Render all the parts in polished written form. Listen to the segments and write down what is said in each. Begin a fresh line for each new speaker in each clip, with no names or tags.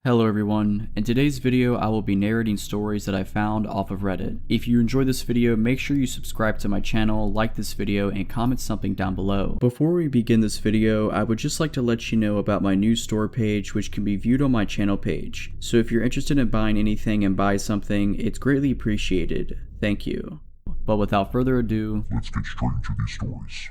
Hello everyone, in today's video I will be narrating stories that I found off of Reddit. If you enjoyed this video, make sure you subscribe to my channel, like this video, and comment something down below. Before we begin this video, I would just like to let you know about my new store page, which can be viewed on my channel page. So if you're interested in buying anything and buy something, it's greatly appreciated. Thank you. But without further ado,
let's get straight into these stories.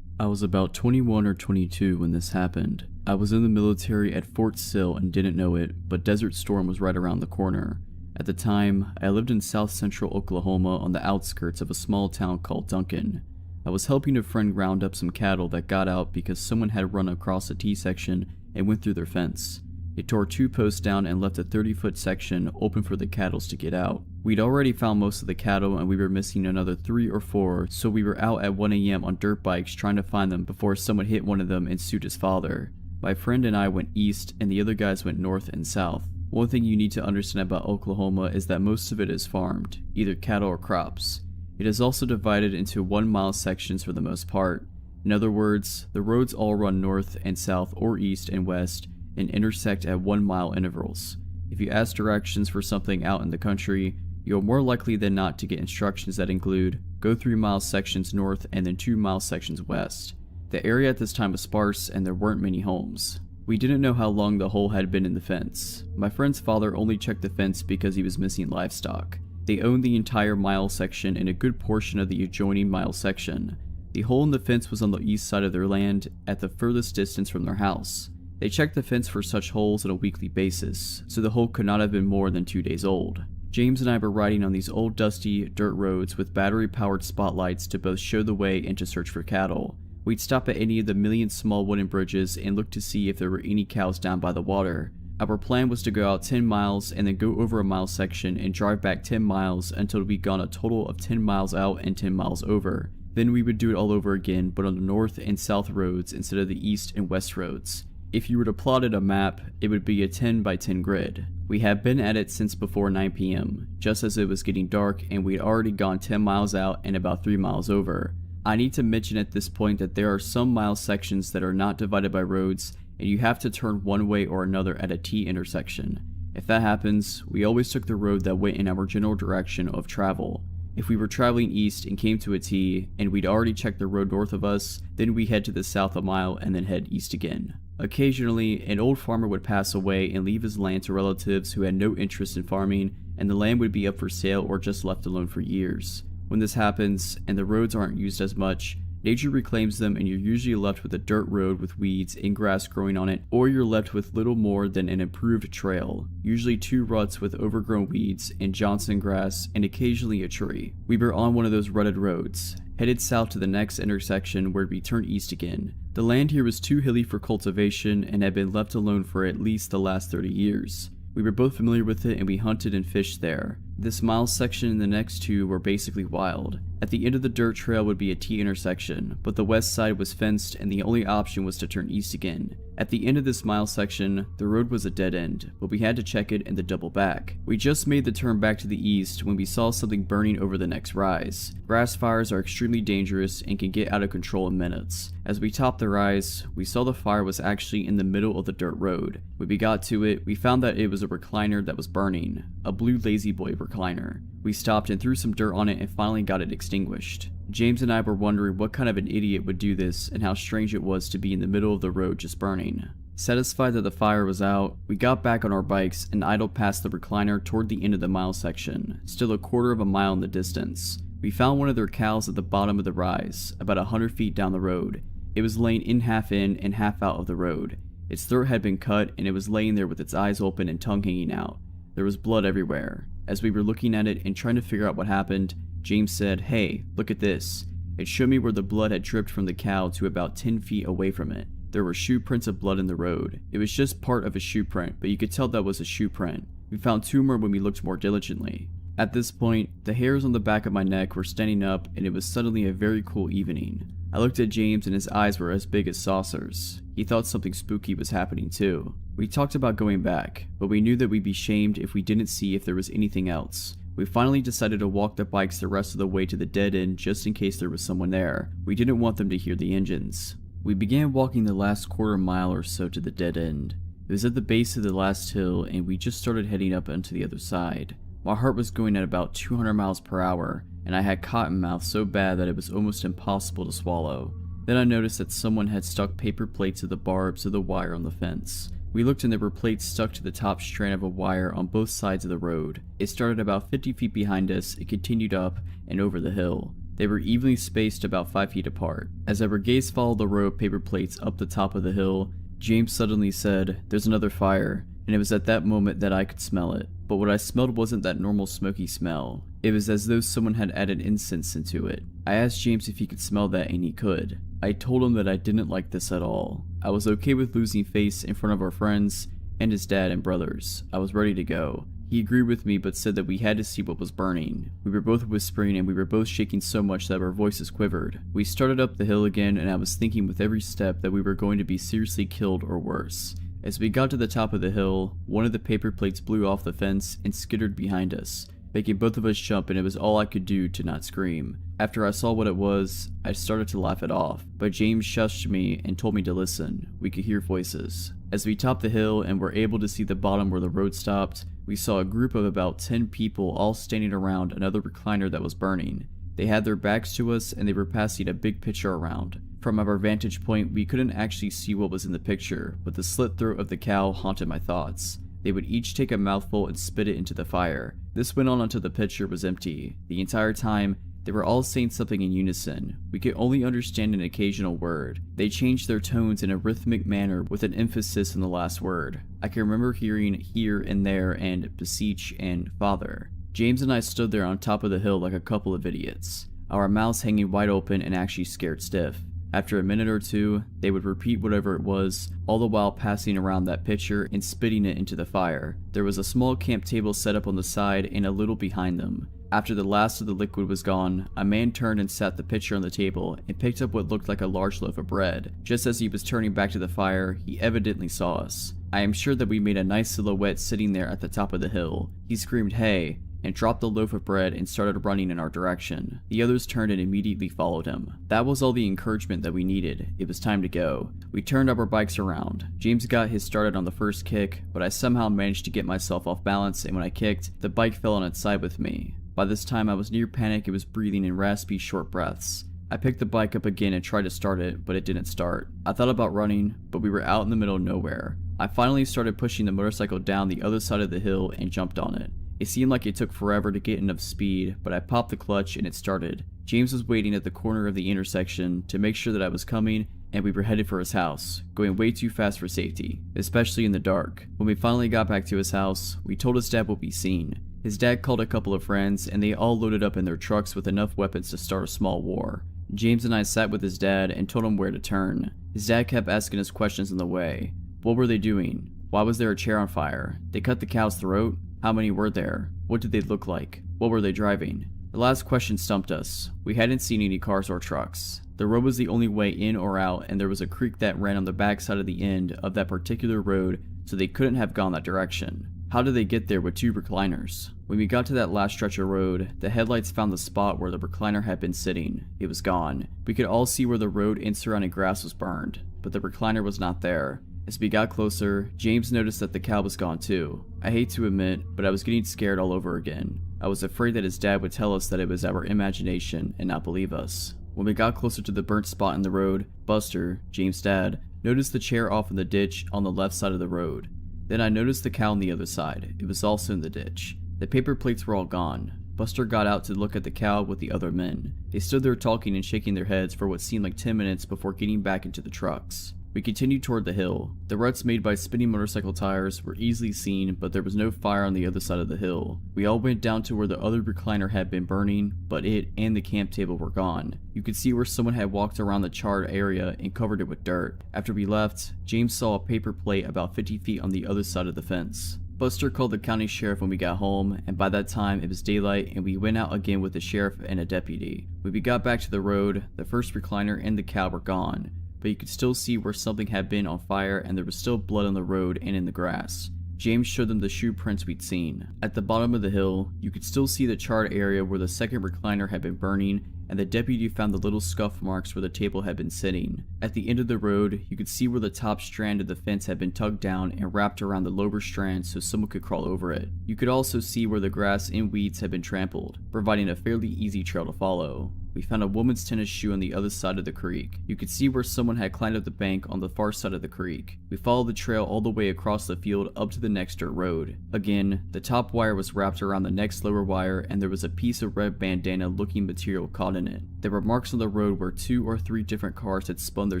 I was about 21 or 22 when this happened. I was in the military at Fort Sill and didn't know it, but Desert Storm was right around the corner. At the time, I lived in south central Oklahoma on the outskirts of a small town called Duncan. I was helping a friend round up some cattle that got out because someone had run across a T-section and went through their fence. It tore 2 posts down and left a 30-foot section open for the cattle to get out. We'd already found most of the cattle and we were missing another 3 or 4, so we were out at 1 AM on dirt bikes trying to find them before someone hit one of them and sued his father. My friend and I went east and the other guys went north and south. One thing you need to understand about Oklahoma is that most of it is farmed, either cattle or crops. It is also divided into 1-mile sections for the most part. In other words, the roads all run north and south or east and west and intersect at 1-mile intervals. If you ask directions for something out in the country, you're more likely than not to get instructions that include go 3-mile sections north and then 2-mile sections west. The area at this time was sparse and there weren't many homes. We didn't know how long the hole had been in the fence. My friend's father only checked the fence because he was missing livestock. They owned the entire mile section and a good portion of the adjoining mile section. The hole in the fence was on the east side of their land at the furthest distance from their house. They checked the fence for such holes on a weekly basis, so the hole could not have been more than 2 days old. James and I were riding on these old dusty dirt roads with battery-powered spotlights to both show the way and to search for cattle. We'd stop at any of the million small wooden bridges and look to see if there were any cows down by the water. Our plan was to go out 10 miles and then go over a mile section and drive back 10 miles until we'd gone a total of 10 miles out and 10 miles over. Then we would do it all over again, but on the north and south roads instead of the east and west roads. If you were to plot it a map, it would be a 10 by 10 grid. We had been at it since before 9 PM, just as it was getting dark and we'd already gone 10 miles out and about 3 miles over. I need to mention at this point that there are some mile sections that are not divided by roads and you have to turn one way or another at a T intersection. If that happens, we always took the road that went in our general direction of travel. If we were traveling east and came to a T and we'd already checked the road north of us, then we head to the south a mile and then head east again. Occasionally, an old farmer would pass away and leave his land to relatives who had no interest in farming, and the land would be up for sale or just left alone for years. When this happens, and the roads aren't used as much, nature reclaims them and you're usually left with a dirt road with weeds and grass growing on it, or you're left with little more than an improved trail, usually 2 ruts with overgrown weeds and Johnson grass and occasionally a tree. We were on one of those rutted roads, headed south to the next intersection where we turned east again. The land here was too hilly for cultivation and had been left alone for at least the last 30 years. We were both familiar with it and we hunted and fished there. This mile section and the next 2 were basically wild. At the end of the dirt trail would be a T intersection, but the west side was fenced and the only option was to turn east again. At the end of this mile section, the road was a dead end, but we had to check it and then double back. We just made the turn back to the east when we saw something burning over the next rise. Grass fires are extremely dangerous and can get out of control in minutes. As we topped the rise, we saw the fire was actually in the middle of the dirt road. When we got to it, we found that it was a recliner that was burning, a blue Lazy Boy recliner. We stopped and threw some dirt on it and finally got it extinguished. James and I were wondering what kind of an idiot would do this and how strange it was to be in the middle of the road just burning. Satisfied that the fire was out, we got back on our bikes and idled past the recliner toward the end of the mile section, still a quarter of a mile in the distance. We found one of their cows at the bottom of the rise, about 100 feet down the road. It was laying in and half out of the road. Its throat had been cut and it was laying there with its eyes open and tongue hanging out. There was blood everywhere. As we were looking at it and trying to figure out what happened, James said, "Hey, look at this." It showed me where the blood had dripped from the cow to about 10 feet away from it. There were shoe prints of blood in the road. It was just part of a shoe print, but you could tell that was a shoe print. We found 2 more when we looked more diligently. At this point, the hairs on the back of my neck were standing up and it was suddenly a very cool evening. I looked at James and his eyes were as big as saucers. He thought something spooky was happening too. We talked about going back, but we knew that we'd be shamed if we didn't see if there was anything else. We finally decided to walk the bikes the rest of the way to the dead end just in case there was someone there. We didn't want them to hear the engines. We began walking the last quarter mile or so to the dead end. It was at the base of the last hill and we just started heading up onto the other side. My heart was going at about 200 miles per hour and I had cotton mouth so bad that it was almost impossible to swallow. Then I noticed that someone had stuck paper plates of the barbs of the wire on the fence. We looked and there were plates stuck to the top strand of a wire on both sides of the road. It started about 50 feet behind us, it continued up and over the hill. They were evenly spaced about 5 feet apart. As our gaze followed the row of paper plates up the top of the hill, James suddenly said, "There's another fire," and it was at that moment that I could smell it. But what I smelled wasn't that normal smoky smell. It was as though someone had added incense into it. I asked James if he could smell that and he could. I told him that I didn't like this at all. I was okay with losing face in front of our friends and his dad and brothers. I was ready to go. He agreed with me but said that we had to see what was burning. We were both whispering and we were both shaking so much that our voices quivered. We started up the hill again and I was thinking with every step that we were going to be seriously killed or worse. As we got to the top of the hill, one of the paper plates blew off the fence and skittered behind us, making both of us jump, and it was all I could do to not scream. After I saw what it was, I started to laugh it off, but James shushed me and told me to listen. We could hear voices. As we topped the hill and were able to see the bottom where the road stopped, we saw a group of about 10 people all standing around another recliner that was burning. They had their backs to us and they were passing a big picture around. From our vantage point, we couldn't actually see what was in the picture, but the slit throat of the cow haunted my thoughts. They would each take a mouthful and spit it into the fire. This went on until the picture was empty. The entire time, they were all saying something in unison. We could only understand an occasional word. They changed their tones in a rhythmic manner with an emphasis on the last word. I can remember hearing here and there and beseech and father. James and I stood there on top of the hill like a couple of idiots, our mouths hanging wide open and actually scared stiff. After a minute or two, they would repeat whatever it was, all the while passing around that pitcher and spitting it into the fire. There was a small camp table set up on the side and a little behind them. After the last of the liquid was gone, a man turned and sat the pitcher on the table and picked up what looked like a large loaf of bread. Just as he was turning back to the fire, he evidently saw us. I am sure that we made a nice silhouette sitting there at the top of the hill. He screamed, "Hey!" and dropped the loaf of bread and started running in our direction. The others turned and immediately followed him. That was all the encouragement that we needed. It was time to go. We turned our bikes around. James got his started on the first kick, but I somehow managed to get myself off balance, and when I kicked, the bike fell on its side with me. By this time I was near panic and was breathing in raspy, short breaths. I picked the bike up again and tried to start it, but it didn't start. I thought about running, but we were out in the middle of nowhere. I finally started pushing the motorcycle down the other side of the hill and jumped on it. It seemed like it took forever to get enough speed, but I popped the clutch and it started. James was waiting at the corner of the intersection to make sure that I was coming, and we were headed for his house, going way too fast for safety, especially in the dark. When we finally got back to his house, we told his dad what we'd seen. His dad called a couple of friends, and they all loaded up in their trucks with enough weapons to start a small war. James and I sat with his dad and told him where to turn. His dad kept asking us questions on the way. What were they doing? Why was there a chair on fire? They cut the cow's throat? How many were there? What did they look like? What were they driving? The last question stumped us. We hadn't seen any cars or trucks. The road was the only way in or out, and there was a creek that ran on the backside of the end of that particular road, so they couldn't have gone that direction. How did they get there with two recliners? When we got to that last stretch of road, the headlights found the spot where the recliner had been sitting. It was gone. We could all see where the road and surrounding grass was burned, but the recliner was not there. As we got closer, James noticed that the cow was gone too. I hate to admit, but I was getting scared all over again. I was afraid that his dad would tell us that it was our imagination and not believe us. When we got closer to the burnt spot in the road, Buster, James' dad, noticed the chair off in the ditch on the left side of the road. Then I noticed the cow on the other side. It was also in the ditch. The paper plates were all gone. Buster got out to look at the cow with the other men. They stood there talking and shaking their heads for what seemed like 10 minutes before getting back into the trucks. We continued toward the hill. The ruts made by spinning motorcycle tires were easily seen, but there was no fire on the other side of the hill. We all went down to where the other recliner had been burning, but it and the camp table were gone. You could see where someone had walked around the charred area and covered it with dirt. After we left, James saw a paper plate about 50 feet on the other side of the fence. Buster called the county sheriff when we got home, and by that time it was daylight and we went out again with the sheriff and a deputy. When we got back to the road, the first recliner and the cow were gone, but you could still see where something had been on fire and there was still blood on the road and in the grass. James showed them the shoe prints we'd seen. At the bottom of the hill, you could still see the charred area where the second recliner had been burning, and the deputy found the little scuff marks where the table had been sitting. At the end of the road, you could see where the top strand of the fence had been tugged down and wrapped around the lower strand so someone could crawl over it. You could also see where the grass and weeds had been trampled, providing a fairly easy trail to follow. We found a woman's tennis shoe on the other side of the creek. You could see where someone had climbed up the bank on the far side of the creek. We followed the trail all the way across the field up to the next dirt road. Again, the top wire was wrapped around the next lower wire, and there was a piece of red bandana looking material caught in it. There were marks on the road where 2 or 3 different cars had spun their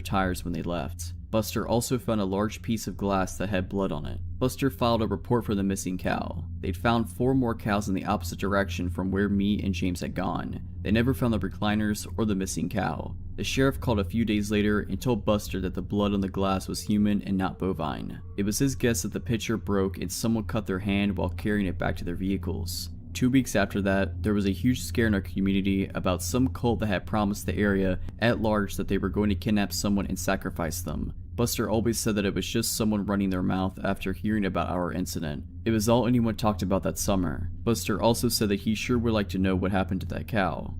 tires when they left. Buster also found a large piece of glass that had blood on it. Buster filed a report for the missing cow. They'd found 4 more cows in the opposite direction from where me and James had gone. They never found the recliners or the missing cow. The sheriff called a few days later and told Buster that the blood on the glass was human and not bovine. It was his guess that the pitcher broke and someone cut their hand while carrying it back to their vehicles. 2 weeks after that, there was a huge scare in our community about some cult that had promised the area at large that they were going to kidnap someone and sacrifice them. Buster always said that it was just someone running their mouth after hearing about our incident. It was all anyone talked about that summer. Buster also said that he sure would like to know what happened to that cow.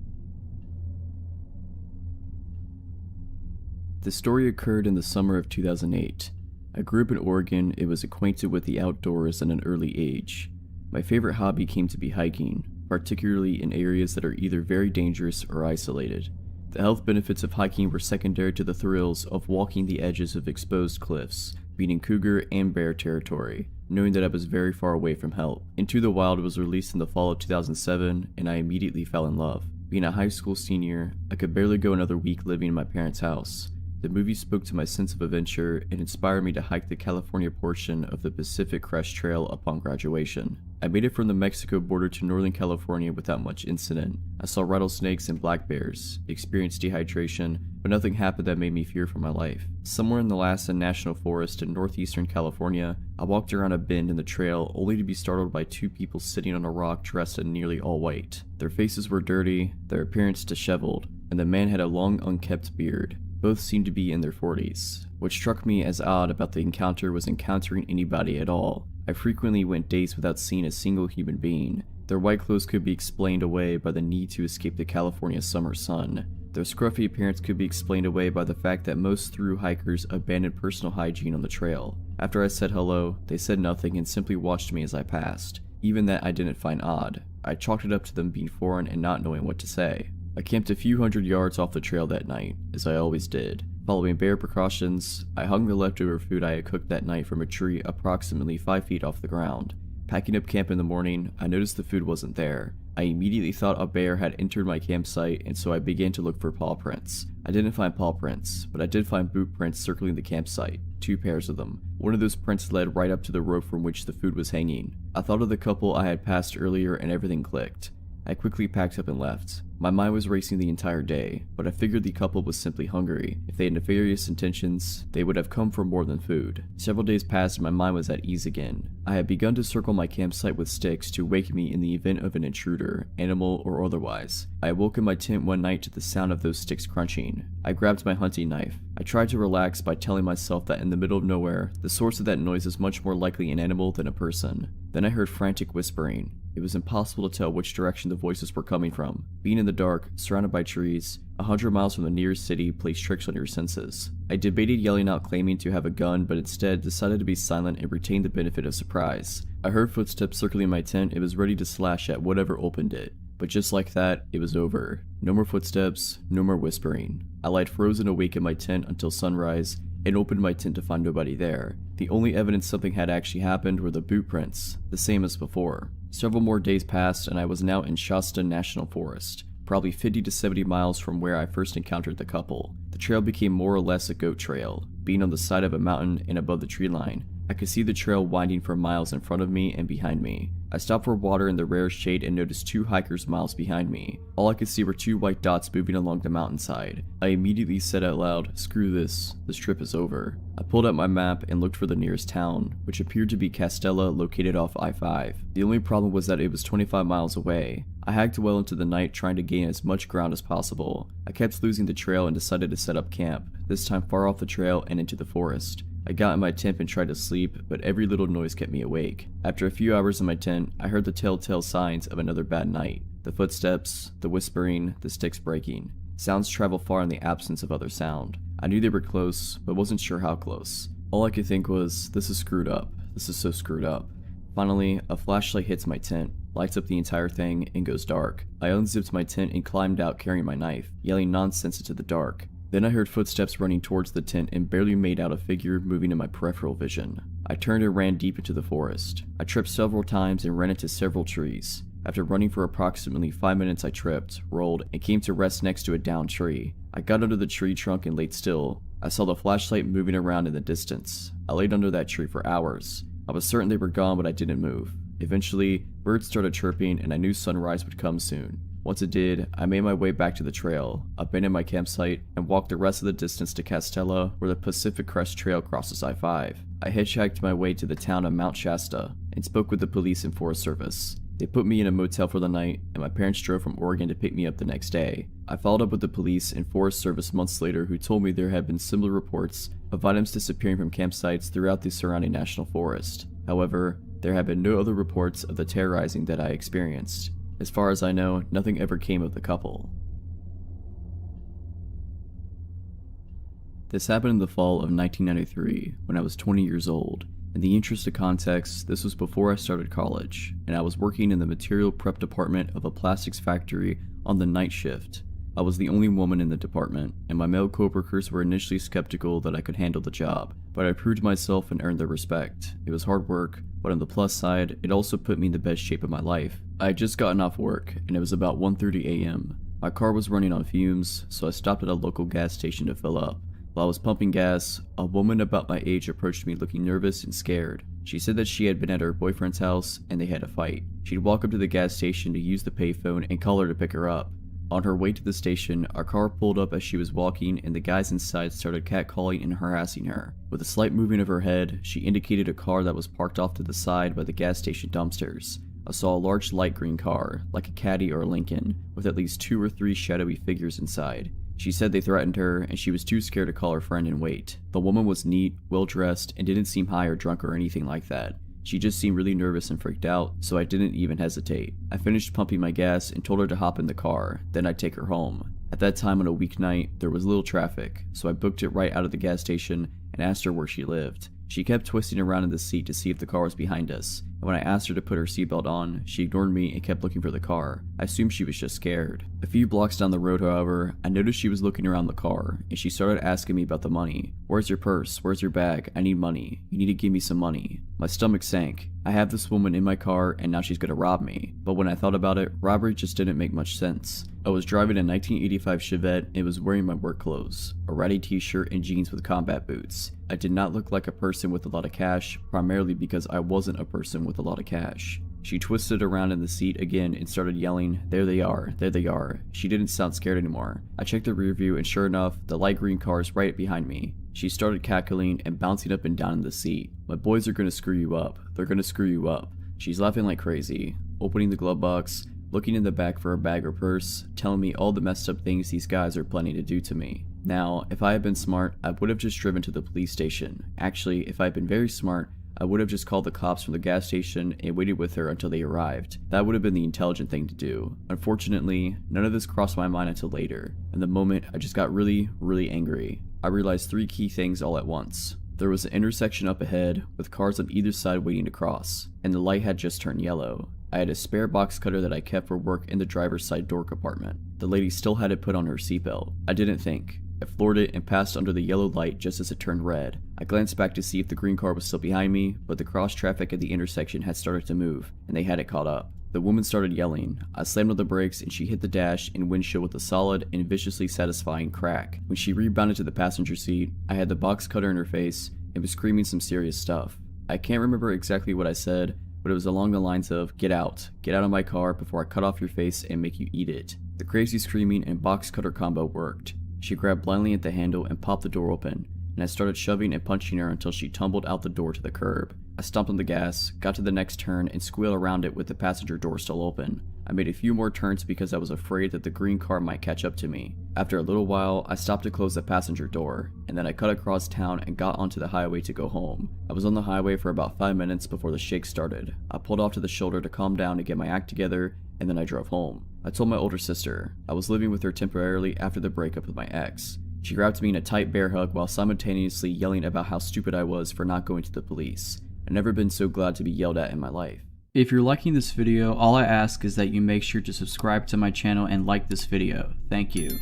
The story occurred in the summer of 2008. I grew up in Oregon and was acquainted with the outdoors at an early age. My favorite hobby came to be hiking, particularly in areas that are either very dangerous or isolated. The health benefits of hiking were secondary to the thrills of walking the edges of exposed cliffs, being in cougar and bear territory, knowing that I was very far away from help. Into the Wild was released in the fall of 2007, and I immediately fell in love. Being a high school senior, I could barely go another week living in my parents' house. The movie spoke to my sense of adventure and inspired me to hike the California portion of the Pacific Crest Trail upon graduation. I made it from the Mexico border to Northern California without much incident. I saw rattlesnakes and black bears, experienced dehydration, but nothing happened that made me fear for my life. Somewhere in the Lassen National Forest in northeastern California, I walked around a bend in the trail only to be startled by 2 people sitting on a rock dressed in nearly all white. Their faces were dirty, their appearance disheveled, and the man had a long unkempt beard. Both seemed to be in their 40s. What struck me as odd about the encounter was encountering anybody at all. I frequently went days without seeing a single human being. Their white clothes could be explained away by the need to escape the California summer sun. Their scruffy appearance could be explained away by the fact that most thru hikers abandoned personal hygiene on the trail. After I said hello, they said nothing and simply watched me as I passed. Even that I didn't find odd. I chalked it up to them being foreign and not knowing what to say. I camped a few hundred yards off the trail that night, as I always did. Following bare precautions, I hung the leftover food I had cooked that night from a tree approximately 5 feet off the ground. Packing up camp in the morning, I noticed the food wasn't there. I immediately thought a bear had entered my campsite, and so I began to look for paw prints. I didn't find paw prints, but I did find boot prints circling the campsite, 2 pairs of them. One of those prints led right up to the rope from which the food was hanging. I thought of the couple I had passed earlier and everything clicked. I quickly packed up and left. My mind was racing the entire day, but I figured the couple was simply hungry. If they had nefarious intentions, they would have come for more than food. Several days passed and my mind was at ease again. I had begun to circle my campsite with sticks to wake me in the event of an intruder, animal or otherwise. I awoke in my tent one night to the sound of those sticks crunching. I grabbed my hunting knife. I tried to relax by telling myself that in the middle of nowhere, the source of that noise is much more likely an animal than a person. Then I heard frantic whispering. It was impossible to tell which direction the voices were coming from. Being in the dark, surrounded by trees, 100 miles from the nearest city plays tricks on your senses. I debated yelling out claiming to have a gun, but instead decided to be silent and retain the benefit of surprise. I heard footsteps circling my tent and was ready to slash at whatever opened it. But just like that, it was over. No more footsteps, no more whispering. I lied frozen awake in my tent until sunrise and opened my tent to find nobody there. The only evidence something had actually happened were the boot prints, the same as before. Several more days passed and I was now in Shasta National Forest, probably 50 to 70 miles from where I first encountered the couple. The trail became more or less a goat trail. Being on the side of a mountain and above the tree line, I could see the trail winding for miles in front of me and behind me. I stopped for water in the rare shade and noticed 2 hikers miles behind me. All I could see were 2 white dots moving along the mountainside. I immediately said out loud, "Screw this trip is over." I pulled out my map and looked for the nearest town, which appeared to be Castella, located off I-5. The only problem was that it was 25 miles away. I hiked well into the night trying to gain as much ground as possible. I kept losing the trail and decided to set up camp, this time far off the trail and into the forest. I got in my tent and tried to sleep, but every little noise kept me awake. After a few hours in my tent, I heard the telltale signs of another bad night. The footsteps, the whispering, the sticks breaking. Sounds travel far in the absence of other sound. I knew they were close, but wasn't sure how close. All I could think was, this is screwed up. This is so screwed up. Finally, a flashlight hits my tent, lights up the entire thing, and goes dark. I unzipped my tent and climbed out carrying my knife, yelling nonsense into the dark. Then I heard footsteps running towards the tent and barely made out a figure moving in my peripheral vision. I turned and ran deep into the forest. I tripped several times and ran into several trees. After running for approximately 5 minutes, I tripped, rolled, and came to rest next to a downed tree. I got under the tree trunk and laid still. I saw the flashlight moving around in the distance. I laid under that tree for hours. I was certain they were gone, but I didn't move. Eventually, birds started chirping and I knew sunrise would come soon. Once it did, I made my way back to the trail, abandoned my campsite, and walked the rest of the distance to Castella, where the Pacific Crest Trail crosses I-5. I hitchhiked my way to the town of Mount Shasta and spoke with the police and Forest Service. They put me in a motel for the night, and my parents drove from Oregon to pick me up the next day. I followed up with the police and Forest Service months later, who told me there had been similar reports of items disappearing from campsites throughout the surrounding national forest. However, there have been no other reports of the terrorizing that I experienced. As far as I know, nothing ever came of the couple. This happened in the fall of 1993, when I was 20 years old. In the interest of context, this was before I started college, and I was working in the material prep department of a plastics factory on the night shift. I was the only woman in the department, and my male coworkers were initially skeptical that I could handle the job, but I proved myself and earned their respect. It was hard work, but on the plus side, it also put me in the best shape of my life. I had just gotten off work, and it was about 1:30 a.m. My car was running on fumes, so I stopped at a local gas station to fill up. While I was pumping gas, a woman about my age approached me looking nervous and scared. She said that she had been at her boyfriend's house and they had a fight. She'd walk up to the gas station to use the payphone and call her to pick her up. On her way to the station, our car pulled up as she was walking and the guys inside started catcalling and harassing her. With a slight moving of her head, she indicated a car that was parked off to the side by the gas station dumpsters. I saw a large light green car, like a Caddy or a Lincoln, with at least 2 or 3 shadowy figures inside. She said they threatened her and she was too scared to call her friend and wait. The woman was neat, well dressed, and didn't seem high or drunk or anything like that. She just seemed really nervous and freaked out, so I didn't even hesitate. I finished pumping my gas and told her to hop in the car, then I'd take her home. At that time on a weeknight, there was little traffic, so I booked it right out of the gas station and asked her where she lived. She kept twisting around in the seat to see if the car was behind us, and when I asked her to put her seatbelt on, she ignored me and kept looking for the car. I assumed she was just scared. A few blocks down the road, however, I noticed she was looking around the car, and she started asking me about the money. "Where's your purse? Where's your bag? I need money. You need to give me some money." My stomach sank. I have this woman in my car and now she's gonna rob me. But when I thought about it, robbery just didn't make much sense. I was driving a 1985 Chevette and was wearing my work clothes, a ratty t-shirt and jeans with combat boots. I did not look like a person with a lot of cash, primarily because I wasn't a person with a lot of cash. She twisted around in the seat again and started yelling, "There they are, there they are." She didn't sound scared anymore. I checked the rear view and sure enough, the light green car is right behind me. She started cackling and bouncing up and down in the seat. "My boys are gonna screw you up. They're gonna screw you up." She's laughing like crazy, opening the glove box, looking in the back for a bag or purse, telling me all the messed up things these guys are planning to do to me. Now, if I had been smart, I would have just driven to the police station. Actually, if I had been very smart, I would have just called the cops from the gas station and waited with her until they arrived. That would have been the intelligent thing to do. Unfortunately, none of this crossed my mind until later. In the moment, I just got really angry. I realized 3 key things all at once. There was an intersection up ahead, with cars on either side waiting to cross, and the light had just turned yellow. I had a spare box cutter that I kept for work in the driver's side door compartment. The lady still had it put on her seatbelt. I didn't think. I floored it and passed under the yellow light just as it turned red. I glanced back to see if the green car was still behind me, but the cross traffic at the intersection had started to move, and they had it caught up. The woman started yelling. I slammed on the brakes and she hit the dash and windshield with a solid and viciously satisfying crack. When she rebounded to the passenger seat, I had the box cutter in her face and was screaming some serious stuff. I can't remember exactly what I said, but it was along the lines of, get out of my car before I cut off your face and make you eat it." The crazy screaming and box cutter combo worked. She grabbed blindly at the handle and popped the door open. and I started shoving and punching her until she tumbled out the door to the curb. I stomped on the gas, got to the next turn, and squealed around it with the passenger door still open. I made a few more turns because I was afraid that the green car might catch up to me. After a little while, I stopped to close the passenger door, and then I cut across town and got onto the highway to go home. I was on the highway for about 5 minutes before the shake started. I pulled off to the shoulder to calm down and get my act together, and then I drove home. I told my older sister. I was living with her temporarily after the breakup with my ex. She grabbed me in a tight bear hug while simultaneously yelling about how stupid I was for not going to the police. I've never been so glad to be yelled at in my life. If you're liking this video, all I ask is that you make sure to subscribe to my channel and like this video. Thank you.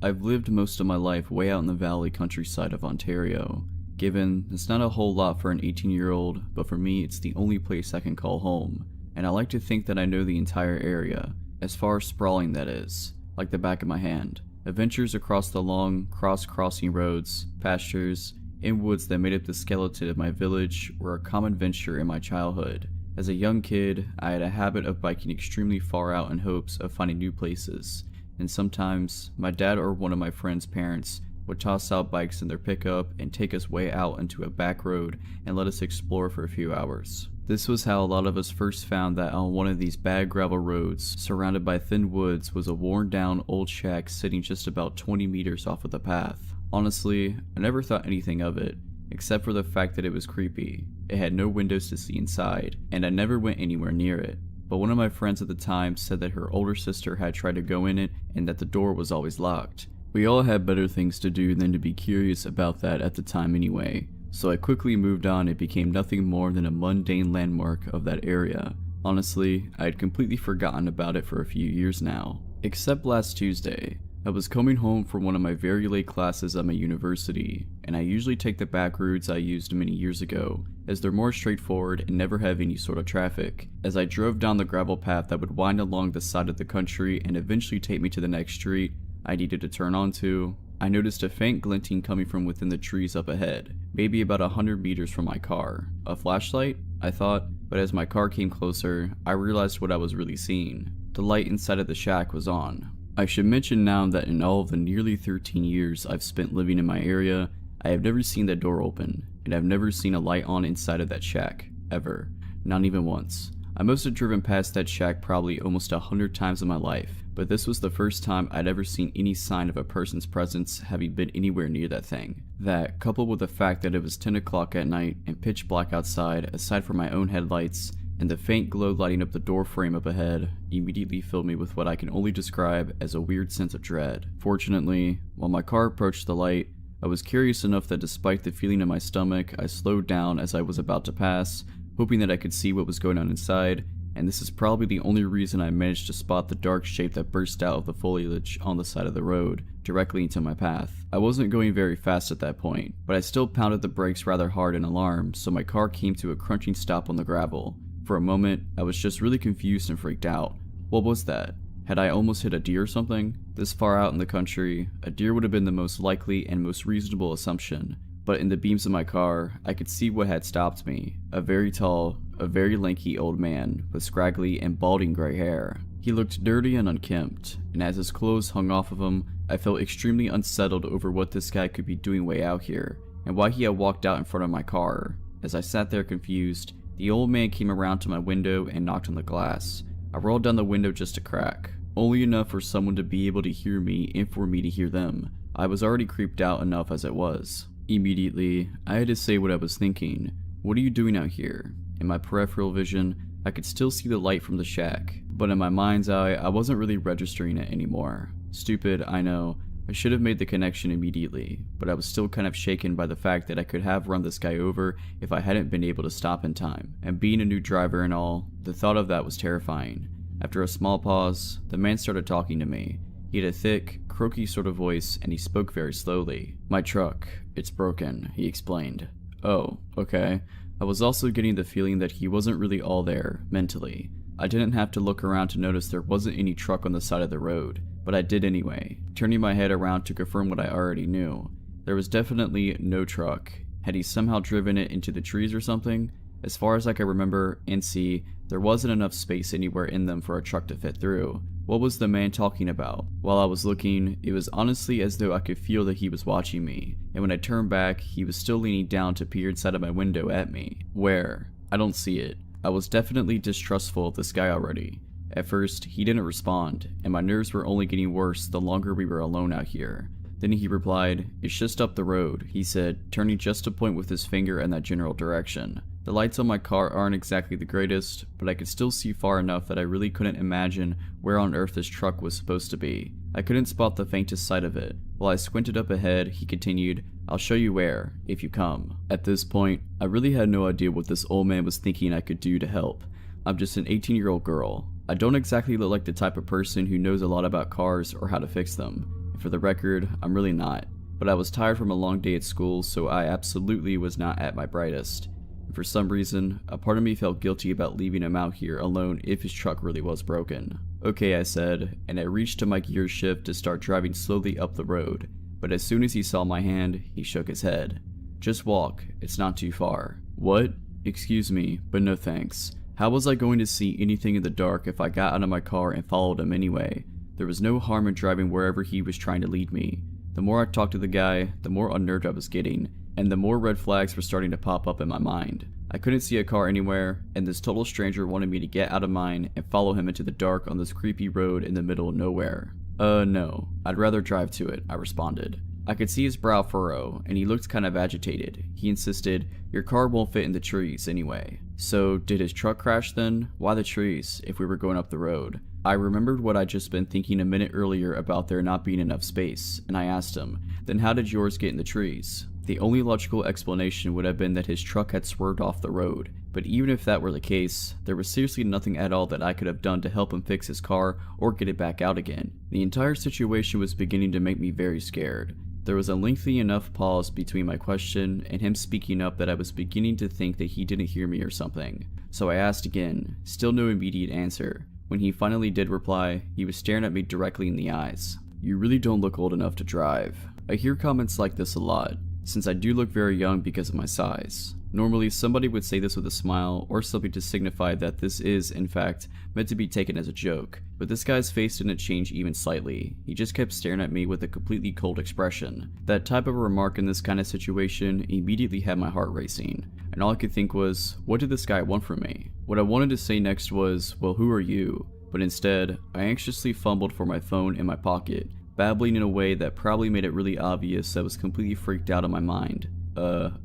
I've lived most of my life way out in the valley countryside of Ontario. Given it's not a whole lot for an 18-year-old, but for me it's the only place I can call home. And I like to think that I know the entire area, as far as sprawling that is, like the back of my hand. Adventures across the long, cross-crossing roads, pastures, and woods that made up the skeleton of my village were a common venture in my childhood. As a young kid, I had a habit of biking extremely far out in hopes of finding new places, and sometimes my dad or one of my friends' parents would toss out bikes in their pickup and take us way out into a back road and let us explore for a few hours. This was how a lot of us first found that on one of these bad gravel roads, surrounded by thin woods, was a worn down old shack sitting just about 20 meters off of the path. Honestly, I never thought anything of it, except for the fact that it was creepy. It had no windows to see inside, and I never went anywhere near it. But one of my friends at the time said that her older sister had tried to go in it and that the door was always locked. We all had better things to do than to be curious about that at the time anyway. So I quickly moved on and became nothing more than a mundane landmark of that area. Honestly, I had completely forgotten about it for a few years now. Except last Tuesday. I was coming home from one of my very late classes at my university, and I usually take the back routes I used many years ago, as they're more straightforward and never have any sort of traffic. As I drove down the gravel path that would wind along the side of the country and eventually take me to the next street I needed to turn onto, I noticed a faint glinting coming from within the trees up ahead, maybe about 100 meters from my car. A flashlight? I thought, but as my car came closer, I realized what I was really seeing. The light inside of the shack was on. I should mention now that in all of the nearly 13 years I've spent living in my area, I have never seen that door open, and I've never seen a light on inside of that shack, ever. Not even once. I must have driven past that shack probably almost 100 times in my life, but this was the first time I'd ever seen any sign of a person's presence having been anywhere near that thing. That, coupled with the fact that it was 10 o'clock at night and pitch black outside aside from my own headlights, and the faint glow lighting up the door frame up ahead, immediately filled me with what I can only describe as a weird sense of dread. Fortunately, while my car approached the light, I was curious enough that despite the feeling in my stomach, I slowed down as I was about to pass, hoping that I could see what was going on inside, and this is probably the only reason I managed to spot the dark shape that burst out of the foliage on the side of the road, directly into my path. I wasn't going very fast at that point, but I still pounded the brakes rather hard in alarm, so my car came to a crunching stop on the gravel. For a moment, I was just really confused and freaked out. What was that? Had I almost hit a deer or something? This far out in the country, a deer would have been the most likely and most reasonable assumption. But in the beams of my car, I could see what had stopped me. A very tall, a very lanky old man with scraggly and balding gray hair. He looked dirty and unkempt, and as his clothes hung off of him, I felt extremely unsettled over what this guy could be doing way out here, and why he had walked out in front of my car. As I sat there confused, the old man came around to my window and knocked on the glass. I rolled down the window just a crack, only enough for someone to be able to hear me and for me to hear them. I was already creeped out enough as it was. Immediately, I had to say what I was thinking. What are you doing out here? In my peripheral vision, I could still see the light from the shack, but in my mind's eye, I wasn't really registering it anymore. Stupid, I know. I should have made the connection immediately, but I was still kind of shaken by the fact that I could have run this guy over if I hadn't been able to stop in time. And being a new driver and all, the thought of that was terrifying. After a small pause, the man started talking to me. He had a thick, croaky sort of voice, and he spoke very slowly. "My truck, it's broken," he explained. "Oh, okay." I was also getting the feeling that he wasn't really all there, mentally. I didn't have to look around to notice there wasn't any truck on the side of the road, but I did anyway, turning my head around to confirm what I already knew. There was definitely no truck. Had he somehow driven it into the trees or something? As far as I could remember and see, there wasn't enough space anywhere in them for a truck to fit through. What was the man talking about? While I was looking, it was honestly as though I could feel that he was watching me, and when I turned back, he was still leaning down to peer inside of my window at me. Where? I don't see it. I was definitely distrustful of this guy already. At first, he didn't respond, and my nerves were only getting worse the longer we were alone out here. Then he replied, "It's just up the road," he said, turning just to point with his finger in that general direction. The lights on my car aren't exactly the greatest, but I could still see far enough that I really couldn't imagine where on earth this truck was supposed to be. I couldn't spot the faintest sight of it. While I squinted up ahead, he continued, "I'll show you where, if you come." At this point, I really had no idea what this old man was thinking I could do to help. I'm just an 18-year-old girl. I don't exactly look like the type of person who knows a lot about cars or how to fix them. And for the record, I'm really not. But I was tired from a long day at school, so I absolutely was not at my brightest. And for some reason, a part of me felt guilty about leaving him out here alone if his truck really was broken. "Okay," I said, and I reached to my gear shift to start driving slowly up the road. But as soon as he saw my hand, he shook his head. "Just walk, it's not too far." "What? Excuse me, but no thanks. How was I going to see anything in the dark if I got out of my car and followed him anyway? There was no harm in driving wherever he was trying to lead me. The more I talked to the guy, the more unnerved I was getting, and the more red flags were starting to pop up in my mind. I couldn't see a car anywhere, and this total stranger wanted me to get out of mine and follow him into the dark on this creepy road in the middle of nowhere. No, I'd rather drive to it," I responded. I could see his brow furrow, and he looked kind of agitated. He insisted, "Your car won't fit in the trees anyway." So, did his truck crash then? Why the trees, if we were going up the road? I remembered what I'd just been thinking a minute earlier about there not being enough space, and I asked him, "Then how did yours get in the trees?" The only logical explanation would have been that his truck had swerved off the road, but even if that were the case, there was seriously nothing at all that I could have done to help him fix his car or get it back out again. The entire situation was beginning to make me very scared. There was a lengthy enough pause between my question and him speaking up that I was beginning to think that he didn't hear me or something. So I asked again, still no immediate answer. When he finally did reply, he was staring at me directly in the eyes. "You really don't look old enough to drive." I hear comments like this a lot, since I do look very young because of my size. Normally, somebody would say this with a smile or something to signify that this is, in fact, meant to be taken as a joke, but this guy's face didn't change even slightly. He just kept staring at me with a completely cold expression. That type of remark in this kind of situation immediately had my heart racing, and all I could think was, what did this guy want from me? What I wanted to say next was, "Well, who are you?" But instead, I anxiously fumbled for my phone in my pocket, babbling in a way that probably made it really obvious that I was completely freaked out of my mind.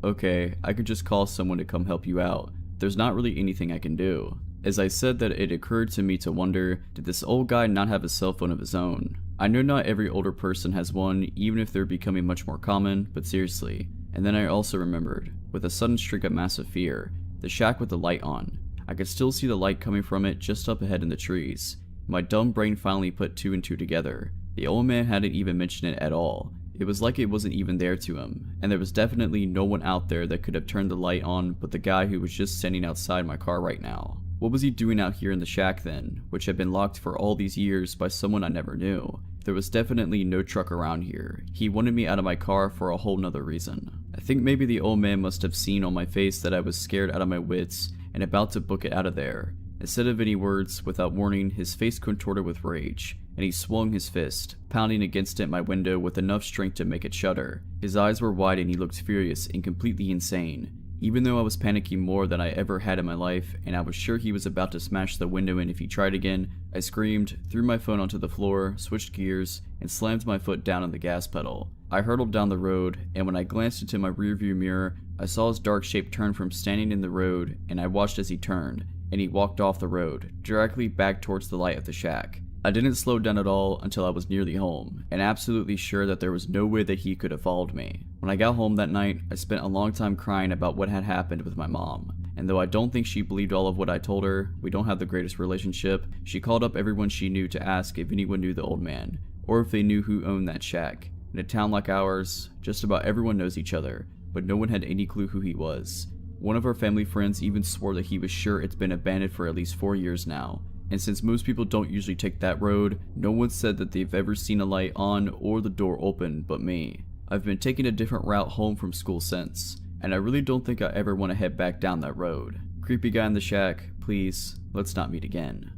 Okay, I could just call someone to come help you out. There's not really anything I can do." As I said that, it occurred to me to wonder, did this old guy not have a cell phone of his own? I know not every older person has one, even if they're becoming much more common, but seriously. And then I also remembered, with a sudden streak of massive fear, the shack with the light on. I could still see the light coming from it just up ahead in the trees. My dumb brain finally put two and two together. The old man hadn't even mentioned it at all. It was like it wasn't even there to him, and there was definitely no one out there that could have turned the light on but the guy who was just standing outside my car right now. What was he doing out here in the shack then, which had been locked for all these years by someone I never knew? There was definitely no truck around here. He wanted me out of my car for a whole nother reason. I think maybe the old man must have seen on my face that I was scared out of my wits and about to book it out of there. Instead of any words, without warning, his face contorted with rage, and he swung his fist, pounding against it my window with enough strength to make it shudder. His eyes were wide and he looked furious and completely insane. Even though I was panicking more than I ever had in my life, and I was sure he was about to smash the window in if he tried again, I screamed, threw my phone onto the floor, switched gears, and slammed my foot down on the gas pedal. I hurtled down the road, and when I glanced into my rearview mirror, I saw his dark shape turn from standing in the road, and I watched as he turned, and he walked off the road, directly back towards the light of the shack. I didn't slow down at all until I was nearly home, and absolutely sure that there was no way that he could have followed me. When I got home that night, I spent a long time crying about what had happened with my mom, and though I don't think she believed all of what I told her, we don't have the greatest relationship, she called up everyone she knew to ask if anyone knew the old man, or if they knew who owned that shack. In a town like ours, just about everyone knows each other, but no one had any clue who he was. One of our family friends even swore that he was sure it's been abandoned for at least 4 years now. And since most people don't usually take that road, no one said that they've ever seen a light on or the door open but me. I've been taking a different route home from school since. and I really don't think I ever want to head back down that road. Creepy guy in the shack, please, let's not meet again.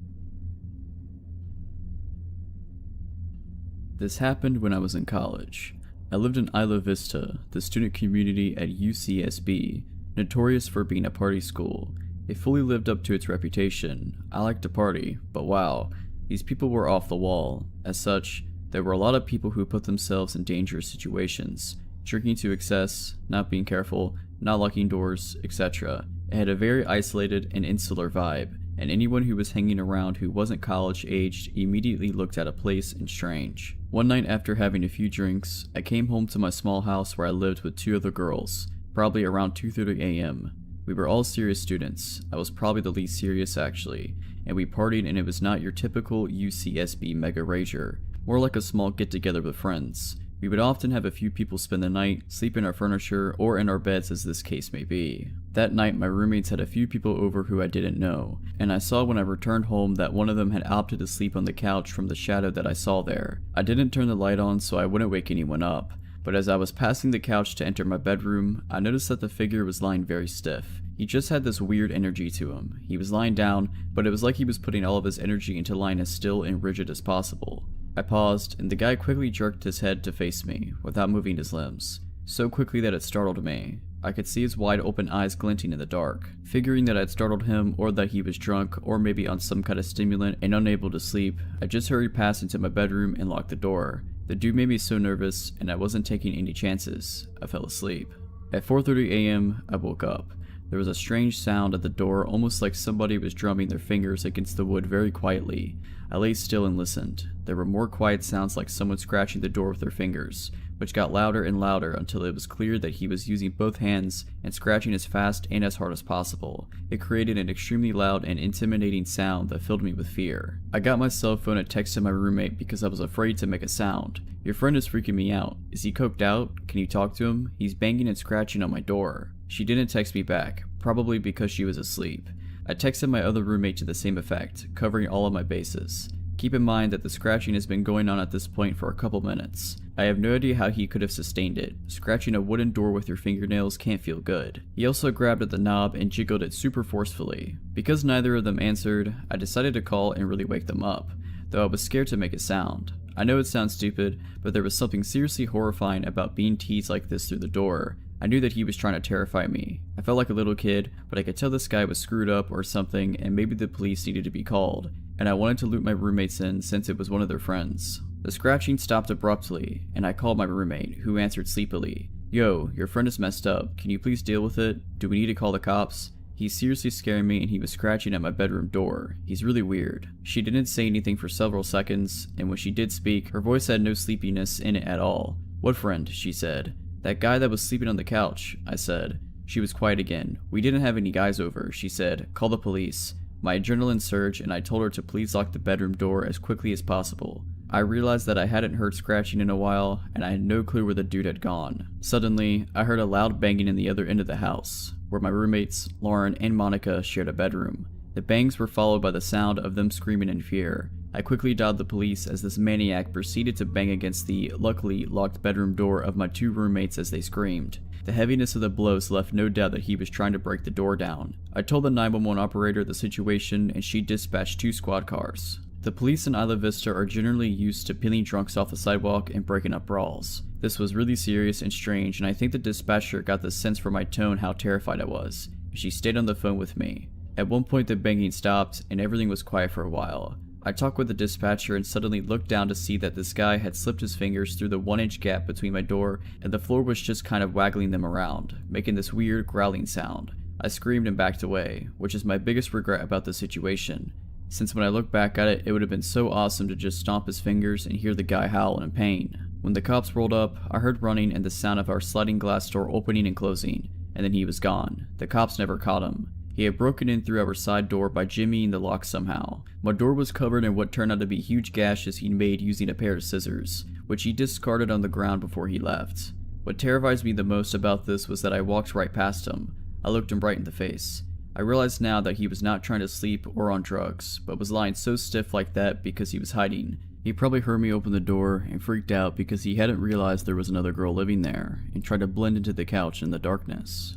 This happened when I was in college. I lived in Isla Vista, the student community at UCSB, notorious for being a party school. It fully lived up to its reputation. I liked to party, but wow, these people were off the wall. As such, there were a lot of people who put themselves in dangerous situations, drinking to excess, not being careful, not locking doors, etc. It had a very isolated and insular vibe, and anyone who was hanging around who wasn't college-aged immediately looked at a place and strange. One night after having a few drinks, I came home to my small house where I lived with 2 other girls, probably around 2:30 a.m. We were all serious students. I was probably the least serious actually, and we partied, and it was not your typical UCSB mega rager, more like a small get-together with friends. We would often have a few people spend the night, sleep in our furniture, or in our beds as this case may be. That night, my roommates had a few people over who I didn't know, and I saw when I returned home that one of them had opted to sleep on the couch from the shadow that I saw there. I didn't turn the light on so I wouldn't wake anyone up, but as I was passing the couch to enter my bedroom, I noticed that the figure was lying very stiff. He just had this weird energy to him. He was lying down, but it was like he was putting all of his energy into lying as still and rigid as possible. I paused, and the guy quickly jerked his head to face me, without moving his limbs. So quickly that it startled me. I could see his wide open eyes glinting in the dark. Figuring that I'd startled him, or that he was drunk, or maybe on some kind of stimulant and unable to sleep, I just hurried past into my bedroom and locked the door. The dude made me so nervous, and I wasn't taking any chances. I fell asleep. At 4:30 a.m., I woke up. There was a strange sound at the door, almost like somebody was drumming their fingers against the wood very quietly. I lay still and listened. There were more quiet sounds like someone scratching the door with their fingers, which got louder and louder until it was clear that he was using both hands and scratching as fast and as hard as possible. It created an extremely loud and intimidating sound that filled me with fear. I got my cell phone and texted my roommate because I was afraid to make a sound. "Your friend is freaking me out. Is he coked out? Can you talk to him? He's banging and scratching on my door." She didn't text me back, probably because she was asleep. I texted my other roommate to the same effect, covering all of my bases. Keep in mind that the scratching has been going on at this point for a couple minutes. I have no idea how he could have sustained it. Scratching a wooden door with your fingernails can't feel good. He also grabbed at the knob and jiggled it super forcefully. Because neither of them answered, I decided to call and really wake them up, though I was scared to make a sound. I know it sounds stupid, but there was something seriously horrifying about being teased like this through the door. I knew that he was trying to terrify me. I felt like a little kid, but I could tell this guy was screwed up or something, and maybe the police needed to be called, and I wanted to loop my roommates in since it was one of their friends. The scratching stopped abruptly, and I called my roommate, who answered sleepily. "Yo, your friend is messed up. Can you please deal with it? Do we need to call the cops? He's seriously scaring me, and he was scratching at my bedroom door. He's really weird." She didn't say anything for several seconds, and when she did speak, her voice had no sleepiness in it at all. "What friend?" she said. "That guy that was sleeping on the couch," I said. She was quiet again. "We didn't have any guys over," she said. "Call the police." My adrenaline surged, and I told her to please lock the bedroom door as quickly as possible. I realized that I hadn't heard scratching in a while, and I had no clue where the dude had gone. Suddenly, I heard a loud banging in the other end of the house, where my roommates, Lauren and Monica, shared a bedroom. The bangs were followed by the sound of them screaming in fear. I quickly dialed the police as this maniac proceeded to bang against the, luckily, locked bedroom door of my 2 roommates as they screamed. The heaviness of the blows left no doubt that he was trying to break the door down. I told the 911 operator the situation, and she dispatched 2 squad cars. The police in Isla Vista are generally used to peeling drunks off the sidewalk and breaking up brawls. This was really serious and strange, and I think the dispatcher got the sense from my tone how terrified I was. She stayed on the phone with me. At one point the banging stopped, and everything was quiet for a while. I talked with the dispatcher and suddenly looked down to see that this guy had slipped his fingers through the 1-inch gap between my door, and the floor was just kind of waggling them around, making this weird growling sound. I screamed and backed away, which is my biggest regret about the situation, since when I look back at it, it would have been so awesome to just stomp his fingers and hear the guy howl in pain. When the cops rolled up, I heard running and the sound of our sliding glass door opening and closing, and then he was gone. The cops never caught him. He had broken in through our side door by jimmying the lock somehow. My door was covered in what turned out to be huge gashes he'd made using a pair of scissors, which he discarded on the ground before he left. What terrifies me the most about this was that I walked right past him. I looked him right in the face. I realized now that he was not trying to sleep or on drugs, but was lying so stiff like that because he was hiding, He probably heard me open the door and freaked out because he hadn't realized there was another girl living there and tried to blend into the couch in the darkness.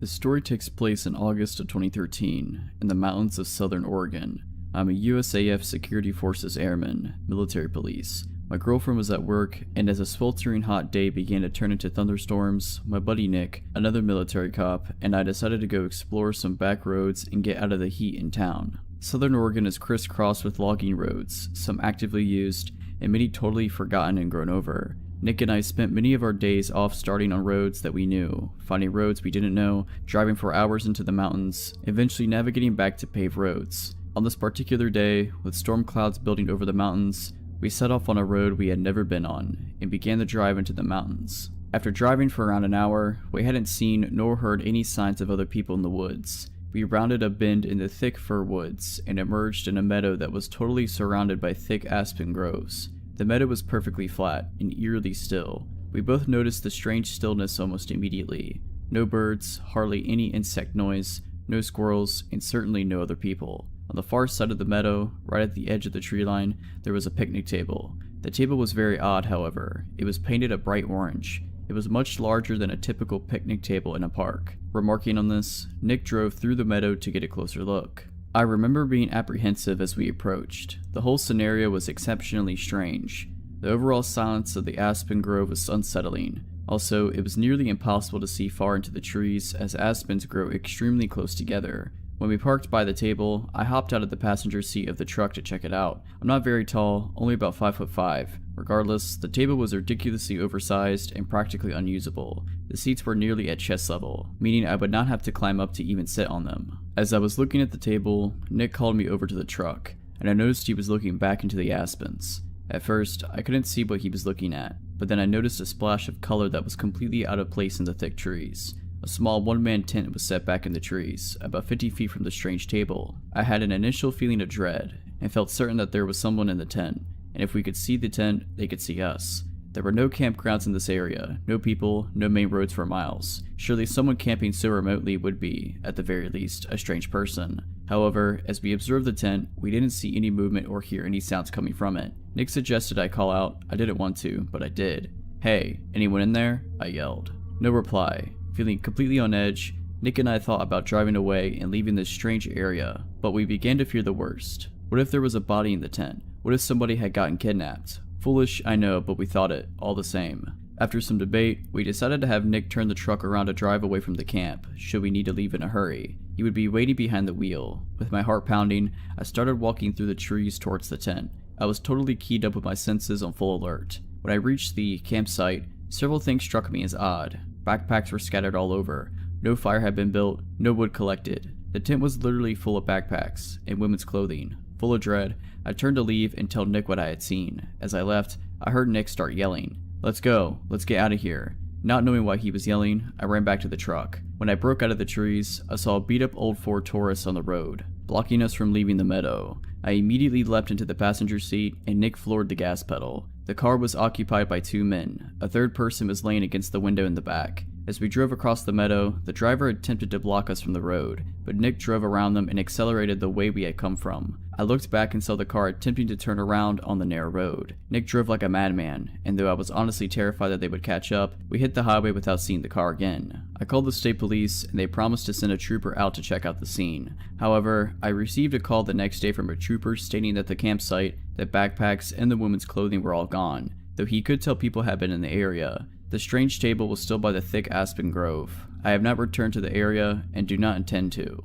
This story takes place in August of 2013 in the mountains of southern Oregon. I'm a USAF Security Forces Airman, military police. My girlfriend was at work, and as a sweltering hot day began to turn into thunderstorms, my buddy Nick, another military cop, and I decided to go explore some back roads and get out of the heat in town. Southern Oregon is crisscrossed with logging roads, some actively used, and many totally forgotten and grown over. Nick and I spent many of our days off starting on roads that we knew, finding roads we didn't know, driving for hours into the mountains, eventually navigating back to paved roads. On this particular day, with storm clouds building over the mountains, we set off on a road we had never been on, and began the drive into the mountains. After driving for around an hour, we hadn't seen nor heard any signs of other people in the woods. We rounded a bend in the thick fir woods, and emerged in a meadow that was totally surrounded by thick aspen groves. The meadow was perfectly flat, and eerily still. We both noticed the strange stillness almost immediately. No birds, hardly any insect noise, no squirrels, and certainly no other people. On the far side of the meadow, right at the edge of the tree line, there was a picnic table. The table was very odd, however. It was painted a bright orange. It was much larger than a typical picnic table in a park. Remarking on this, Nick drove through the meadow to get a closer look. I remember being apprehensive as we approached. The whole scenario was exceptionally strange. The overall silence of the aspen grove was unsettling. Also, it was nearly impossible to see far into the trees as aspens grow extremely close together. When we parked by the table, I hopped out of the passenger seat of the truck to check it out. I'm not very tall, only about 5'5". Regardless, the table was ridiculously oversized and practically unusable. The seats were nearly at chest level, meaning I would not have to climb up to even sit on them. As I was looking at the table, Nick called me over to the truck, and I noticed he was looking back into the aspens. At first, I couldn't see what he was looking at, but then I noticed a splash of color that was completely out of place in the thick trees. A small one-man tent was set back in the trees, about 50 feet from the strange table. I had an initial feeling of dread, and felt certain that there was someone in the tent, and if we could see the tent, they could see us. There were no campgrounds in this area, no people, no main roads for miles. Surely someone camping so remotely would be, at the very least, a strange person. However, as we observed the tent, we didn't see any movement or hear any sounds coming from it. Nick suggested I call out. I didn't want to, but I did. "Hey, anyone in there?" I yelled. No reply. Feeling completely on edge, Nick and I thought about driving away and leaving this strange area, but we began to fear the worst. What if there was a body in the tent? What if somebody had gotten kidnapped? Foolish, I know, but we thought it, all the same. After some debate, we decided to have Nick turn the truck around to drive away from the camp, should we need to leave in a hurry. He would be waiting behind the wheel. With my heart pounding, I started walking through the trees towards the tent. I was totally keyed up with my senses on full alert. When I reached the campsite, several things struck me as odd. Backpacks were scattered all over. No fire had been built, no wood collected. The tent was literally full of backpacks and women's clothing. Full of dread, I turned to leave and tell Nick what I had seen. As I left, I heard Nick start yelling, "Let's go, let's get out of here." Not knowing why he was yelling, I ran back to the truck. When I broke out of the trees, I saw a beat-up old Ford Taurus on the road, blocking us from leaving the meadow. I immediately leapt into the passenger seat, and Nick floored the gas pedal. The car was occupied by 2 men. A third person was laying against the window in the back. As we drove across the meadow, the driver attempted to block us from the road, but Nick drove around them and accelerated the way we had come from. I looked back and saw the car attempting to turn around on the narrow road. Nick drove like a madman, and though I was honestly terrified that they would catch up, we hit the highway without seeing the car again. I called the state police, and they promised to send a trooper out to check out the scene. However, I received a call the next day from a trooper stating that the campsite, the backpacks, and the women's clothing were all gone, though he could tell people had been in the area. The strange table was still by the thick aspen grove. I have not returned to the area and do not intend to.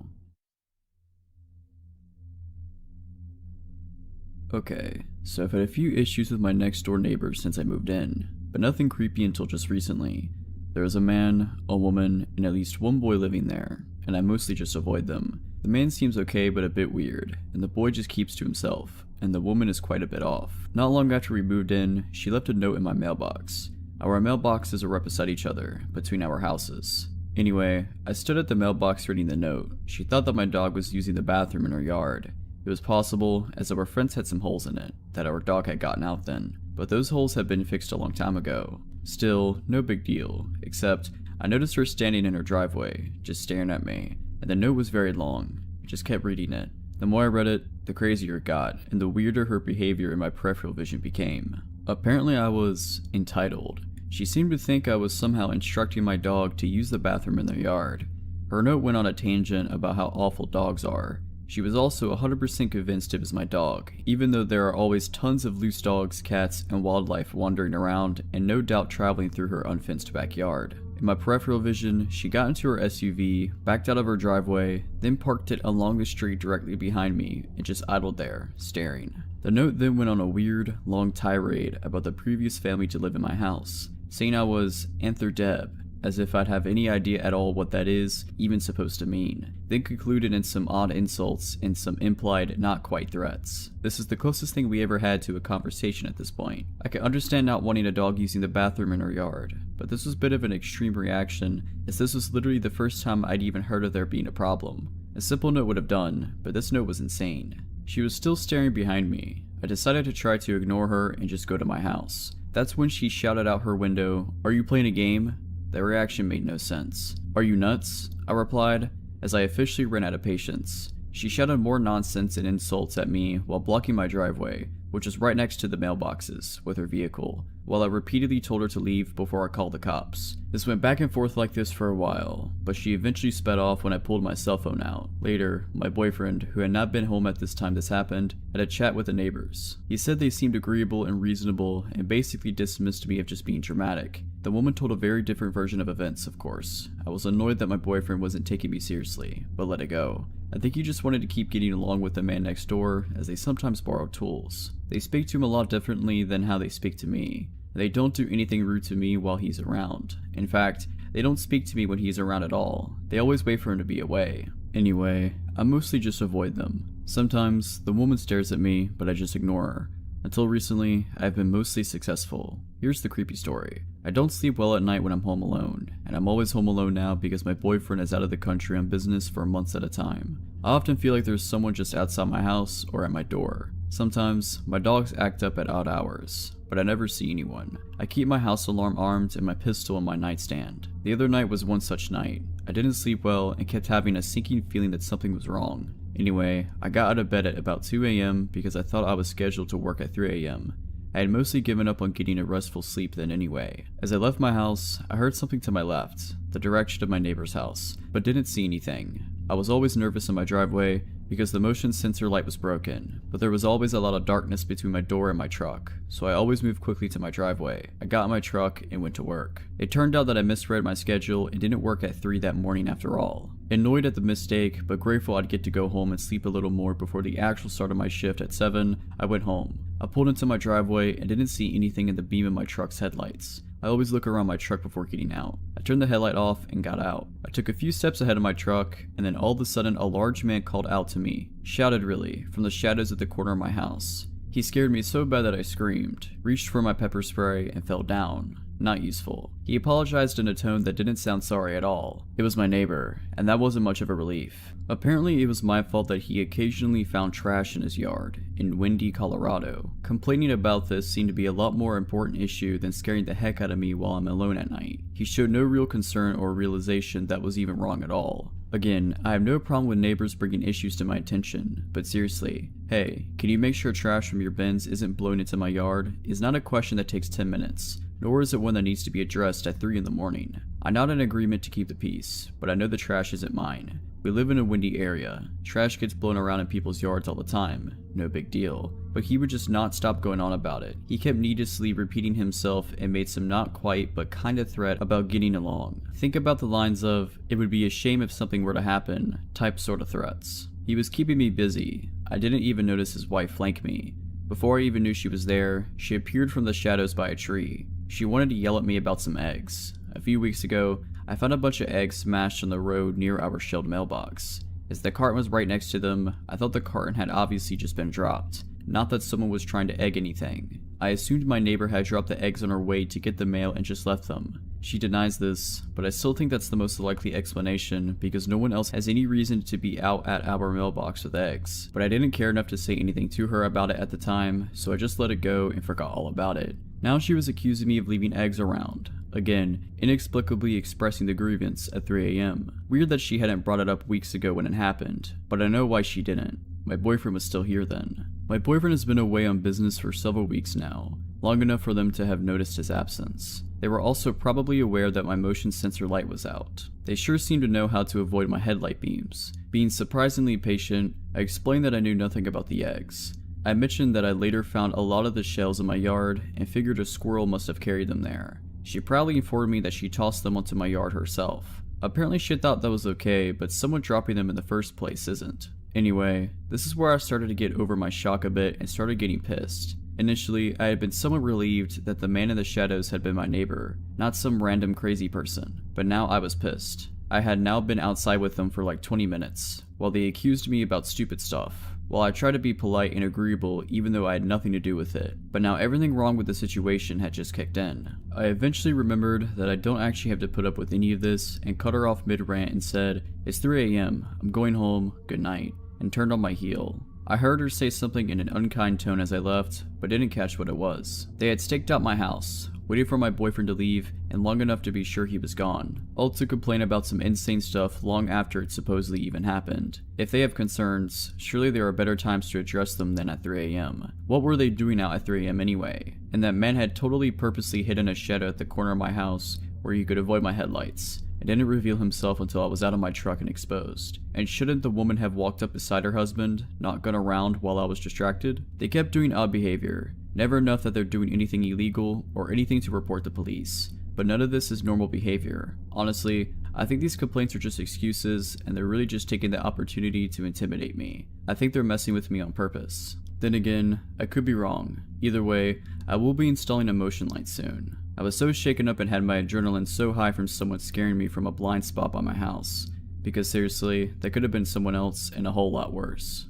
Okay, so I've had a few issues with my next door neighbors since I moved in, but nothing creepy until just recently. There is a man, a woman, and at least one boy living there, and I mostly just avoid them. The man seems okay but a bit weird, and the boy just keeps to himself, and the woman is quite a bit off. Not long after we moved in, she left a note in my mailbox. Our mailboxes are right beside each other, between our houses. Anyway, I stood at the mailbox reading the note. She thought that my dog was using the bathroom in her yard. It was possible, as our fence had some holes in it, that our dog had gotten out then, but those holes had been fixed a long time ago. Still, no big deal, except I noticed her standing in her driveway, just staring at me, and the note was very long. I just kept reading it. The more I read it, the crazier it got, and the weirder her behavior in my peripheral vision became. Apparently I was entitled. She seemed to think I was somehow instructing my dog to use the bathroom in their yard. Her note went on a tangent about how awful dogs are. She was also 100% convinced it was my dog, even though there are always tons of loose dogs, cats, and wildlife wandering around, and no doubt traveling through her unfenced backyard. In my peripheral vision, she got into her SUV, backed out of her driveway, then parked it along the street directly behind me, and just idled there, staring. The note then went on a weird, long tirade about the previous family to live in my house, saying I was Antherdeb, as if I'd have any idea at all what that is even supposed to mean, then concluded in some odd insults and some implied not quite threats. This is the closest thing we ever had to a conversation at this point. I can understand not wanting a dog using the bathroom in her yard, but this was a bit of an extreme reaction, as this was literally the first time I'd even heard of there being a problem. A simple note would have done, but this note was insane. She was still staring behind me. I decided to try to ignore her and just go to my house. That's when she shouted out her window, "Are you playing a game?" The reaction made no sense. "Are you nuts?" I replied, as I officially ran out of patience. She shouted more nonsense and insults at me while blocking my driveway, which was right next to the mailboxes, with her vehicle, while I repeatedly told her to leave before I called the cops. This went back and forth like this for a while, but she eventually sped off when I pulled my cell phone out. Later, my boyfriend, who had not been home at this time this happened, had a chat with the neighbors. He said they seemed agreeable and reasonable and basically dismissed me of just being dramatic. The woman told a very different version of events, of course. I was annoyed that my boyfriend wasn't taking me seriously, but let it go. I think he just wanted to keep getting along with the man next door, as they sometimes borrow tools. They speak to him a lot differently than how they speak to me. They don't do anything rude to me while he's around. In fact, they don't speak to me when he's around at all. They always wait for him to be away. Anyway, I mostly just avoid them. Sometimes, the woman stares at me, but I just ignore her. Until recently, I've been mostly successful. Here's the creepy story. I don't sleep well at night when I'm home alone, and I'm always home alone now because my boyfriend is out of the country on business for months at a time. I often feel like there's someone just outside my house or at my door. Sometimes, my dogs act up at odd hours, but I never see anyone. I keep my house alarm armed and my pistol on my nightstand. The other night was one such night. I didn't sleep well and kept having a sinking feeling that something was wrong. Anyway, I got out of bed at about 2 a.m. because I thought I was scheduled to work at 3 a.m. I had mostly given up on getting a restful sleep then anyway. As I left my house, I heard something to my left, the direction of my neighbor's house, but didn't see anything. I was always nervous in my driveway because the motion sensor light was broken, but there was always a lot of darkness between my door and my truck, so I always moved quickly to my driveway. I got in my truck and went to work. It turned out that I misread my schedule and didn't work at 3 that morning after all. Annoyed at the mistake, but grateful I'd get to go home and sleep a little more before the actual start of my shift at 7, I went home. I pulled into my driveway and didn't see anything in the beam of my truck's headlights. I always look around my truck before getting out. I turned the headlight off and got out. I took a few steps ahead of my truck, and then all of a sudden a large man called out to me, shouted really, from the shadows at the corner of my house. He scared me so bad that I screamed, reached for my pepper spray, and fell down. Not useful. He apologized in a tone that didn't sound sorry at all. It was my neighbor, and that wasn't much of a relief. Apparently it was my fault that he occasionally found trash in his yard, in Windy, Colorado. Complaining about this seemed to be a lot more important issue than scaring the heck out of me while I'm alone at night. He showed no real concern or realization that was even wrong at all. Again, I have no problem with neighbors bringing issues to my attention, but seriously, hey, can you make sure trash from your bins isn't blown into my yard? Is not a question that takes 10 minutes. Nor is it one that needs to be addressed at 3 in the morning. I nod in agreement to keep the peace, but I know the trash isn't mine. We live in a windy area. Trash gets blown around in people's yards all the time. No big deal. But he would just not stop going on about it. He kept needlessly repeating himself and made some not quite but kind of threat about getting along. Think about the lines of, "It would be a shame if something were to happen," type sort of threats. He was keeping me busy. I didn't even notice his wife flank me. Before I even knew she was there, she appeared from the shadows by a tree. She wanted to yell at me about some eggs. A few weeks ago, I found a bunch of eggs smashed on the road near our shelved mailbox. As the carton was right next to them, I thought the carton had obviously just been dropped, not that someone was trying to egg anything. I assumed my neighbor had dropped the eggs on her way to get the mail and just left them. She denies this, but I still think that's the most likely explanation because no one else has any reason to be out at our mailbox with eggs. But I didn't care enough to say anything to her about it at the time, so I just let it go and forgot all about it. Now she was accusing me of leaving eggs around. Again, inexplicably expressing the grievance at 3 a.m. Weird that she hadn't brought it up weeks ago when it happened, but I know why she didn't. My boyfriend was still here then. My boyfriend has been away on business for several weeks now, long enough for them to have noticed his absence. They were also probably aware that my motion sensor light was out. They sure seemed to know how to avoid my headlight beams. Being surprisingly patient, I explained that I knew nothing about the eggs. I mentioned that I later found a lot of the shells in my yard and figured a squirrel must have carried them there. She proudly informed me that she tossed them onto my yard herself. Apparently she thought that was okay, but someone dropping them in the first place isn't. Anyway, this is where I started to get over my shock a bit and started getting pissed. Initially, I had been somewhat relieved that the man in the shadows had been my neighbor, not some random crazy person, but now I was pissed. I had now been outside with them for like 20 minutes, while they accused me about stupid stuff. While I tried to be polite and agreeable even though I had nothing to do with it, but now everything wrong with the situation had just kicked in. I eventually remembered that I don't actually have to put up with any of this and cut her off mid-rant and said, "It's 3 a.m, I'm going home, good night," and turned on my heel. I heard her say something in an unkind tone as I left, but didn't catch what it was. They had staked out my house, waited for my boyfriend to leave, and long enough to be sure he was gone, all to complain about some insane stuff long after it supposedly even happened. If they have concerns, surely there are better times to address them than at 3 a.m. What were they doing out at 3 a.m. anyway? And that man had totally purposely hidden a shadow at the corner of my house where he could avoid my headlights, and didn't reveal himself until I was out of my truck and exposed. And shouldn't the woman have walked up beside her husband, not gone around while I was distracted? They kept doing odd behavior, never enough that they're doing anything illegal or anything to report the police. But none of this is normal behavior. Honestly, I think these complaints are just excuses and they're really just taking the opportunity to intimidate me. I think they're messing with me on purpose. Then again, I could be wrong. Either way, I will be installing a motion light soon. I was so shaken up and had my adrenaline so high from someone scaring me from a blind spot by my house. Because seriously, that could have been someone else and a whole lot worse.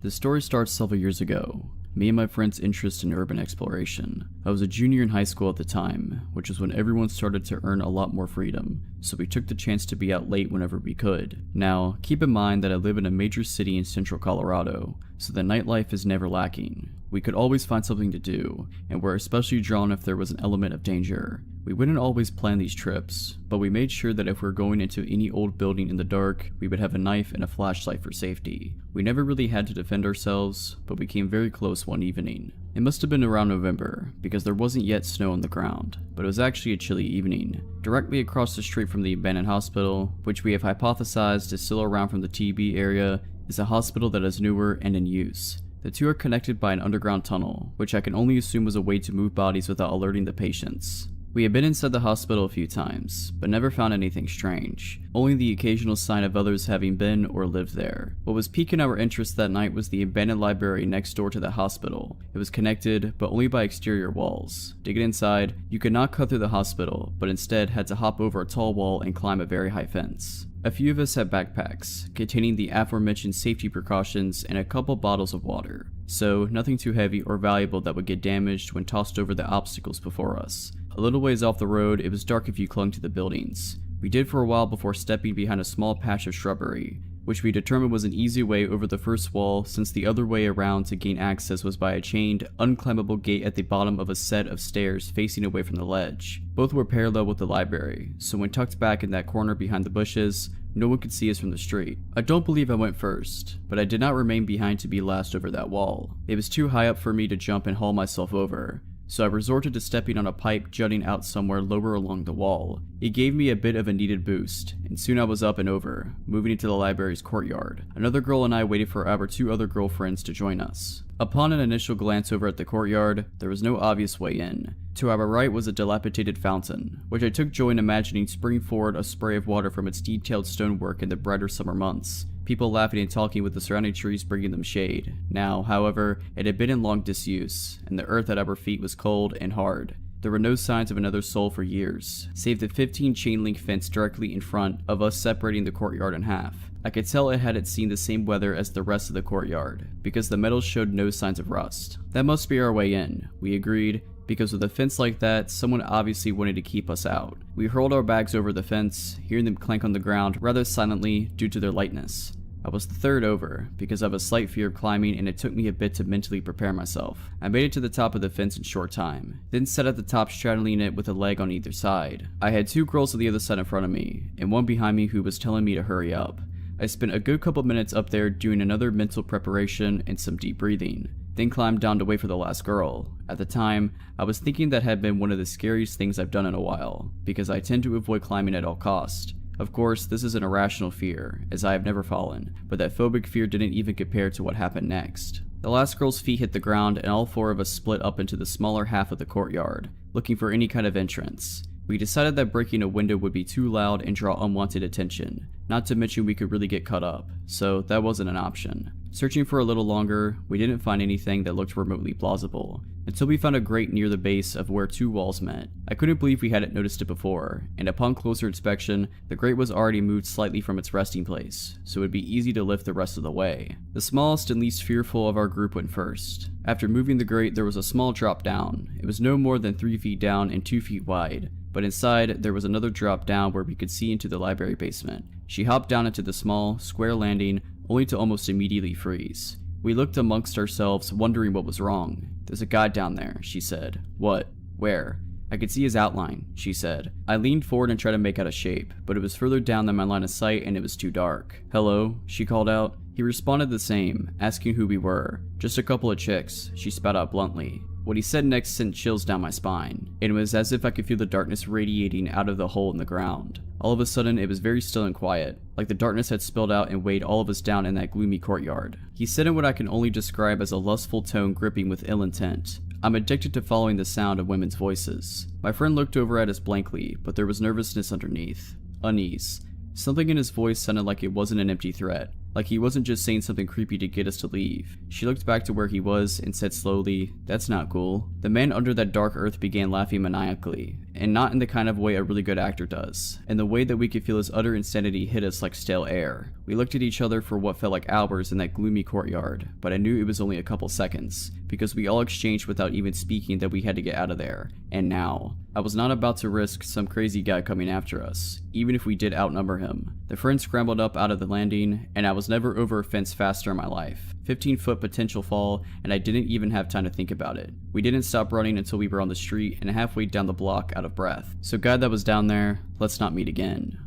The story starts several years ago. Me and my friend's interest in urban exploration. I was a junior in high school at the time, which was when everyone started to earn a lot more freedom, so we took the chance to be out late whenever we could. Now, keep in mind that I live in a major city in central Colorado, so the nightlife is never lacking. We could always find something to do, and were especially drawn if there was an element of danger. We wouldn't always plan these trips, but we made sure that if we're going into any old building in the dark, we would have a knife and a flashlight for safety. We never really had to defend ourselves, but we came very close one evening. It must have been around November, because there wasn't yet snow on the ground, but it was actually a chilly evening. Directly across the street from the abandoned hospital, which we have hypothesized is still around from the TB area, is a hospital that is newer and in use. The two are connected by an underground tunnel, which I can only assume was a way to move bodies without alerting the patients. We had been inside the hospital a few times, but never found anything strange, only the occasional sign of others having been or lived there. What was piquing our interest that night was the abandoned library next door to the hospital. It was connected, but only by exterior walls. To get inside, you could not cut through the hospital, but instead had to hop over a tall wall and climb a very high fence. A few of us had backpacks, containing the aforementioned safety precautions and a couple bottles of water, so nothing too heavy or valuable that would get damaged when tossed over the obstacles before us. A little ways off the road, it was dark if you clung to the buildings. We did for a while before stepping behind a small patch of shrubbery, which we determined was an easy way over the first wall since the other way around to gain access was by a chained, unclimbable gate at the bottom of a set of stairs facing away from the ledge. Both were parallel with the library, so when tucked back in that corner behind the bushes, no one could see us from the street. I don't believe I went first, but I did not remain behind to be last over that wall. It was too high up for me to jump and haul myself over, so I resorted to stepping on a pipe jutting out somewhere lower along the wall. It gave me a bit of a needed boost, and soon I was up and over, moving into the library's courtyard. Another girl and I waited for our 2 other girlfriends to join us. Upon an initial glance over at the courtyard, there was no obvious way in. To our right was a dilapidated fountain, which I took joy in imagining springing forward a spray of water from its detailed stonework in the brighter summer months. People laughing and talking with the surrounding trees bringing them shade. Now, however, it had been in long disuse, and the earth at our feet was cold and hard. There were no signs of another soul for years, save the 15 chain link fence directly in front of us separating the courtyard in half. I could tell it hadn't seen the same weather as the rest of the courtyard, because the metal showed no signs of rust. That must be our way in, we agreed, because with a fence like that, someone obviously wanted to keep us out. We hurled our bags over the fence, hearing them clank on the ground rather silently due to their lightness. I was the third over, because I have a slight fear of climbing and it took me a bit to mentally prepare myself. I made it to the top of the fence in short time, then sat at the top straddling it with a leg on either side. I had 2 girls on the other side in front of me, and one behind me who was telling me to hurry up. I spent a good couple minutes up there doing another mental preparation and some deep breathing, then climbed down to wait for the last girl. At the time, I was thinking that had been one of the scariest things I've done in a while, because I tend to avoid climbing at all costs. Of course, this is an irrational fear, as I have never fallen, but that phobic fear didn't even compare to what happened next. The last girl's feet hit the ground and all 4 of us split up into the smaller half of the courtyard, looking for any kind of entrance. We decided that breaking a window would be too loud and draw unwanted attention, not to mention we could really get cut up, so that wasn't an option. Searching for a little longer, we didn't find anything that looked remotely plausible, until we found a grate near the base of where 2 walls met. I couldn't believe we hadn't noticed it before, and upon closer inspection, the grate was already moved slightly from its resting place, so it would be easy to lift the rest of the way. The smallest and least fearful of our group went first. After moving the grate, there was a small drop down. It was no more than 3 feet down and 2 feet wide, but inside there was another drop down where we could see into the library basement. She hopped down into the small, square landing, only to almost immediately freeze. We looked amongst ourselves, wondering what was wrong. "There's a guy down there," she said. "What? Where?" "I could see his outline," she said. I leaned forward and tried to make out a shape, but it was further down than my line of sight and it was too dark. "Hello?" she called out. He responded the same, asking who we were. "Just a couple of chicks," she spat out bluntly. What he said next sent chills down my spine, and it was as if I could feel the darkness radiating out of the hole in the ground. All of a sudden, it was very still and quiet, like the darkness had spilled out and weighed all of us down in that gloomy courtyard. He said in what I can only describe as a lustful tone gripping with ill intent. I'm addicted to following the sound of women's voices. My friend looked over at us blankly, but there was nervousness underneath. Unease. Something in his voice sounded like it wasn't an empty threat, like he wasn't just saying something creepy to get us to leave. She looked back to where he was and said slowly, "That's not cool." The man under that dark earth began laughing maniacally, and not in the kind of way a really good actor does, in the way that we could feel his utter insanity hit us like stale air. We looked at each other for what felt like hours in that gloomy courtyard, but I knew it was only a couple seconds, because we all exchanged without even speaking that we had to get out of there, and now. I was not about to risk some crazy guy coming after us, even if we did outnumber him. The friend scrambled up out of the landing, and I was never over a fence faster in my life. 15-foot potential fall, and I didn't even have time to think about it. We didn't stop running until we were on the street and halfway down the block out of breath. So guy that was down there, let's not meet again.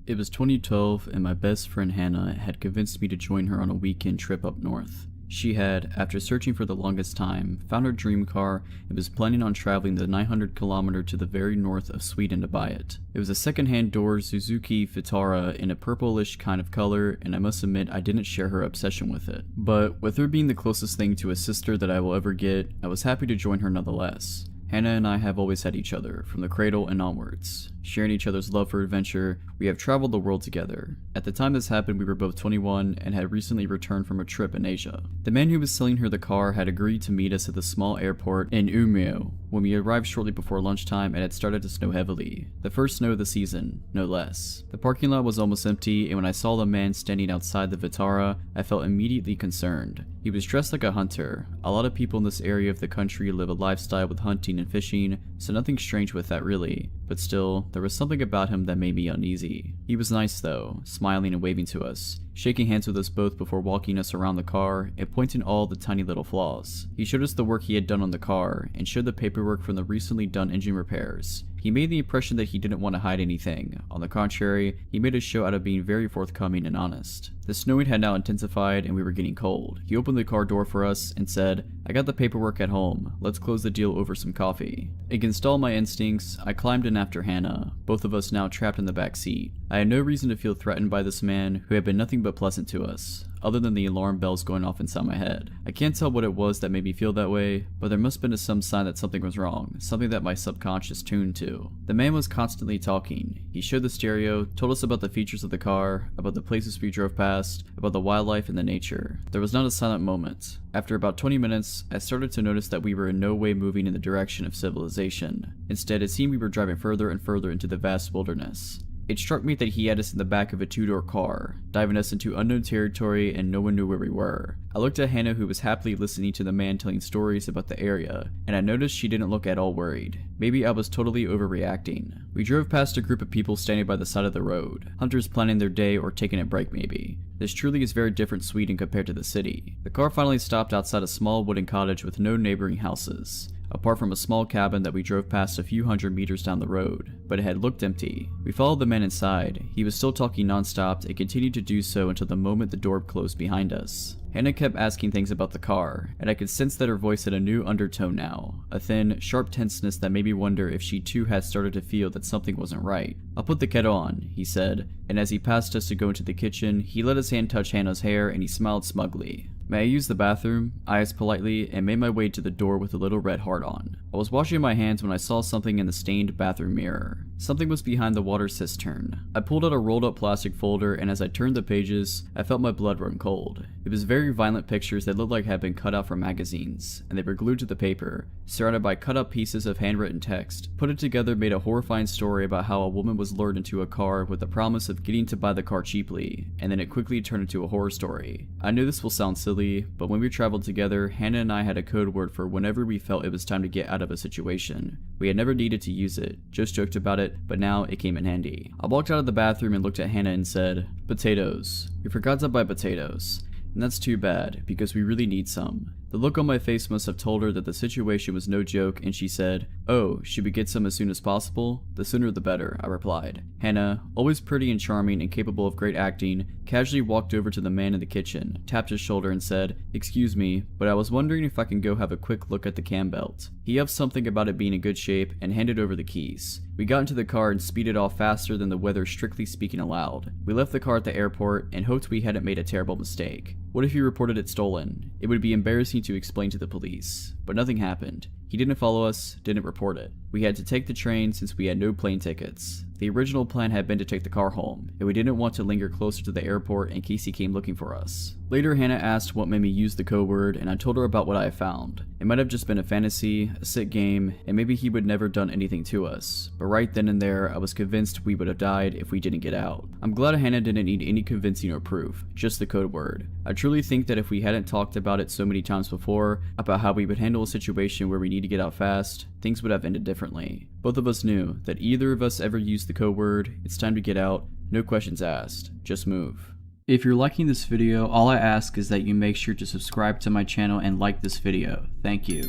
It was 2012 and my best friend Hannah had convinced me to join her on a weekend trip up north. She had, after searching for the longest time, found her dream car and was planning on traveling the 900-kilometer to the very north of Sweden to buy it. It was a second-hand door Suzuki Vitara in a purplish kind of color, and I must admit I didn't share her obsession with it. But with her being the closest thing to a sister that I will ever get, I was happy to join her nonetheless. Hannah and I have always had each other, from the cradle and onwards. Sharing each other's love for adventure, we have traveled the world together. At the time this happened, we were both 21 and had recently returned from a trip in Asia. The man who was selling her the car had agreed to meet us at the small airport in Umeå when we arrived shortly before lunchtime and it started to snow heavily. The first snow of the season, no less. The parking lot was almost empty, and when I saw the man standing outside the Vitara, I felt immediately concerned. He was dressed like a hunter. A lot of people in this area of the country live a lifestyle with hunting and fishing, so nothing strange with that really. But still, there was something about him that made me uneasy. He was nice though, smiling and waving to us, shaking hands with us both before walking us around the car and pointing all the tiny little flaws. He showed us the work he had done on the car and showed the paperwork from the recently done engine repairs. He made the impression that he didn't want to hide anything. On the contrary, he made a show out of being very forthcoming and honest. The snowing had now intensified and we were getting cold. He opened the car door for us and said, "I got the paperwork at home. Let's close the deal over some coffee." Against all my instincts, I climbed in after Hannah, both of us now trapped in the back seat. I had no reason to feel threatened by this man who had been nothing but pleasant to us, other than the alarm bells going off inside my head. I can't tell what it was that made me feel that way, but there must have been some sign that something was wrong, something that my subconscious tuned to. The man was constantly talking. He showed the stereo, told us about the features of the car, about the places we drove past, about the wildlife and the nature. There was not a silent moment. After about 20 minutes, I started to notice that we were in no way moving in the direction of civilization. Instead, it seemed we were driving further and further into the vast wilderness. It struck me that he had us in the back of a two-door car, diving us into unknown territory and no one knew where we were. I looked at Hannah, who was happily listening to the man telling stories about the area, and I noticed she didn't look at all worried. Maybe I was totally overreacting. We drove past a group of people standing by the side of the road, hunters planning their day or taking a break maybe. This truly is very different Sweden compared to the city. The car finally stopped outside a small wooden cottage with no neighboring houses, apart from a small cabin that we drove past a few hundred meters down the road, but it had looked empty. We followed the man inside. He was still talking non-stop and continued to do so until the moment the door closed behind us. Hannah kept asking things about the car, and I could sense that her voice had a new undertone now, a thin, sharp tenseness that made me wonder if she too had started to feel that something wasn't right. "I'll put the kettle on," he said, and as he passed us to go into the kitchen, he let his hand touch Hannah's hair and he smiled smugly. "May I use the bathroom?" I asked politely and made my way to the door with a little red heart on. I was washing my hands when I saw something in the stained bathroom mirror. Something was behind the water cistern. I pulled out a rolled up plastic folder, and as I turned the pages, I felt my blood run cold. It was very violent pictures that looked like had been cut out from magazines, and they were glued to the paper, surrounded by cut up pieces of handwritten text. Put it together made a horrifying story about how a woman was lured into a car with the promise of getting to buy the car cheaply, and then it quickly turned into a horror story. I know this will sound silly, but when we traveled together, Hannah and I had a code word for whenever we felt it was time to get out of a situation. We had never needed to use it, just joked about it, but now it came in handy. I walked out of the bathroom and looked at Hannah and said, "Potatoes. We forgot to buy potatoes. And that's too bad, because we really need some." The look on my face must have told her that the situation was no joke, and she said, "Oh, should we get some as soon as possible?" "The sooner the better," I replied. Hannah, always pretty and charming and capable of great acting, casually walked over to the man in the kitchen, tapped his shoulder and said, "Excuse me, but I was wondering if I can go have a quick look at the cam belt." He huffed something about it being in good shape and handed over the keys. We got into the car and speeded off faster than the weather strictly speaking allowed. We left the car at the airport and hoped we hadn't made a terrible mistake. What if he reported it stolen? It would be embarrassing to explain to the police. But nothing happened. He didn't follow us, didn't report it. We had to take the train since we had no plane tickets. The original plan had been to take the car home, and we didn't want to linger closer to the airport in case he came looking for us. Later, Hannah asked what made me use the code word, and I told her about what I had found. It might have just been a fantasy, a sick game, and maybe he would never done anything to us. But right then and there, I was convinced we would have died if we didn't get out. I'm glad Hannah didn't need any convincing or proof, just the code word. I truly think that if we hadn't talked about it so many times before, about how we would handle a situation where we need to get out fast, things would have ended differently. Both of us knew that either of us ever used the code word, it's time to get out, no questions asked, just move. If you're liking this video, all I ask is that you make sure to subscribe to my channel and like this video. Thank you.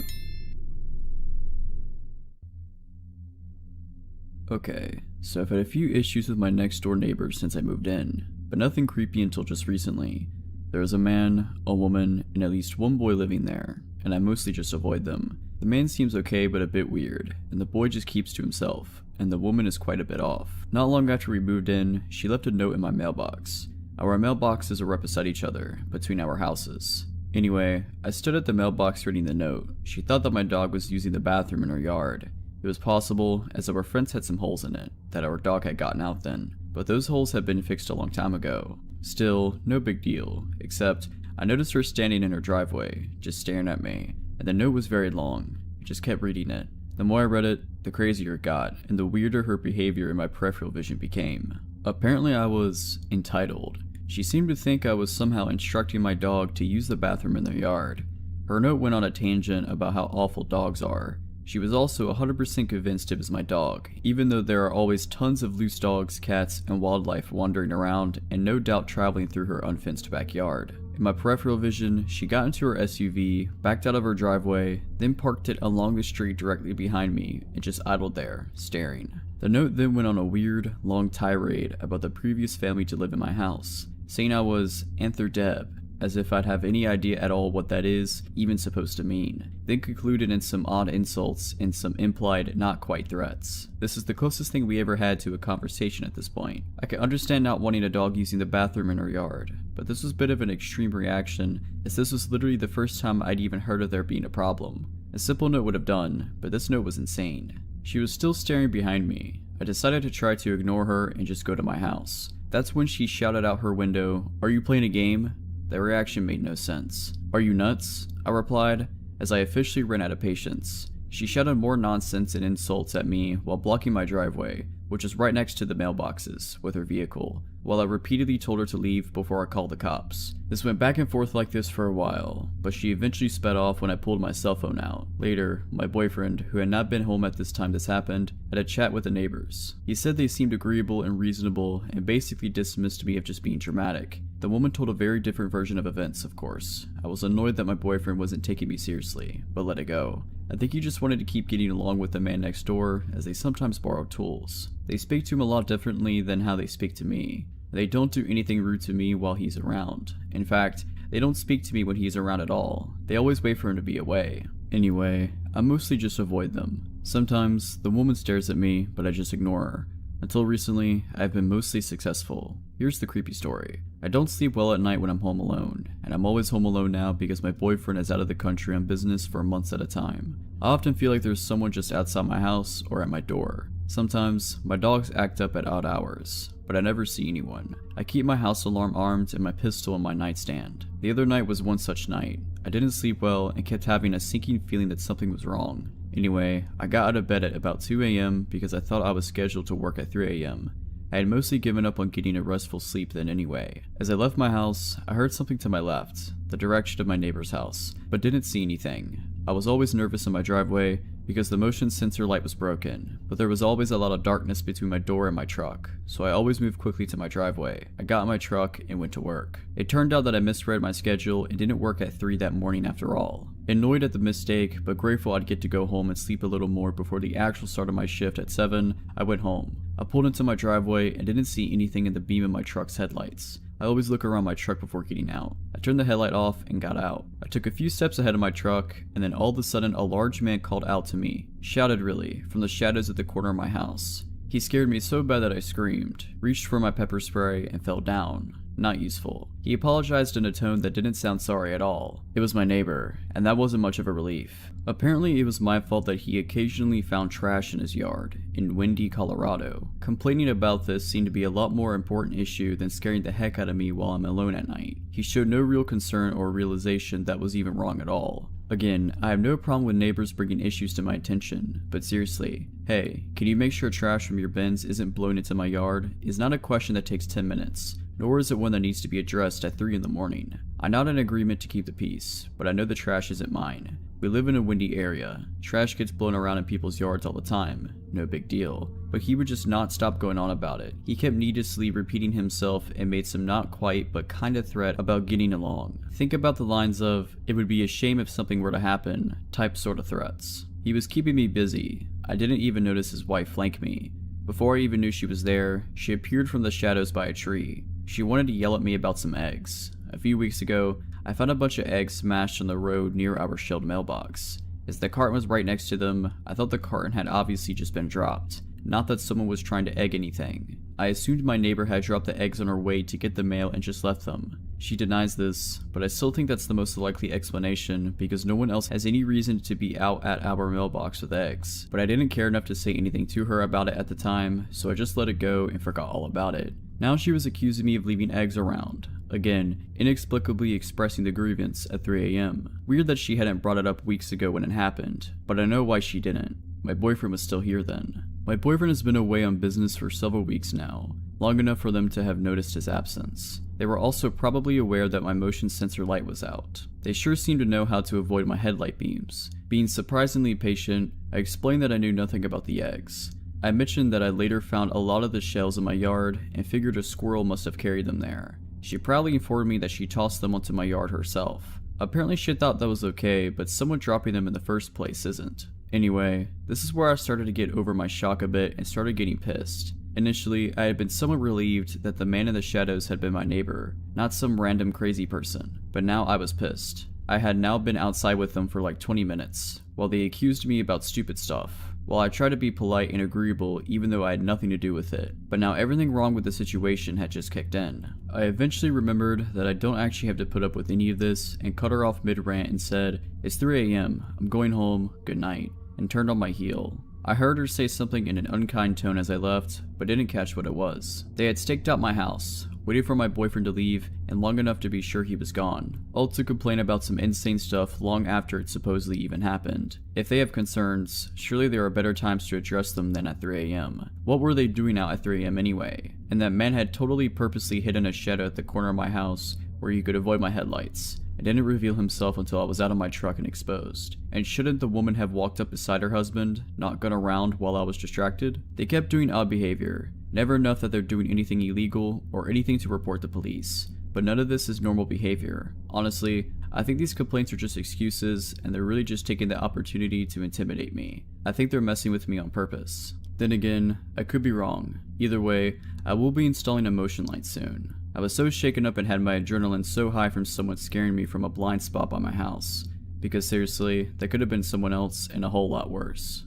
Okay, so I've had a few issues with my next door neighbors since I moved in, but nothing creepy until just recently. There is a man, a woman, and at least one boy living there, and I mostly just avoid them. The man seems okay but a bit weird, and the boy just keeps to himself, and the woman is quite a bit off. Not long after we moved in, she left a note in my mailbox. Our mailboxes are right beside each other, between our houses. Anyway, I stood at the mailbox reading the note. She thought that my dog was using the bathroom in her yard. It was possible, as our fence had some holes in it, that our dog had gotten out then, but those holes had been fixed a long time ago. Still, no big deal, except I noticed her standing in her driveway, just staring at me, and the note was very long. I just kept reading it. The more I read it, the crazier it got, and the weirder her behavior in my peripheral vision became. Apparently I was entitled. She seemed to think I was somehow instructing my dog to use the bathroom in their yard. Her note went on a tangent about how awful dogs are. She was also 100% convinced it was my dog, even though there are always tons of loose dogs, cats, and wildlife wandering around, and no doubt traveling through her unfenced backyard. In my peripheral vision, she got into her SUV, backed out of her driveway, then parked it along the street directly behind me, and just idled there, staring. The note then went on a weird, long tirade about the previous family to live in my house, saying I was Antherdeb, as if I'd have any idea at all what that is even supposed to mean, then concluded in some odd insults and some implied not quite threats. This is the closest thing we ever had to a conversation at this point. I can understand not wanting a dog using the bathroom in her yard, but this was a bit of an extreme reaction, as this was literally the first time I'd even heard of there being a problem. A simple note would have done, but this note was insane. She was still staring behind me. I decided to try to ignore her and just go to my house. That's when she shouted out her window, "Are you playing a game?" The reaction made no sense. "Are you nuts?" I replied, as I officially ran out of patience. She shouted more nonsense and insults at me while blocking my driveway, which is right next to the mailboxes, with her vehicle, while I repeatedly told her to leave before I called the cops. This went back and forth like this for a while, but she eventually sped off when I pulled my cell phone out. Later, my boyfriend, who had not been home at this time this happened, had a chat with the neighbors. He said they seemed agreeable and reasonable and basically dismissed me of just being dramatic. The woman told a very different version of events, of course. I was annoyed that my boyfriend wasn't taking me seriously, but let it go. I think he just wanted to keep getting along with the man next door, as they sometimes borrow tools. They speak to him a lot differently than how they speak to me. They don't do anything rude to me while he's around. In fact, they don't speak to me when he's around at all. They always wait for him to be away. Anyway, I mostly just avoid them. Sometimes, the woman stares at me, but I just ignore her. Until recently, I've been mostly successful. Here's the creepy story. I don't sleep well at night when I'm home alone, and I'm always home alone now because my boyfriend is out of the country on business for months at a time. I often feel like there's someone just outside my house or at my door. Sometimes, my dogs act up at odd hours, but I never see anyone. I keep my house alarm armed and my pistol in my nightstand. The other night was one such night. I didn't sleep well and kept having a sinking feeling that something was wrong. Anyway, I got out of bed at about 2 a.m. because I thought I was scheduled to work at 3 a.m. I had mostly given up on getting a restful sleep then anyway. As I left my house, I heard something to my left, the direction of my neighbor's house, but didn't see anything. I was always nervous in my driveway because the motion sensor light was broken, but there was always a lot of darkness between my door and my truck, so I always moved quickly to my driveway. I got in my truck and went to work. It turned out that I misread my schedule and didn't work at 3 that morning after all. Annoyed at the mistake, but grateful I'd get to go home and sleep a little more before the actual start of my shift at 7, I went home. I pulled into my driveway and didn't see anything in the beam of my truck's headlights. I always look around my truck before getting out. I turned the headlight off and got out. I took a few steps ahead of my truck, and then all of a sudden a large man called out to me, shouted really, from the shadows at the corner of my house. He scared me so bad that I screamed, reached for my pepper spray, and fell down. Not useful. He apologized in a tone that didn't sound sorry at all. It was my neighbor, and that wasn't much of a relief. Apparently it was my fault that he occasionally found trash in his yard, in windy Colorado. Complaining about this seemed to be a lot more important issue than scaring the heck out of me while I'm alone at night. He showed no real concern or realization that was even wrong at all. Again, I have no problem with neighbors bringing issues to my attention, but seriously, hey, can you make sure trash from your bins isn't blown into my yard? Is not a question that takes 10 minutes. Nor is it one that needs to be addressed at 3 in the morning. I'm not in agreement to keep the peace, but I know the trash isn't mine. We live in a windy area. Trash gets blown around in people's yards all the time. No big deal. But he would just not stop going on about it. He kept needlessly repeating himself and made some not quite but kinda threat about getting along. Think about the lines of, "It would be a shame if something were to happen," type sort of threats. He was keeping me busy. I didn't even notice his wife flank me. Before I even knew she was there, she appeared from the shadows by a tree. She wanted to yell at me about some eggs. A few weeks ago, I found a bunch of eggs smashed on the road near our shelved mailbox. As the carton was right next to them, I thought the carton had obviously just been dropped, not that someone was trying to egg anything. I assumed my neighbor had dropped the eggs on her way to get the mail and just left them. She denies this, but I still think that's the most likely explanation because no one else has any reason to be out at our mailbox with eggs. But I didn't care enough to say anything to her about it at the time, so I just let it go and forgot all about it. Now she was accusing me of leaving eggs around. Again, inexplicably expressing the grievance at 3 a.m. Weird that she hadn't brought it up weeks ago when it happened, but I know why she didn't. My boyfriend was still here then. My boyfriend has been away on business for several weeks now, long enough for them to have noticed his absence. They were also probably aware that my motion sensor light was out. They sure seemed to know how to avoid my headlight beams. Being surprisingly patient, I explained that I knew nothing about the eggs. I mentioned that I later found a lot of the shells in my yard and figured a squirrel must have carried them there. She proudly informed me that she tossed them onto my yard herself. Apparently she thought that was okay, but someone dropping them in the first place isn't. Anyway, this is where I started to get over my shock a bit and started getting pissed. Initially, I had been somewhat relieved that the man in the shadows had been my neighbor, not some random crazy person, but now I was pissed. I had now been outside with them for like 20 minutes, while they accused me about stupid stuff. While I tried to be polite and agreeable even though I had nothing to do with it, but now everything wrong with the situation had just kicked in. I eventually remembered that I don't actually have to put up with any of this and cut her off mid-rant and said, "It's 3 a.m, I'm going home, good night," and turned on my heel. I heard her say something in an unkind tone as I left, but didn't catch what it was. They had staked out my house, waited for my boyfriend to leave, and long enough to be sure he was gone, all to complain about some insane stuff long after it supposedly even happened. If they have concerns, surely there are better times to address them than at 3 AM. What were they doing out at 3 AM anyway? And that man had totally purposely hidden a shadow at the corner of my house where he could avoid my headlights, and didn't reveal himself until I was out of my truck and exposed. And shouldn't the woman have walked up beside her husband, not gone around while I was distracted? They kept doing odd behavior, never enough that they're doing anything illegal or anything to report the police. But none of this is normal behavior. Honestly, I think these complaints are just excuses, and they're really just taking the opportunity to intimidate me. I think they're messing with me on purpose. Then again, I could be wrong. Either way, I will be installing a motion light soon. I was so shaken up and had my adrenaline so high from someone scaring me from a blind spot by my house. Because seriously, that could have been someone else and a whole lot worse.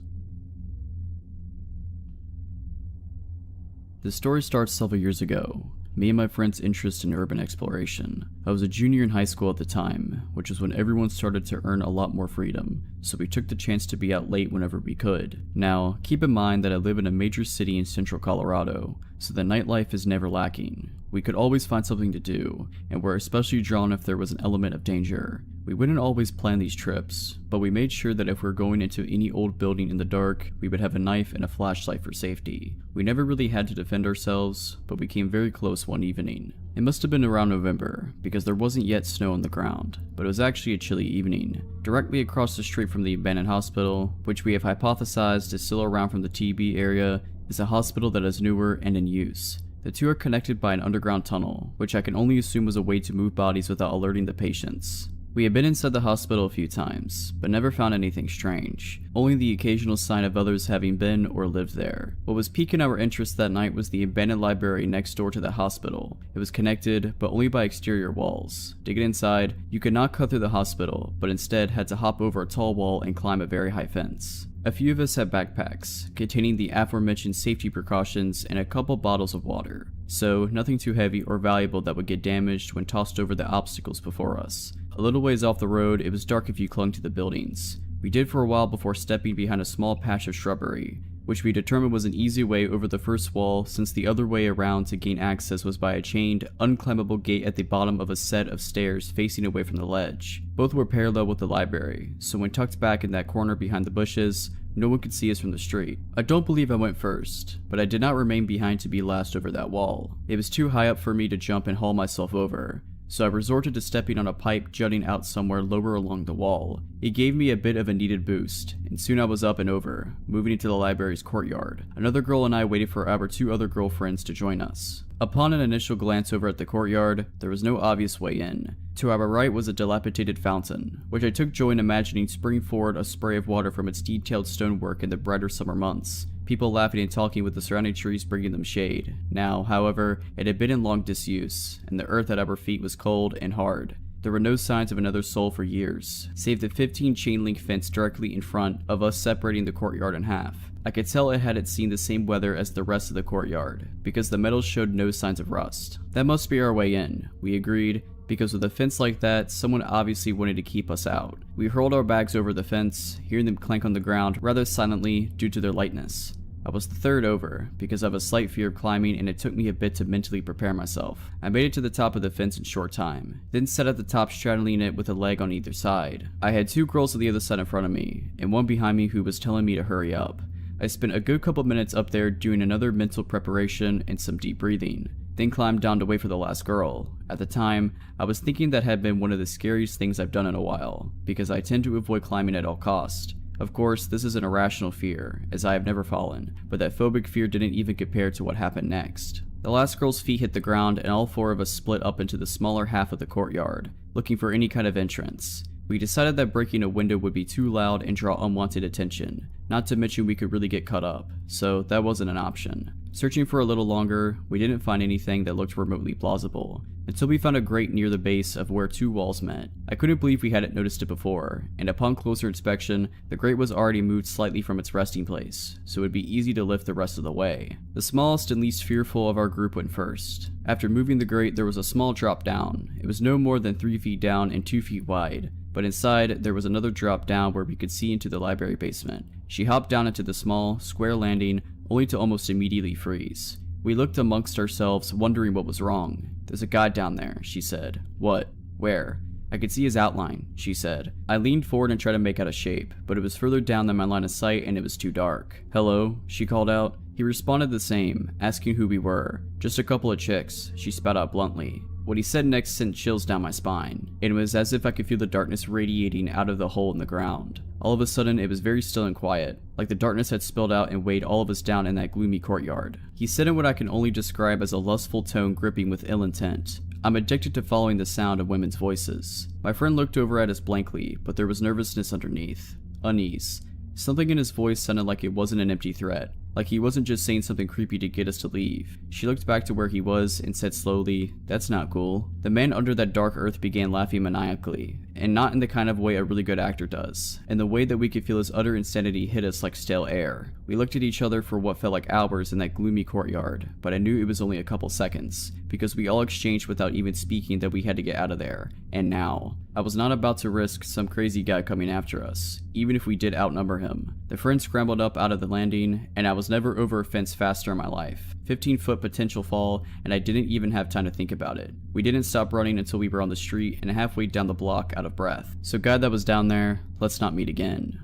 The story starts several years ago. Me and my friend's interest in urban exploration. I was a junior in high school at the time, which was when everyone started to earn a lot more freedom, so we took the chance to be out late whenever we could. Now, keep in mind that I live in a major city in central Colorado, so the nightlife is never lacking. We could always find something to do, and were especially drawn if there was an element of danger. We wouldn't always plan these trips, but we made sure that if we were going into any old building in the dark, we would have a knife and a flashlight for safety. We never really had to defend ourselves, but we came very close one evening. It must have been around November, because there wasn't yet snow on the ground, but it was actually a chilly evening. Directly across the street from the abandoned hospital, which we have hypothesized is still around from the TB area, is a hospital that is newer and in use. The two are connected by an underground tunnel, which I can only assume was a way to move bodies without alerting the patients. We had been inside the hospital a few times, but never found anything strange, only the occasional sign of others having been or lived there. What was piquing our interest that night was the abandoned library next door to the hospital. It was connected, but only by exterior walls. To get inside, you could not cut through the hospital, but instead had to hop over a tall wall and climb a very high fence. A few of us had backpacks, containing the aforementioned safety precautions and a couple bottles of water, so nothing too heavy or valuable that would get damaged when tossed over the obstacles before us. A little ways off the road, it was dark if you clung to the buildings. We did for a while before stepping behind a small patch of shrubbery, which we determined was an easy way over the first wall, since the other way around to gain access was by a chained, unclimbable gate at the bottom of a set of stairs facing away from the ledge. Both were parallel with the library, so when tucked back in that corner behind the bushes, no one could see us from the street. I don't believe I went first, but I did not remain behind to be last over that wall. It was too high up for me to jump and haul myself over, so I resorted to stepping on a pipe jutting out somewhere lower along the wall. It gave me a bit of a needed boost, and soon I was up and over, moving into the library's courtyard. Another girl and I waited for our two other girlfriends to join us. Upon an initial glance over at the courtyard, there was no obvious way in. To our right was a dilapidated fountain, which I took joy in imagining springing forward a spray of water from its detailed stonework in the brighter summer months. People laughing and talking with the surrounding trees bringing them shade. Now, however, it had been in long disuse, and the earth at our feet was cold and hard. There were no signs of another soul for years, save the 15 chain-link fence directly in front of us separating the courtyard in half. I could tell it hadn't seen the same weather as the rest of the courtyard, because the metal showed no signs of rust. That must be our way in, we agreed, because with a fence like that, someone obviously wanted to keep us out. We hurled our bags over the fence, hearing them clank on the ground rather silently due to their lightness. I was the third over, because I have a slight fear of climbing and it took me a bit to mentally prepare myself. I made it to the top of the fence in short time, then sat at the top straddling it with a leg on either side. I had two girls on the other side in front of me, and one behind me who was telling me to hurry up. I spent a good couple minutes up there doing another mental preparation and some deep breathing, then climbed down to wait for the last girl. At the time, I was thinking that had been one of the scariest things I've done in a while, because I tend to avoid climbing at all costs. Of course, this is an irrational fear, as I have never fallen, but that phobic fear didn't even compare to what happened next. The last girl's feet hit the ground and all four of us split up into the smaller half of the courtyard, looking for any kind of entrance. We decided that breaking a window would be too loud and draw unwanted attention, not to mention we could really get cut up, so that wasn't an option. Searching for a little longer, we didn't find anything that looked remotely plausible, until we found a grate near the base of where two walls met. I couldn't believe we hadn't noticed it before, and upon closer inspection, the grate was already moved slightly from its resting place, so it would be easy to lift the rest of the way. The smallest and least fearful of our group went first. After moving the grate, there was a small drop down. It was no more than 3 feet down and 2 feet wide, but inside there was another drop down where we could see into the library basement. She hopped down into the small, square landing, only to almost immediately freeze. We looked amongst ourselves, wondering what was wrong. "There's a guy down there," she said. "What? Where?" "I could see his outline," she said. I leaned forward and tried to make out a shape, but it was further down than my line of sight and it was too dark. "Hello?" she called out. He responded the same, asking who we were. "Just a couple of chicks," she spat out bluntly. What he said next sent chills down my spine. It was as if I could feel the darkness radiating out of the hole in the ground. All of a sudden, it was very still and quiet, like the darkness had spilled out and weighed all of us down in that gloomy courtyard. He said in what I can only describe as a lustful tone gripping with ill intent, "I'm addicted to following the sound of women's voices." My friend looked over at us blankly, but there was nervousness underneath. Unease. Something in his voice sounded like it wasn't an empty threat, like he wasn't just saying something creepy to get us to leave. She looked back to where he was and said slowly, "That's not cool." The man under that dark earth began laughing maniacally, and not in the kind of way a really good actor does, in the way that we could feel his utter insanity hit us like stale air. We looked at each other for what felt like hours in that gloomy courtyard, but I knew it was only a couple seconds, because we all exchanged without even speaking that we had to get out of there. And now, I was not about to risk some crazy guy coming after us, even if we did outnumber him. The friend scrambled up out of the landing, and I was never over a fence faster in my life. 15-foot potential fall, and I didn't even have time to think about it. We didn't stop running until we were on the street and halfway down the block out of breath. So guy that was down there, let's not meet again.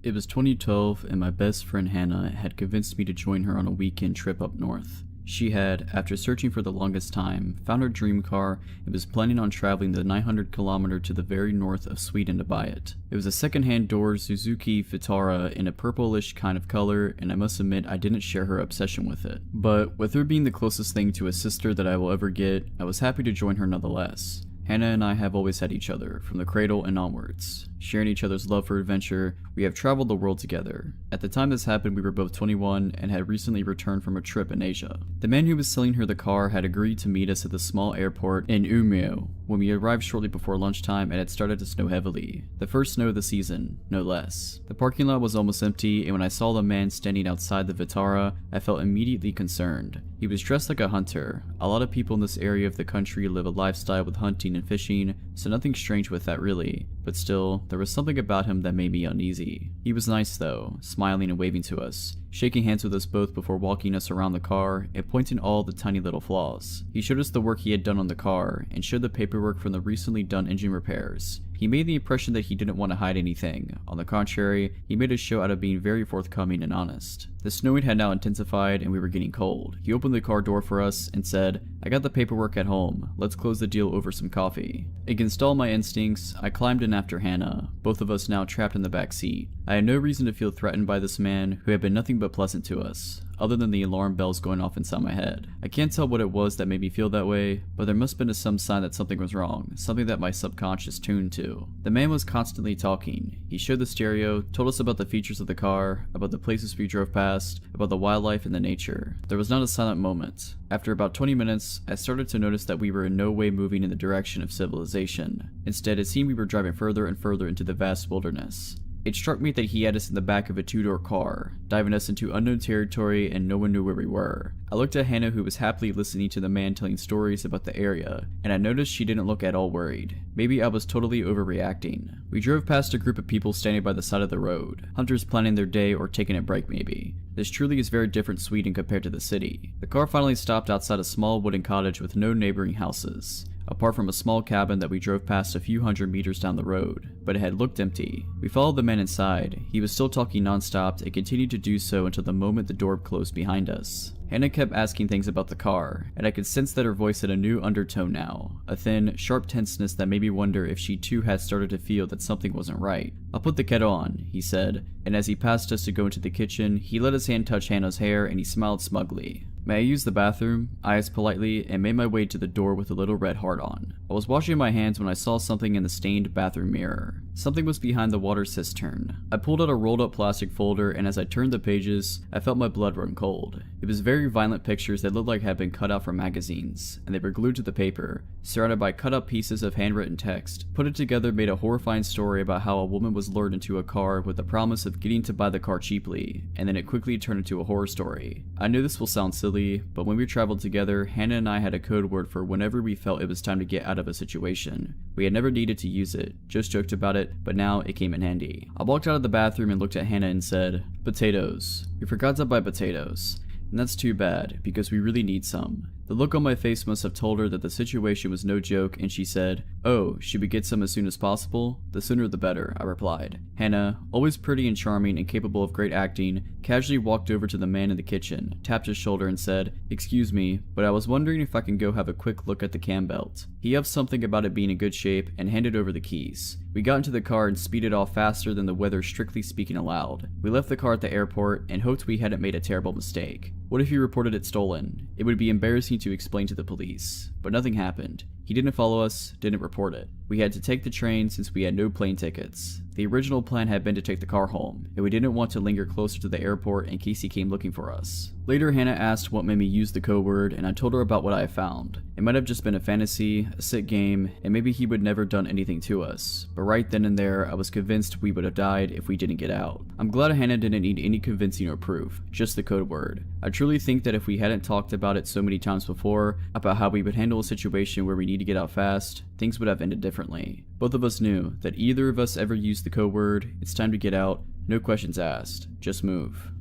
It was 2012 and my best friend Hannah had convinced me to join her on a weekend trip up north. She had, after searching for the longest time, found her dream car and was planning on traveling the 900-kilometer to the very north of Sweden to buy it. It was a second-hand door Suzuki Vitara in a purplish kind of color, and I must admit I didn't share her obsession with it. But with her being the closest thing to a sister that I will ever get, I was happy to join her nonetheless. Hannah and I have always had each other, from the cradle and onwards. Sharing each other's love for adventure, we have traveled the world together. At the time this happened, we were both 21 and had recently returned from a trip in Asia. The man who was selling her the car had agreed to meet us at the small airport in Umeå when we arrived shortly before lunchtime and it started to snow heavily. The first snow of the season, no less. The parking lot was almost empty, and when I saw the man standing outside the Vitara, I felt immediately concerned. He was dressed like a hunter. A lot of people in this area of the country live a lifestyle with hunting and fishing, so nothing strange with that really. But still, there was something about him that made me uneasy. He was nice though, smiling and waving to us, shaking hands with us both before walking us around the car and pointing all the tiny little flaws. He showed us the work he had done on the car and showed the paperwork from the recently done engine repairs. He made the impression that he didn't want to hide anything. On the contrary, he made a show out of being very forthcoming and honest. The snowing had now intensified and we were getting cold. He opened the car door for us and said, "I got the paperwork at home. Let's close the deal over some coffee." Against all my instincts, I climbed in after Hannah, both of us now trapped in the back seat. I had no reason to feel threatened by this man who had been nothing but pleasant to us, other than the alarm bells going off inside my head. I can't tell what it was that made me feel that way, but there must have been some sign that something was wrong, something that my subconscious tuned to. The man was constantly talking. He showed the stereo, told us about the features of the car, about the places we drove past, about the wildlife and the nature. There was not a silent moment. After about 20 minutes, I started to notice that we were in no way moving in the direction of civilization. Instead, it seemed we were driving further and further into the vast wilderness. It struck me that he had us in the back of a two-door car, diving us into unknown territory, and no one knew where we were. I looked at Hannah, who was happily listening to the man telling stories about the area, and I noticed she didn't look at all worried. Maybe I was totally overreacting. We drove past a group of people standing by the side of the road, hunters planning their day or taking a break maybe. This truly is very different Sweden compared to the city. The car finally stopped outside a small wooden cottage with no neighboring houses, apart from a small cabin that we drove past a few hundred meters down the road, but it had looked empty. We followed the man inside. He was still talking non-stop and continued to do so until the moment the door closed behind us. Hannah kept asking things about the car, and I could sense that her voice had a new undertone now, a thin, sharp tenseness that made me wonder if she too had started to feel that something wasn't right. "I'll put the kettle on," he said, and as he passed us to go into the kitchen, he let his hand touch Hannah's hair and he smiled smugly. "May I use the bathroom?" I asked politely and made my way to the door with a little red heart on. I was washing my hands when I saw something in the stained bathroom mirror. Something was behind the water cistern. I pulled out a rolled up plastic folder, and as I turned the pages, I felt my blood run cold. It was very violent pictures that looked like had been cut out from magazines, and they were glued to the paper, surrounded by cut up pieces of handwritten text. Put it together made a horrifying story about how a woman was lured into a car with the promise of getting to buy the car cheaply, and then it quickly turned into a horror story. I know this will sound silly, separately, but when we traveled together, Hannah and I had a code word for whenever we felt it was time to get out of a situation. We had never needed to use it, just joked about it, but now it came in handy. I walked out of the bathroom and looked at Hannah and said, "Potatoes. We forgot to buy potatoes. And that's too bad, because we really need some." The look on my face must have told her that the situation was no joke, and she said, "Oh, should we get some as soon as possible?" "The sooner the better," I replied. Hannah, always pretty and charming and capable of great acting, casually walked over to the man in the kitchen, tapped his shoulder and said, "Excuse me, but I was wondering if I can go have a quick look at the cam belt." He upped something about it being in good shape and handed over the keys. We got into the car and speeded off faster than the weather strictly speaking allowed. We left the car at the airport and hoped we hadn't made a terrible mistake. What if he reported it stolen? It would be embarrassing to explain to the police. But nothing happened. He didn't follow us, didn't report it. We had to take the train since we had no plane tickets. The original plan had been to take the car home, and we didn't want to linger closer to the airport in case he came looking for us. Later, Hannah asked what made me use the code word, and I told her about what I found. It might have just been a fantasy, a sick game, and maybe he would never done anything to us. But right then and there, I was convinced we would have died if we didn't get out. I'm glad Hannah didn't need any convincing or proof, just the code word. I truly think that if we hadn't talked about it so many times before, about how we would handle a situation where we need to get out fast, things would have ended differently. Both of us knew that either of us ever used the code word, it's time to get out, no questions asked, just move.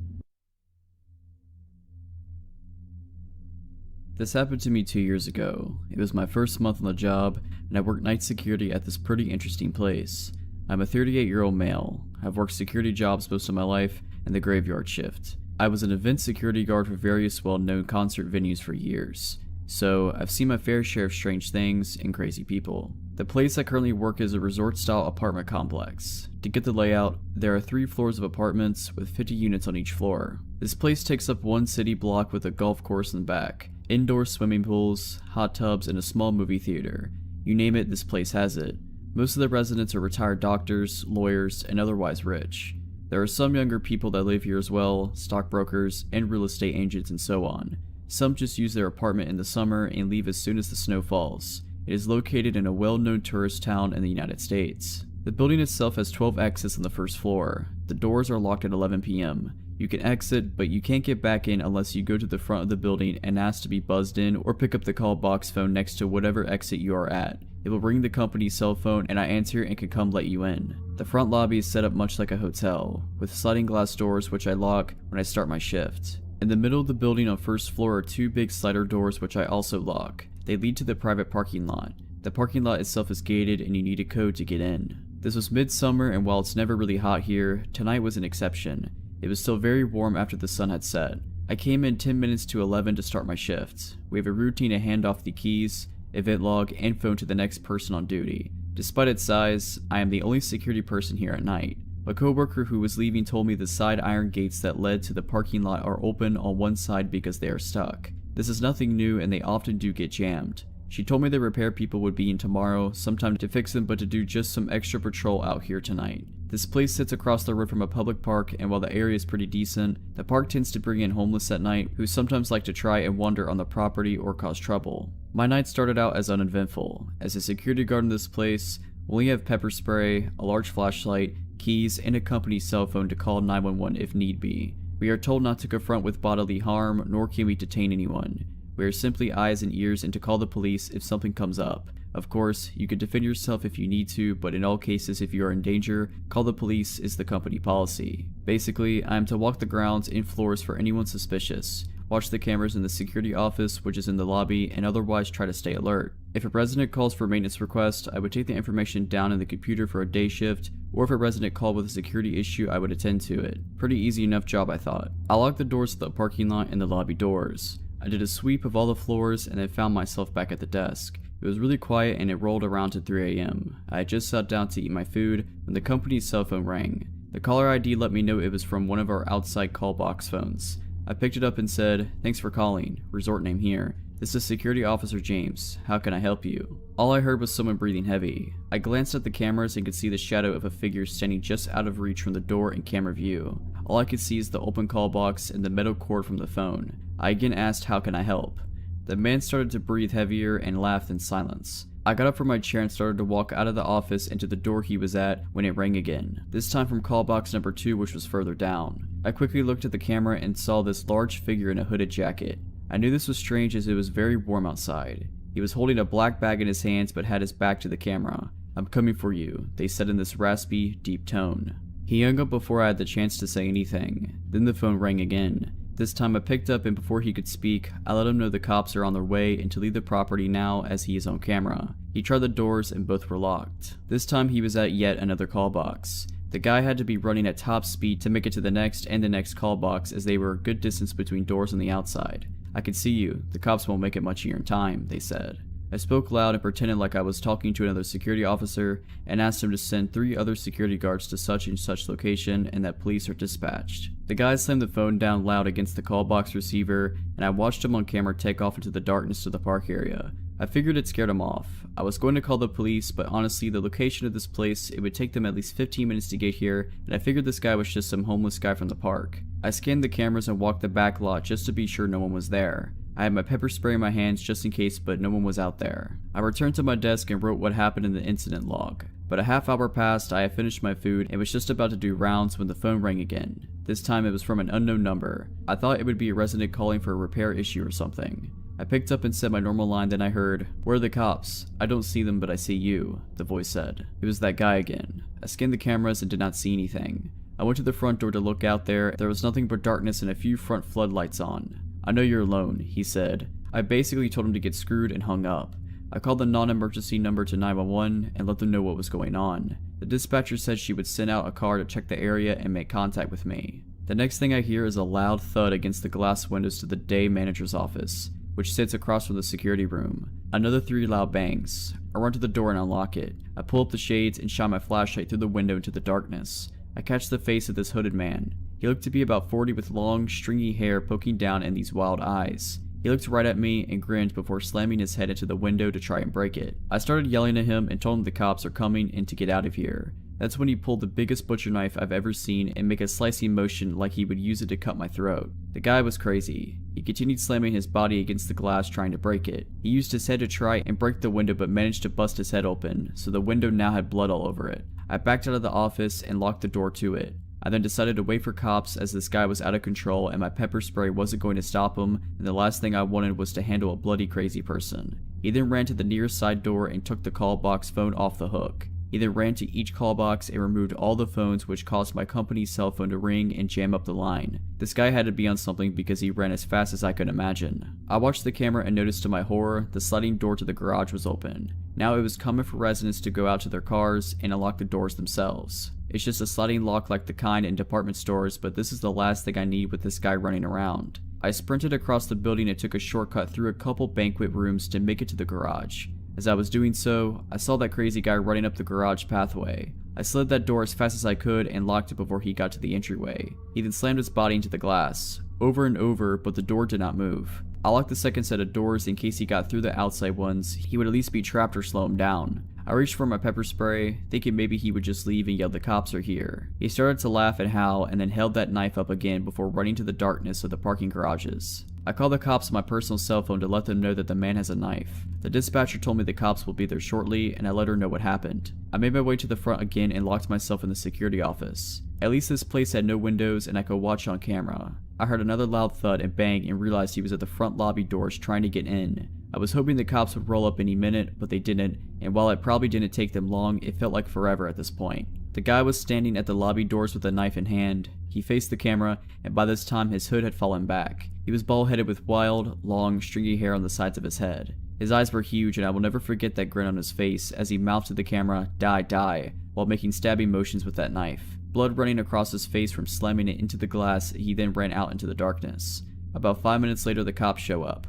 This happened to me 2 years ago. It was my first month on the job, and I worked night security at this pretty interesting place. I'm a 38-year-old male. I've worked security jobs most of my life, and the graveyard shift. I was an event security guard for various well-known concert venues for years, so I've seen my fair share of strange things and crazy people. The place I currently work is a resort-style apartment complex. To get the layout, there are 3 floors of apartments with 50 units on each floor. This place takes up one city block with a golf course in the back, indoor swimming pools, hot tubs, and a small movie theater. You name it, this place has it. Most of the residents are retired doctors, lawyers, and otherwise rich. There are some younger people that live here as well, stockbrokers, and real estate agents and so on. Some just use their apartment in the summer and leave as soon as the snow falls. It is located in a well-known tourist town in the United States. The building itself has 12 exits on the first floor. The doors are locked at 11 p.m. You can exit, but you can't get back in unless you go to the front of the building and ask to be buzzed in or pick up the call box phone next to whatever exit you are at. It will ring the company's cell phone and I answer and can come let you in. The front lobby is set up much like a hotel, with sliding glass doors which I lock when I start my shift. In the middle of the building on first floor are 2 big slider doors which I also lock. They lead to the private parking lot. The parking lot itself is gated and you need a code to get in. This was midsummer, and while it's never really hot here, tonight was an exception. It was still very warm after the sun had set. I came in 10 minutes to 11 to start my shift. We have a routine to hand off the keys, event log, and phone to the next person on duty. Despite its size, I am the only security person here at night. My coworker who was leaving told me the side iron gates that led to the parking lot are open on one side because they are stuck. This is nothing new and they often do get jammed. She told me the repair people would be in tomorrow, sometime to fix them, but to do just some extra patrol out here tonight. This place sits across the road from a public park, and while the area is pretty decent, the park tends to bring in homeless at night who sometimes like to try and wander on the property or cause trouble. My night started out as uneventful. As a security guard in this place, we only have pepper spray, a large flashlight, keys, and a company cell phone to call 911 if need be. We are told not to confront with bodily harm, nor can we detain anyone. We are simply eyes and ears and to call the police if something comes up. Of course, you can defend yourself if you need to, but in all cases if you are in danger, call the police is the company policy. Basically, I am to walk the grounds and floors for anyone suspicious, watch the cameras in the security office which is in the lobby, and otherwise try to stay alert. If a resident calls for a maintenance request, I would take the information down in the computer for a day shift, or if a resident called with a security issue, I would attend to it. Pretty easy enough job, I thought. I locked the doors to the parking lot and the lobby doors. I did a sweep of all the floors and then found myself back at the desk. It was really quiet and it rolled around to 3 a.m. I had just sat down to eat my food when the company's cell phone rang. The caller ID let me know it was from one of our outside call box phones. I picked it up and said, "Thanks for calling. Resort name here. This is Security Officer James. How can I help you?" All I heard was someone breathing heavy. I glanced at the cameras and could see the shadow of a figure standing just out of reach from the door in camera view. All I could see is the open call box and the metal cord from the phone. I again asked, "How can I help?" The man started to breathe heavier and laughed in silence. I got up from my chair and started to walk out of the office into the door he was at when it rang again, this time from call box number 2, which was further down. I quickly looked at the camera and saw this large figure in a hooded jacket. I knew this was strange as it was very warm outside. He was holding a black bag in his hands but had his back to the camera. "I'm coming for you," they said in this raspy, deep tone. He hung up before I had the chance to say anything. Then the phone rang again. This time I picked up, and before he could speak, I let him know the cops are on their way and to leave the property now as he is on camera. He tried the doors and both were locked. This time he was at yet another call box. The guy had to be running at top speed to make it to the next and the next call box as they were a good distance between doors on the outside. "I can see you. The cops won't make it much of your time," they said. I spoke loud and pretended like I was talking to another security officer and asked him to send 3 other security guards to such and such location and that police are dispatched. The guy slammed the phone down loud against the call box receiver, and I watched him on camera take off into the darkness to the park area. I figured it scared him off. I was going to call the police, but honestly the location of this place, it would take them at least 15 minutes to get here, and I figured this guy was just some homeless guy from the park. I scanned the cameras and walked the back lot just to be sure no one was there. I had my pepper spray in my hands just in case, but no one was out there. I returned to my desk and wrote what happened in the incident log. But a half hour passed, I had finished my food and was just about to do rounds when the phone rang again. This time it was from an unknown number. I thought it would be a resident calling for a repair issue or something. I picked up and said my normal line, then I heard, "Where are the cops? I don't see them, but I see you," the voice said. It was that guy again. I scanned the cameras and did not see anything. I went to the front door to look out there. There was nothing but darkness and a few front floodlights on. "I know you're alone," he said. I basically told him to get screwed and hung up. I called the non-emergency number to 911 and let them know what was going on. The dispatcher said she would send out a car to check the area and make contact with me. The next thing I hear is a loud thud against the glass windows to the day manager's office, which sits across from the security room. Another 3 loud bangs. I run to the door and unlock it. I pull up the shades and shine my flashlight through the window into the darkness. I catch the face of this hooded man. He looked to be about 40 with long, stringy hair poking down and these wild eyes. He looked right at me and grinned before slamming his head into the window to try and break it. I started yelling at him and told him the cops are coming and to get out of here. That's when he pulled the biggest butcher knife I've ever seen and make a slicing motion like he would use it to cut my throat. The guy was crazy. He continued slamming his body against the glass trying to break it. He used his head to try and break the window but managed to bust his head open, so the window now had blood all over it. I backed out of the office and locked the door to it. I then decided to wait for cops as this guy was out of control and my pepper spray wasn't going to stop him, and the last thing I wanted was to handle a bloody crazy person. He then ran to the nearest side door and took the call box phone off the hook. He then ran to each call box and removed all the phones, which caused my company's cell phone to ring and jam up the line. This guy had to be on something because he ran as fast as I could imagine. I watched the camera and noticed to my horror, the sliding door to the garage was open. Now it was common for residents to go out to their cars and unlock the doors themselves. It's just a sliding lock like the kind in department stores, but this is the last thing I need with this guy running around. I sprinted across the building and took a shortcut through a couple banquet rooms to make it to the garage. As I was doing so, I saw that crazy guy running up the garage pathway. I slid that door as fast as I could and locked it before he got to the entryway. He then slammed his body into the glass, over and over, but the door did not move. I locked the second set of doors in case he got through the outside ones. He would at least be trapped or slow him down. I reached for my pepper spray, thinking maybe he would just leave and yell the cops are here. He started to laugh and howl and then held that knife up again before running to the darkness of the parking garages. I called the cops on my personal cell phone to let them know that the man has a knife. The dispatcher told me the cops will be there shortly, and I let her know what happened. I made my way to the front again and locked myself in the security office. At least this place had no windows and I could watch on camera. I heard another loud thud and bang and realized he was at the front lobby doors trying to get in. I was hoping the cops would roll up any minute, but they didn't, and while it probably didn't take them long, it felt like forever at this point. The guy was standing at the lobby doors with a knife in hand. He faced the camera, and by this time his hood had fallen back. He was bald-headed with wild, long, stringy hair on the sides of his head. His eyes were huge, and I will never forget that grin on his face as he mouthed to the camera, "Die, die," while making stabbing motions with that knife. Blood running across his face from slamming it into the glass, he then ran out into the darkness. About 5 minutes later, the cops show up.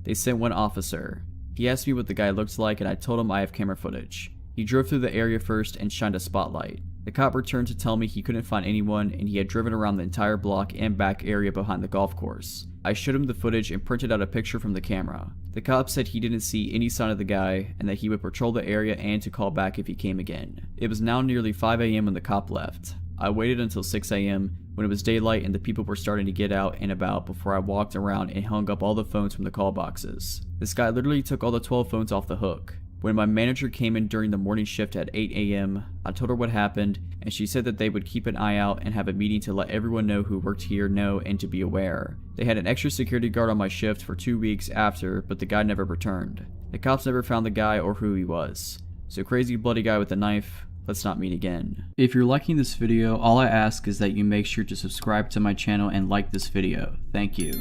They sent one officer. He asked me what the guy looked like, and I told him I have camera footage. He drove through the area first and shined a spotlight. The cop returned to tell me he couldn't find anyone and he had driven around the entire block and back area behind the golf course. I showed him the footage and printed out a picture from the camera. The cop said he didn't see any sign of the guy and that he would patrol the area and to call back if he came again. It was now nearly 5 a.m. when the cop left. I waited until 6 a.m. when it was daylight and the people were starting to get out and about before I walked around and hung up all the phones from the call boxes. This guy literally took all the 12 phones off the hook. When my manager came in during the morning shift at 8 a.m., I told her what happened, and she said that they would keep an eye out and have a meeting to let everyone know who worked here know and to be aware. They had an extra security guard on my shift for 2 weeks after, but the guy never returned. The cops never found the guy or who he was. So crazy bloody guy with a knife, let's not meet again. If you're liking this video, all I ask is that you make sure to subscribe to my channel and like this video. Thank you.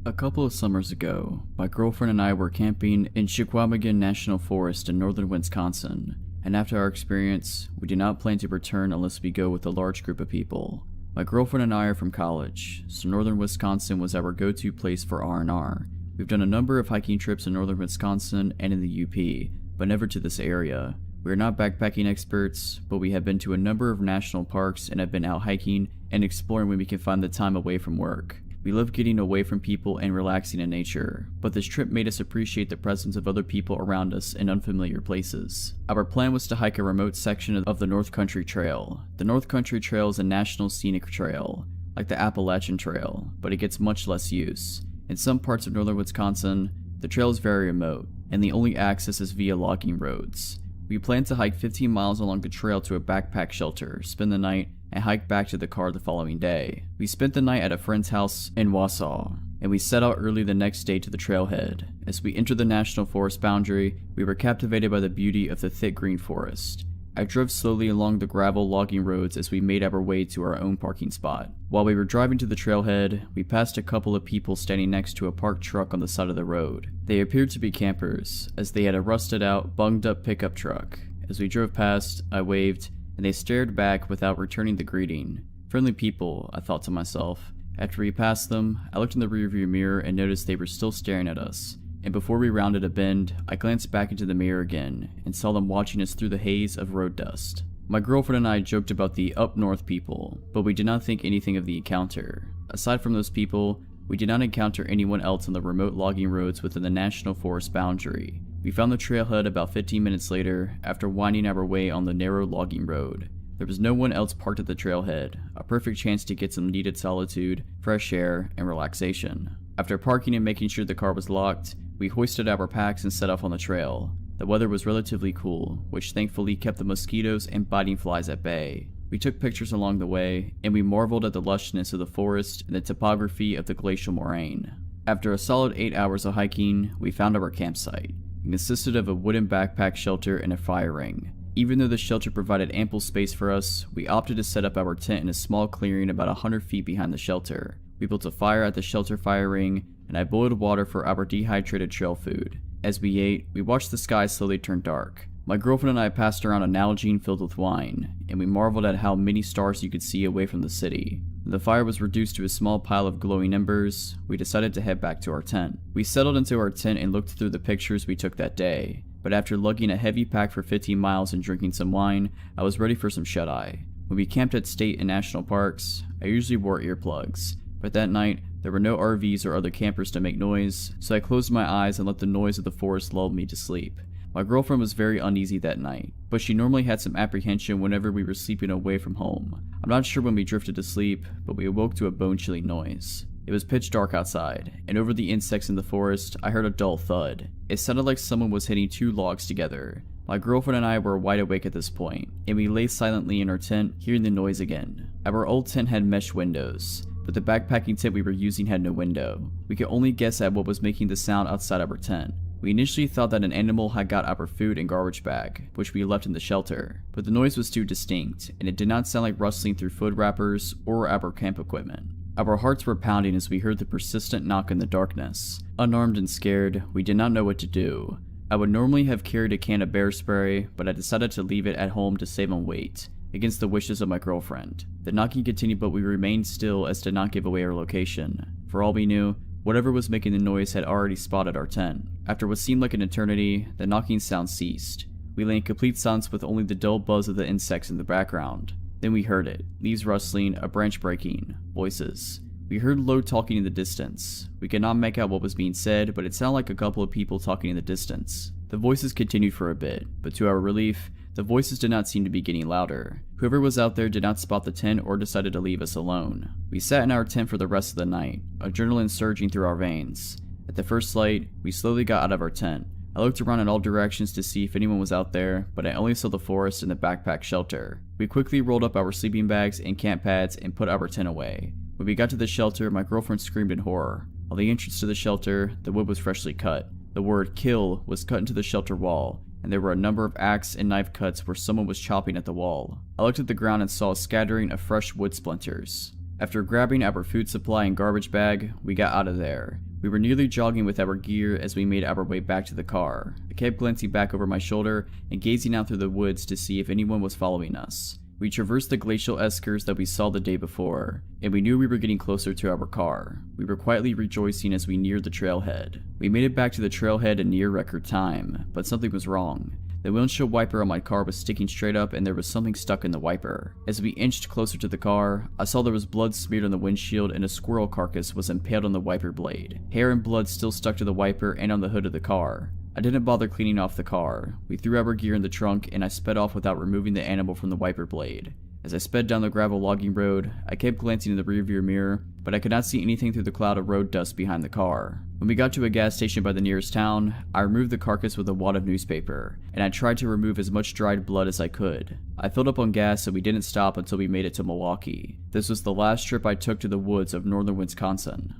A couple of summers ago, my girlfriend and I were camping in Chequamegon National Forest in northern Wisconsin, and after our experience, we did not plan to return unless we go with a large group of people. My girlfriend and I are from college, so northern Wisconsin was our go-to place for R&R. We've done a number of hiking trips in northern Wisconsin and in the UP, but never to this area. We are not backpacking experts, but we have been to a number of national parks and have been out hiking and exploring when we can find the time away from work. We love getting away from people and relaxing in nature, but this trip made us appreciate the presence of other people around us in unfamiliar places. Our plan was to hike a remote section of the North Country Trail. The North Country Trail is a national scenic trail, like the Appalachian Trail, but it gets much less use. In some parts of northern Wisconsin, the trail is very remote, and the only access is via logging roads. We plan to hike 15 miles along the trail to a backpack shelter, spend the night, and hike back to the car the following day. We spent the night at a friend's house in Wausau, and we set out early the next day to the trailhead. As we entered the national forest boundary, we were captivated by the beauty of the thick green forest. I drove slowly along the gravel logging roads as we made our way to our own parking spot. While we were driving to the trailhead, we passed a couple of people standing next to a parked truck on the side of the road. They appeared to be campers, as they had a rusted out, bunged up pickup truck. As we drove past, I waved, and they stared back without returning the greeting. Friendly people, I thought to myself. After we passed them, I looked in the rearview mirror and noticed they were still staring at us. And before we rounded a bend, I glanced back into the mirror again and saw them watching us through the haze of road dust. My girlfriend and I joked about the up north people, but we did not think anything of the encounter. Aside from those people, we did not encounter anyone else on the remote logging roads within the national forest boundary. We found the trailhead about 15 minutes later after winding our way on the narrow logging road. There was no one else parked at the trailhead, a perfect chance to get some needed solitude, fresh air, and relaxation. After parking and making sure the car was locked, we hoisted our packs and set off on the trail. The weather was relatively cool, which thankfully kept the mosquitoes and biting flies at bay. We took pictures along the way, and we marveled at the lushness of the forest and the topography of the glacial moraine. After a solid 8 hours of hiking, we found our campsite. It consisted of a wooden backpack shelter and a fire ring. Even though the shelter provided ample space for us, we opted to set up our tent in a small clearing about 100 feet behind the shelter. We built a fire at the shelter fire ring, and I boiled water for our dehydrated trail food. As we ate, we watched the sky slowly turn dark. My girlfriend and I passed around a Nalgene filled with wine, and we marveled at how many stars you could see away from the city. When the fire was reduced to a small pile of glowing embers, we decided to head back to our tent. We settled into our tent and looked through the pictures we took that day, but after lugging a heavy pack for 15 miles and drinking some wine, I was ready for some shut-eye. When we camped at state and national parks, I usually wore earplugs, but that night, there were no RVs or other campers to make noise, so I closed my eyes and let the noise of the forest lull me to sleep. My girlfriend was very uneasy that night, but she normally had some apprehension whenever we were sleeping away from home. I'm not sure when we drifted to sleep, but we awoke to a bone-chilling noise. It was pitch dark outside, and over the insects in the forest, I heard a dull thud. It sounded like someone was hitting two logs together. My girlfriend and I were wide awake at this point, and we lay silently in our tent, hearing the noise again. Our old tent had mesh windows, but the backpacking tent we were using had no window. We could only guess at what was making the sound outside our tent. We initially thought that an animal had got our food and garbage bag, which we left in the shelter, but the noise was too distinct, and it did not sound like rustling through food wrappers or our camp equipment. Our hearts were pounding as we heard the persistent knock in the darkness. Unarmed and scared, we did not know what to do. I would normally have carried a can of bear spray, but I decided to leave it at home to save on weight, against the wishes of my girlfriend. The knocking continued, but we remained still as to not give away our location. For all we knew, whatever was making the noise had already spotted our tent. After what seemed like an eternity, the knocking sound ceased. We lay in complete silence with only the dull buzz of the insects in the background. Then we heard it, leaves rustling, a branch breaking, voices. We heard low talking in the distance. We could not make out what was being said, but it sounded like a couple of people talking in the distance. The voices continued for a bit, but to our relief, The voices did not seem to be getting louder. Whoever was out there did not spot the tent or decided to leave us alone. We sat in our tent for the rest of the night, adrenaline surging through our veins. At the first light, we slowly got out of our tent. I looked around in all directions to see if anyone was out there, but I only saw the forest and the backpack shelter. We quickly rolled up our sleeping bags and camp pads and put our tent away. When we got to the shelter, my girlfriend screamed in horror. On the entrance to the shelter, the wood was freshly cut. The word "kill" was cut into the shelter wall, and there were a number of axe and knife cuts where someone was chopping at the wall. I looked at the ground and saw a scattering of fresh wood splinters. After grabbing our food supply and garbage bag, we got out of there. We were nearly jogging with our gear as we made our way back to the car. I kept glancing back over my shoulder and gazing out through the woods to see if anyone was following us. We traversed the glacial eskers that we saw the day before, and we knew we were getting closer to our car. We were quietly rejoicing as we neared the trailhead. We made it back to the trailhead in near record time, but something was wrong. The windshield wiper on my car was sticking straight up and there was something stuck in the wiper. As we inched closer to the car, I saw there was blood smeared on the windshield and a squirrel carcass was impaled on the wiper blade. Hair and blood still stuck to the wiper and on the hood of the car. I didn't bother cleaning off the car. We threw our gear in the trunk and I sped off without removing the animal from the wiper blade. As I sped down the gravel logging road, I kept glancing in the rearview mirror, but I could not see anything through the cloud of road dust behind the car. When we got to a gas station by the nearest town, I removed the carcass with a wad of newspaper, and I tried to remove as much dried blood as I could. I filled up on gas and we didn't stop until we made it to Milwaukee. This was the last trip I took to the woods of northern Wisconsin.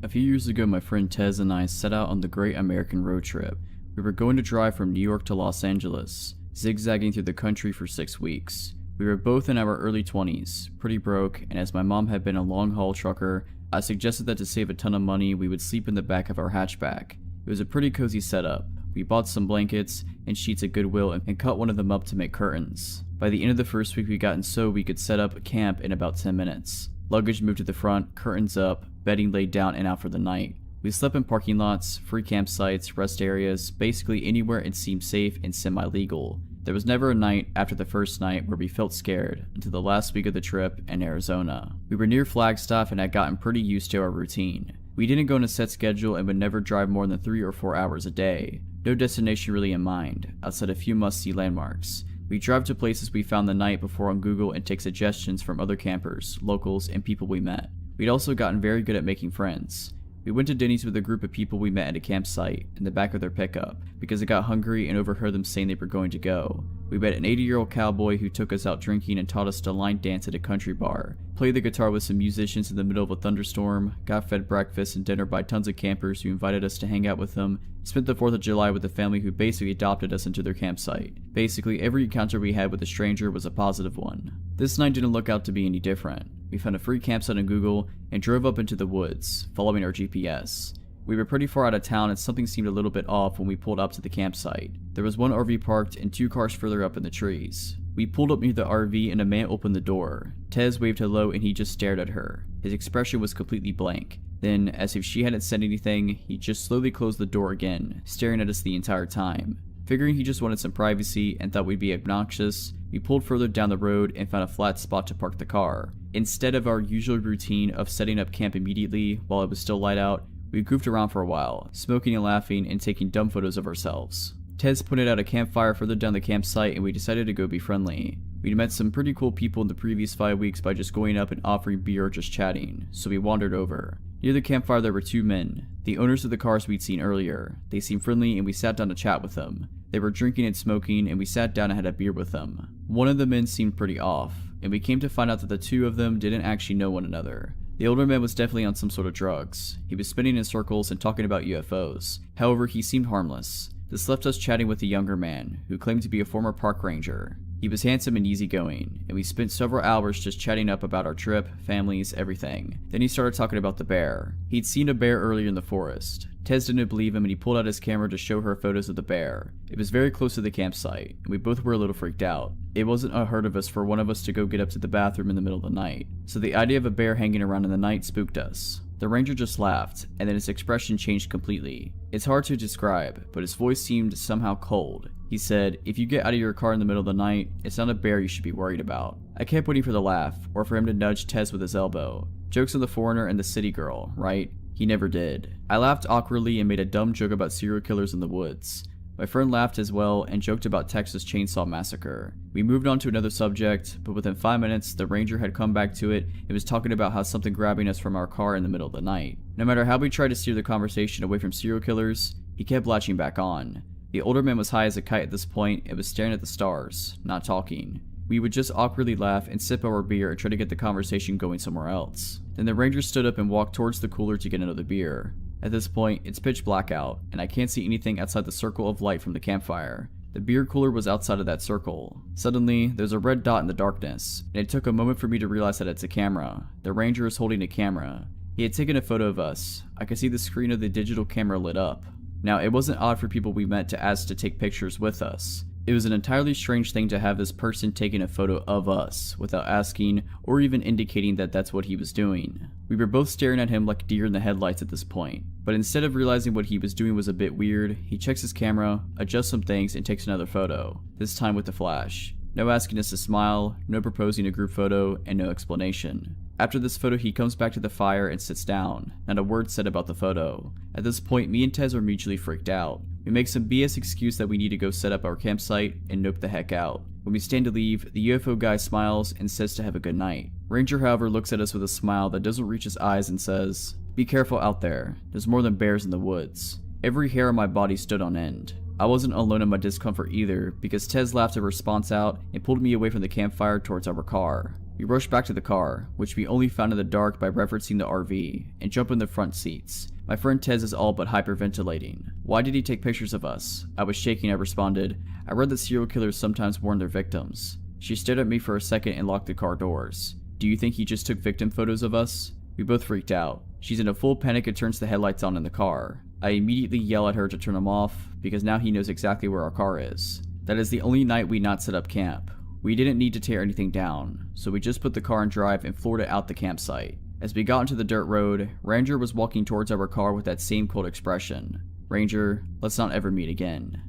A few years ago, my friend Tez and I set out on the Great American Road Trip. We were going to drive from New York to Los Angeles, zigzagging through the country for 6 weeks. We were both in our early 20s, pretty broke, and as my mom had been a long-haul trucker, I suggested that to save a ton of money, we would sleep in the back of our hatchback. It was a pretty cozy setup. We bought some blankets and sheets at Goodwill and cut one of them up to make curtains. By the end of the first week, we gotten so we could set up camp in about 10 minutes. Luggage moved to the front, curtains up, bedding laid down and out for the night. We slept in parking lots, free campsites, rest areas, basically anywhere it seemed safe and semi-legal. There was never a night after the first night where we felt scared until the last week of the trip in Arizona. We were near Flagstaff and had gotten pretty used to our routine. We didn't go on a set schedule and would never drive more than 3 or 4 hours a day. No destination really in mind, outside a few must-see landmarks. We drive to places we found the night before on Google and take suggestions from other campers, locals, and people we met. We'd also gotten very good at making friends. We went to Denny's with a group of people we met at a campsite in the back of their pickup because I got hungry and overheard them saying they were going to go. We met an 80-year-old cowboy who took us out drinking and taught us to line dance at a country bar, played the guitar with some musicians in the middle of a thunderstorm, got fed breakfast and dinner by tons of campers who invited us to hang out with them, spent the 4th of July with a family who basically adopted us into their campsite. Basically, every encounter we had with a stranger was a positive one. This night didn't look out to be any different. We found a free campsite on Google and drove up into the woods, following our GPS. We were pretty far out of town and something seemed a little bit off when we pulled up to the campsite. There was one RV parked and 2 cars further up in the trees. We pulled up near the RV and a man opened the door. Tez waved hello and he just stared at her. His expression was completely blank. Then, as if she hadn't said anything, he just slowly closed the door again, staring at us the entire time. Figuring he just wanted some privacy and thought we'd be obnoxious, we pulled further down the road and found a flat spot to park the car. Instead of our usual routine of setting up camp immediately while it was still light out, we goofed around for a while, smoking and laughing and taking dumb photos of ourselves. Tez pointed out a campfire further down the campsite and we decided to go be friendly. We'd met some pretty cool people in the previous 5 weeks by just going up and offering beer or just chatting, so we wandered over. Near the campfire there were 2 men, the owners of the cars we'd seen earlier. They seemed friendly and we sat down to chat with them. They were drinking and smoking and we sat down and had a beer with them. One of the men seemed pretty off, and we came to find out that the 2 of them didn't actually know one another. The older man was definitely on some sort of drugs. He was spinning in circles and talking about UFOs. However, he seemed harmless. This left us chatting with the younger man, who claimed to be a former park ranger. He was handsome and easygoing, and we spent several hours just chatting up about our trip, families, everything. Then he started talking about the bear. He'd seen a bear earlier in the forest. Tez didn't believe him and he pulled out his camera to show her photos of the bear. It was very close to the campsite, and we both were a little freaked out. It wasn't unheard of us for one of us to go get up to the bathroom in the middle of the night, so the idea of a bear hanging around in the night spooked us. The ranger just laughed, and then his expression changed completely. It's hard to describe, but his voice seemed somehow cold. He said, "If you get out of your car in the middle of the night, it's not a bear you should be worried about." I kept waiting for the laugh, or for him to nudge Tez with his elbow. Jokes on the foreigner and the city girl, right? He never did. I laughed awkwardly and made a dumb joke about serial killers in the woods. My friend laughed as well and joked about Texas Chainsaw Massacre. We moved on to another subject, but within 5 minutes, the ranger had come back to it and was talking about how something grabbing us from our car in the middle of the night. No matter how we tried to steer the conversation away from serial killers, he kept latching back on. The older man was high as a kite at this point and was staring at the stars, not talking. We would just awkwardly laugh and sip our beer and try to get the conversation going somewhere else. Then the ranger stood up and walked towards the cooler to get another beer. At this point, it's pitch black out, and I can't see anything outside the circle of light from the campfire. The beer cooler was outside of that circle. Suddenly, there's a red dot in the darkness, and it took a moment for me to realize that it's a camera. The ranger is holding a camera. He had taken a photo of us. I could see the screen of the digital camera lit up. Now, it wasn't odd for people we met to ask to take pictures with us. It was an entirely strange thing to have this person taking a photo of us without asking or even indicating that that's what he was doing. We were both staring at him like deer in the headlights at this point, but instead of realizing what he was doing was a bit weird, he checks his camera, adjusts some things, and takes another photo, this time with the flash. No asking us to smile, no proposing a group photo, and no explanation. After this photo, he comes back to the fire and sits down, not a word said about the photo. At this point, me and Tez are mutually freaked out. We make some BS excuse that we need to go set up our campsite and nope the heck out. When we stand to leave, the UFO guy smiles and says to have a good night. Ranger, however, looks at us with a smile that doesn't reach his eyes and says, "Be careful out there. There's more than bears in the woods." Every hair on my body stood on end. I wasn't alone in my discomfort either, because Tez laughed a response out and pulled me away from the campfire towards our car. We rushed back to the car, which we only found in the dark by referencing the RV, and jump in the front seats. My friend Tez is all but hyperventilating. Why did he take pictures of us? I was shaking. I responded, "I read that serial killers sometimes warn their victims." She stared at me for a second and locked the car doors. "Do you think he just took victim photos of us?" We both freaked out. She's in a full panic and turns the headlights on in the car. I immediately yell at her to turn them off, because now he knows exactly where our car is. That is the only night we not set up camp. We didn't need to tear anything down, so we just put the car in drive and floored it out the campsite. As we got into the dirt road, Ranger was walking towards our car with that same cold expression. "Ranger, let's not ever meet again."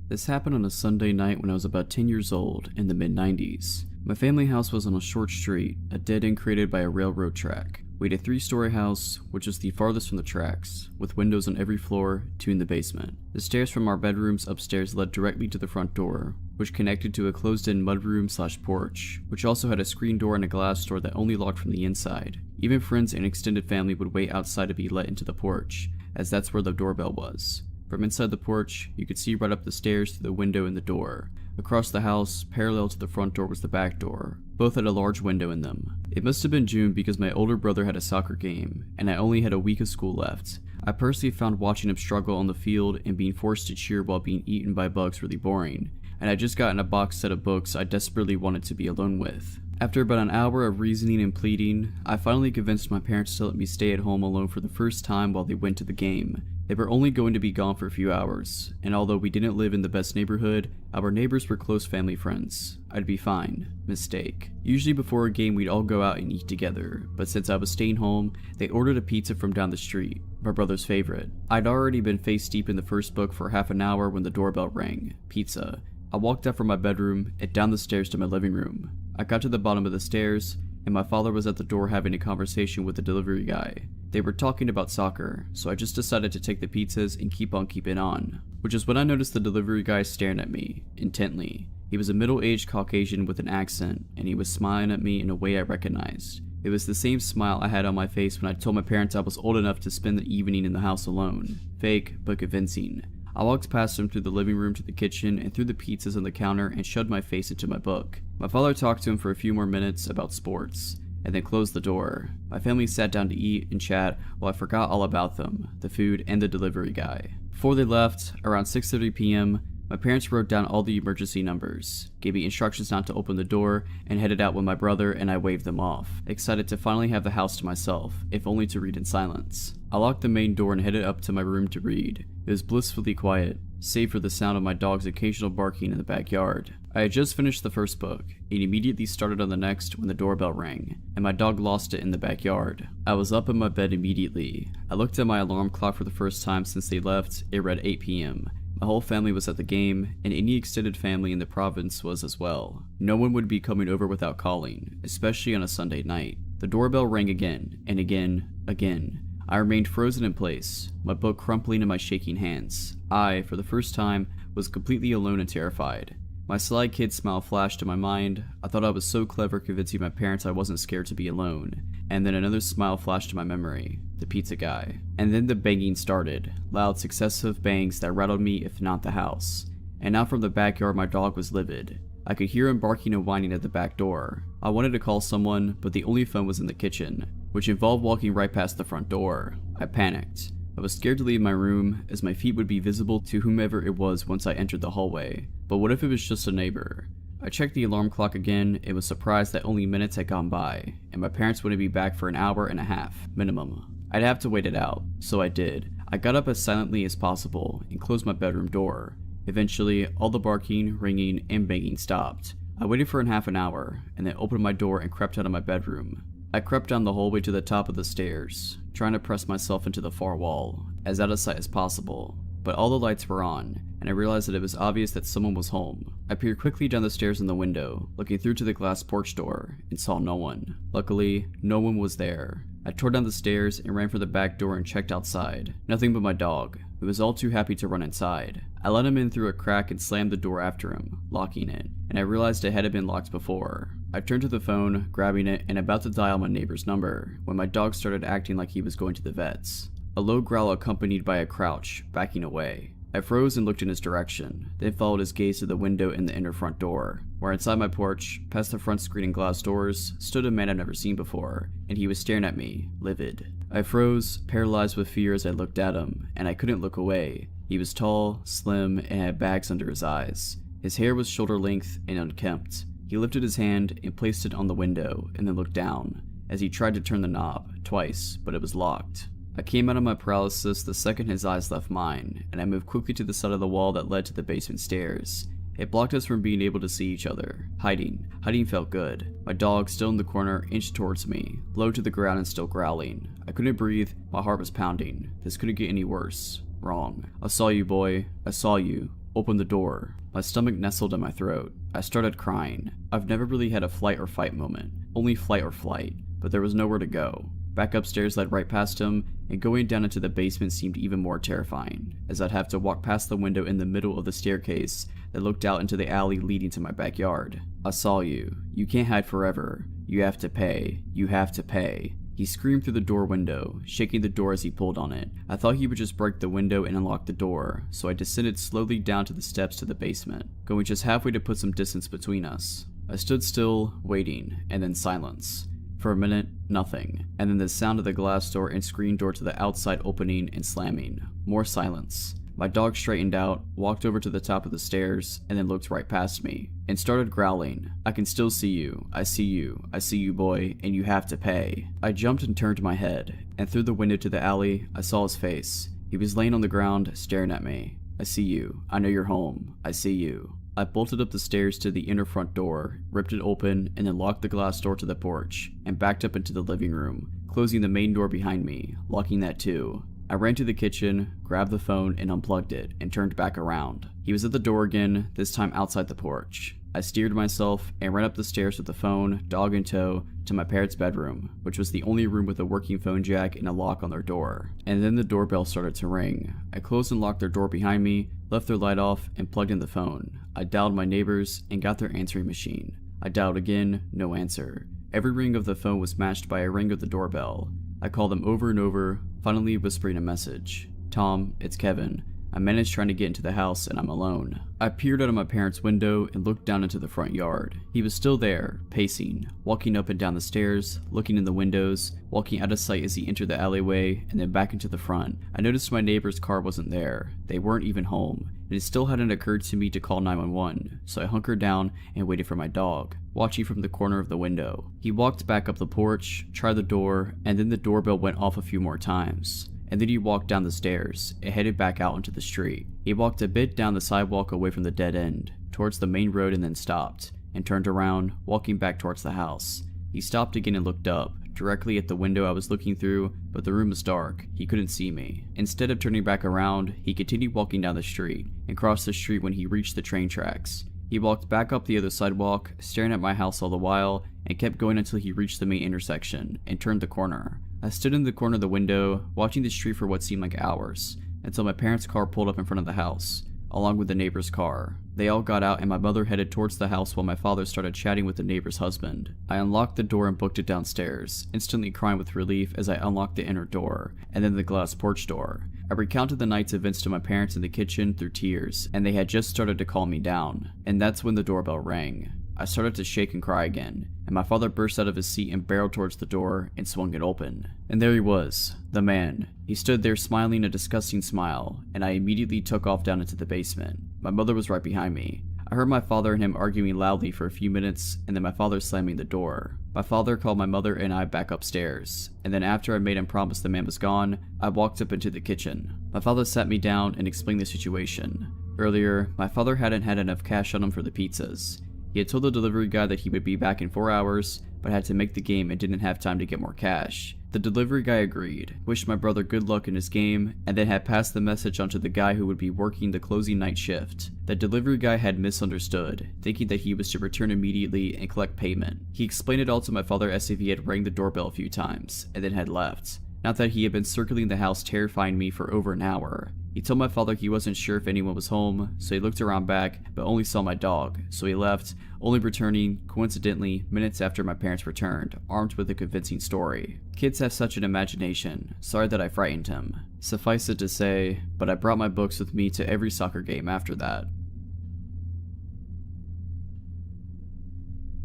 This happened on a Sunday night when I was about 10 years old, in the mid-90s. My family house was on a short street, a dead end created by a railroad track. We had a 3-story house, which was the farthest from the tracks, with windows on every floor, 2 in the basement. The stairs from our bedrooms upstairs led directly to the front door, which connected to a closed-in mudroom/porch, which also had a screen door and a glass door that only locked from the inside. Even friends and extended family would wait outside to be let into the porch, as that's where the doorbell was. From inside the porch, you could see right up the stairs to the window in the door. Across the house, parallel to the front door, was the back door. Both had a large window in them. It must have been June because my older brother had a soccer game, and I only had a week of school left. I personally found watching him struggle on the field and being forced to cheer while being eaten by bugs really boring, and I just gotten a box set of books I desperately wanted to be alone with. After about an hour of reasoning and pleading, I finally convinced my parents to let me stay at home alone for the first time while they went to the game. They were only going to be gone for a few hours, and although we didn't live in the best neighborhood, our neighbors were close family friends. I'd be fine. Mistake. Usually before a game we'd all go out and eat together, but since I was staying home, they ordered a pizza from down the street, my brother's favorite. I'd already been face deep in the first book for half an hour when the doorbell rang. Pizza. I walked out from my bedroom and down the stairs to my living room. I got to the bottom of the stairs, and my father was at the door having a conversation with the delivery guy. They were talking about soccer, so I just decided to take the pizzas and keep on keeping on, which is when I noticed the delivery guy staring at me, intently. He was a middle-aged Caucasian with an accent, and he was smiling at me in a way I recognized. It was the same smile I had on my face when I told my parents I was old enough to spend the evening in the house alone. Fake, but convincing. I walked past him through the living room to the kitchen and threw the pizzas on the counter and shoved my face into my book. My father talked to him for a few more minutes about sports, and then closed the door. My family sat down to eat and chat while I forgot all about them, the food, and the delivery guy. Before they left, around 6:30 p.m., my parents wrote down all the emergency numbers, gave me instructions not to open the door, and headed out with my brother, and I waved them off, excited to finally have the house to myself, if only to read in silence. I locked the main door and headed up to my room to read. It was blissfully quiet, save for the sound of my dog's occasional barking in the backyard. I had just finished the first book, and immediately started on the next when the doorbell rang, and my dog lost it in the backyard. I was up in my bed immediately. I looked at my alarm clock for the first time since they left. It read 8 p.m. My whole family was at the game, and any extended family in the province was as well. No one would be coming over without calling, especially on a Sunday night. The doorbell rang again, and again. I remained frozen in place, my book crumpling in my shaking hands. I, for the first time, was completely alone and terrified. My sly kid smile flashed in my mind. I thought I was so clever convincing my parents I wasn't scared to be alone. And then another smile flashed in my memory. The pizza guy. And then the banging started. Loud successive bangs that rattled me if not the house. And now from the backyard my dog was livid. I could hear him barking and whining at the back door. I wanted to call someone, but the only phone was in the kitchen, which involved walking right past the front door. I panicked. I was scared to leave my room, as my feet would be visible to whomever it was once I entered the hallway. But what if it was just a neighbor? I checked the alarm clock again and was surprised that only minutes had gone by, and my parents wouldn't be back for an hour and a half, minimum. I'd have to wait it out, so I did. I got up as silently as possible and closed my bedroom door. Eventually, all the barking, ringing, and banging stopped. I waited for half an hour, and then opened my door and crept out of my bedroom. I crept down the hallway to the top of the stairs, trying to press myself into the far wall, as out of sight as possible, but all the lights were on, and I realized that it was obvious that someone was home. I peered quickly down the stairs in the window, looking through to the glass porch door, and saw no one. Luckily, no one was there. I tore down the stairs and ran for the back door and checked outside. Nothing but my dog, who was all too happy to run inside. I let him in through a crack and slammed the door after him, locking it, and I realized it had been locked before. I turned to the phone, grabbing it, and about to dial my neighbor's number, when my dog started acting like he was going to the vets. A low growl accompanied by a crouch, backing away. I froze and looked in his direction, then followed his gaze to the window in the inner front door, where inside my porch, past the front screen and glass doors, stood a man I'd never seen before, and he was staring at me, livid. I froze, paralyzed with fear as I looked at him, and I couldn't look away. He was tall, slim, and had bags under his eyes. His hair was shoulder length and unkempt. He lifted his hand and placed it on the window, and then looked down, as he tried to turn the knob, twice, but it was locked. I came out of my paralysis the second his eyes left mine, and I moved quickly to the side of the wall that led to the basement stairs. It blocked us from being able to see each other. Hiding felt good. My dog, still in the corner, inched towards me, low to the ground and still growling. I couldn't breathe, my heart was pounding. This couldn't get any worse. Wrong. I saw you, boy. I saw you. Open the door. My stomach nestled in my throat. I started crying. I've never really had a flight or fight moment. Only flight or flight. But there was nowhere to go. Back upstairs led right past him, and going down into the basement seemed even more terrifying, as I'd have to walk past the window in the middle of the staircase that looked out into the alley leading to my backyard. I saw you. You can't hide forever. You have to pay. You have to pay. He screamed through the door window, shaking the door as he pulled on it. I thought he would just break the window and unlock the door, so I descended slowly down to the steps to the basement, going just halfway to put some distance between us. I stood still, waiting, and then silence. For a minute, nothing, and then the sound of the glass door and screen door to the outside opening and slamming. More silence. My dog straightened out, walked over to the top of the stairs, and then looked right past me, and started growling. I can still see you. I see you. I see you, boy, and you have to pay. I jumped and turned my head, and through the window to the alley, I saw his face. He was laying on the ground, staring at me. I see you. I know you're home. I see you. I bolted up the stairs to the inner front door, ripped it open, and then locked the glass door to the porch, and backed up into the living room, closing the main door behind me, locking that too. I ran to the kitchen, grabbed the phone, and unplugged it, and turned back around. He was at the door again, this time outside the porch. I steered myself and ran up the stairs with the phone, dog in tow, to my parents' bedroom, which was the only room with a working phone jack and a lock on their door. And then the doorbell started to ring. I closed and locked their door behind me, left their light off, and plugged in the phone. I dialed my neighbors and got their answering machine. I dialed again, no answer. Every ring of the phone was matched by a ring of the doorbell. I called them over and over, finally whispering a message. Tom, it's Kevin. I managed trying to get into the house and I'm alone. I peered out of my parents' window and looked down into the front yard. He was still there, pacing, walking up and down the stairs, looking in the windows, walking out of sight as he entered the alleyway, and then back into the front. I noticed my neighbor's car wasn't there. They weren't even home. And it still hadn't occurred to me to call 911, so I hunkered down and waited for my dog, watching from the corner of the window. He walked back up the porch, tried the door, and then the doorbell went off a few more times. And then he walked down the stairs and headed back out into the street. He walked a bit down the sidewalk away from the dead end, towards the main road, and then stopped, and turned around, walking back towards the house. He stopped again and looked up, directly at the window I was looking through, but the room was dark. He couldn't see me. Instead of turning back around, he continued walking down the street, and crossed the street when he reached the train tracks. He walked back up the other sidewalk, staring at my house all the while, and kept going until he reached the main intersection and turned the corner. I stood in the corner of the window, watching the street for what seemed like hours, until my parents' car pulled up in front of the house, along with the neighbor's car. They all got out and my mother headed towards the house while my father started chatting with the neighbor's husband. I unlocked the door and booked it downstairs, instantly crying with relief as I unlocked the inner door, and then the glass porch door. I recounted the night's events to my parents in the kitchen through tears, and they had just started to calm me down. And that's when the doorbell rang. I started to shake and cry again, and my father burst out of his seat and barreled towards the door and swung it open. And there he was, the man. He stood there smiling a disgusting smile, and I immediately took off down into the basement. My mother was right behind me. I heard my father and him arguing loudly for a few minutes, and then my father slamming the door. My father called my mother and I back upstairs, and then after I made him promise the man was gone, I walked up into the kitchen. My father sat me down and explained the situation. Earlier, my father hadn't had enough cash on him for the pizzas. He had told the delivery guy that he would be back in 4 hours, but had to make the game and didn't have time to get more cash. The delivery guy agreed, wished my brother good luck in his game, and then had passed the message on to the guy who would be working the closing night shift. The delivery guy had misunderstood, thinking that he was to return immediately and collect payment. He explained it all to my father as if he had rang the doorbell a few times, and then had left. Not that he had been circling the house terrifying me for over an hour. He told my father he wasn't sure if anyone was home, so he looked around back, but only saw my dog, so he left, only returning, coincidentally, minutes after my parents returned, armed with a convincing story. Kids have such an imagination. Sorry that I frightened him. Suffice it to say, but I brought my books with me to every soccer game after that.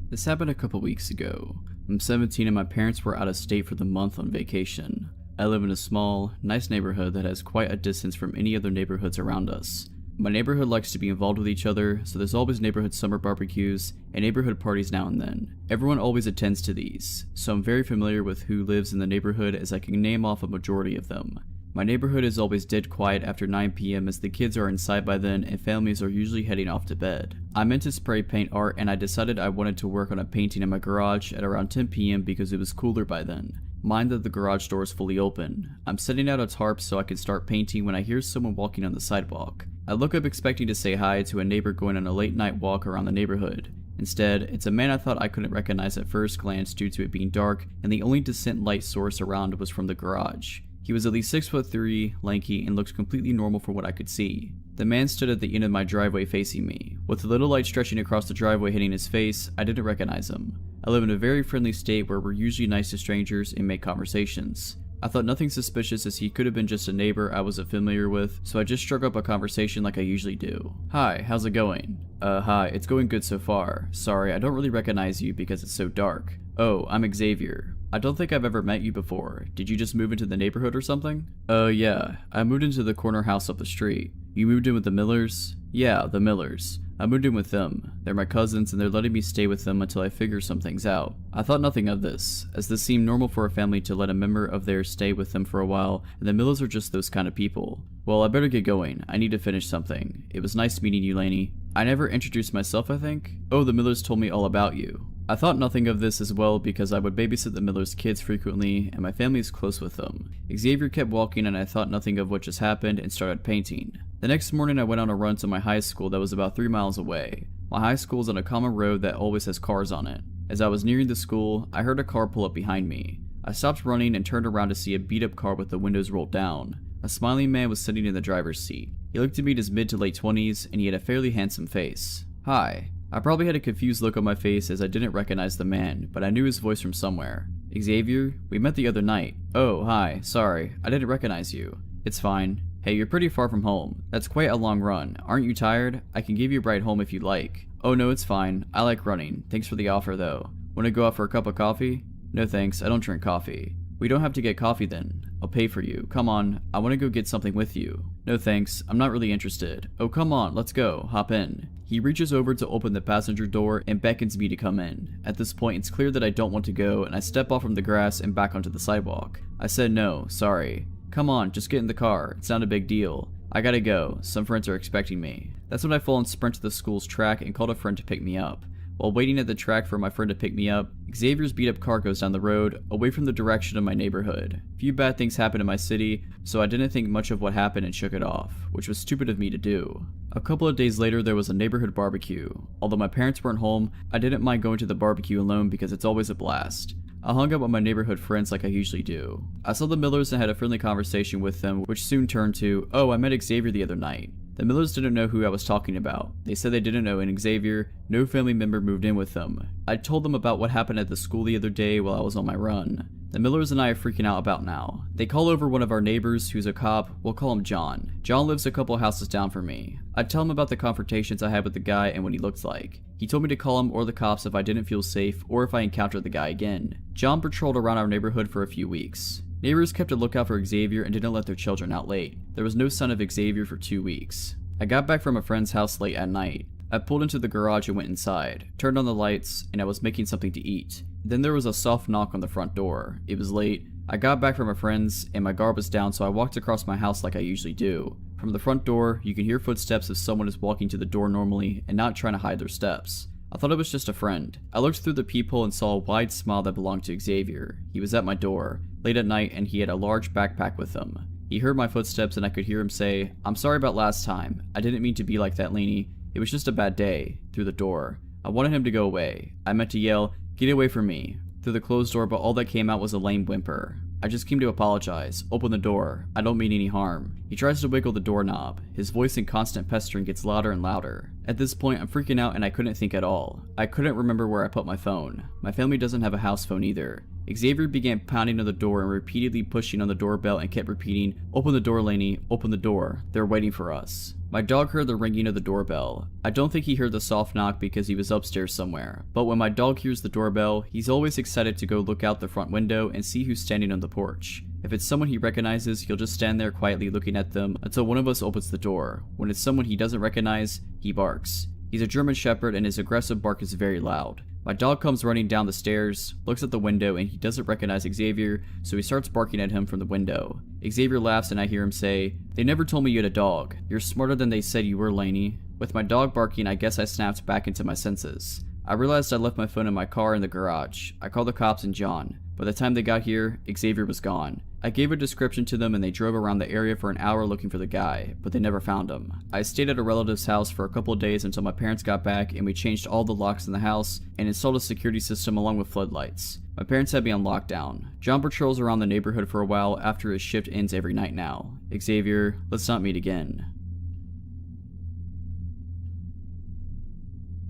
This happened a couple weeks ago. I'm 17 and my parents were out of state for the month on vacation. I live in a small, nice neighborhood that has quite a distance from any other neighborhoods around us. My neighborhood likes to be involved with each other, so there's always neighborhood summer barbecues and neighborhood parties now and then. Everyone always attends to these, so I'm very familiar with who lives in the neighborhood as I can name off a majority of them. My neighborhood is always dead quiet after 9 p.m. as the kids are inside by then and families are usually heading off to bed. I'm into spray paint art and I decided I wanted to work on a painting in my garage at around 10 p.m. because it was cooler by then. Mind that the garage door is fully open. I'm setting out a tarp so I can start painting when I hear someone walking on the sidewalk. I look up expecting to say hi to a neighbor going on a late night walk around the neighborhood. Instead, it's a man I thought I couldn't recognize at first glance due to it being dark and the only distant light source around was from the garage. He was at least 6'3", lanky, and looked completely normal from what I could see. The man stood at the end of my driveway facing me. With the little light stretching across the driveway hitting his face, I didn't recognize him. I live in a very friendly state where we're usually nice to strangers and make conversations. I thought nothing suspicious as he could have been just a neighbor I wasn't familiar with, so I just struck up a conversation like I usually do. Hi, how's it going? Hi, it's going good so far. Sorry, I don't really recognize you because it's so dark. Oh, I'm Xavier. I don't think I've ever met you before. Did you just move into the neighborhood or something? Yeah. I moved into the corner house up the street. You moved in with the Millers? Yeah, the Millers. I moved in with them. They're my cousins and they're letting me stay with them until I figure some things out. I thought nothing of this, as this seemed normal for a family to let a member of theirs stay with them for a while, and the Millers are just those kind of people. Well, I better get going. I need to finish something. It was nice meeting you, Lainey. I never introduced myself, I think? Oh, the Millers told me all about you. I thought nothing of this as well because I would babysit the Millers' kids frequently and my family is close with them. Xavier kept walking and I thought nothing of what just happened and started painting. The next morning I went on a run to my high school that was about 3 miles away. My high school is on a common road that always has cars on it. As I was nearing the school, I heard a car pull up behind me. I stopped running and turned around to see a beat up car with the windows rolled down. A smiling man was sitting in the driver's seat. He looked to be in his mid to late 20s and he had a fairly handsome face. Hi. I probably had a confused look on my face as I didn't recognize the man, but I knew his voice from somewhere. Xavier, we met the other night. Oh, hi, sorry, I didn't recognize you. It's fine. Hey, you're pretty far from home. That's quite a long run. Aren't you tired? I can give you a ride home if you'd like. Oh no, it's fine. I like running. Thanks for the offer though. Want to go out for a cup of coffee? No thanks, I don't drink coffee. We don't have to get coffee then. I'll pay for you. Come on, I want to go get something with you. No thanks, I'm not really interested. Oh come on, let's go. Hop in. He reaches over to open the passenger door and beckons me to come in. At this point, it's clear that I don't want to go and I step off from the grass and back onto the sidewalk. I said no, sorry. Come on, just get in the car. It's not a big deal. I gotta go. Some friends are expecting me. That's when I fall and sprint to the school's track and called a friend to pick me up. While waiting at the track for my friend to pick me up, Xavier's beat up car goes down the road, away from the direction of my neighborhood. Few bad things happen in my city, so I didn't think much of what happened and shook it off, which was stupid of me to do. A couple of days later, there was a neighborhood barbecue. Although my parents weren't home, I didn't mind going to the barbecue alone because it's always a blast. I hung out with my neighborhood friends like I usually do. I saw the Millers and had a friendly conversation with them, which soon turned to, "Oh, I met Xavier the other night." The Millers didn't know who I was talking about. They said they didn't know an Xavier, no family member moved in with them. I told them about what happened at the school the other day while I was on my run. The Millers and I are freaking out about now. They call over one of our neighbors who's a cop, we'll call him John. John lives a couple houses down from me. I tell him about the confrontations I had with the guy and what he looked like. He told me to call him or the cops if I didn't feel safe or if I encountered the guy again. John patrolled around our neighborhood for a few weeks. Neighbors kept a lookout for Xavier and didn't let their children out late. There was no sign of Xavier for 2 weeks. I got back from a friend's house late at night. I pulled into the garage and went inside, turned on the lights, and I was making something to eat. Then there was a soft knock on the front door. It was late. I got back from a friend's and my guard was down, so I walked across my house like I usually do. From the front door, you can hear footsteps if someone is walking to the door normally and not trying to hide their steps. I thought it was just a friend. I looked through the peephole and saw a wide smile that belonged to Xavier. He was at my door, late at night, and he had a large backpack with him. He heard my footsteps and I could hear him say, "I'm sorry about last time. I didn't mean to be like that, Lainey. It was just a bad day," through the door. I wanted him to go away. I meant to yell, "Get away from me," through the closed door, but all that came out was a lame whimper. I just came to apologize. Open the door. I don't mean any harm. He tries to wiggle the doorknob. His voice in constant pestering gets louder and louder. At this point, I'm freaking out and I couldn't think at all. I couldn't remember where I put my phone. My family doesn't have a house phone either. Xavier began pounding on the door and repeatedly pushing on the doorbell and kept repeating, "Open the door, Lainey. Open the door. They're waiting for us." My dog heard the ringing of the doorbell. I don't think he heard the soft knock because he was upstairs somewhere, but when my dog hears the doorbell, he's always excited to go look out the front window and see who's standing on the porch. If it's someone he recognizes, he'll just stand there quietly looking at them until one of us opens the door. When it's someone he doesn't recognize, he barks. He's a German Shepherd and his aggressive bark is very loud. My dog comes running down the stairs, looks at the window, and he doesn't recognize Xavier, so he starts barking at him from the window. Xavier laughs and I hear him say, "They never told me you had a dog. You're smarter than they said you were, Lainey." With my dog barking, I guess I snapped back into my senses. I realized I left my phone in my car in the garage. I called the cops and John. By the time they got here, Xavier was gone. I gave a description to them and they drove around the area for an hour looking for the guy, but they never found him. I stayed at a relative's house for a couple of days until my parents got back and we changed all the locks in the house and installed a security system along with floodlights. My parents had me on lockdown. John patrols around the neighborhood for a while after his shift ends every night now. Xavier, let's not meet again.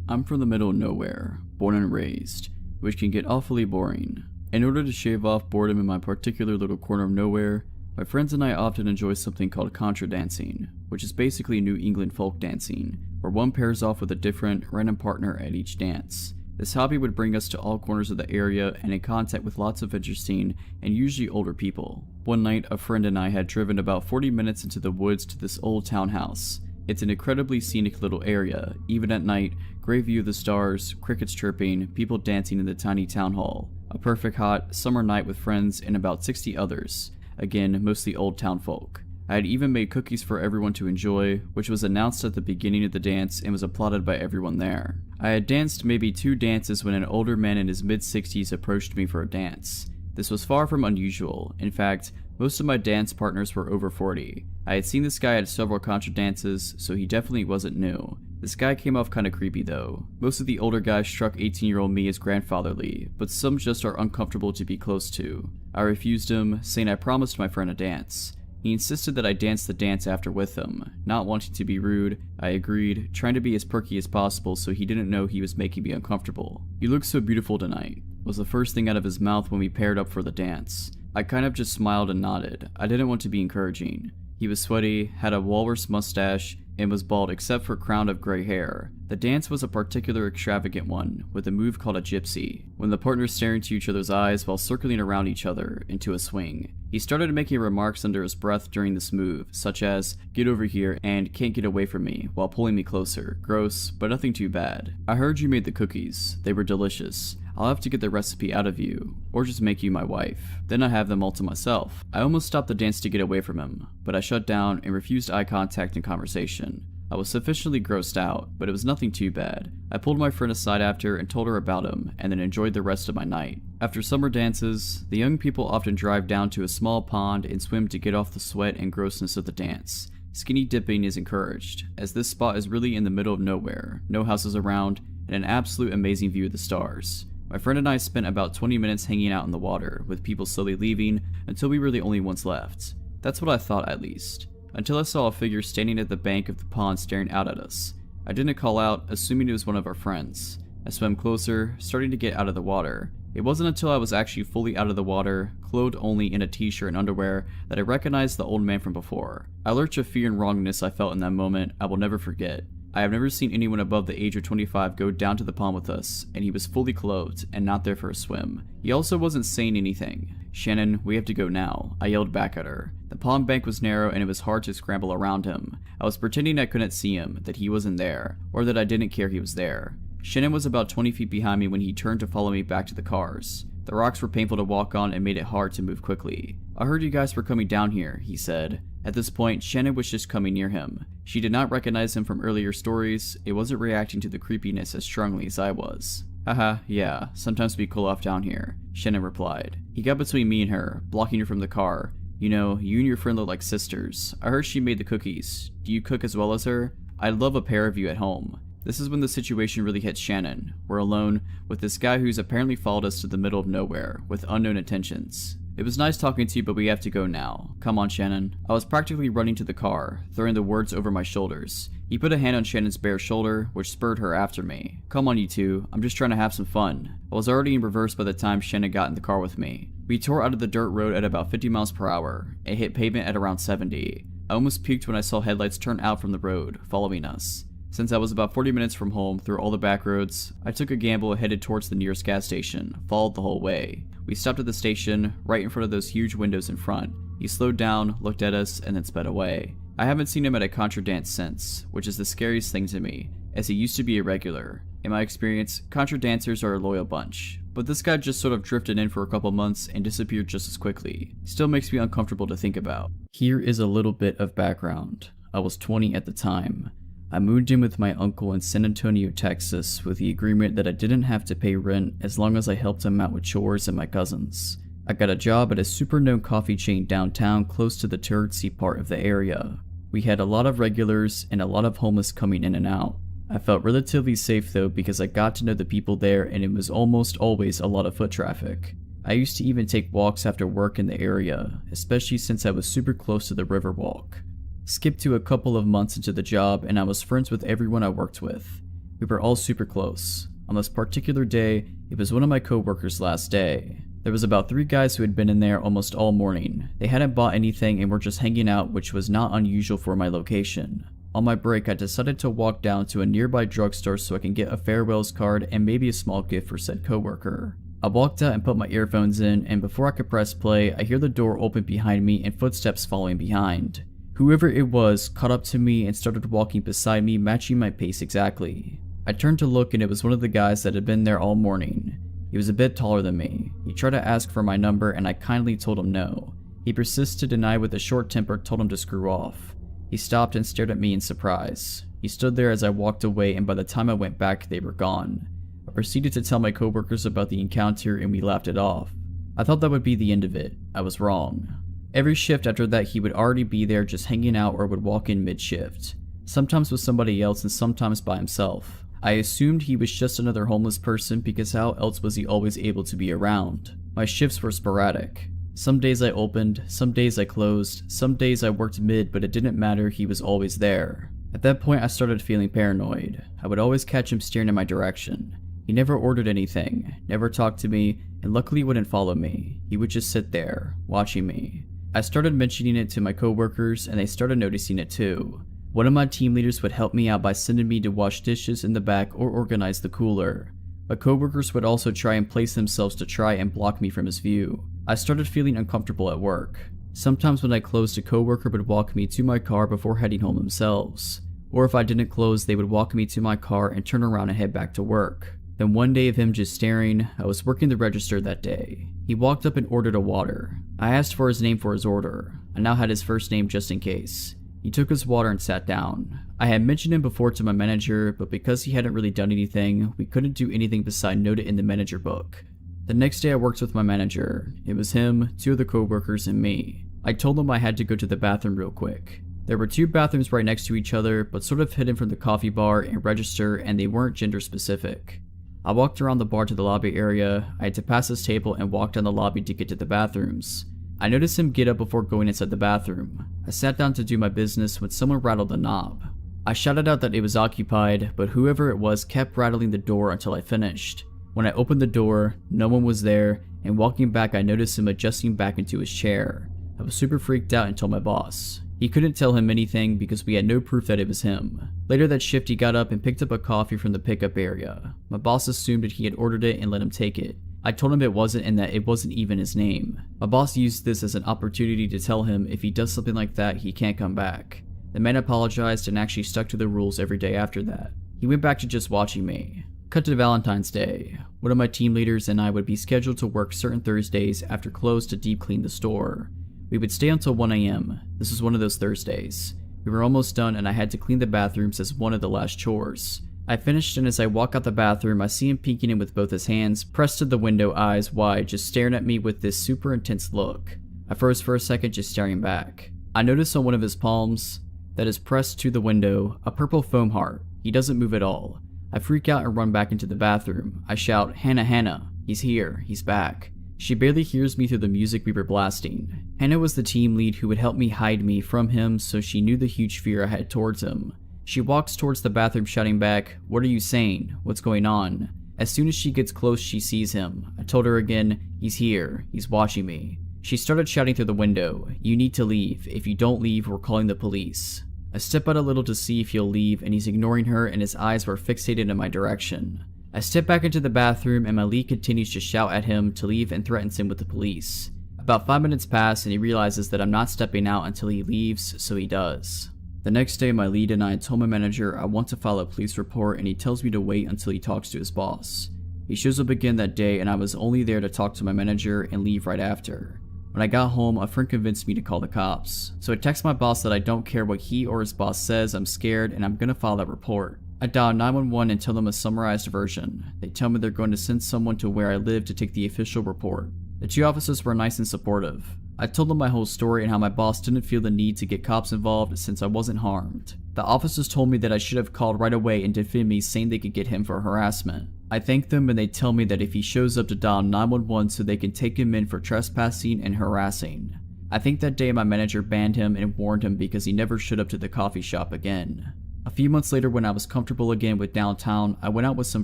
I'm from the middle of nowhere, born and raised, which can get awfully boring. In order to shave off boredom in my particular little corner of nowhere, my friends and I often enjoy something called contra dancing, which is basically New England folk dancing, where one pairs off with a different, random partner at each dance. This hobby would bring us to all corners of the area and in contact with lots of interesting and usually older people. One night, a friend and I had driven about 40 minutes into the woods to this old townhouse. It's an incredibly scenic little area. Even at night, great view of the stars, crickets chirping, people dancing in the tiny town hall. A perfect hot summer night with friends and about 60 others. Again, mostly old town folk. I had even made cookies for everyone to enjoy, which was announced at the beginning of the dance and was applauded by everyone there. I had danced maybe 2 dances when an older man in his mid-60s approached me for a dance. This was far from unusual. In fact, most of my dance partners were over 40. I had seen this guy at several contra dances, so he definitely wasn't new. This guy came off kinda creepy though. Most of the older guys struck 18-year-old me as grandfatherly, but some just are uncomfortable to be close to. I refused him, saying I promised my friend a dance. He insisted that I dance the dance after with him. Not wanting to be rude, I agreed, trying to be as perky as possible so he didn't know he was making me uncomfortable. "You look so beautiful tonight," was the first thing out of his mouth when we paired up for the dance. I kind of just smiled and nodded. I didn't want to be encouraging. He was sweaty, had a walrus mustache, and was bald except for a crown of gray hair. The dance was a particular extravagant one, with a move called a gypsy, when the partners stare into each other's eyes while circling around each other into a swing. He started making remarks under his breath during this move, such as, "Get over here," and "Can't get away from me," while pulling me closer. Gross, but nothing too bad. "I heard you made the cookies. They were delicious. I'll have to get the recipe out of you, or just make you my wife. Then I have them all to myself." I almost stopped the dance to get away from him, but I shut down and refused eye contact and conversation. I was sufficiently grossed out, but it was nothing too bad. I pulled my friend aside after and told her about him, and then enjoyed the rest of my night. After summer dances, the young people often drive down to a small pond and swim to get off the sweat and grossness of the dance. Skinny dipping is encouraged, as this spot is really in the middle of nowhere, no houses around, and an absolute amazing view of the stars. My friend and I spent about 20 minutes hanging out in the water, with people slowly leaving until we were the only ones left. That's what I thought, at least. Until I saw a figure standing at the bank of the pond staring out at us. I didn't call out, assuming it was one of our friends. I swam closer, starting to get out of the water. It wasn't until I was actually fully out of the water, clothed only in a t-shirt and underwear, that I recognized the old man from before. A lurch of fear and wrongness I felt in that moment I will never forget. I have never seen anyone above the age of 25 go down to the pond with us, and he was fully clothed and not there for a swim. He also wasn't saying anything. "Shannon, we have to go now," I yelled back at her. The pond bank was narrow and it was hard to scramble around him. I was pretending I couldn't see him, that he wasn't there, or that I didn't care he was there. Shannon was about 20 feet behind me when he turned to follow me back to the cars. The rocks were painful to walk on and made it hard to move quickly. "I heard you guys were coming down here," he said. At this point, Shannon was just coming near him. She did not recognize him from earlier stories. It wasn't reacting to the creepiness as strongly as I was. "Haha, yeah, sometimes we cool off down here," Shannon replied. He got between me and her, blocking her from the car. "You know, you and your friend look like sisters. I heard she made the cookies. Do you cook as well as her? I'd love a pair of you at home." This is when the situation really hits Shannon. We're alone, with this guy who's apparently followed us to the middle of nowhere, with unknown intentions. "It was nice talking to you, but we have to go now. Come on, Shannon." I was practically running to the car, throwing the words over my shoulders. He put a hand on Shannon's bare shoulder, which spurred her after me. "Come on, you two. I'm just trying to have some fun." I was already in reverse by the time Shannon got in the car with me. We tore out of the dirt road at about 50 miles per hour. It hit pavement at around 70. I almost puked when I saw headlights turn out from the road, following us. Since I was about 40 minutes from home through all the back roads, I took a gamble and headed towards the nearest gas station, followed the whole way. We stopped at the station, right in front of those huge windows in front. He slowed down, looked at us, and then sped away. I haven't seen him at a contra dance since, which is the scariest thing to me, as he used to be a regular. In my experience, contra dancers are a loyal bunch, but this guy just sort of drifted in for a couple months and disappeared just as quickly. Still makes me uncomfortable to think about. Here is a little bit of background. I was 20 at the time. I moved in with my uncle in San Antonio, Texas, with the agreement that I didn't have to pay rent as long as I helped him out with chores and my cousins. I got a job at a super known coffee chain downtown close to the touristy part of the area. We had a lot of regulars and a lot of homeless coming in and out. I felt relatively safe though because I got to know the people there and it was almost always a lot of foot traffic. I used to even take walks after work in the area, especially since I was super close to the Riverwalk. Skip to a couple of months into the job and I was friends with everyone I worked with. We were all super close. On this particular day, it was one of my co-workers' last day. There was about 3 guys who had been in there almost all morning. They hadn't bought anything and were just hanging out, which was not unusual for my location. On my break, I decided to walk down to a nearby drugstore so I can get a farewells card and maybe a small gift for said co-worker. I walked out and put my earphones in, and before I could press play, I hear the door open behind me and footsteps following behind. Whoever it was caught up to me and started walking beside me, matching my pace exactly. I turned to look and it was one of the guys that had been there all morning. He was a bit taller than me. He tried to ask for my number and I kindly told him no. He persisted and I, with a short temper, told him to screw off. He stopped and stared at me in surprise. He stood there as I walked away, and by the time I went back, they were gone. I proceeded to tell my coworkers about the encounter and we laughed it off. I thought that would be the end of it. I was wrong. Every shift after that he would already be there just hanging out or would walk in mid-shift. Sometimes with somebody else and sometimes by himself. I assumed he was just another homeless person because how else was he always able to be around? My shifts were sporadic. Some days I opened, some days I closed, some days I worked mid, but it didn't matter, he was always there. At that point I started feeling paranoid. I would always catch him staring in my direction. He never ordered anything, never talked to me, and luckily wouldn't follow me. He would just sit there, watching me. I started mentioning it to my coworkers and they started noticing it too. One of my team leaders would help me out by sending me to wash dishes in the back or organize the cooler. My coworkers would also try and place themselves to try and block me from his view. I started feeling uncomfortable at work. Sometimes when I closed, a coworker would walk me to my car before heading home themselves. Or if I didn't close, they would walk me to my car and turn around and head back to work. Then one day of him just staring, I was working the register that day. He walked up and ordered a water. I asked for his name for his order. I now had his first name just in case. He took his water and sat down. I had mentioned him before to my manager, but because he hadn't really done anything, we couldn't do anything beside note it in the manager book. The next day I worked with my manager. It was him, 2 other co-workers, and me. I told him I had to go to the bathroom real quick. There were 2 bathrooms right next to each other, but sort of hidden from the coffee bar and register, and they weren't gender specific. I walked around the bar to the lobby area. I had to pass this table and walk down the lobby to get to the bathrooms. I noticed him get up before going inside the bathroom. I sat down to do my business when someone rattled the knob. I shouted out that it was occupied, but whoever it was kept rattling the door until I finished. When I opened the door, no one was there, and walking back I noticed him adjusting back into his chair. I was super freaked out and told my boss. He couldn't tell him anything because we had no proof that it was him. Later that shift he got up and picked up a coffee from the pickup area. My boss assumed that he had ordered it and let him take it. I told him it wasn't and that it wasn't even his name. My boss used this as an opportunity to tell him if he does something like that he can't come back. The man apologized and actually stuck to the rules every day after that. He went back to just watching me. Cut to Valentine's Day. One of my team leaders and I would be scheduled to work certain Thursdays after close to deep clean the store. We would stay until 1 AM. This was one of those Thursdays. We were almost done and I had to clean the bathrooms as one of the last chores. I finished and as I walk out the bathroom I see him peeking in with both his hands pressed to the window, eyes wide, just staring at me with this super intense look. I froze for a second, just staring back. I notice on one of his palms that is pressed to the window a purple foam heart. He doesn't move at all. I freak out and run back into the bathroom. I shout, "Hannah, Hannah, he's here, he's back." She barely hears me through the music we were blasting. Hannah was the team lead who would help me hide me from him, so she knew the huge fear I had towards him. She walks towards the bathroom shouting back, "What are you saying? What's going on?" As soon as she gets close she sees him. I told her again, "He's here, he's watching me." She started shouting through the window, "You need to leave. If you don't leave, we're calling the police." I step out a little to see if he'll leave and he's ignoring her and his eyes were fixated in my direction. I step back into the bathroom and my lead continues to shout at him to leave and threatens him with the police. About 5 minutes pass and he realizes that I'm not stepping out until he leaves, so he does. The next day my lead and I told my manager I want to file a police report and he tells me to wait until he talks to his boss. He shows up again that day and I was only there to talk to my manager and leave right after. When I got home, a friend convinced me to call the cops. So I text my boss that I don't care what he or his boss says, I'm scared and I'm gonna file that report. I dial 911 and tell them a summarized version. They tell me they're going to send someone to where I live to take the official report. The 2 officers were nice and supportive. I told them my whole story and how my boss didn't feel the need to get cops involved since I wasn't harmed. The officers told me that I should have called right away and defended me, saying they could get him for harassment. I thank them and they tell me that if he shows up to dial 911 so they can take him in for trespassing and harassing. I think that day my manager banned him and warned him because he never showed up to the coffee shop again. A few months later when I was comfortable again with downtown, I went out with some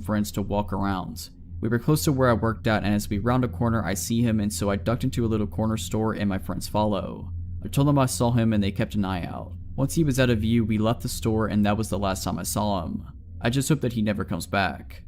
friends to walk around. We were close to where I worked at and as we round a corner I see him and so I ducked into a little corner store and my friends follow. I told them I saw him and they kept an eye out. Once he was out of view we left the store and that was the last time I saw him. I just hope that he never comes back.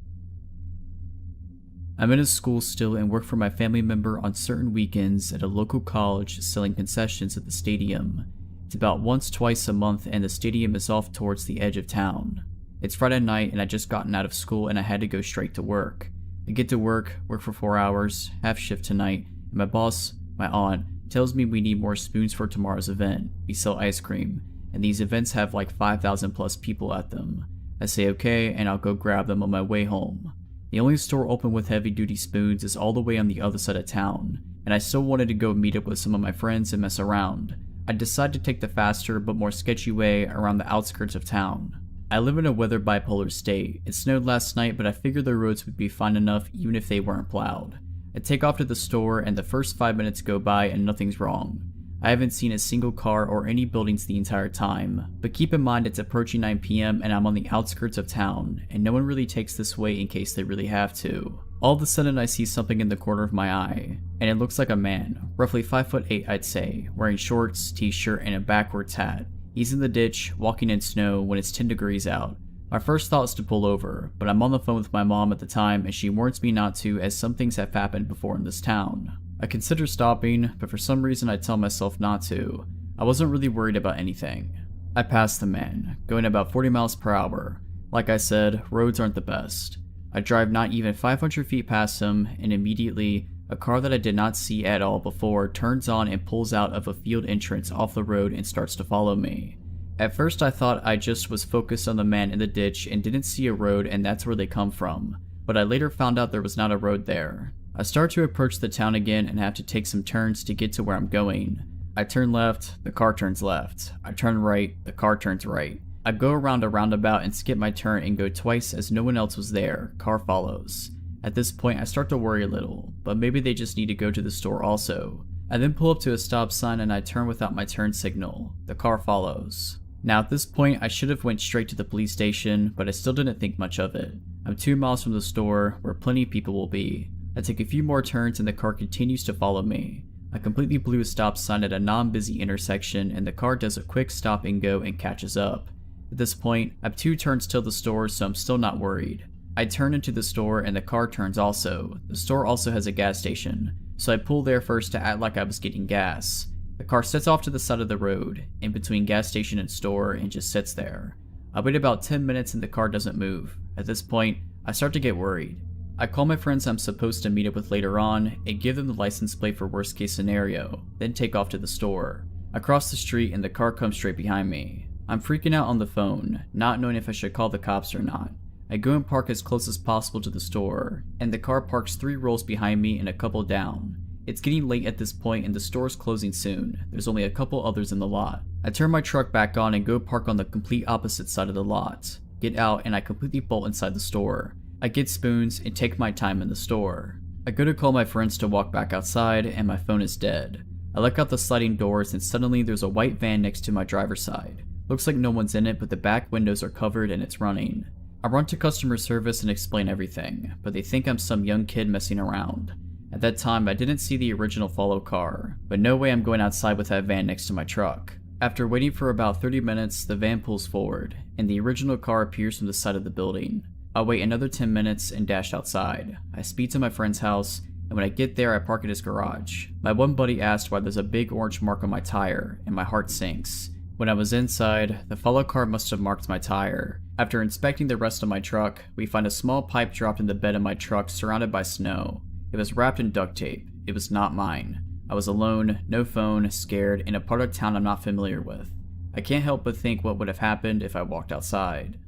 I'm in a school still and work for my family member on certain weekends at a local college selling concessions at the stadium. It's about twice a month and the stadium is off towards the edge of town. It's Friday night and I just gotten out of school and I had to go straight to work. I get to work for 4 hours, half shift tonight, and my boss, my aunt, tells me we need more spoons for tomorrow's event. We sell ice cream, and these events have like 5,000 plus people at them. I say okay and I'll go grab them on my way home. The only store open with heavy duty spoons is all the way on the other side of town, and I still wanted to go meet up with some of my friends and mess around. I decided to take the faster but more sketchy way around the outskirts of town. I live in a weather bipolar state. It snowed last night but I figured the roads would be fine enough even if they weren't plowed. I take off to the store and the first 5 minutes go by and nothing's wrong. I haven't seen a single car or any buildings the entire time, but keep in mind it's approaching 9 PM and I'm on the outskirts of town, and no one really takes this way in case they really have to. All of a sudden I see something in the corner of my eye, and it looks like a man, roughly 5'8" I'd say, wearing shorts, t-shirt, and a backwards hat. He's in the ditch, walking in snow when it's 10 degrees out. My first thought is to pull over, but I'm on the phone with my mom at the time and she warns me not to as some things have happened before in this town. I consider stopping, but for some reason I tell myself not to. I wasn't really worried about anything. I pass the man, going about 40 miles per hour. Like I said, roads aren't the best. I drive not even 500 feet past him, and immediately, a car that I did not see at all before turns on and pulls out of a field entrance off the road and starts to follow me. At first I thought I just was focused on the man in the ditch and didn't see a road and that's where they come from, but I later found out there was not a road there. I start to approach the town again and have to take some turns to get to where I'm going. I turn left, the car turns left. I turn right, the car turns right. I go around a roundabout and skip my turn and go twice as no one else was there. Car follows. At this point, I start to worry a little, but maybe they just need to go to the store also. I then pull up to a stop sign and I turn without my turn signal. The car follows. Now at this point, I should have went straight to the police station, but I still didn't think much of it. I'm 2 miles from the store, where plenty of people will be. I take a few more turns and the car continues to follow me. I completely blew a stop sign at a non-busy intersection and the car does a quick stop and go and catches up. At this point, I have 2 turns till the store, so I'm still not worried. I turn into the store and the car turns also. The store also has a gas station, so I pull there first to act like I was getting gas. The car sets off to the side of the road, in between gas station and store, and just sits there. I wait about 10 minutes and the car doesn't move. At this point, I start to get worried. I call my friends I'm supposed to meet up with later on and give them the license plate for worst case scenario, then take off to the store. I cross the street and the car comes straight behind me. I'm freaking out on the phone, not knowing if I should call the cops or not. I go and park as close as possible to the store, and the car parks 3 rows behind me and a couple down. It's getting late at this point and the store's closing soon. There's only a couple others in the lot. I turn my truck back on and go park on the complete opposite side of the lot. Get out and I completely bolt inside the store. I get spoons and take my time in the store. I go to call my friends to walk back outside and my phone is dead. I look out the sliding doors and suddenly there's a white van next to my driver's side. Looks like no one's in it, but the back windows are covered and it's running. I run to customer service and explain everything, but they think I'm some young kid messing around. At that time, I didn't see the original follow car, but no way I'm going outside with that van next to my truck. After waiting for about 30 minutes, the van pulls forward, and the original car appears from the side of the building. I wait another 10 minutes and dash outside. I speed to my friend's house, and when I get there, I park at his garage. My one buddy asked why there's a big orange mark on my tire, and my heart sinks. When I was inside, the follow car must have marked my tire. After inspecting the rest of my truck, we find a small pipe dropped in the bed of my truck surrounded by snow. It was wrapped in duct tape. It was not mine. I was alone, no phone, scared, in a part of town I'm not familiar with. I can't help but think what would have happened if I walked outside.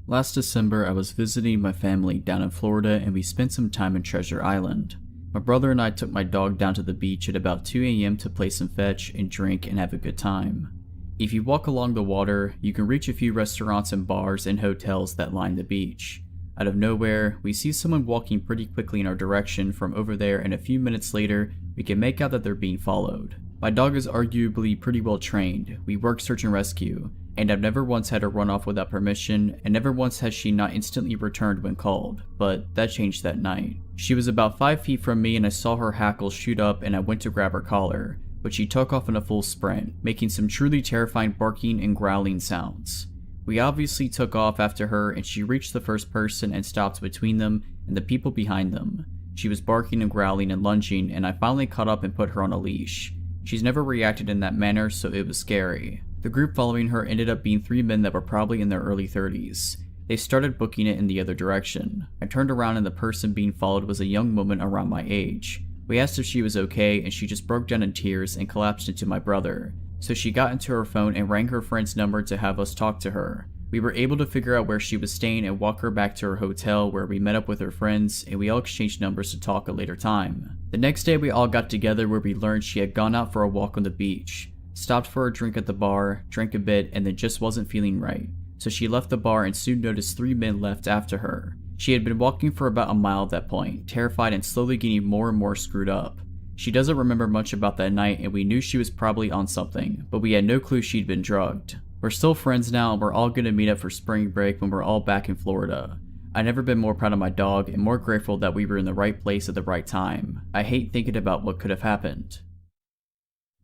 Last December, I was visiting my family down in Florida and we spent some time in Treasure Island. My brother and I took my dog down to the beach at about 2 a.m. to play some fetch and drink and have a good time. If you walk along the water, you can reach a few restaurants and bars and hotels that line the beach. Out of nowhere, we see someone walking pretty quickly in our direction from over there, and a few minutes later, we can make out that they're being followed. My dog is arguably pretty well trained. We work search and rescue, and I've never once had her run off without permission, and never once has she not instantly returned when called, but that changed that night. She was about 5 feet from me and I saw her hackles shoot up and I went to grab her collar, but she took off in a full sprint, making some truly terrifying barking and growling sounds. We obviously took off after her and she reached the first person and stopped between them and the people behind them. She was barking and growling and lunging, and I finally caught up and put her on a leash. She's never reacted in that manner, so it was scary. The group following her ended up being 3 men that were probably in their early 30s. They started booking it in the other direction. I turned around and the person being followed was a young woman around my age. We asked if she was okay and she just broke down in tears and collapsed into my brother. So she got into her phone and rang her friend's number to have us talk to her. We were able to figure out where she was staying and walk her back to her hotel, where we met up with her friends and we all exchanged numbers to talk a later time. The next day we all got together, where we learned she had gone out for a walk on the beach, stopped for a drink at the bar, drank a bit, and then just wasn't feeling right. So she left the bar and soon noticed 3 men left after her. She had been walking for about a mile at that point, terrified and slowly getting more and more screwed up. She doesn't remember much about that night, and we knew she was probably on something, but we had no clue she'd been drugged. We're still friends now, and we're all going to meet up for spring break when we're all back in Florida. I've never been more proud of my dog and more grateful that we were in the right place at the right time. I hate thinking about what could have happened.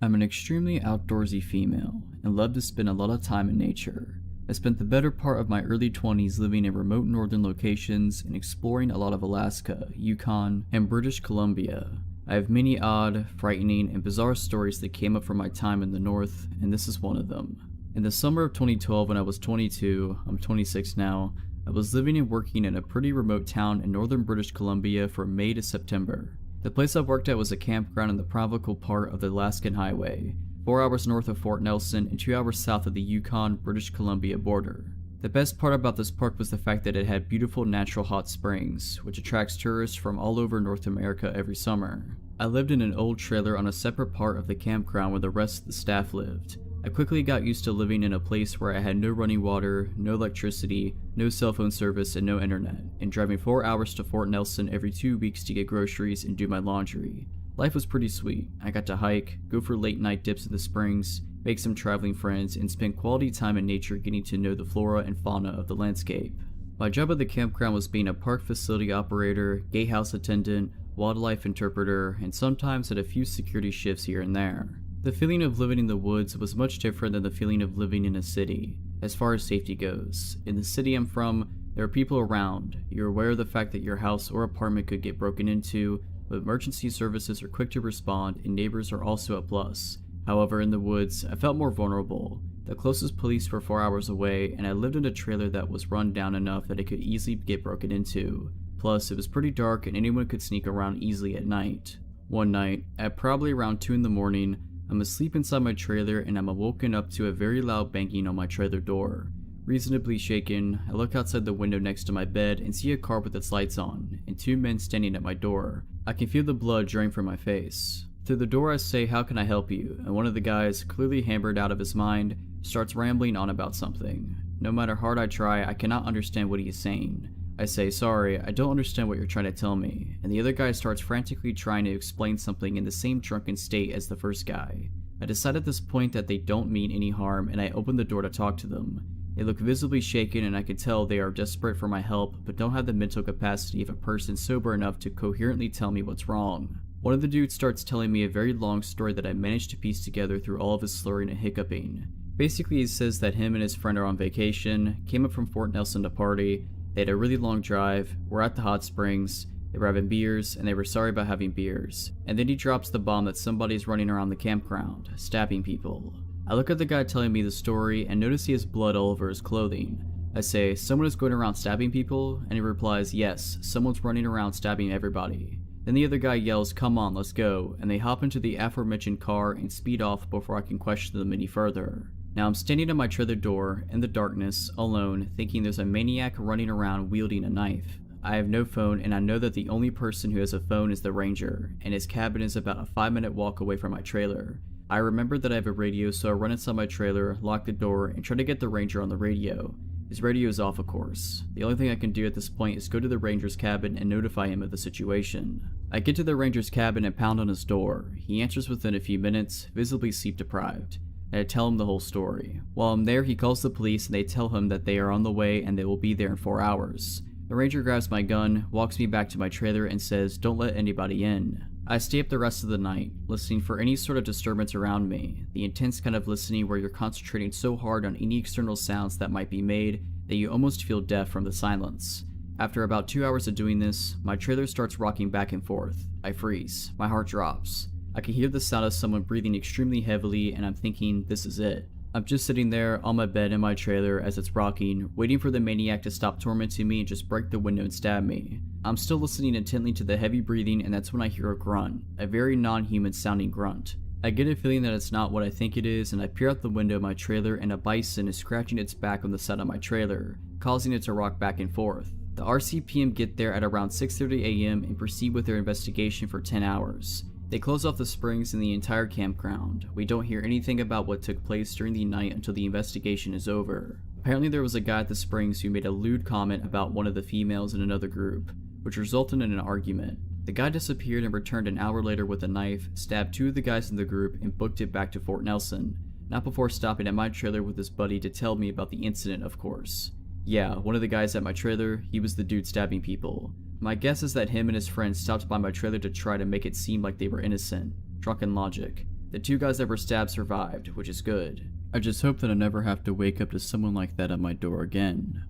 I'm an extremely outdoorsy female and love to spend a lot of time in nature. I spent the better part of my early 20s living in remote northern locations and exploring a lot of Alaska, Yukon, and British Columbia. I have many odd, frightening, and bizarre stories that came up from my time in the north, and this is one of them. In the summer of 2012, when I was 22, I'm 26 now, I was living and working in a pretty remote town in northern British Columbia from May to September. The place I worked at was a campground in the provincial part of the Alaskan Highway, 4 hours north of Fort Nelson and 2 hours south of the Yukon-British Columbia border. The best part about this park was the fact that it had beautiful natural hot springs, which attracts tourists from all over North America every summer. I lived in an old trailer on a separate part of the campground where the rest of the staff lived. I quickly got used to living in a place where I had no running water, no electricity, no cell phone service, and no internet, and driving 4 hours to Fort Nelson every 2 weeks to get groceries and do my laundry. Life was pretty sweet. I got to hike, go for late night dips in the springs, make some traveling friends, and spend quality time in nature getting to know the flora and fauna of the landscape. My job at the campground was being a park facility operator, gatehouse attendant, wildlife interpreter, and sometimes had a few security shifts here and there. The feeling of living in the woods was much different than the feeling of living in a city, as far as safety goes. In the city I'm from, there are people around. You're aware of the fact that your house or apartment could get broken into, but emergency services are quick to respond and neighbors are also a plus. However, in the woods, I felt more vulnerable. The closest police were 4 hours away, and I lived in a trailer that was run down enough that it could easily get broken into. Plus, it was pretty dark and anyone could sneak around easily at night. One night, at probably around 2 in the morning, I'm asleep inside my trailer and I'm awoken up to a very loud banging on my trailer door. Reasonably shaken, I look outside the window next to my bed and see a car with its lights on, and 2 men standing at my door. I can feel the blood drain from my face. Through the door I say, "How can I help you?" and one of the guys, clearly hammered out of his mind, starts rambling on about something. No matter how hard I try, I cannot understand what he is saying. I say, "Sorry, I don't understand what you're trying to tell me," and the other guy starts frantically trying to explain something in the same drunken state as the first guy. I decide at this point that they don't mean any harm and I open the door to talk to them. They look visibly shaken and I can tell they are desperate for my help but don't have the mental capacity of a person sober enough to coherently tell me what's wrong. One of the dudes starts telling me a very long story that I managed to piece together through all of his slurring and hiccuping. Basically he says that him and his friend are on vacation, came up from Fort Nelson to party, they had a really long drive, were at the hot springs, they were having beers, and they were sorry about having beers. And then he drops the bomb that somebody's running around the campground, stabbing people. I look at the guy telling me the story and notice he has blood all over his clothing. I say, "Someone is going around stabbing people?" And he replies, "Yes, someone's running around stabbing everybody." Then the other guy yells, "Come on, let's go," and they hop into the aforementioned car and speed off before I can question them any further. Now I'm standing at my trailer door, in the darkness, alone, thinking there's a maniac running around wielding a knife. I have no phone and I know that the only person who has a phone is the ranger, and his cabin is about a 5-minute walk away from my trailer. I remember that I have a radio, so I run inside my trailer, lock the door, and try to get the ranger on the radio. His radio is off, of course. The only thing I can do at this point is go to the ranger's cabin and notify him of the situation. I get to the ranger's cabin and pound on his door. He answers within a few minutes, visibly sleep deprived. And I tell him the whole story. While I'm there, he calls the police and they tell him that they are on the way and they will be there in 4 hours. The ranger grabs my gun, walks me back to my trailer and says, "Don't let anybody in." I stay up the rest of the night, listening for any sort of disturbance around me, the intense kind of listening where you're concentrating so hard on any external sounds that might be made that you almost feel deaf from the silence. After about 2 hours of doing this, my trailer starts rocking back and forth. I freeze. My heart drops. I can hear the sound of someone breathing extremely heavily and I'm thinking, this is it. I'm just sitting there on my bed in my trailer as it's rocking, waiting for the maniac to stop tormenting me and just break the window and stab me. I'm still listening intently to the heavy breathing and that's when I hear a grunt, a very non-human sounding grunt. I get a feeling that it's not what I think it is and I peer out the window of my trailer and a bison is scratching its back on the side of my trailer, causing it to rock back and forth. The RCPM get there at around 6:30 a.m. and proceed with their investigation for 10 hours. They close off the springs and the entire campground. We don't hear anything about what took place during the night until the investigation is over. Apparently there was a guy at the springs who made a lewd comment about one of the females in another group, which resulted in an argument. The guy disappeared and returned an hour later with a knife, stabbed 2 of the guys in the group and booked it back to Fort Nelson, not before stopping at my trailer with his buddy to tell me about the incident, of course. Yeah, one of the guys at my trailer, he was the dude stabbing people. My guess is that him and his friends stopped by my trailer to try to make it seem like they were innocent. Drunken logic. The 2 guys that were stabbed survived, which is good. I just hope that I never have to wake up to someone like that at my door again.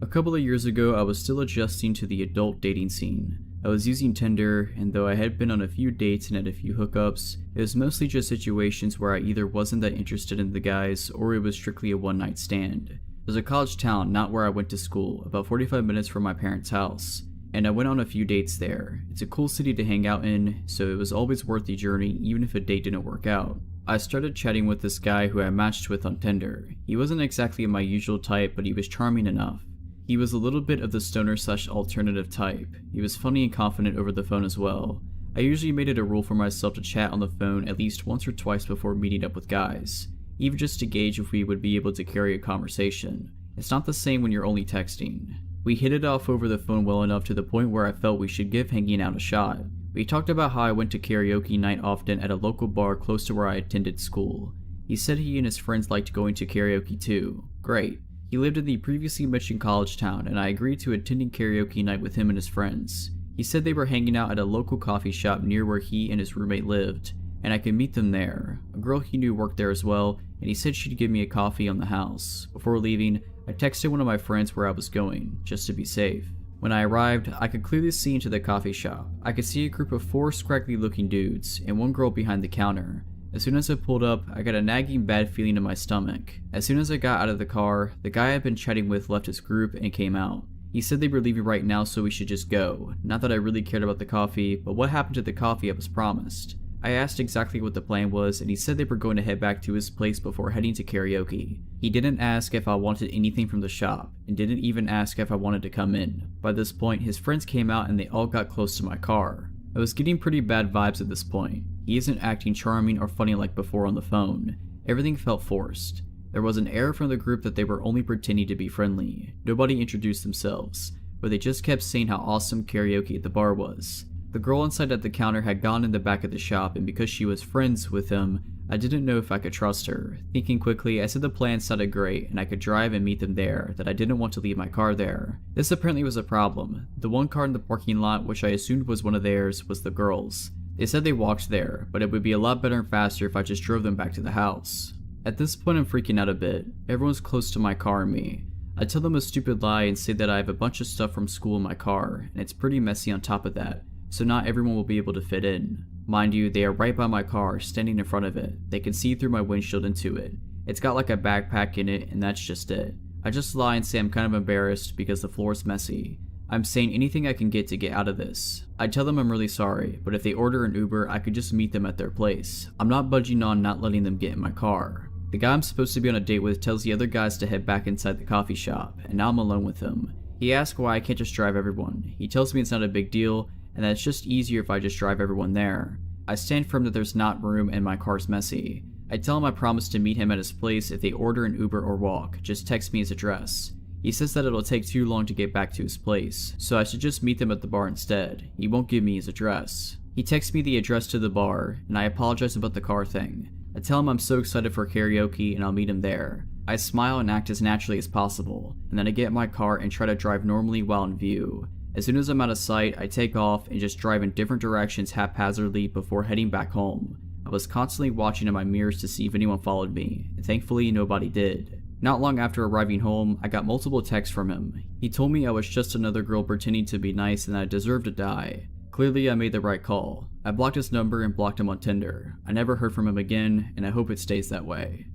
A couple of years ago, I was still adjusting to the adult dating scene. I was using Tinder, and though I had been on a few dates and had a few hookups, it was mostly just situations where I either wasn't that interested in the guys, or it was strictly a one-night stand. It was a college town, not where I went to school, about 45 minutes from my parents' house, and I went on a few dates there. It's a cool city to hang out in, so it was always worth the journey even if a date didn't work out. I started chatting with this guy who I matched with on Tinder. He wasn't exactly my usual type, but he was charming enough. He was a little bit of the stoner/alternative type. He was funny and confident over the phone as well. I usually made it a rule for myself to chat on the phone at least once or twice before meeting up with guys, even just to gauge if we would be able to carry a conversation. It's not the same when you're only texting. We hit it off over the phone well enough to the point where I felt we should give hanging out a shot. We talked about how I went to karaoke night often at a local bar close to where I attended school. He said he and his friends liked going to karaoke too. Great. He lived in the previously mentioned college town, and I agreed to attending karaoke night with him and his friends. He said they were hanging out at a local coffee shop near where he and his roommate lived, and I could meet them there. A girl he knew worked there as well, and he said she'd give me a coffee on the house. Before leaving, I texted one of my friends where I was going, just to be safe. When I arrived, I could clearly see into the coffee shop. I could see a group of 4 scraggly looking dudes, and one girl behind the counter. As soon as I pulled up, I got a nagging bad feeling in my stomach. As soon as I got out of the car, the guy I'd been chatting with left his group and came out. He said they were leaving right now, so we should just go. Not that I really cared about the coffee, but what happened to the coffee I was promised? I asked exactly what the plan was, and he said they were going to head back to his place before heading to karaoke. He didn't ask if I wanted anything from the shop, and didn't even ask if I wanted to come in. By this point, his friends came out and they all got close to my car. I was getting pretty bad vibes at this point. He isn't acting charming or funny like before on the phone. Everything felt forced. There was an air from the group that they were only pretending to be friendly. Nobody introduced themselves, but they just kept saying how awesome karaoke at the bar was. The girl inside at the counter had gone in the back of the shop, and because she was friends with him, I didn't know if I could trust her. Thinking quickly, I said the plan sounded great and I could drive and meet them there, that I didn't want to leave my car there. This apparently was a problem. The one car in the parking lot, which I assumed was one of theirs, was the girls. They said they walked there, but it would be a lot better and faster if I just drove them back to the house. At this point I'm freaking out a bit. Everyone's close to my car and me. I tell them a stupid lie and say that I have a bunch of stuff from school in my car, and it's pretty messy on top of that, so not everyone will be able to fit in. Mind you, they are right by my car, standing in front of it. They can see through my windshield into it. It's got like a backpack in it, and that's just it. I just lie and say I'm kind of embarrassed because the floor is messy. I'm saying anything I can get to get out of this. I tell them I'm really sorry, but if they order an Uber, I could just meet them at their place. I'm not budging on not letting them get in my car. The guy I'm supposed to be on a date with tells the other guys to head back inside the coffee shop, and now I'm alone with him. He asks why I can't just drive everyone. He tells me it's not a big deal, and that it's just easier if I just drive everyone there. I stand firm that there's not room and my car's messy. I tell him I promise to meet him at his place if they order an Uber or walk, just text me his address. He says that it'll take too long to get back to his place, so I should just meet them at the bar instead. He won't give me his address. He texts me the address to the bar, and I apologize about the car thing. I tell him I'm so excited for karaoke and I'll meet him there. I smile and act as naturally as possible, and then I get in my car and try to drive normally while in view. As soon as I'm out of sight, I take off and just drive in different directions haphazardly before heading back home. I was constantly watching in my mirrors to see if anyone followed me, and thankfully nobody did. Not long after arriving home, I got multiple texts from him. He told me I was just another girl pretending to be nice and that I deserved to die. Clearly I made the right call. I blocked his number and blocked him on Tinder. I never heard from him again, and I hope it stays that way.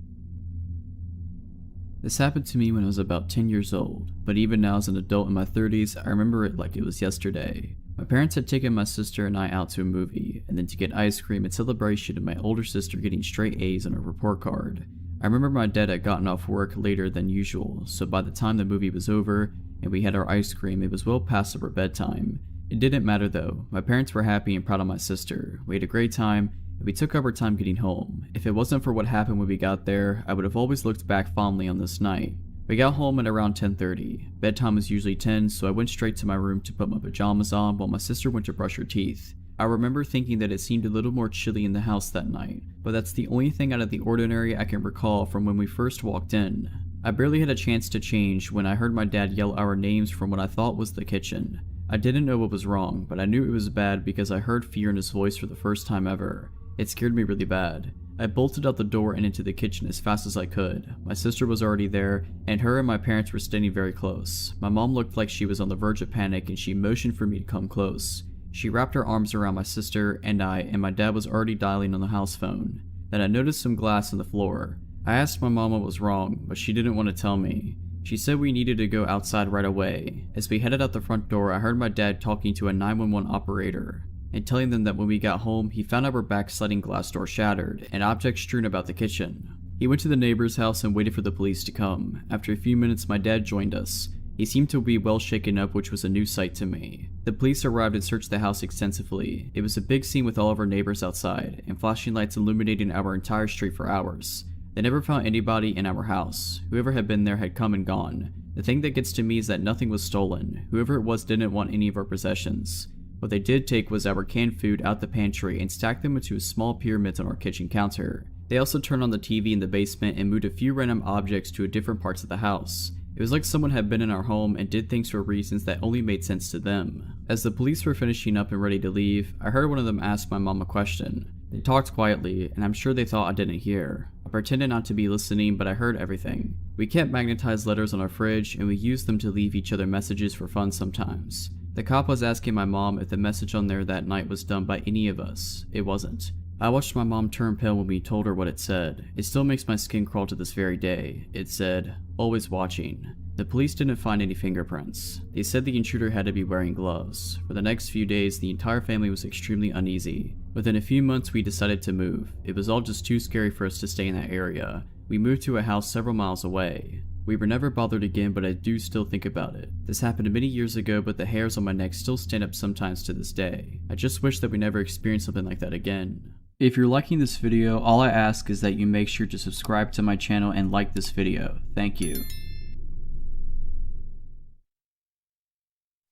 This happened to me when I was about 10 years old, but even now as an adult in my 30s, I remember it like it was yesterday. My parents had taken my sister and I out to a movie, and then to get ice cream in celebration of my older sister getting straight A's on her report card. I remember my dad had gotten off work later than usual, so by the time the movie was over and we had our ice cream, it was well past our bedtime. It didn't matter though. My parents were happy and proud of my sister. We had a great time, and we took our time getting home. If it wasn't for what happened when we got there, I would have always looked back fondly on this night. We got home at around 10:30. Bedtime was usually 10, so I went straight to my room to put my pajamas on while my sister went to brush her teeth. I remember thinking that it seemed a little more chilly in the house that night, but that's the only thing out of the ordinary I can recall from when we first walked in. I barely had a chance to change when I heard my dad yell our names from what I thought was the kitchen. I didn't know what was wrong, but I knew it was bad because I heard fear in his voice for the first time ever. It scared me really bad. I bolted out the door and into the kitchen as fast as I could. My sister was already there, and her and my parents were standing very close. My mom looked like she was on the verge of panic, and she motioned for me to come close. She wrapped her arms around my sister and my dad was already dialing on the house phone. Then I noticed some glass on the floor. I asked my mom what was wrong, but she didn't want to tell me. She said we needed to go outside right away. As we headed out the front door, I heard my dad talking to a 911 operator and telling them that when we got home, he found our back sliding glass door shattered and objects strewn about the kitchen. He went to the neighbor's house and waited for the police to come. After a few minutes, my dad joined us. He seemed to be well shaken up, which was a new sight to me. The police arrived and searched the house extensively. It was a big scene with all of our neighbors outside, and flashing lights illuminating our entire street for hours. They never found anybody in our house. Whoever had been there had come and gone. The thing that gets to me is that nothing was stolen. Whoever it was didn't want any of our possessions. What they did take was our canned food out the pantry and stacked them into a small pyramids on our kitchen counter. They also turned on the TV in the basement and moved a few random objects to different parts of the house. It was like someone had been in our home and did things for reasons that only made sense to them. As the police were finishing up and ready to leave, I heard one of them ask my mom a question. They talked quietly, and I'm sure they thought I didn't hear. I pretended not to be listening, but I heard everything. We kept magnetized letters on our fridge, and we used them to leave each other messages for fun sometimes. The cop was asking my mom if the message on there that night was done by any of us. It wasn't. I watched my mom turn pale when we told her what it said. It still makes my skin crawl to this very day. It said, "Always watching." The police didn't find any fingerprints. They said the intruder had to be wearing gloves. For the next few days, the entire family was extremely uneasy. Within a few months, we decided to move. It was all just too scary for us to stay in that area. We moved to a house several miles away. We were never bothered again, but I do still think about it. This happened many years ago, but the hairs on my neck still stand up sometimes to this day. I just wish that we never experienced something like that again. If you're liking this video, all I ask is that you make sure to subscribe to my channel and like this video. Thank you.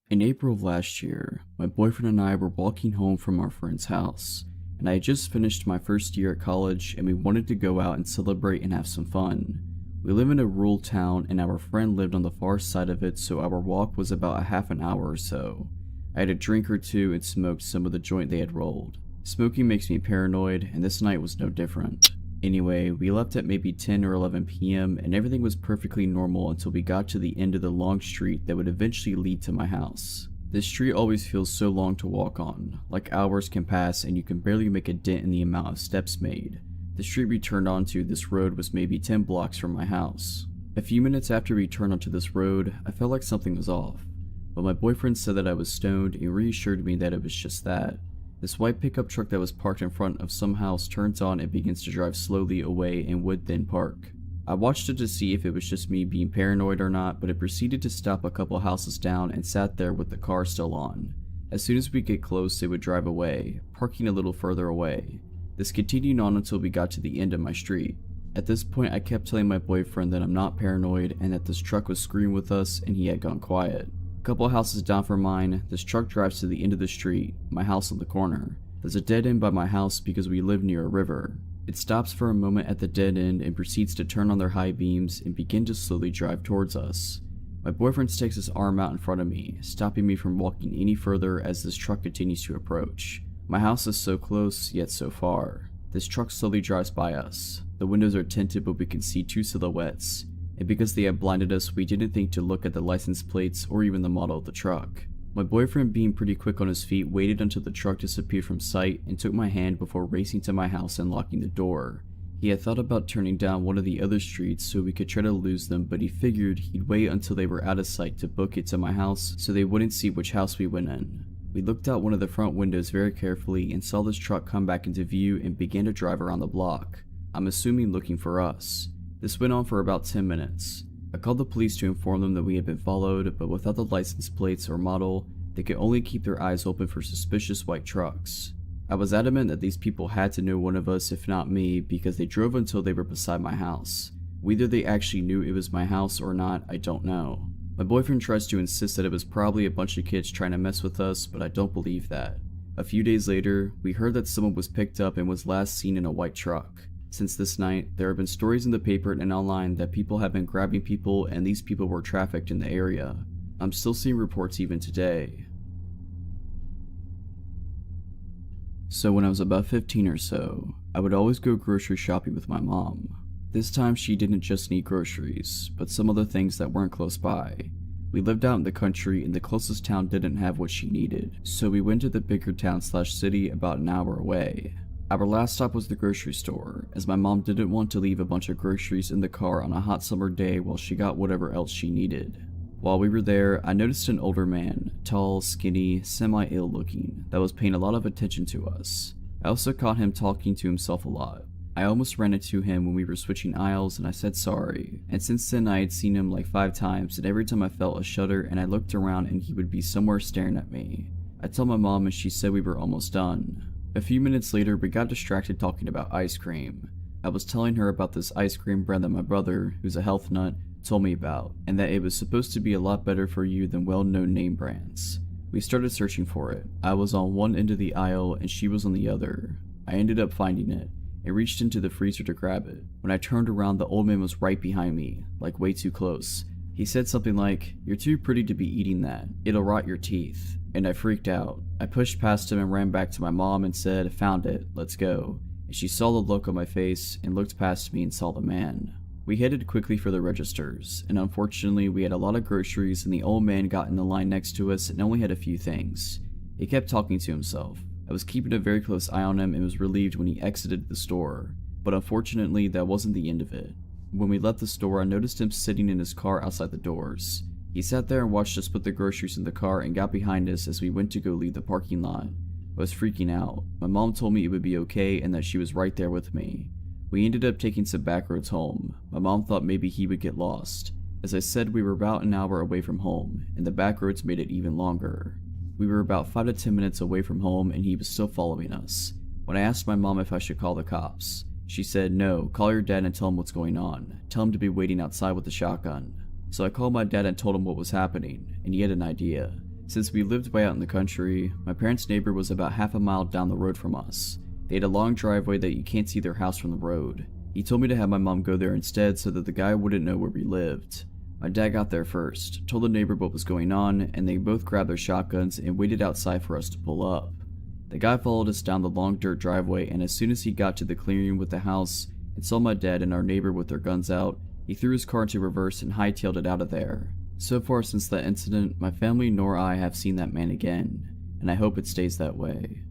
In April of last year, my boyfriend and I were walking home from our friend's house, and I had just finished my first year at college and we wanted to go out and celebrate and have some fun. We live in a rural town and our friend lived on the far side of it, so our walk was about a half an hour or so. I had a drink or two and smoked some of the joint they had rolled. Smoking makes me paranoid, and this night was no different. Anyway, we left at maybe 10 or 11 p.m. and everything was perfectly normal until we got to the end of the long street that would eventually lead to my house. This street always feels so long to walk on, like hours can pass and you can barely make a dent in the amount of steps made. The street we turned onto this road was maybe 10 blocks from my house. A few minutes after we turned onto this road, I felt like something was off, but my boyfriend said that I was stoned and reassured me that it was just that. This white pickup truck that was parked in front of some house turns on and begins to drive slowly away and would then park. I watched it to see if it was just me being paranoid or not, but it proceeded to stop a couple houses down and sat there with the car still on. As soon as we get close, it would drive away, parking a little further away. This continued on until we got to the end of my street. At this point, I kept telling my boyfriend that I'm not paranoid and that this truck was screwing with us and he had gone quiet. Couple houses down from mine, this truck drives to the end of the street, my house on the corner. There's a dead end by my house because we live near a river. It stops for a moment at the dead end and proceeds to turn on their high beams and begin to slowly drive towards us. My boyfriend sticks his arm out in front of me, stopping me from walking any further as this truck continues to approach. My house is so close, yet so far. This truck slowly drives by us. The windows are tinted, but we can see two silhouettes. And because they had blinded us, we didn't think to look at the license plates or even the model of the truck. My boyfriend, being pretty quick on his feet, waited until the truck disappeared from sight and took my hand before racing to my house and locking the door. He had thought about turning down one of the other streets so we could try to lose them, but he figured he'd wait until they were out of sight to book it to my house so they wouldn't see which house we went in. We looked out one of the front windows very carefully and saw this truck come back into view and began to drive around the block. I'm assuming looking for us. This went on for about 10 minutes. I called the police to inform them that we had been followed, but without the license plates or model, they could only keep their eyes open for suspicious white trucks. I was adamant that these people had to know one of us, if not me, because they drove until they were beside my house. Whether they actually knew it was my house or not, I don't know. My boyfriend tries to insist that it was probably a bunch of kids trying to mess with us, but I don't believe that. A few days later, we heard that someone was picked up and was last seen in a white truck. Since this night, there have been stories in the paper and online that people have been grabbing people and these people were trafficked in the area. I'm still seeing reports even today. So when I was about 15 or so, I would always go grocery shopping with my mom. This time she didn't just need groceries, but some other things that weren't close by. We lived out in the country and the closest town didn't have what she needed, so we went to the bigger town/city about an hour away. Our last stop was the grocery store, as my mom didn't want to leave a bunch of groceries in the car on a hot summer day while she got whatever else she needed. While we were there, I noticed an older man, tall, skinny, semi-ill looking, that was paying a lot of attention to us. I also caught him talking to himself a lot. I almost ran into him when we were switching aisles and I said sorry, and since then I had seen him like 5 times, and every time I felt a shudder and I looked around and he would be somewhere staring at me. I told my mom and she said we were almost done. A few minutes later we got distracted talking about ice cream. I was telling her about this ice cream brand that my brother, who's a health nut, told me about, and that it was supposed to be a lot better for you than well-known name brands. We started searching for it. I was on one end of the aisle and she was on the other. I ended up finding it and reached into the freezer to grab it. When I turned around, the old man was right behind me, like way too close. He said something like, "You're too pretty to be eating that. It'll rot your teeth." And I freaked out. I pushed past him and ran back to my mom and said, "Found it, let's go." And she saw the look on my face and looked past me and saw the man. We headed quickly for the registers, and unfortunately we had a lot of groceries and the old man got in the line next to us and only had a few things. He kept talking to himself. I was keeping a very close eye on him and was relieved when he exited the store, but unfortunately that wasn't the end of it. When we left the store, I noticed him sitting in his car outside the doors. He sat there and watched us put the groceries in the car and got behind us as we went to go leave the parking lot. I was freaking out. My mom told me it would be okay and that she was right there with me. We ended up taking some back roads home. My mom thought maybe he would get lost. As I said, we were about an hour away from home, and the back roads made it even longer. We were about 5 to 10 minutes away from home and he was still following us. When I asked my mom if I should call the cops, she said, "No, call your dad and tell him what's going on. Tell him to be waiting outside with the shotgun." So I called my dad and told him what was happening, and he had an idea. Since we lived way out in the country, my parents' neighbor was about half a mile down the road from us. They had a long driveway that you can't see their house from the road. He told me to have my mom go there instead so that the guy wouldn't know where we lived. My dad got there first, told the neighbor what was going on, and they both grabbed their shotguns and waited outside for us to pull up. The guy followed us down the long dirt driveway, and as soon as he got to the clearing with the house and saw my dad and our neighbor with their guns out, he threw his car into reverse and hightailed it out of there. So far since that incident, my family nor I have seen that man again, and I hope it stays that way.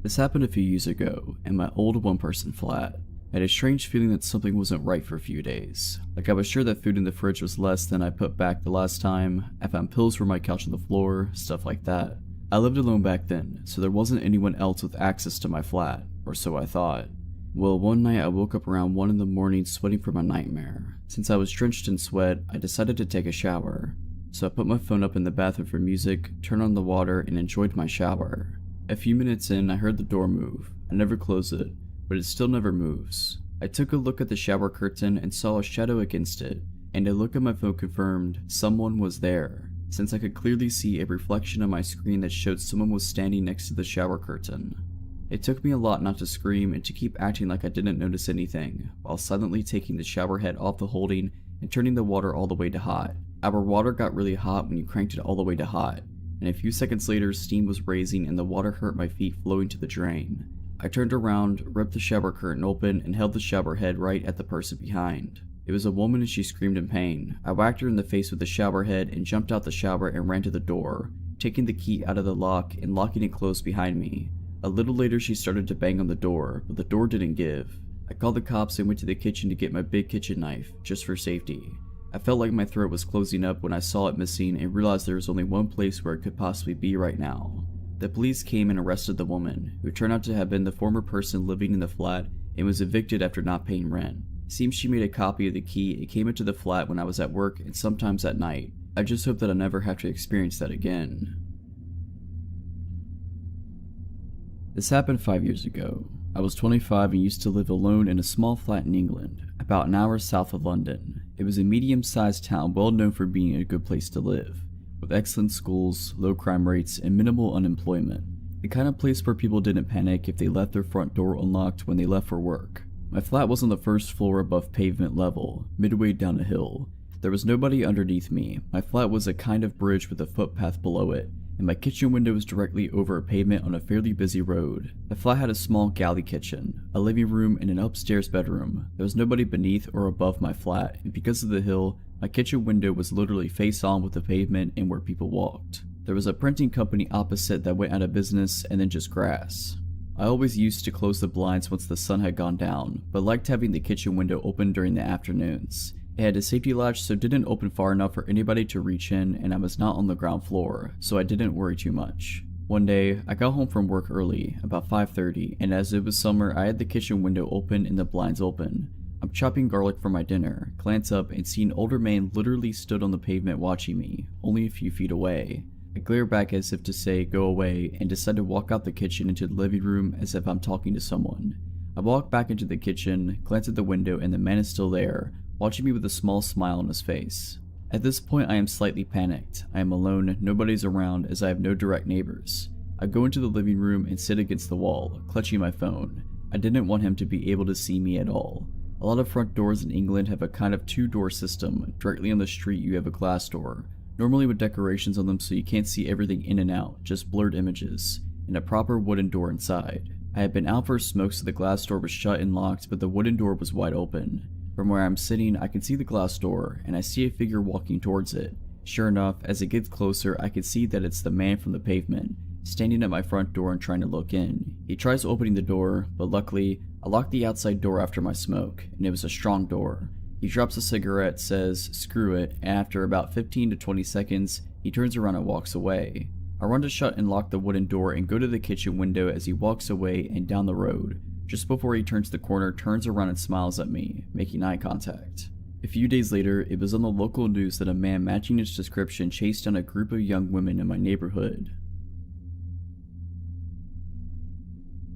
This happened a few years ago in my old one-person flat. I had a strange feeling that something wasn't right for a few days. Like I was sure that food in the fridge was less than I put back the last time, I found pills for my couch on the floor, stuff like that. I lived alone back then, so there wasn't anyone else with access to my flat, or so I thought. Well, one night I woke up around 1 in the morning sweating from a nightmare. Since I was drenched in sweat, I decided to take a shower. So I put my phone up in the bathroom for music, turned on the water, and enjoyed my shower. A few minutes in, I heard the door move. I never closed it, but it still never moves. I took a look at the shower curtain and saw a shadow against it, and a look at my phone confirmed someone was there, since I could clearly see a reflection on my screen that showed someone was standing next to the shower curtain. It took me a lot not to scream and to keep acting like I didn't notice anything, while silently taking the shower head off the holding and turning the water all the way to hot. Our water got really hot when you cranked it all the way to hot, and a few seconds later steam was raising and the water hurt my feet flowing to the drain. I turned around, ripped the shower curtain open, and held the shower head right at the person behind. It was a woman and she screamed in pain. I whacked her in the face with the shower head and jumped out the shower and ran to the door, taking the key out of the lock and locking it closed behind me. A little later she started to bang on the door, but the door didn't give. I called the cops and went to the kitchen to get my big kitchen knife, just for safety. I felt like my throat was closing up when I saw it missing and realized there was only one place where it could possibly be right now. The police came and arrested the woman, who turned out to have been the former person living in the flat and was evicted after not paying rent. Seems she made a copy of the key and came into the flat when I was at work and sometimes at night. I just hope that I'll never have to experience that again. This happened 5 years ago. I was 25 and used to live alone in a small flat in England, about an hour south of London. It was a medium-sized town well known for being a good place to live, with excellent schools, low crime rates, and minimal unemployment. The kind of place where people didn't panic if they left their front door unlocked when they left for work. My flat was on the first floor above pavement level, midway down a hill. There was nobody underneath me. My flat was a kind of bridge with a footpath below it, and my kitchen window was directly over a pavement on a fairly busy road. The flat had a small galley kitchen, a living room, and an upstairs bedroom. There was nobody beneath or above my flat, and because of the hill, my kitchen window was literally face on with the pavement and where people walked. There was a printing company opposite that went out of business and then just grass. I always used to close the blinds once the sun had gone down, but liked having the kitchen window open during the afternoons. It had a safety latch so it didn't open far enough for anybody to reach in, and I was not on the ground floor, so I didn't worry too much. One day, I got home from work early, about 5:30, and as it was summer, I had the kitchen window open and the blinds open. I'm chopping garlic for my dinner, glance up and see an older man literally stood on the pavement watching me, only a few feet away. I glare back as if to say go away and decide to walk out the kitchen into the living room as if I'm talking to someone. I walk back into the kitchen, glance at the window, and the man is still there, watching me with a small smile on his face. At this point I am slightly panicked. I am alone, nobody's around as I have no direct neighbors. I go into the living room and sit against the wall, clutching my phone. I didn't want him to be able to see me at all. A lot of front doors in England have a kind of two-door system. Directly on the street you have a glass door, normally with decorations on them so you can't see everything in and out, just blurred images, and a proper wooden door inside. I had been out for a smoke so the glass door was shut and locked, but the wooden door was wide open. From where I'm sitting, I can see the glass door, and I see a figure walking towards it. Sure enough, as it gets closer, I can see that it's the man from the pavement, standing at my front door and trying to look in. He tries opening the door, but luckily, I locked the outside door after my smoke, and it was a strong door. He drops a cigarette, says, "Screw it," and after about 15 to 20 seconds, he turns around and walks away. I run to shut and lock the wooden door and go to the kitchen window as he walks away and down the road. Just before he turns the corner, turns around and smiles at me, making eye contact. A few days later, it was on the local news that a man matching his description chased down a group of young women in my neighborhood.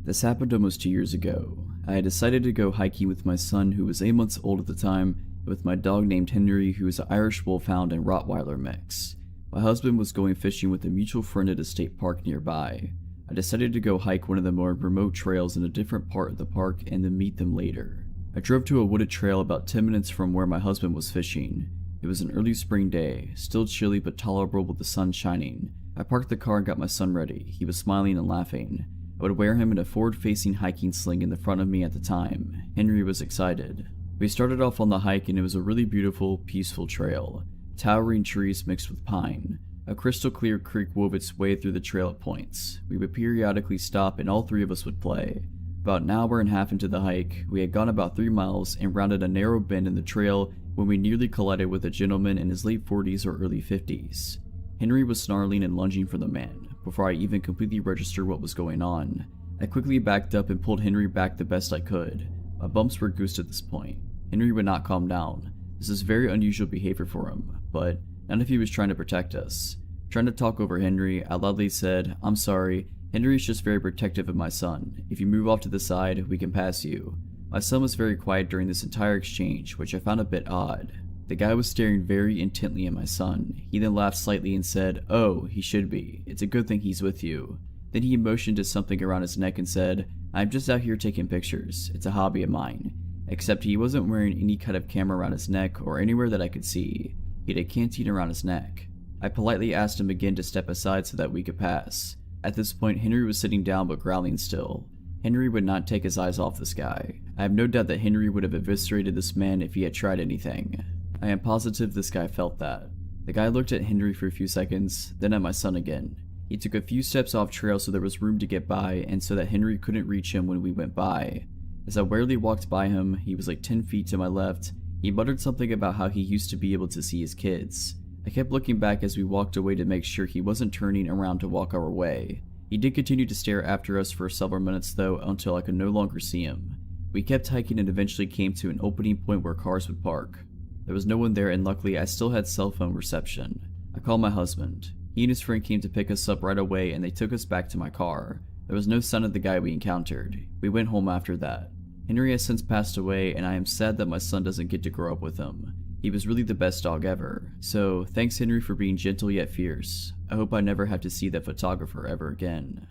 This happened almost 2 years ago. I had decided to go hiking with my son, who was 8 months old at the time, and with my dog named Henry, who is an Irish Wolfhound and Rottweiler mix. My husband was going fishing with a mutual friend at a state park nearby. I decided to go hike one of the more remote trails in a different part of the park and then meet them later. I drove to a wooded trail about 10 minutes from where my husband was fishing. It was an early spring day, still chilly but tolerable with the sun shining. I parked the car and got my son ready. He was smiling and laughing. I would wear him in a forward-facing hiking sling in the front of me at the time. Henry was excited. We started off on the hike and it was a really beautiful, peaceful trail. Towering trees mixed with pine. A crystal clear creek wove its way through the trail at points. We would periodically stop and all three of us would play. About an hour and a half into the hike, we had gone about 3 miles and rounded a narrow bend in the trail when we nearly collided with a gentleman in his late 40s or early 50s. Henry was snarling and lunging for the man. Before I even completely registered what was going on, I quickly backed up and pulled Henry back the best I could. My bumps were goosed at this point. Henry would not calm down. This is very unusual behavior for him, but not if he was trying to protect us. Trying to talk over Henry, I loudly said, "I'm sorry, Henry's just very protective of my son. If you move off to the side, we can pass you." My son was very quiet during this entire exchange, which I found a bit odd. The guy was staring very intently at my son. He then laughed slightly and said, "Oh, he should be. It's a good thing he's with you." Then he motioned to something around his neck and said, "I'm just out here taking pictures. It's a hobby of mine." Except he wasn't wearing any kind of camera around his neck or anywhere that I could see. He had a canteen around his neck. I politely asked him again to step aside so that we could pass. At this point, Henry was sitting down but growling still. Henry would not take his eyes off this guy. I have no doubt that Henry would have eviscerated this man if he had tried anything. I am positive this guy felt that. The guy looked at Henry for a few seconds, then at my son again. He took a few steps off trail so there was room to get by and so that Henry couldn't reach him when we went by. As I warily walked by him, he was like 10 feet to my left. He muttered something about how he used to be able to see his kids. I kept looking back as we walked away to make sure he wasn't turning around to walk our way. He did continue to stare after us for several minutes though until I could no longer see him. We kept hiking and eventually came to an opening point where cars would park. There was no one there and luckily I still had cell phone reception. I called my husband. He and his friend came to pick us up right away and they took us back to my car. There was no sign of the guy we encountered. We went home after that. Henry has since passed away and I am sad that my son doesn't get to grow up with him. He was really the best dog ever. So thanks Henry for being gentle yet fierce. I hope I never have to see that photographer ever again.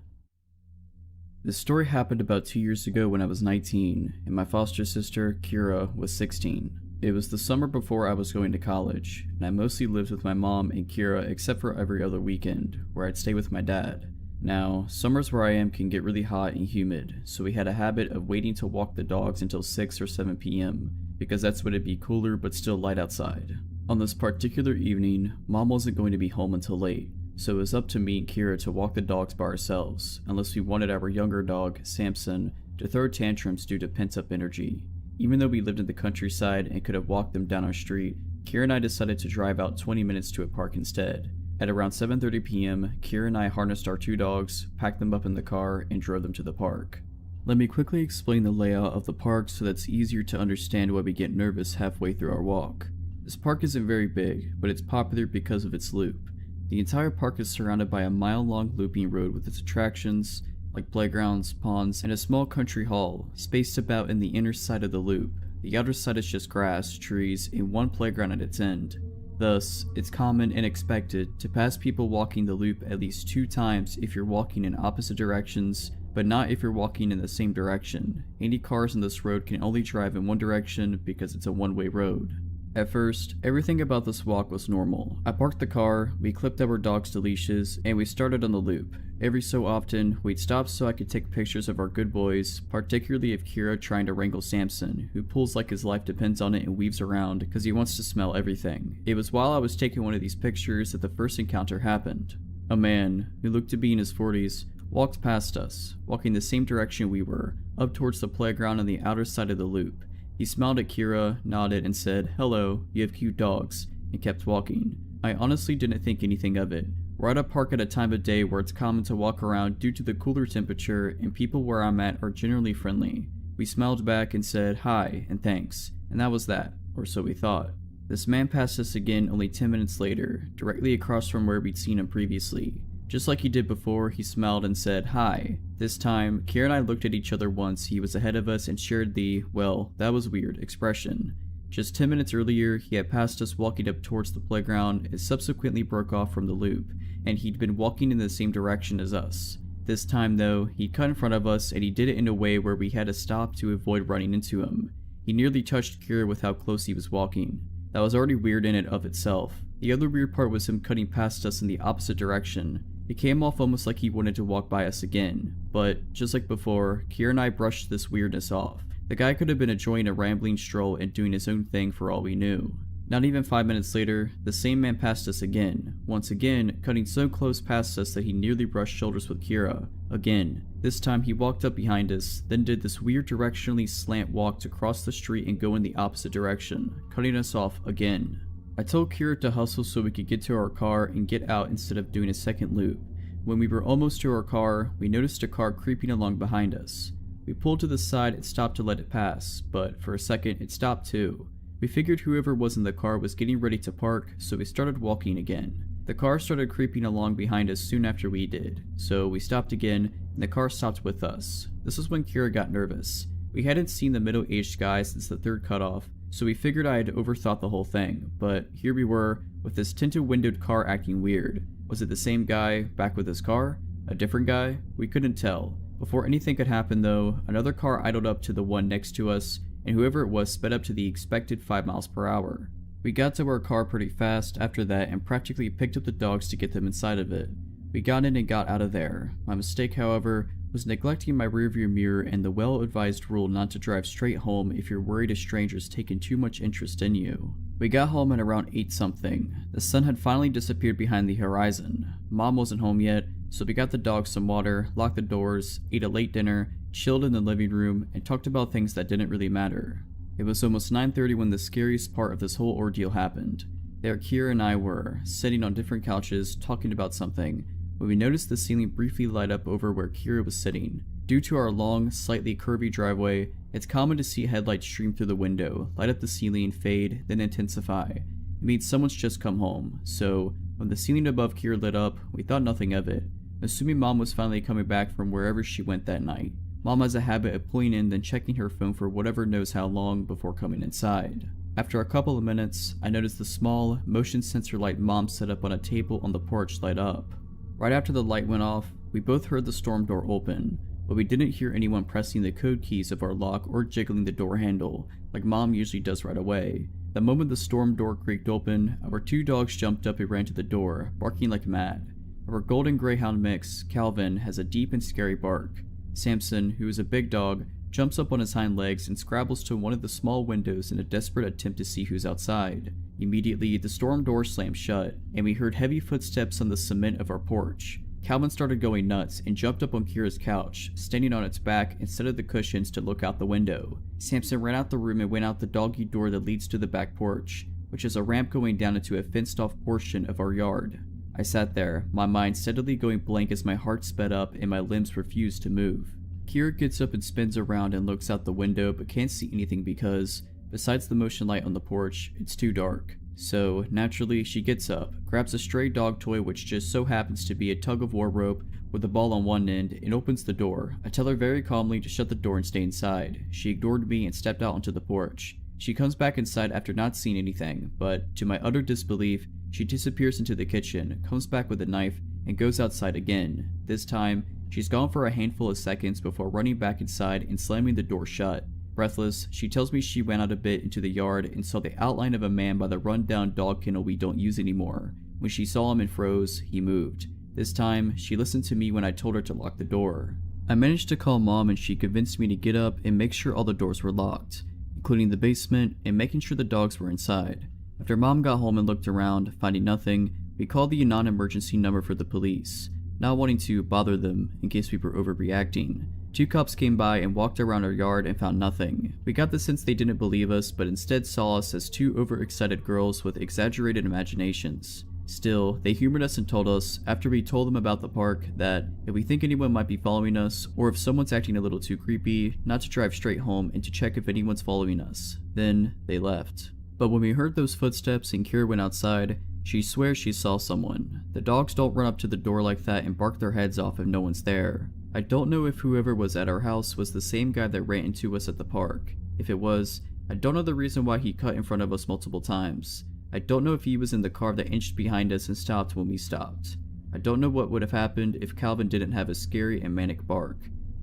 This story happened about 2 years ago when I was 19 and my foster sister, Kira, was 16. It was the summer before I was going to college, and I mostly lived with my mom and Kira except for every other weekend, where I'd stay with my dad. Now, summers where I am can get really hot and humid, so we had a habit of waiting to walk the dogs until 6 or 7 p.m, because that's when it'd be cooler but still light outside. On this particular evening, Mom wasn't going to be home until late, so it was up to me and Kira to walk the dogs by ourselves, unless we wanted our younger dog, Samson, to throw tantrums due to pent-up energy. Even though we lived in the countryside and could have walked them down our street, Kira and I decided to drive out 20 minutes to a park instead. At around 7:30 p.m., Kira and I harnessed our 2 dogs, packed them up in the car, and drove them to the park. Let me quickly explain the layout of the park so that's easier to understand why we get nervous halfway through our walk. This park isn't very big, but it's popular because of its loop. The entire park is surrounded by a mile-long looping road with its attractions, like playgrounds, ponds, and a small country hall, spaced about in the inner side of the loop. The outer side is just grass, trees, and one playground at its end. Thus, it's common and expected to pass people walking the loop at least 2 times if you're walking in opposite directions, but not if you're walking in the same direction. Any cars on this road can only drive in one direction because it's a one-way road. At first, everything about this walk was normal. I parked the car, we clipped our dogs to leashes, and we started on the loop. Every so often, we'd stop so I could take pictures of our good boys, particularly of Kira trying to wrangle Samson, who pulls like his life depends on it and weaves around because he wants to smell everything. It was while I was taking one of these pictures that the first encounter happened. A man, who looked to be in his 40s, walked past us, walking the same direction we were, up towards the playground on the outer side of the loop. He smiled at Kira, nodded, and said, "Hello, you have cute dogs," and kept walking. I honestly didn't think anything of it. We're at a park at a time of day where it's common to walk around due to the cooler temperature, and people where I'm at are generally friendly. We smiled back and said hi and thanks, and that was that, or so we thought. This man passed us again only 10 minutes later, directly across from where we'd seen him previously. Just like he did before, he smiled and said hi. This time, Kira and I looked at each other once he was ahead of us and shared the, well, that was weird, expression. Just 10 minutes earlier, he had passed us walking up towards the playground and subsequently broke off from the loop, and he'd been walking in the same direction as us. This time though, he cut in front of us and he did it in a way where we had to stop to avoid running into him. He nearly touched Kira with how close he was walking. That was already weird in and of itself. The other weird part was him cutting past us in the opposite direction. It came off almost like he wanted to walk by us again, but just like before, Kira and I brushed this weirdness off. The guy could have been enjoying a rambling stroll and doing his own thing for all we knew. Not even 5 minutes later, the same man passed us again, once again cutting so close past us that he nearly brushed shoulders with Kira. Again, this time he walked up behind us, then did this weird directionally slant walk to cross the street and go in the opposite direction, cutting us off again. I told Kira to hustle so we could get to our car and get out instead of doing a second loop. When we were almost to our car, we noticed a car creeping along behind us. We pulled to the side and stopped to let it pass, but for a second it stopped too. We figured whoever was in the car was getting ready to park, so we started walking again. The car started creeping along behind us soon after we did, so we stopped again and the car stopped with us. This was when Kira got nervous. We hadn't seen the middle-aged guy since the third cutoff, so we figured I had overthought the whole thing, but here we were, with this tinted-windowed car acting weird. Was it the same guy, back with his car? A different guy? We couldn't tell. Before anything could happen though, another car idled up to the one next to us, and whoever it was sped up to the expected 5 miles per hour. We got to our car pretty fast after that and practically picked up the dogs to get them inside of it. We got in and got out of there. My mistake, however, was neglecting my rearview mirror and the well-advised rule not to drive straight home if you're worried a stranger's taken too much interest in you. We got home at around 8-something. The sun had finally disappeared behind the horizon. Mom wasn't home yet, so we got the dogs some water, locked the doors, ate a late dinner, chilled in the living room, and talked about things that didn't really matter. It was almost 9:30 when the scariest part of this whole ordeal happened. There Kira and I were, sitting on different couches, talking about something, when we noticed the ceiling briefly light up over where Kira was sitting. Due to our long, slightly curvy driveway, it's common to see headlights stream through the window, light up the ceiling, fade, then intensify. It means someone's just come home, so when the ceiling above Kira lit up, we thought nothing of it, assuming Mom was finally coming back from wherever she went that night. Mom has a habit of pulling in then checking her phone for whatever knows how long before coming inside. After a couple of minutes, I noticed the small, motion sensor light Mom set up on a table on the porch light up. Right after the light went off, we both heard the storm door open, but we didn't hear anyone pressing the code keys of our lock or jiggling the door handle, like Mom usually does right away. The moment the storm door creaked open, our 2 dogs jumped up and ran to the door, barking like mad. Our golden greyhound mix, Calvin, has a deep and scary bark. Samson, who is a big dog, jumps up on his hind legs and scrabbles to one of the small windows in a desperate attempt to see who's outside. Immediately, the storm door slammed shut, and we heard heavy footsteps on the cement of our porch. Calvin started going nuts and jumped up on Kira's couch, standing on its back instead of the cushions to look out the window. Samson ran out the room and went out the doggy door that leads to the back porch, which is a ramp going down into a fenced-off portion of our yard. I sat there, my mind steadily going blank as my heart sped up and my limbs refused to move. Kira gets up and spins around and looks out the window but can't see anything because, besides the motion light on the porch, it's too dark. So, naturally, she gets up, grabs a stray dog toy which just so happens to be a tug-of-war rope with a ball on one end, and opens the door. I tell her very calmly to shut the door and stay inside. She ignored me and stepped out onto the porch. She comes back inside after not seeing anything, but, to my utter disbelief, she disappears into the kitchen, comes back with a knife, and goes outside again. This time, she's gone for a handful of seconds before running back inside and slamming the door shut. Breathless, she tells me she went out a bit into the yard and saw the outline of a man by the run-down dog kennel we don't use anymore. When she saw him and froze, he moved. This time, she listened to me when I told her to lock the door. I managed to call Mom and she convinced me to get up and make sure all the doors were locked, including the basement and making sure the dogs were inside. After Mom got home and looked around, finding nothing, we called the non-emergency number for the police, not wanting to bother them in case we were overreacting. 2 cops came by and walked around our yard and found nothing. We got the sense they didn't believe us, but instead saw us as 2 overexcited girls with exaggerated imaginations. Still, they humored us and told us, after we told them about the park, that if we think anyone might be following us, or if someone's acting a little too creepy, not to drive straight home and to check if anyone's following us. Then, they left. But when we heard those footsteps and Kira went outside, she swears she saw someone. The dogs don't run up to the door like that and bark their heads off if no one's there. I don't know if whoever was at our house was the same guy that ran into us at the park. If it was, I don't know the reason why he cut in front of us multiple times. I don't know if he was in the car that inched behind us and stopped when we stopped. I don't know what would have happened if Calvin didn't have a scary and manic bark.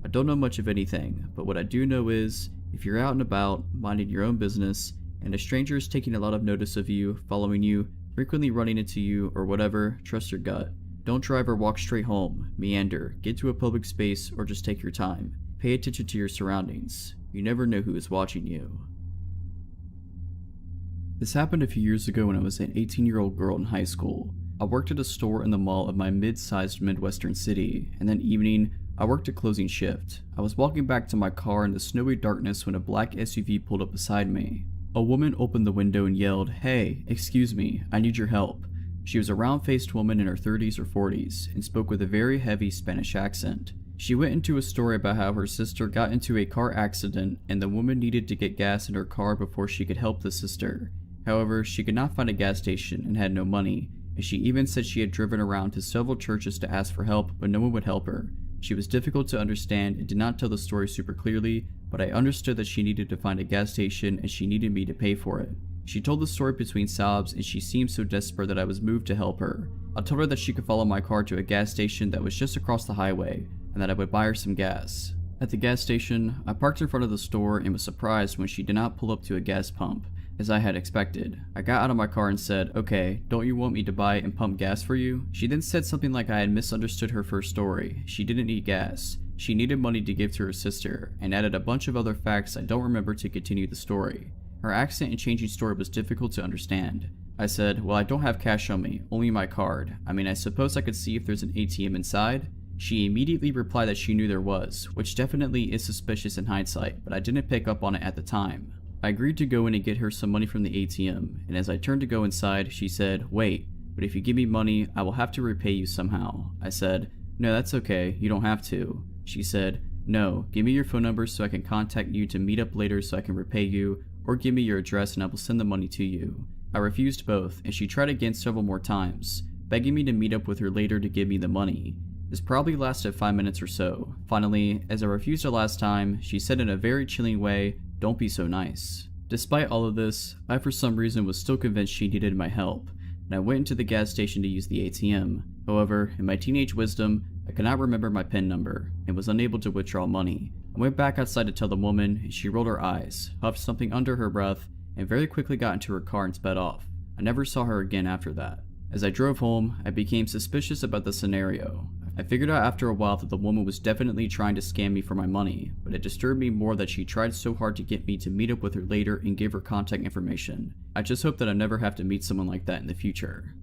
I don't know much of anything, but what I do know is, if you're out and about, minding your own business, and a stranger is taking a lot of notice of you, following you, frequently running into you, or whatever, trust your gut. Don't drive or walk straight home, meander, get to a public space, or just take your time. Pay attention to your surroundings. You never know who is watching you. This happened a few years ago when I was an 18-year-old girl in high school. I worked at a store in the mall of my mid-sized Midwestern city, and that evening, I worked a closing shift. I was walking back to my car in the snowy darkness when a black SUV pulled up beside me. A woman opened the window and yelled, "Hey, excuse me, I need your help." She was a round-faced woman in her 30s or 40s, and spoke with a very heavy Spanish accent. She went into a story about how her sister got into a car accident and the woman needed to get gas in her car before she could help the sister. However, she could not find a gas station and had no money, and she even said she had driven around to several churches to ask for help, but no one would help her. She was difficult to understand and did not tell the story super clearly, but I understood that she needed to find a gas station and she needed me to pay for it. She told the story between sobs and she seemed so desperate that I was moved to help her. I told her that she could follow my car to a gas station that was just across the highway and that I would buy her some gas. At the gas station, I parked in front of the store and was surprised when she did not pull up to a gas pump, as I had expected. I got out of my car and said, "Okay, don't you want me to buy and pump gas for you?" She then said something like I had misunderstood her first story. She didn't need gas. She needed money to give to her sister, and added a bunch of other facts I don't remember to continue the story. Her accent and changing story was difficult to understand. I said, "Well, I don't have cash on me, only my card. I mean, I suppose I could see if there's an ATM inside?" She immediately replied that she knew there was, which definitely is suspicious in hindsight, but I didn't pick up on it at the time. I agreed to go in and get her some money from the ATM, and as I turned to go inside, she said, "Wait, but if you give me money, I will have to repay you somehow." I said, "No, that's okay, you don't have to." She said, "No, give me your phone number so I can contact you to meet up later so I can repay you, or give me your address and I will send the money to you." I refused both, and she tried again several more times, begging me to meet up with her later to give me the money. This probably lasted 5 minutes or so. Finally, as I refused her last time, she said in a very chilling way, "Don't be so nice." Despite all of this, I for some reason was still convinced she needed my help, and I went into the gas station to use the ATM. However, in my teenage wisdom, I could not remember my PIN number, and was unable to withdraw money. I went back outside to tell the woman, and she rolled her eyes, huffed something under her breath, and very quickly got into her car and sped off. I never saw her again after that. As I drove home, I became suspicious about the scenario. I figured out after a while that the woman was definitely trying to scam me for my money, but it disturbed me more that she tried so hard to get me to meet up with her later and give her contact information. I just hope that I never have to meet someone like that in the future.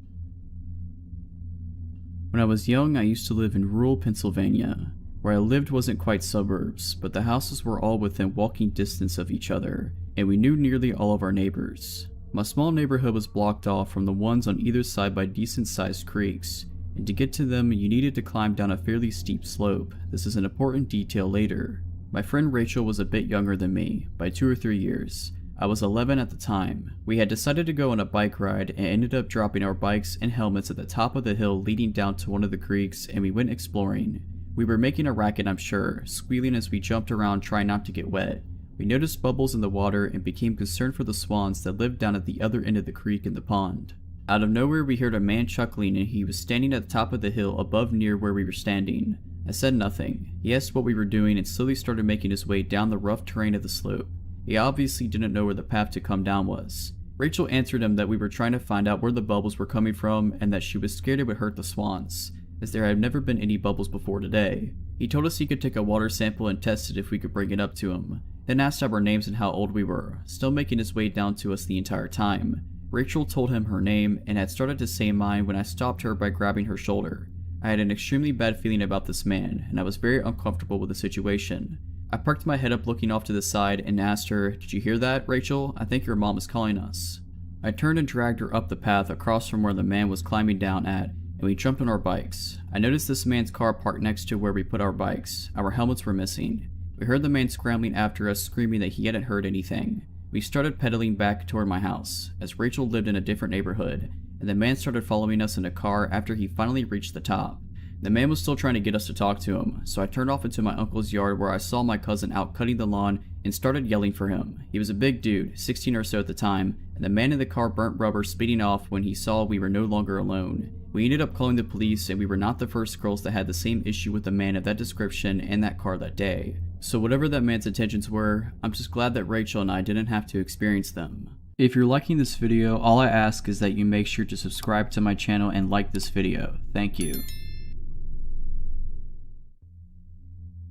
When I was young, I used to live in rural Pennsylvania. Where I lived wasn't quite suburbs, but the houses were all within walking distance of each other, and we knew nearly all of our neighbors. My small neighborhood was blocked off from the ones on either side by decent-sized creeks, and to get to them you needed to climb down a fairly steep slope. This is an important detail later. My friend Rachel was a bit younger than me, by 2 or 3 years. I was 11 at the time. We had decided to go on a bike ride and ended up dropping our bikes and helmets at the top of the hill leading down to one of the creeks, and we went exploring. We were making a racket, I'm sure, squealing as we jumped around trying not to get wet. We noticed bubbles in the water and became concerned for the swans that lived down at the other end of the creek in the pond. Out of nowhere we heard a man chuckling, and he was standing at the top of the hill above near where we were standing. I said nothing. He asked what we were doing and slowly started making his way down the rough terrain of the slope. He obviously didn't know where the path to come down was. Rachel answered him that we were trying to find out where the bubbles were coming from and that she was scared it would hurt the swans, as there had never been any bubbles before today. He told us he could take a water sample and test it if we could bring it up to him, then asked our names and how old we were, still making his way down to us the entire time. Rachel told him her name and had started to say mine when I stopped her by grabbing her shoulder. I had an extremely bad feeling about this man, and I was very uncomfortable with the situation. I perked my head up looking off to the side and asked her, "Did you hear that, Rachel? I think your mom is calling us." I turned and dragged her up the path across from where the man was climbing down at, and we jumped on our bikes. I noticed this man's car parked next to where we put our bikes. Our helmets were missing. We heard the man scrambling after us, screaming that he hadn't heard anything. We started pedaling back toward my house, as Rachel lived in a different neighborhood, and the man started following us in a car after he finally reached the top. The man was still trying to get us to talk to him, so I turned off into my uncle's yard where I saw my cousin out cutting the lawn and started yelling for him. He was a big dude, 16 or so at the time, and the man in the car burnt rubber speeding off when he saw we were no longer alone. We ended up calling the police, and we were not the first girls that had the same issue with a man of that description and that car that day. So whatever that man's intentions were, I'm just glad that Rachel and I didn't have to experience them. If you're liking this video, all I ask is that you make sure to subscribe to my channel and like this video. Thank you.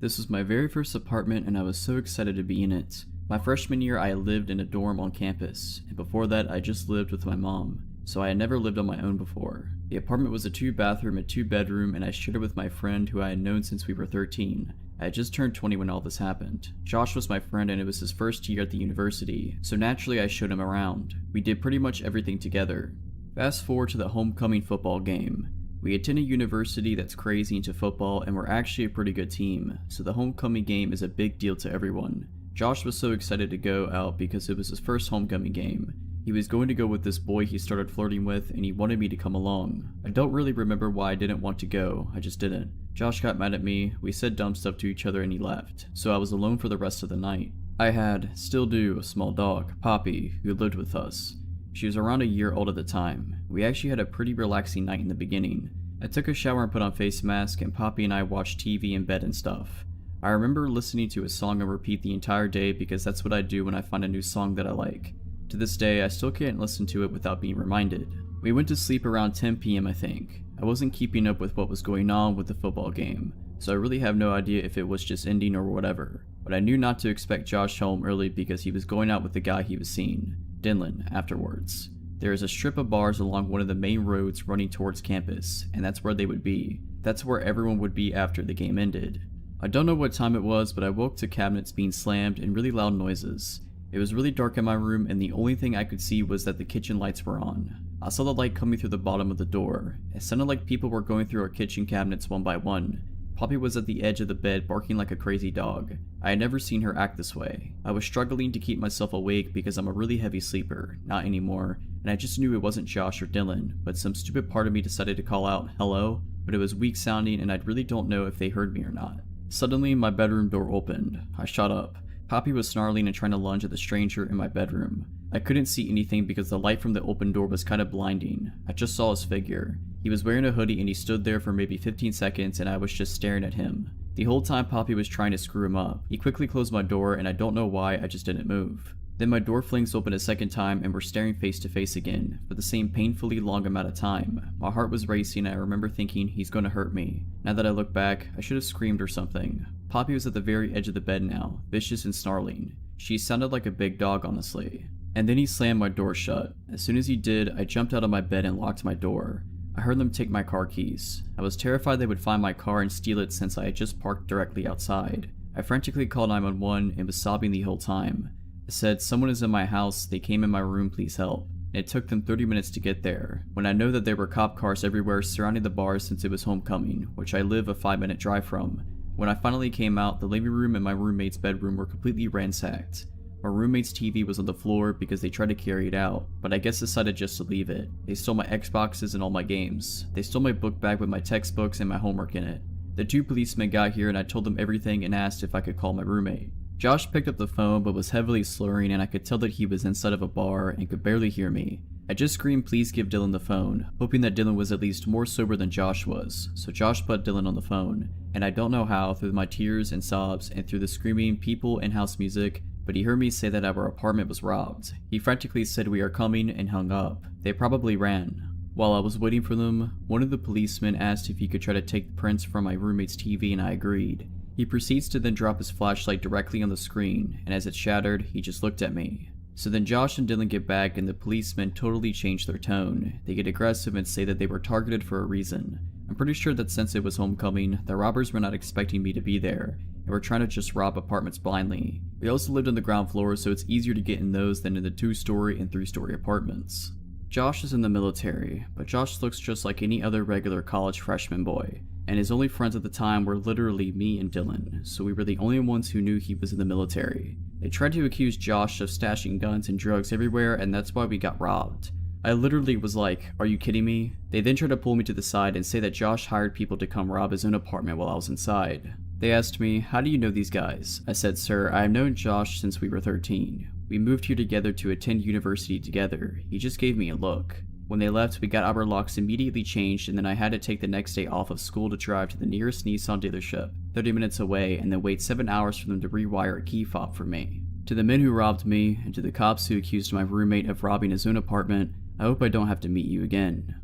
This was my very first apartment and I was so excited to be in it. My freshman year I lived in a dorm on campus, and before that I just lived with my mom, so I had never lived on my own before. The apartment was a 2-bathroom and 2-bedroom, and I shared it with my friend who I had known since we were 13. I had just turned 20 when all this happened. Josh was my friend and it was his first year at the university, so naturally I showed him around. We did pretty much everything together. Fast forward to the homecoming football game. We attend a university that's crazy into football and we're actually a pretty good team, so the homecoming game is a big deal to everyone. Josh was so excited to go out because it was his first homecoming game. He was going to go with this boy he started flirting with and he wanted me to come along. I don't really remember why I didn't want to go, I just didn't. Josh got mad at me, we said dumb stuff to each other and he left, so I was alone for the rest of the night. I had, still do, a small dog, Poppy, who lived with us. She was around a year old at the time. We actually had a pretty relaxing night in the beginning. I took a shower and put on face mask, and Poppy and I watched TV in bed and stuff. I remember listening to a song on repeat the entire day because that's what I do when I find a new song that I like. To this day, I still can't listen to it without being reminded. We went to sleep around 10 p.m. I think. I wasn't keeping up with what was going on with the football game, so I really have no idea if it was just ending or whatever. But I knew not to expect Josh home early because he was going out with the guy he was seeing, Dylan, afterwards. There is a strip of bars along one of the main roads running towards campus, and that's where they would be. That's where everyone would be after the game ended. I don't know what time it was, but I woke to cabinets being slammed and really loud noises. It was really dark in my room and the only thing I could see was that the kitchen lights were on. I saw the light coming through the bottom of the door. It sounded like people were going through our kitchen cabinets one by one. Poppy was at the edge of the bed barking like a crazy dog. I had never seen her act this way. I was struggling to keep myself awake because I'm a really heavy sleeper, not anymore, and I just knew it wasn't Josh or Dylan, but some stupid part of me decided to call out, "Hello?" But it was weak sounding and I really don't know if they heard me or not. Suddenly, my bedroom door opened. I shot up. Poppy was snarling and trying to lunge at the stranger in my bedroom. I couldn't see anything because the light from the open door was kind of blinding. I just saw his figure. He was wearing a hoodie and he stood there for maybe 15 seconds and I was just staring at him. The whole time Poppy was trying to screw him up. He quickly closed my door and I don't know why, I just didn't move. Then my door flings open a second time and we're staring face to face again, for the same painfully long amount of time. My heart was racing and I remember thinking he's gonna hurt me. Now that I look back, I should have screamed or something. Poppy was at the very edge of the bed now, vicious and snarling. She sounded like a big dog, honestly. And then he slammed my door shut. As soon as he did, I jumped out of my bed and locked my door. I heard them take my car keys. I was terrified they would find my car and steal it since I had just parked directly outside. I frantically called 911 and was sobbing the whole time. I said, "Someone is in my house, they came in my room, please help." and it took them 30 minutes to get there, when I know that there were cop cars everywhere surrounding the bar since it was homecoming, which I live a 5-minute drive from. When I finally came out, the living room and my roommate's bedroom were completely ransacked. My roommate's TV was on the floor because they tried to carry it out, but I guess decided just to leave it. They stole my Xboxes and all my games. They stole my book bag with my textbooks and my homework in it. The 2 policemen got here and I told them everything and asked if I could call my roommate. Josh picked up the phone but was heavily slurring and I could tell that he was inside of a bar and could barely hear me. I just screamed please give Dylan the phone, hoping that Dylan was at least more sober than Josh was, so Josh put Dylan on the phone, and I don't know how, through my tears and sobs and through the screaming people and house music, but he heard me say that our apartment was robbed. He frantically said we are coming and hung up. They probably ran. While I was waiting for them, one of the policemen asked if he could try to take the prints from my roommate's TV and I agreed. He proceeds to then drop his flashlight directly on the screen, and as it shattered, he just looked at me. So then Josh and Dylan get back and the policemen totally change their tone. They get aggressive and say that they were targeted for a reason. I'm pretty sure that since it was homecoming, the robbers were not expecting me to be there, and were trying to just rob apartments blindly. We also lived on the ground floor, so it's easier to get in those than in the 2-story and 3-story apartments. Josh is in the military, but Josh looks just like any other regular college freshman boy, and his only friends at the time were literally me and Dylan, so we were the only ones who knew he was in the military. They tried to accuse Josh of stashing guns and drugs everywhere, and that's why we got robbed. I literally was like, are you kidding me? They then tried to pull me to the side and say that Josh hired people to come rob his own apartment while I was inside. They asked me, how do you know these guys? I said, sir, I have known Josh since we were 13. We moved here together to attend university together. He just gave me a look. When they left, we got our locks immediately changed, and then I had to take the next day off of school to drive to the nearest Nissan dealership, 30 minutes away, and then wait 7 hours for them to rewire a key fob for me. To the men who robbed me, and to the cops who accused my roommate of robbing his own apartment, I hope I don't have to meet you again.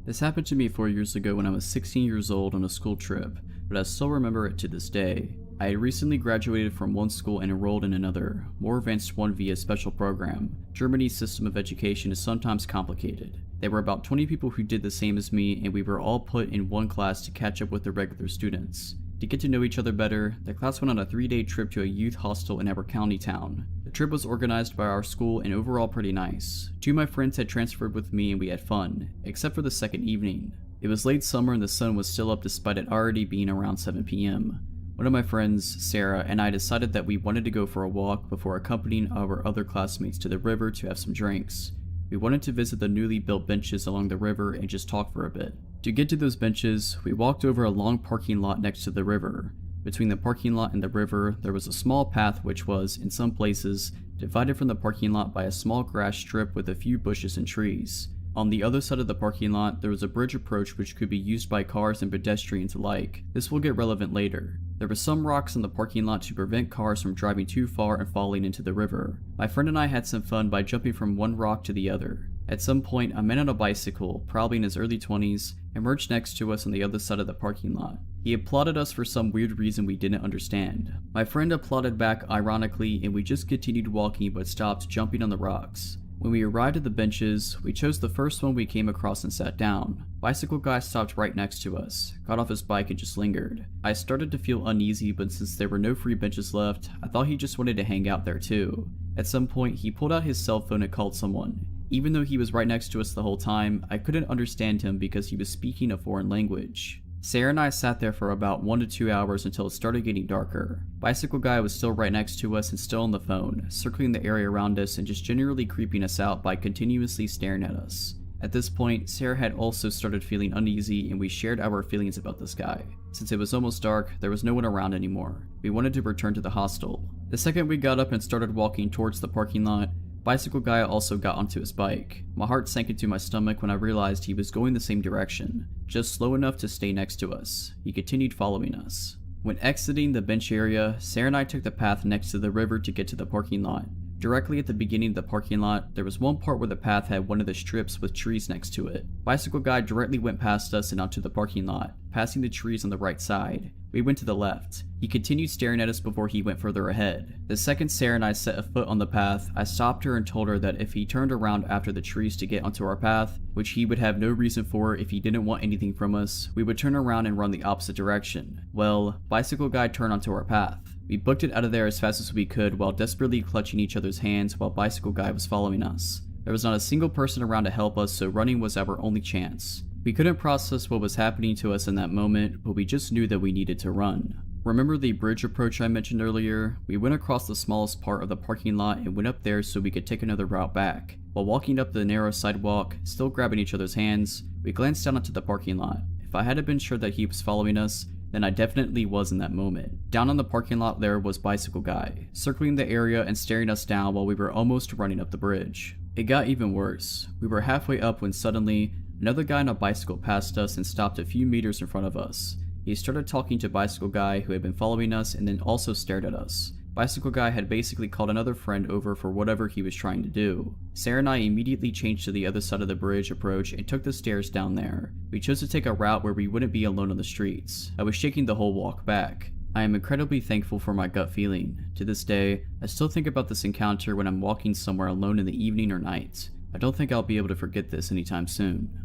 This happened to me 4 years ago when I was 16 years old on a school trip, but I still remember it to this day. I had recently graduated from one school and enrolled in another, more advanced one via special program. Germany's system of education is sometimes complicated. There were about 20 people who did the same as me, and we were all put in one class to catch up with the regular students. To get to know each other better, the class went on a 3-day trip to a youth hostel in our county town. The trip was organized by our school and overall pretty nice. 2 of my friends had transferred with me and we had fun, except for the second evening. It was late summer and the sun was still up despite it already being around 7 p.m. One of my friends, Sarah, and I decided that we wanted to go for a walk before accompanying our other classmates to the river to have some drinks. We wanted to visit the newly built benches along the river and just talk for a bit. To get to those benches, we walked over a long parking lot next to the river. Between the parking lot and the river, there was a small path which was, in some places, divided from the parking lot by a small grass strip with a few bushes and trees. On the other side of the parking lot, there was a bridge approach which could be used by cars and pedestrians alike. This will get relevant later. There were some rocks in the parking lot to prevent cars from driving too far and falling into the river. My friend and I had some fun by jumping from one rock to the other. At some point, a man on a bicycle, probably in his early 20s, emerged next to us on the other side of the parking lot. He applauded us for some weird reason we didn't understand. My friend applauded back ironically, and we just continued walking but stopped jumping on the rocks. When we arrived at the benches, we chose the first one we came across and sat down. Bicycle guy stopped right next to us, got off his bike and just lingered. I started to feel uneasy, but since there were no free benches left, I thought he just wanted to hang out there too. At some point, he pulled out his cell phone and called someone. Even though he was right next to us the whole time, I couldn't understand him because he was speaking a foreign language. Sarah and I sat there for about 1 to 2 hours until it started getting darker. Bicycle guy was still right next to us and still on the phone, circling the area around us and just generally creeping us out by continuously staring at us. At this point, Sarah had also started feeling uneasy and we shared our feelings about this guy. Since it was almost dark, there was no one around anymore. We wanted to return to the hostel. The second we got up and started walking towards the parking lot, Bicycle guy also got onto his bike. My heart sank into my stomach when I realized he was going the same direction, just slow enough to stay next to us. He continued following us. When exiting the bench area, Sarah and I took the path next to the river to get to the parking lot. Directly at the beginning of the parking lot, there was one part where the path had one of the strips with trees next to it. Bicycle guy directly went past us and onto the parking lot, passing the trees on the right side. We went to the left. He continued staring at us before he went further ahead. The second Sarah and I set a foot on the path, I stopped her and told her that if he turned around after the trees to get onto our path, which he would have no reason for if he didn't want anything from us, we would turn around and run the opposite direction. Well, Bicycle guy turned onto our path. We booked it out of there as fast as we could while desperately clutching each other's hands while Bicycle Guy was following us. There was not a single person around to help us, so running was our only chance. We couldn't process what was happening to us in that moment, but we just knew that we needed to run. Remember the bridge approach I mentioned earlier? We went across the smallest part of the parking lot and went up there so we could take another route back. While walking up the narrow sidewalk, still grabbing each other's hands, we glanced down into the parking lot. If I hadn't been sure that he was following us, then I definitely was in that moment. Down on the parking lot there was Bicycle Guy, circling the area and staring us down while we were almost running up the bridge. It got even worse. We were halfway up when suddenly, another guy on a bicycle passed us and stopped a few meters in front of us. He started talking to Bicycle Guy, who had been following us, and then also stared at us. Bicycle Guy had basically called another friend over for whatever he was trying to do. Sarah and I immediately changed to the other side of the bridge approach and took the stairs down there. We chose to take a route where we wouldn't be alone on the streets. I was shaking the whole walk back. I am incredibly thankful for my gut feeling. To this day, I still think about this encounter when I'm walking somewhere alone in the evening or night. I don't think I'll be able to forget this anytime soon.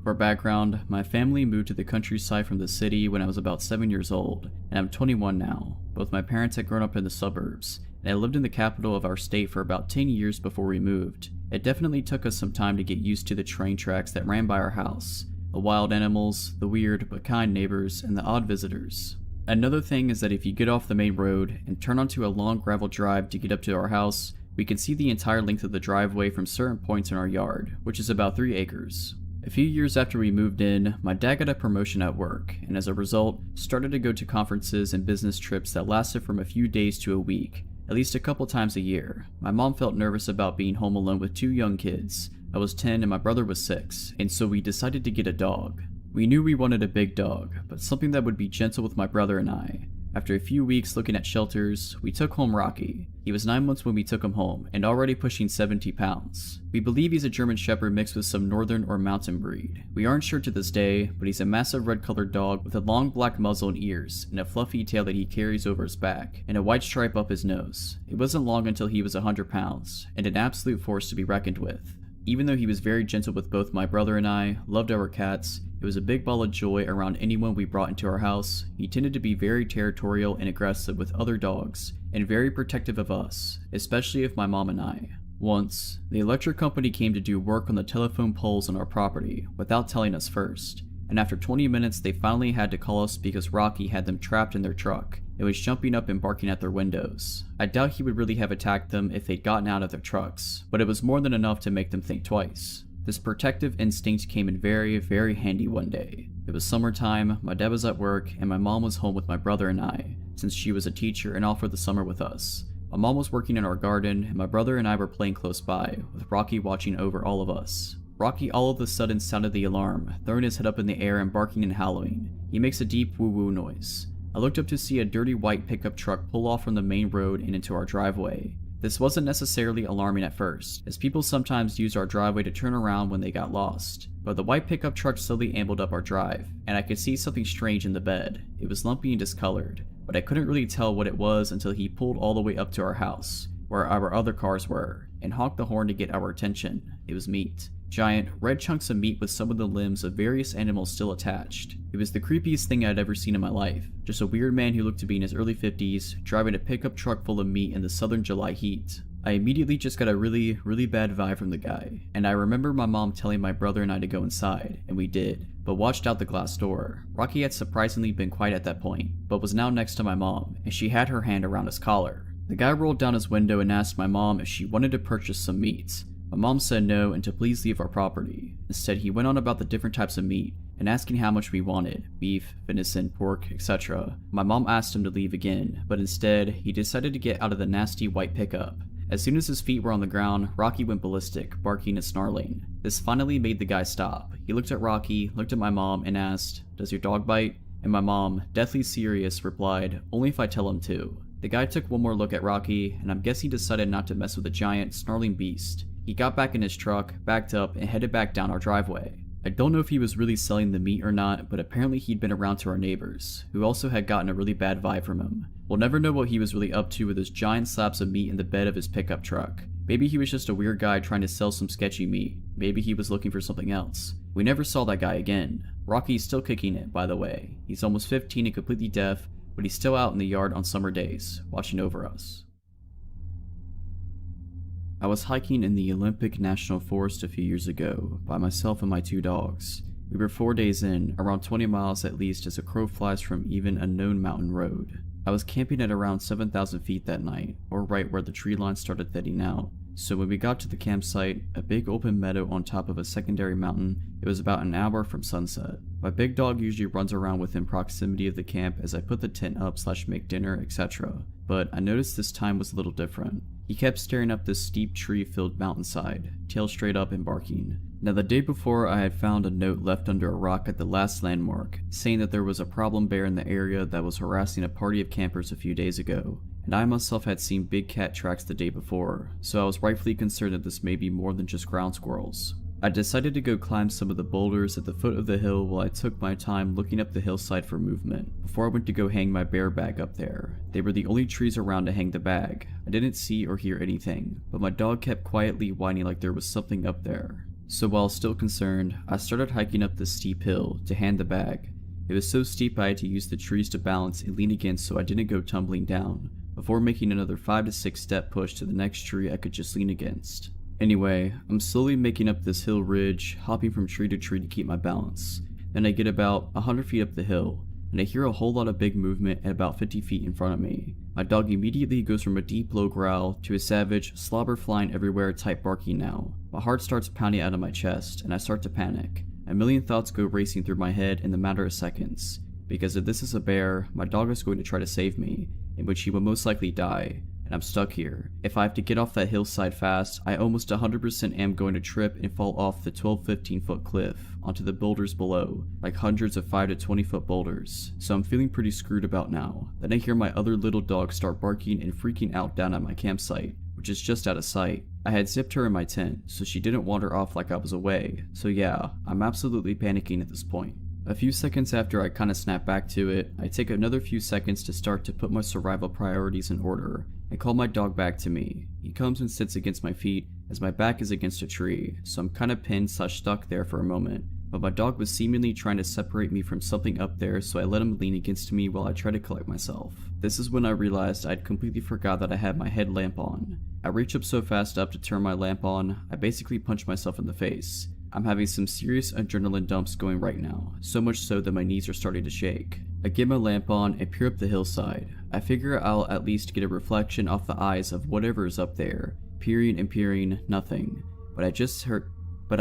For background, my family moved to the countryside from the city when I was about 7 years old, and I'm 21 now. Both my parents had grown up in the suburbs, and I lived in the capital of our state for about 10 years before we moved. It definitely took us some time to get used to the train tracks that ran by our house, the wild animals, the weird but kind neighbors, and the odd visitors. Another thing is that if you get off the main road and turn onto a long gravel drive to get up to our house, we can see the entire length of the driveway from certain points in our yard, which is about 3 acres. A few years after we moved in, my dad got a promotion at work, and as a result, started to go to conferences and business trips that lasted from a few days to a week, at least a couple times a year. My mom felt nervous about being home alone with 2 young kids. I was 10 and my brother was 6, and so we decided to get a dog. We knew we wanted a big dog, but something that would be gentle with my brother and I. After a few weeks looking at shelters, we took home Rocky. He was 9 months when we took him home, and already pushing 70 pounds. We believe he's a German Shepherd mixed with some northern or mountain breed. We aren't sure to this day, but he's a massive red-colored dog with a long black muzzle and ears, and a fluffy tail that he carries over his back, and a white stripe up his nose. It wasn't long until he was 100 pounds, and an absolute force to be reckoned with. Even though he was very gentle with both my brother and I, loved our cats, it was a big ball of joy around anyone we brought into our house. He tended to be very territorial and aggressive with other dogs, and very protective of us, especially of my mom and I. Once, the electric company came to do work on the telephone poles on our property, without telling us first, and after 20 minutes they finally had to call us because Rocky had them trapped in their truck. It was jumping up and barking at their windows. I doubt he would really have attacked them if they'd gotten out of their trucks, but it was more than enough to make them think twice. This protective instinct came in very, very handy one day. It was summertime, my dad was at work, and my mom was home with my brother and I, since she was a teacher and all for the summer with us. My mom was working in our garden, and my brother and I were playing close by, with Rocky watching over all of us. Rocky all of a sudden sounded the alarm, throwing his head up in the air and barking and howling. He makes a deep woo-woo noise. I looked up to see a dirty white pickup truck pull off from the main road and into our driveway. This wasn't necessarily alarming at first, as people sometimes used our driveway to turn around when they got lost. But the white pickup truck slowly ambled up our drive, and I could see something strange in the bed. It was lumpy and discolored, but I couldn't really tell what it was until he pulled all the way up to our house, where our other cars were, and honked the horn to get our attention. It was meat. Giant, red chunks of meat with some of the limbs of various animals still attached. It was the creepiest thing I'd ever seen in my life. Just a weird man who looked to be in his early 50s, driving a pickup truck full of meat in the southern July heat. I immediately just got a really bad vibe from the guy, and I remember my mom telling my brother and I to go inside, and we did, but watched out the glass door. Rocky had surprisingly been quiet at that point, but was now next to my mom, and she had her hand around his collar. The guy rolled down his window and asked my mom if she wanted to purchase some meat. My mom said no and to please leave our property. Instead, he went on about the different types of meat and asking how much we wanted, beef, venison, pork, etc. My mom asked him to leave again, but instead, he decided to get out of the nasty white pickup. As soon as his feet were on the ground, Rocky went ballistic, barking and snarling. This finally made the guy stop. He looked at Rocky, looked at my mom, and asked, "Does your dog bite?" And my mom, deathly serious, replied, "Only if I tell him to." The guy took one more look at Rocky, and I'm guessing he decided not to mess with the giant, snarling beast. He got back in his truck, backed up, and headed back down our driveway. I don't know if he was really selling the meat or not, but apparently he'd been around to our neighbors, who also had gotten a really bad vibe from him. We'll never know what he was really up to with his giant slabs of meat in the bed of his pickup truck. Maybe he was just a weird guy trying to sell some sketchy meat. Maybe he was looking for something else. We never saw that guy again. Rocky's still kicking it, by the way. He's almost 15 and completely deaf, but he's still out in the yard on summer days, watching over us. I was hiking in the Olympic National Forest a few years ago, by myself and my 2 dogs. We were 4 days in, around 20 miles at least as a crow flies from even a known mountain road. I was camping at around 7,000 feet that night, or right where the tree line started thinning out. So when we got to the campsite, a big open meadow on top of a secondary mountain, it was about an hour from sunset. My big dog usually runs around within proximity of the camp as I put the tent up / make dinner, etc. But I noticed this time was a little different. He kept staring up this steep tree-filled mountainside, tail straight up and barking. Now the day before I had found a note left under a rock at the last landmark, saying that there was a problem bear in the area that was harassing a party of campers a few days ago, and I myself had seen big cat tracks the day before, so I was rightfully concerned that this may be more than just ground squirrels. I decided to go climb some of the boulders at the foot of the hill while I took my time looking up the hillside for movement, before I went to go hang my bear bag up there. They were the only trees around to hang the bag. I didn't see or hear anything, but my dog kept quietly whining like there was something up there. So while still concerned, I started hiking up this steep hill to hand the bag. It was so steep I had to use the trees to balance and lean against so I didn't go tumbling down, before making another 5 to 6 step push to the next tree I could just lean against. Anyway, I'm slowly making up this hill ridge, hopping from tree to tree to keep my balance. Then I get about 100 feet up the hill, and I hear a whole lot of big movement at about 50 feet in front of me. My dog immediately goes from a deep low growl to a savage, slobber flying everywhere type barking now. My heart starts pounding out of my chest, and I start to panic. A million thoughts go racing through my head in the matter of seconds. Because if this is a bear, my dog is going to try to save me, in which he will most likely die. And I'm stuck here. If I have to get off that hillside fast, I almost 100% am going to trip and fall off the 12-15 foot cliff onto the boulders below, like hundreds of 5 to 20 foot boulders. So I'm feeling pretty screwed about now. Then I hear my other little dog start barking and freaking out down at my campsite, which is just out of sight. I had zipped her in my tent, so she didn't wander off like I was away. So yeah, I'm absolutely panicking at this point. A few seconds after I kinda snap back to it, I take another few seconds to start to put my survival priorities in order and call my dog back to me. He comes and sits against my feet as my back is against a tree, so I'm kinda pinned / stuck there for a moment. But my dog was seemingly trying to separate me from something up there, so I let him lean against me while I try to collect myself. This is when I realized I'd completely forgot that I had my headlamp on. I reach up so fast up to turn my lamp on, I basically punch myself in the face. I'm having some serious adrenaline dumps going right now, so much so that my knees are starting to shake. I get my lamp on and peer up the hillside. I figure I'll at least get a reflection off the eyes of whatever is up there. Peering and peering, nothing. But I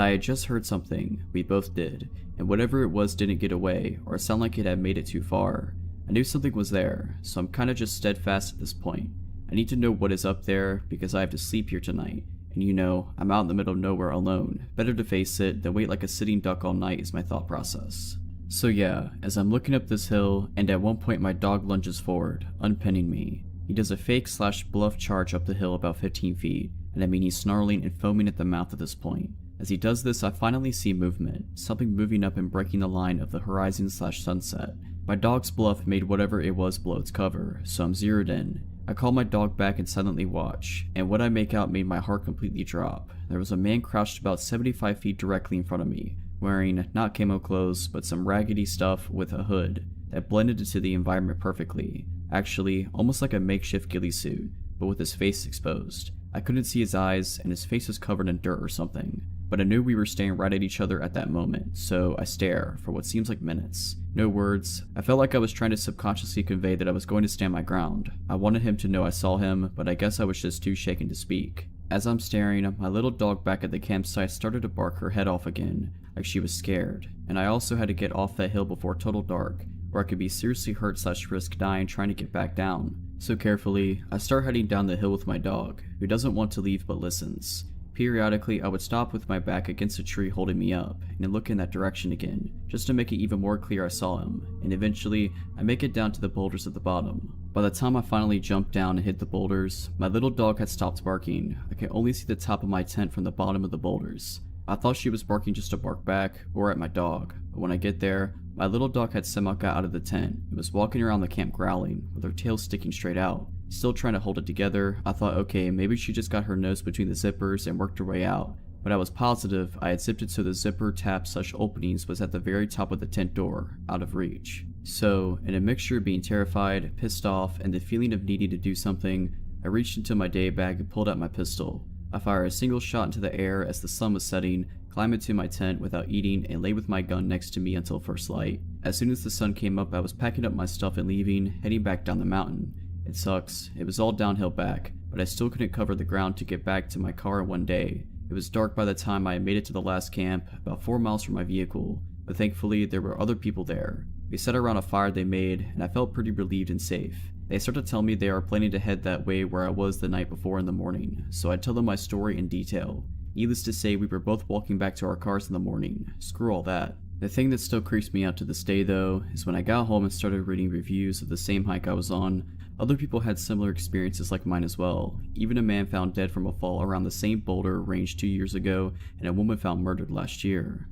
had just heard something, we both did, and whatever it was didn't get away or sound like it had made it too far. I knew something was there, so I'm kinda just steadfast at this point. I need to know what is up there because I have to sleep here tonight. And you know, I'm out in the middle of nowhere alone. Better to face it than wait like a sitting duck all night is my thought process. So yeah, as I'm looking up this hill, and at one point my dog lunges forward, unpinning me. He does a fake / bluff charge up the hill about 15 feet, and I mean he's snarling and foaming at the mouth at this point. As he does this, I finally see movement, something moving up and breaking the line of the horizon / sunset. My dog's bluff made whatever it was blow its cover, so I'm zeroed in. I call my dog back and silently watch, and what I make out made my heart completely drop. There was a man crouched about 75 feet directly in front of me, wearing not camo clothes, but some raggedy stuff with a hood that blended into the environment perfectly. Actually, almost like a makeshift ghillie suit, but with his face exposed. I couldn't see his eyes, and his face was covered in dirt or something. But I knew we were staring right at each other at that moment, so I stare for what seems like minutes. No words. I felt like I was trying to subconsciously convey that I was going to stand my ground. I wanted him to know I saw him, but I guess I was just too shaken to speak. As I'm staring, my little dog back at the campsite started to bark her head off again, like she was scared. And I also had to get off that hill before total dark, or I could be seriously hurt / risk dying trying to get back down. So carefully, I start heading down the hill with my dog, who doesn't want to leave but listens. Periodically, I would stop with my back against a tree holding me up, and then look in that direction again, just to make it even more clear I saw him, and eventually, I make it down to the boulders at the bottom. By the time I finally jumped down and hit the boulders, my little dog had stopped barking. I could only see the top of my tent from the bottom of the boulders. I thought she was barking just to bark back, or at my dog, but when I get there, my little dog had somehow got out of the tent and was walking around the camp growling, with her tail sticking straight out. Still trying to hold it together, I thought okay, maybe she just got her nose between the zippers and worked her way out, but I was positive I had zipped it so the zipper tab/openings was at the very top of the tent door, out of reach. So, in a mixture of being terrified, pissed off, and the feeling of needing to do something, I reached into my day bag and pulled out my pistol. I fired a single shot into the air as the sun was setting, climbed into my tent without eating, and lay with my gun next to me until first light. As soon as the sun came up, I was packing up my stuff and leaving, heading back down the mountain. It sucks, it was all downhill back, but I still couldn't cover the ground to get back to my car in one day. It was dark by the time I had made it to the last camp, about 4 miles from my vehicle, but thankfully there were other people there. We sat around a fire they made, and I felt pretty relieved and safe. They started to tell me they are planning to head that way where I was the night before in the morning, so I tell them my story in detail. Needless to say, we were both walking back to our cars in the morning. Screw all that. The thing that still creeps me out to this day though, is when I got home and started reading reviews of the same hike I was on, other people had similar experiences like mine as well. Even a man found dead from a fall around the same boulder range 2 years ago, and a woman found murdered last year.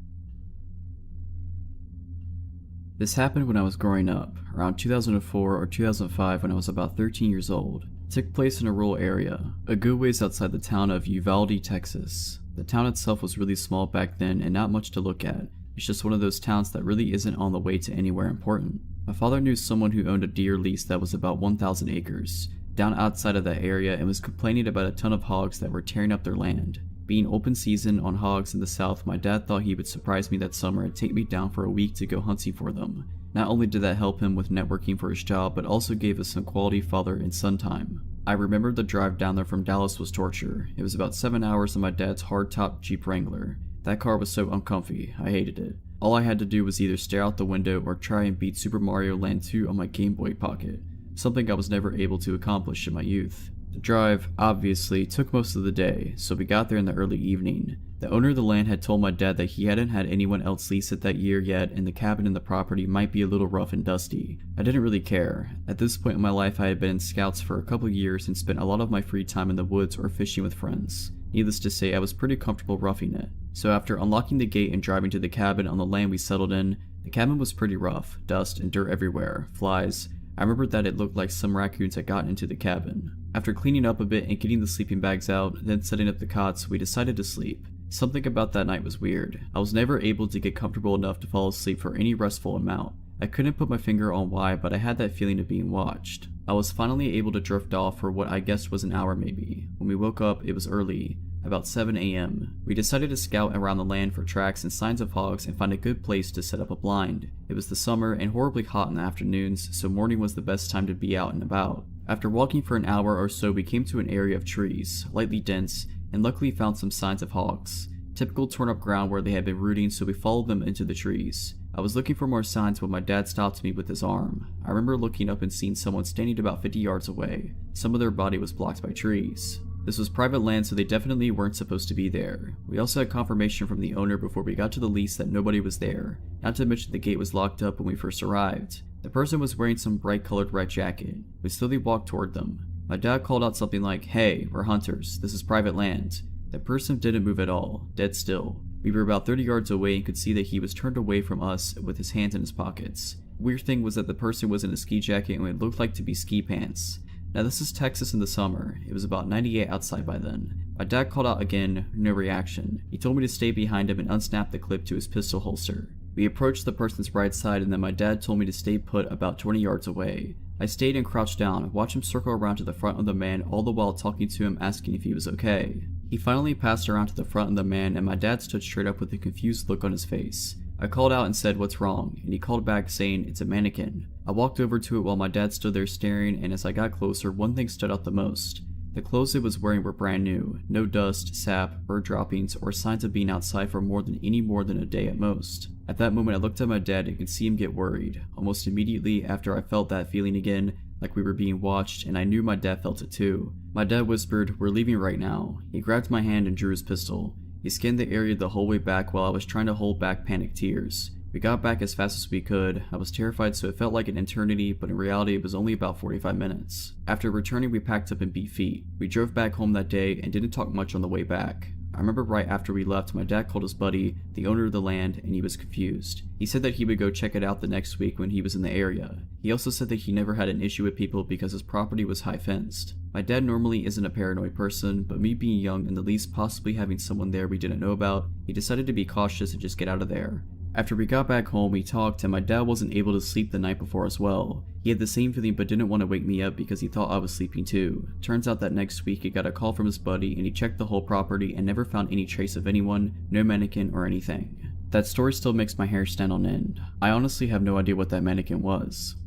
This happened when I was growing up, around 2004 or 2005 when I was about 13 years old. It took place in a rural area, a good ways outside the town of Uvalde, Texas. The town itself was really small back then and not much to look at. It's just one of those towns that really isn't on the way to anywhere important. My father knew someone who owned a deer lease that was about 1,000 acres, down outside of that area, and was complaining about a ton of hogs that were tearing up their land. Being open season on hogs in the south, my dad thought he would surprise me that summer and take me down for a week to go hunting for them. Not only did that help him with networking for his job, but also gave us some quality father and son time. I remember the drive down there from Dallas was torture. It was about 7 hours on my dad's hardtop Jeep Wrangler. That car was so uncomfy, I hated it. All I had to do was either stare out the window or try and beat Super Mario Land 2 on my Game Boy Pocket, something I was never able to accomplish in my youth. The drive, obviously, took most of the day, so we got there in the early evening. The owner of the land had told my dad that he hadn't had anyone else lease it that year yet, and the cabin and the property might be a little rough and dusty. I didn't really care. At this point in my life, I had been in scouts for a couple years and spent a lot of my free time in the woods or fishing with friends. Needless to say, I was pretty comfortable roughing it. So after unlocking the gate and driving to the cabin on the land we settled in, the cabin was pretty rough, dust and dirt everywhere, flies. I remembered that it looked like some raccoons had gotten into the cabin. After cleaning up a bit and getting the sleeping bags out, then setting up the cots, we decided to sleep. Something about that night was weird. I was never able to get comfortable enough to fall asleep for any restful amount. I couldn't put my finger on why, but I had that feeling of being watched. I was finally able to drift off for what I guessed was an hour maybe. When we woke up, it was early, about 7 a.m. We decided to scout around the land for tracks and signs of hogs and find a good place to set up a blind. It was the summer and horribly hot in the afternoons, so morning was the best time to be out and about. After walking for an hour or so, we came to an area of trees, lightly dense, and luckily found some signs of hogs. Typical torn up ground where they had been rooting, so we followed them into the trees. I was looking for more signs when my dad stopped me with his arm. I remember looking up and seeing someone standing about 50 yards away. Some of their body was blocked by trees. This was private land, so they definitely weren't supposed to be there. We also had confirmation from the owner before we got to the lease that nobody was there, not to mention the gate was locked up when we first arrived. The person was wearing some bright colored red jacket. We slowly walked toward them. My dad called out something like, "Hey, we're hunters, this is private land." The person didn't move at all, dead still. We were about 30 yards away and could see that he was turned away from us with his hands in his pockets. Weird thing was that the person was in a ski jacket and what looked like to be ski pants. Now this is Texas in the summer. It was about 98 outside by then. My dad called out again, no reaction. He told me to stay behind him and unsnap the clip to his pistol holster. We approached the person's right side and then my dad told me to stay put about 20 yards away. I stayed and crouched down, watched him circle around to the front of the man, all the while talking to him asking if he was okay. He finally passed around to the front of the man and my dad stood straight up with a confused look on his face. I called out and said, "What's wrong?" and he called back saying, "It's a mannequin." I walked over to it while my dad stood there staring, and as I got closer, one thing stood out the most. The clothes it was wearing were brand new, no dust, sap, bird droppings, or signs of being outside for more than a day at most. At that moment I looked at my dad and could see him get worried. Almost immediately after I felt that feeling again, like we were being watched, and I knew my dad felt it too. My dad whispered, "We're leaving right now." He grabbed my hand and drew his pistol. He scanned the area the whole way back while I was trying to hold back panicked tears. We got back as fast as we could. I was terrified, so it felt like an eternity, but in reality it was only about 45 minutes. After returning, we packed up and beat feet. We drove back home that day and didn't talk much on the way back. I remember right after we left, my dad called his buddy, the owner of the land, and he was confused. He said that he would go check it out the next week when he was in the area. He also said that he never had an issue with people because his property was high fenced. My dad normally isn't a paranoid person, but me being young and the lease possibly having someone there we didn't know about, he decided to be cautious and just get out of there. After we got back home, we talked, and my dad wasn't able to sleep the night before as well. He had the same feeling but didn't want to wake me up because he thought I was sleeping too. Turns out that next week he got a call from his buddy and he checked the whole property and never found any trace of anyone, no mannequin or anything. That story still makes my hair stand on end. I honestly have no idea what that mannequin was.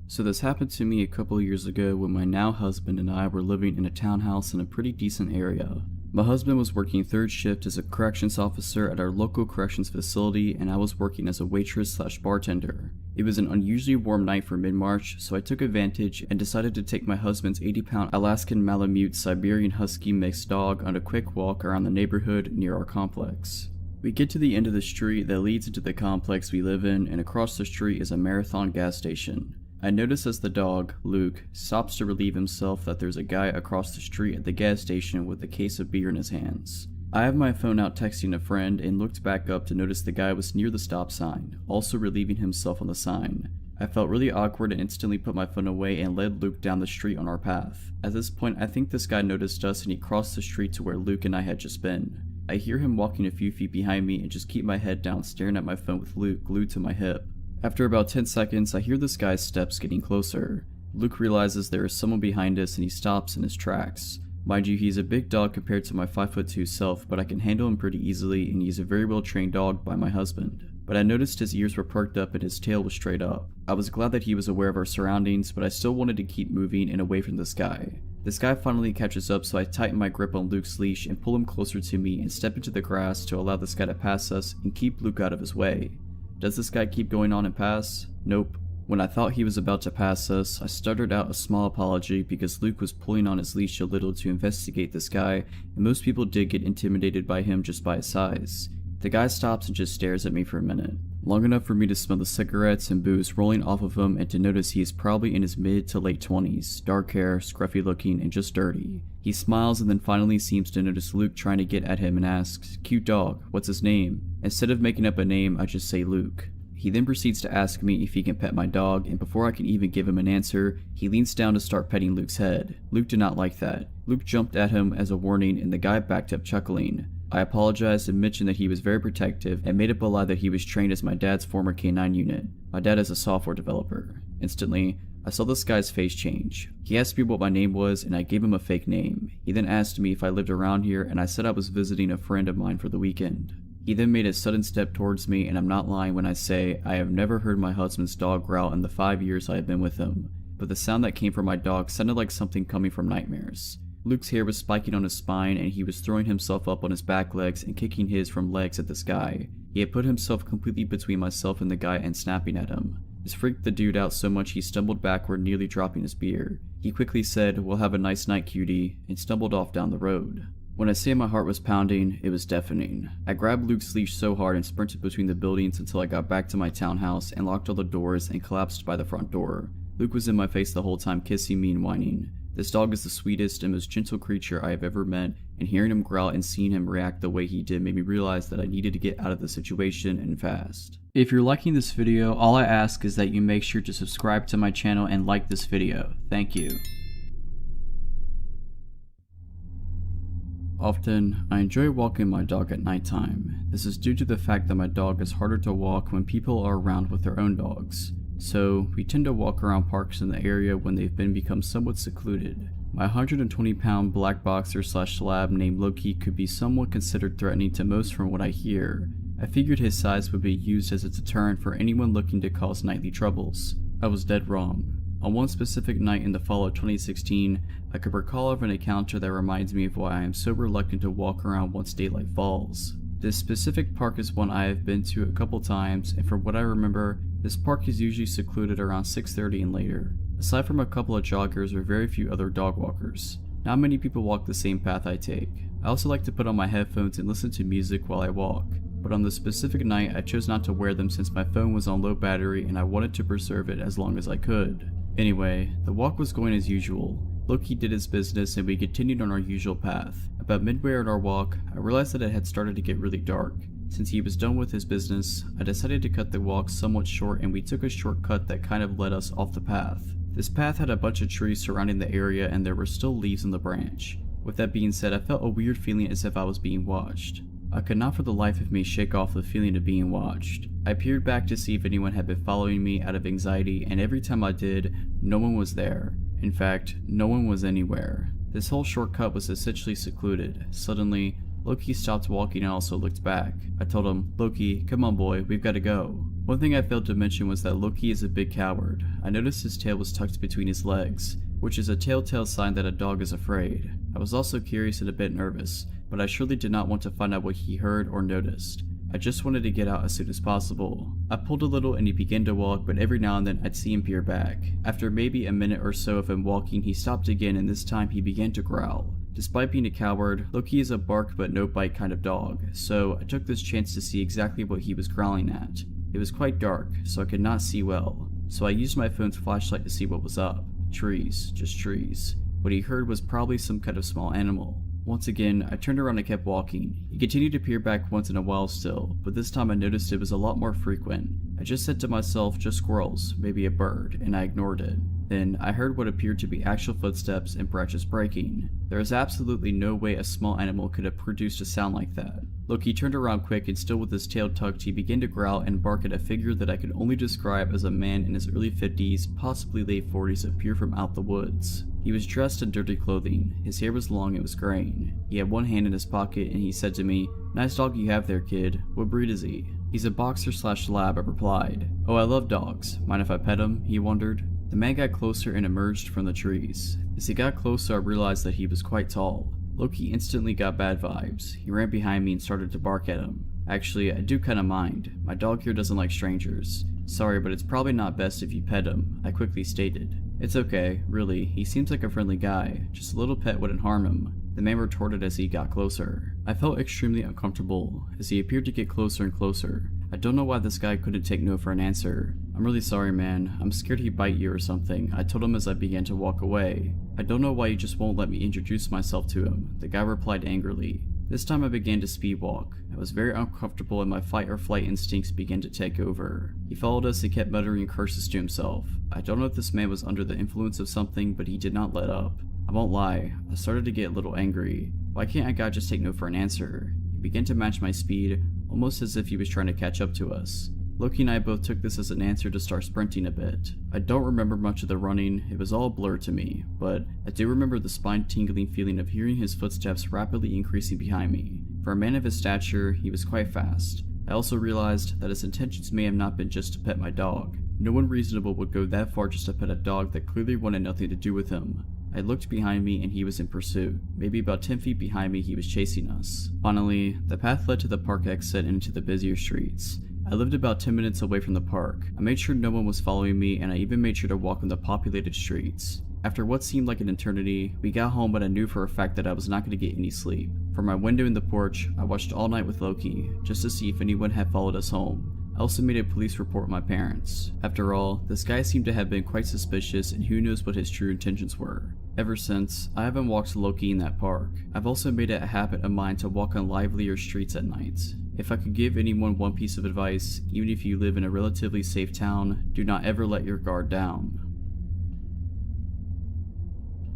So this happened to me a couple of years ago when my now husband and I were living in a townhouse in a pretty decent area. My husband was working third shift as a corrections officer at our local corrections facility, and I was working as a waitress/bartender. It was an unusually warm night for mid-March, so I took advantage and decided to take my husband's 80-pound Alaskan Malamute Siberian Husky mixed dog on a quick walk around the neighborhood near our complex. We get to the end of the street that leads into the complex we live in, and across the street is a Marathon gas station. I notice as the dog, Luke, stops to relieve himself that there's a guy across the street at the gas station with a case of beer in his hands. I have my phone out texting a friend and looked back up to notice the guy was near the stop sign, also relieving himself on the sign. I felt really awkward and instantly put my phone away and led Luke down the street on our path. At this point, I think this guy noticed us and he crossed the street to where Luke and I had just been. I hear him walking a few feet behind me and just keep my head down staring at my phone with Luke glued to my hip. After about 10 seconds, I hear this guy's steps getting closer. Luke realizes there is someone behind us and he stops in his tracks. Mind you, he's a big dog compared to my 5'2" self, but I can handle him pretty easily and he's a very well trained dog by my husband. But I noticed his ears were perked up and his tail was straight up. I was glad that he was aware of our surroundings, but I still wanted to keep moving and away from this guy. This guy finally catches up, so I tighten my grip on Luke's leash and pull him closer to me and step into the grass to allow this guy to pass us and keep Luke out of his way. Does this guy keep going on and pass? Nope. When I thought he was about to pass us, I stuttered out a small apology because Luke was pulling on his leash a little to investigate this guy, and most people did get intimidated by him just by his size. The guy stops and just stares at me for a minute, long enough for me to smell the cigarettes and booze rolling off of him and to notice he is probably in his mid to late 20s, dark hair, scruffy looking, and just dirty. He smiles and then finally seems to notice Luke trying to get at him and asks, "Cute dog, what's his name?" Instead of making up a name, I just say Luke. He then proceeds to ask me if he can pet my dog, and before I can even give him an answer, he leans down to start petting Luke's head. Luke did not like that. Luke jumped at him as a warning and the guy backed up chuckling. I apologized and mentioned that he was very protective and made up a lie that he was trained as my dad's former K9 unit. My dad is a software developer. Instantly, I saw this guy's face change. He asked me what my name was and I gave him a fake name. He then asked me if I lived around here and I said I was visiting a friend of mine for the weekend. He then made a sudden step towards me, and I'm not lying when I say I have never heard my husband's dog growl in the 5 years I have been with him, but the sound that came from my dog sounded like something coming from nightmares. Luke's hair was spiking on his spine and he was throwing himself up on his back legs and kicking his from legs at this guy. He had put himself completely between myself and the guy and snapping at him. This freaked the dude out so much he stumbled backward, nearly dropping his beer. He quickly said, "We'll have a nice night, cutie," and stumbled off down the road. When I say my heart was pounding, it was deafening. I grabbed Luke's leash so hard and sprinted between the buildings until I got back to my townhouse and locked all the doors and collapsed by the front door. Luke was in my face the whole time, kissing me and whining. This dog is the sweetest and most gentle creature I have ever met, and hearing him growl and seeing him react the way he did made me realize that I needed to get out of the situation and fast. If you're liking this video, all I ask is that you make sure to subscribe to my channel and like this video. Thank you. Often, I enjoy walking my dog at nighttime. This is due to the fact that my dog is harder to walk when people are around with their own dogs. So, we tend to walk around parks in the area when they've become somewhat secluded. My 120-pound black boxer/slab named Loki could be somewhat considered threatening to most from what I hear. I figured his size would be used as a deterrent for anyone looking to cause nightly troubles. I was dead wrong. On one specific night in the fall of 2016, I could recall of an encounter that reminds me of why I am so reluctant to walk around once daylight falls. This specific park is one I have been to a couple times, and from what I remember, this park is usually secluded around 6:30 and later. Aside from a couple of joggers or very few other dog walkers, not many people walk the same path I take. I also like to put on my headphones and listen to music while I walk, but on this specific night I chose not to wear them since my phone was on low battery and I wanted to preserve it as long as I could. Anyway, the walk was going as usual. Loki did his business and we continued on our usual path. About midway on our walk, I realized that it had started to get really dark. Since he was done with his business, I decided to cut the walk somewhat short and we took a shortcut that kind of led us off the path. This path had a bunch of trees surrounding the area and there were still leaves on the branch. With that being said, I felt a weird feeling as if I was being watched. I could not for the life of me shake off the feeling of being watched. I peered back to see if anyone had been following me out of anxiety, and every time I did, no one was there. In fact, no one was anywhere. This whole shortcut was essentially secluded. Suddenly, Loki stopped walking and also looked back. I told him, "Loki, come on boy, we've got to go." One thing I failed to mention was that Loki is a big coward. I noticed his tail was tucked between his legs, which is a telltale sign that a dog is afraid. I was also curious and a bit nervous, but I surely did not want to find out what he heard or noticed. I just wanted to get out as soon as possible. I pulled a little and he began to walk, but every now and then I'd see him peer back. After maybe a minute or so of him walking, he stopped again and this time he began to growl. Despite being a coward, Loki is a bark but no bite kind of dog, so I took this chance to see exactly what he was growling at. It was quite dark, so I could not see well, so I used my phone's flashlight to see what was up. Trees, just trees. What he heard was probably some kind of small animal. Once again, I turned around and kept walking. He continued to peer back once in a while still, but this time I noticed it was a lot more frequent. I just said to myself, just squirrels, maybe a bird, and I ignored it. Then I heard what appeared to be actual footsteps and branches breaking. There is absolutely no way a small animal could have produced a sound like that. Loki turned around quick and still with his tail tucked he began to growl and bark at a figure that I could only describe as a man in his early 50s, possibly late 40s appear from out the woods. He was dressed in dirty clothing, his hair was long and was graying. He had one hand in his pocket and he said to me, "Nice dog you have there, kid. What breed is he?" "He's a boxer/lab," I replied. "Oh, I love dogs. Mind if I pet him?" he wondered. The man got closer and emerged from the trees. As he got closer, I realized that he was quite tall. Loki instantly got bad vibes. He ran behind me and started to bark at him. Actually, I do kinda mind. My dog here doesn't like strangers. "Sorry, but it's probably not best if you pet him," I quickly stated. "It's okay, really. He seems like a friendly guy. Just a little pet wouldn't harm him," the man retorted as he got closer. I felt extremely uncomfortable as he appeared to get closer and closer. I don't know why this guy couldn't take no for an answer. "I'm really sorry, man. I'm scared he'd bite you or something," I told him as I began to walk away. "I don't know why you just won't let me introduce myself to him," the guy replied angrily. This time I began to speed walk. I was very uncomfortable and my fight or flight instincts began to take over. He followed us and kept muttering curses to himself. I don't know if this man was under the influence of something, but he did not let up. I won't lie, I started to get a little angry. Why can't a guy just take no for an answer? He began to match my speed, almost as if he was trying to catch up to us. Loki and I both took this as an answer to start sprinting a bit. I don't remember much of the running, it was all a blur to me, but I do remember the spine-tingling feeling of hearing his footsteps rapidly increasing behind me. For a man of his stature, he was quite fast. I also realized that his intentions may have not been just to pet my dog. No one reasonable would go that far just to pet a dog that clearly wanted nothing to do with him. I looked behind me and he was in pursuit. Maybe about 10 feet behind me he was chasing us. Finally, the path led to the park exit and into the busier streets. I lived about 10 minutes away from the park. I made sure no one was following me and I even made sure to walk on the populated streets. After what seemed like an eternity, we got home but I knew for a fact that I was not going to get any sleep. From my window in the porch, I watched all night with Loki, just to see if anyone had followed us home. I also made a police report with my parents. After all, this guy seemed to have been quite suspicious and who knows what his true intentions were. Ever since, I haven't walked Loki in that park. I've also made it a habit of mine to walk on livelier streets at night. If I could give anyone one piece of advice, even if you live in a relatively safe town, do not ever let your guard down.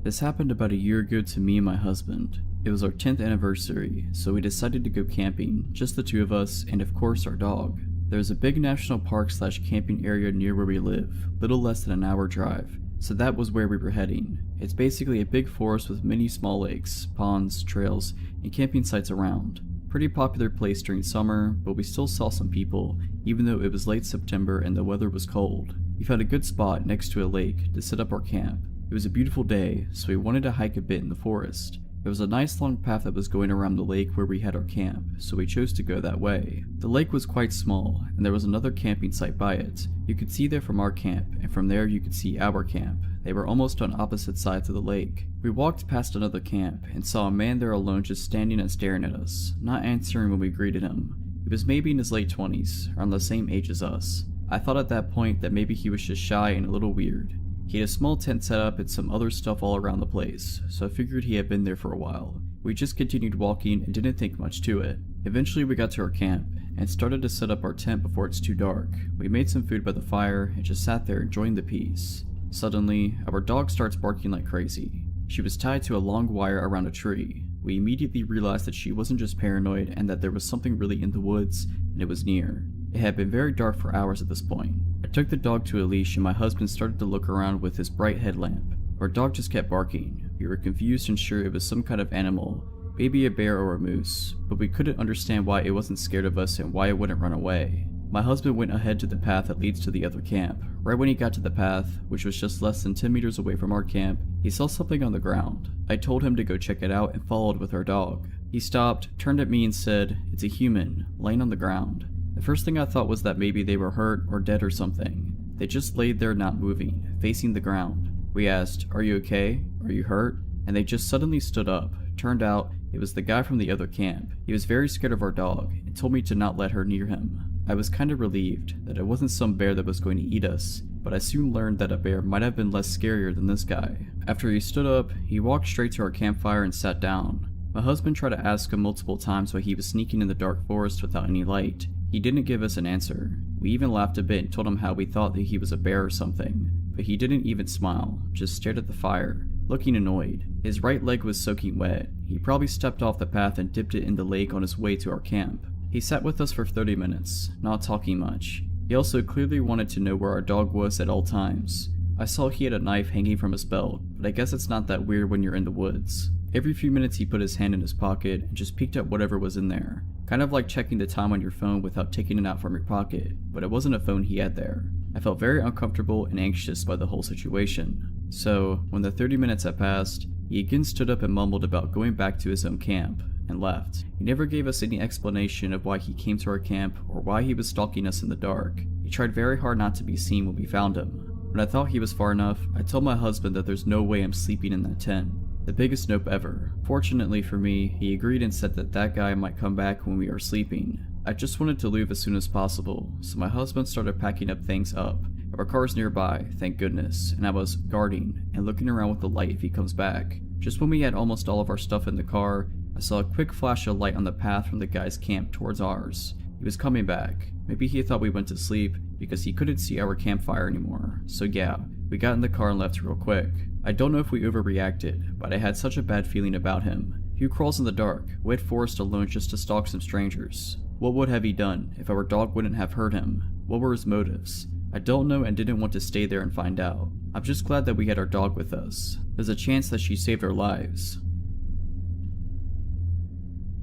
This happened about a year ago to me and my husband. It was our 10th anniversary, so we decided to go camping, just the two of us, and of course our dog. There's a big national park/camping area near where we live, little less than an hour drive, so that was where we were heading. It's basically a big forest with many small lakes, ponds, trails, and camping sites around. Pretty popular place during summer, but we still saw some people, even though it was late September and the weather was cold. We found a good spot next to a lake to set up our camp. It was a beautiful day, so we wanted to hike a bit in the forest. There was a nice long path that was going around the lake where we had our camp, so we chose to go that way. The lake was quite small, and there was another camping site by it. You could see there from our camp, and from there you could see our camp. They were almost on opposite sides of the lake. We walked past another camp, and saw a man there alone just standing and staring at us, not answering when we greeted him. He was maybe in his late 20s, around the same age as us. I thought at that point that maybe he was just shy and a little weird. He had a small tent set up and some other stuff all around the place, so I figured he had been there for a while. We just continued walking and didn't think much to it. Eventually we got to our camp and started to set up our tent before it's too dark. We made some food by the fire and just sat there enjoying the peace. Suddenly, our dog starts barking like crazy. She was tied to a long wire around a tree. We immediately realized that she wasn't just paranoid and that there was something really in the woods and it was near. It had been very dark for hours at this point. I took the dog to a leash and my husband started to look around with his bright headlamp. Our dog just kept barking. We were confused and sure it was some kind of animal, maybe a bear or a moose, but we couldn't understand why it wasn't scared of us and why it wouldn't run away. My husband went ahead to the path that leads to the other camp. Right when he got to the path, which was just less than 10 meters away from our camp, he saw something on the ground. I told him to go check it out and followed with our dog. He stopped, turned at me and said, "It's a human, laying on the ground." The first thing I thought was that maybe they were hurt or dead or something. They just laid there not moving, facing the ground. We asked, "Are you okay? Are you hurt?" And they just suddenly stood up. Turned out, it was the guy from the other camp. He was very scared of our dog and told me to not let her near him. I was kinda relieved that it wasn't some bear that was going to eat us, but I soon learned that a bear might have been less scarier than this guy. After he stood up, he walked straight to our campfire and sat down. My husband tried to ask him multiple times why he was sneaking in the dark forest without any light. He didn't give us an answer. We even laughed a bit and told him how we thought that he was a bear or something, but he didn't even smile, just stared at the fire, looking annoyed. His right leg was soaking wet. He probably stepped off the path and dipped it in the lake on his way to our camp. He sat with us for 30 minutes, not talking much. He also clearly wanted to know where our dog was at all times. I saw he had a knife hanging from his belt, but I guess it's not that weird when you're in the woods. Every few minutes he put his hand in his pocket and just peeked at whatever was in there. Kind of like checking the time on your phone without taking it out from your pocket, but it wasn't a phone he had there. I felt very uncomfortable and anxious by the whole situation. So, when the 30 minutes had passed, he again stood up and mumbled about going back to his own camp, and left. He never gave us any explanation of why he came to our camp or why he was stalking us in the dark. He tried very hard not to be seen when we found him. When I thought he was far enough, I told my husband that there's no way I'm sleeping in that tent. The biggest nope ever. Fortunately for me, he agreed and said that that guy might come back when we are sleeping. I just wanted to leave as soon as possible, so my husband started packing up things up. Our car's nearby, thank goodness, and I was guarding and looking around with the light if he comes back. Just when we had almost all of our stuff in the car, I saw a quick flash of light on the path from the guy's camp towards ours. He was coming back. Maybe he thought we went to sleep because he couldn't see our campfire anymore. So yeah, we got in the car and left real quick. I don't know if we overreacted, but I had such a bad feeling about him. Who crawls in the dark, wet forest alone just to stalk some strangers? What would have he done if our dog wouldn't have hurt him? What were his motives? I don't know and didn't want to stay there and find out. I'm just glad that we had our dog with us. There's a chance that she saved our lives.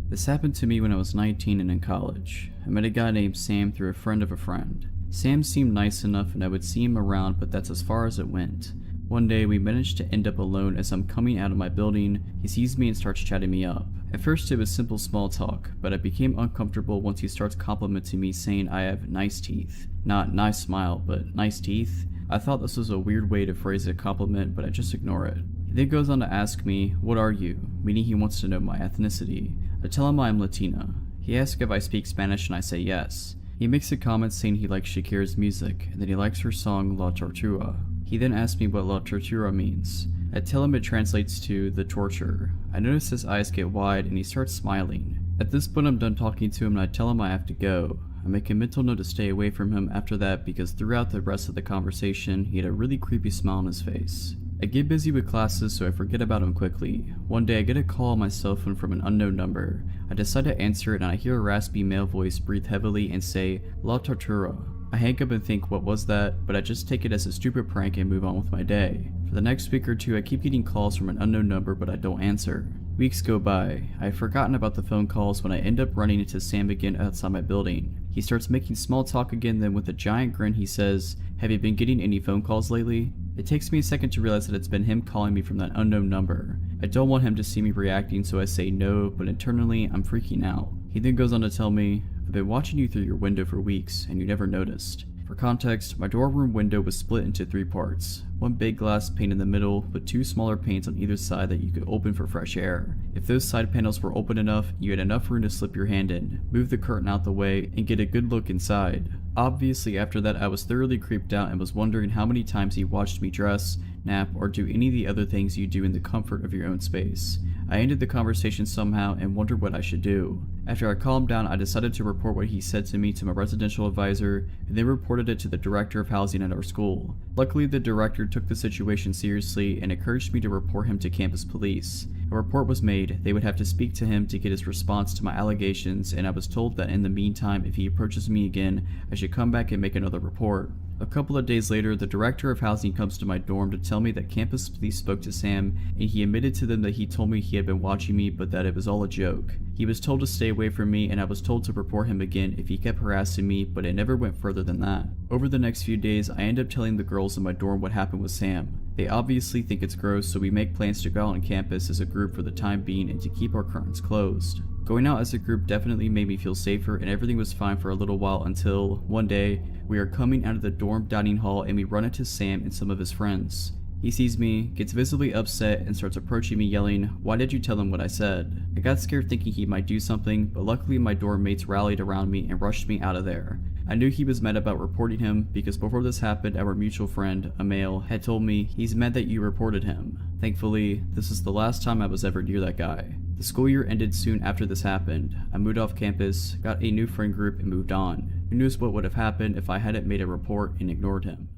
This happened to me when I was 19 and in college. I met a guy named Sam through a friend of a friend. Sam seemed nice enough and I would see him around, but that's as far as it went. One day we managed to end up alone. As I'm coming out of my building, he sees me and starts chatting me up. At first it was simple small talk, but I became uncomfortable once he starts complimenting me saying I have nice teeth. Not nice smile, but nice teeth. I thought this was a weird way to phrase a compliment, but I just ignore it. He then goes on to ask me, "What are you?" meaning he wants to know my ethnicity. I tell him I'm Latina. He asks if I speak Spanish and I say yes. He makes a comment saying he likes Shakira's music and that he likes her song La Tortura. He then asks me what La Tortura means. I tell him it translates to the torture. I notice his eyes get wide and he starts smiling. At this point I'm done talking to him and I tell him I have to go. I make a mental note to stay away from him after that because throughout the rest of the conversation he had a really creepy smile on his face. I get busy with classes so I forget about him quickly. One day I get a call on my cell phone from an unknown number. I decide to answer it and I hear a raspy male voice breathe heavily and say, "La Tortura." I hang up and think what was that, but I just take it as a stupid prank and move on with my day. For the next week or two I keep getting calls from an unknown number but I don't answer. Weeks go by. I had forgotten about the phone calls when I end up running into Sam again outside my building. He starts making small talk again, then with a giant grin he says, "Have you been getting any phone calls lately?" It takes me a second to realize that it's been him calling me from that unknown number. I don't want him to see me reacting so I say no, but internally I'm freaking out. He then goes on to tell me, "I've been watching you through your window for weeks and you never noticed." For context, my dorm room window was split into 3 parts. one big glass pane in the middle with two smaller panes on either side that you could open for fresh air. If those side panels were open enough, you had enough room to slip your hand in, move the curtain out the way, and get a good look inside. Obviously after that I was thoroughly creeped out and was wondering how many times he watched me dress, nap, or do any of the other things you do in the comfort of your own space. I ended the conversation somehow and wondered what I should do. After I calmed down, I decided to report what he said to me to my residential advisor and then reported it to the director of housing at our school. Luckily, the director took the situation seriously and encouraged me to report him to campus police. A report was made. They would have to speak to him to get his response to my allegations, and I was told that in the meantime, if he approaches me again, I should come back and make another report. A couple of days later, the director of housing comes to my dorm to tell me that campus police spoke to Sam, and he admitted to them that he told me he had been watching me but that it was all a joke. He was told to stay away from me, and I was told to report him again if he kept harassing me, but it never went further than that. Over the next few days, I end up telling the girls in my dorm what happened with Sam. They obviously think it's gross, so we make plans to go out on campus as a group for the time being and to keep our curtains closed. Going out as a group definitely made me feel safer, and everything was fine for a little while until, one day, we are coming out of the dorm dining hall and we run into Sam and some of his friends. He sees me, gets visibly upset, and starts approaching me yelling, "Why did you tell him what I said?" I got scared thinking he might do something, but luckily my dorm mates rallied around me and rushed me out of there. I knew he was mad about reporting him because before this happened, our mutual friend, a male, had told me he's mad that you reported him. Thankfully, this is the last time I was ever near that guy. The school year ended soon after this happened. I moved off campus, got a new friend group, and moved on. Who knows what would have happened if I hadn't made a report and ignored him.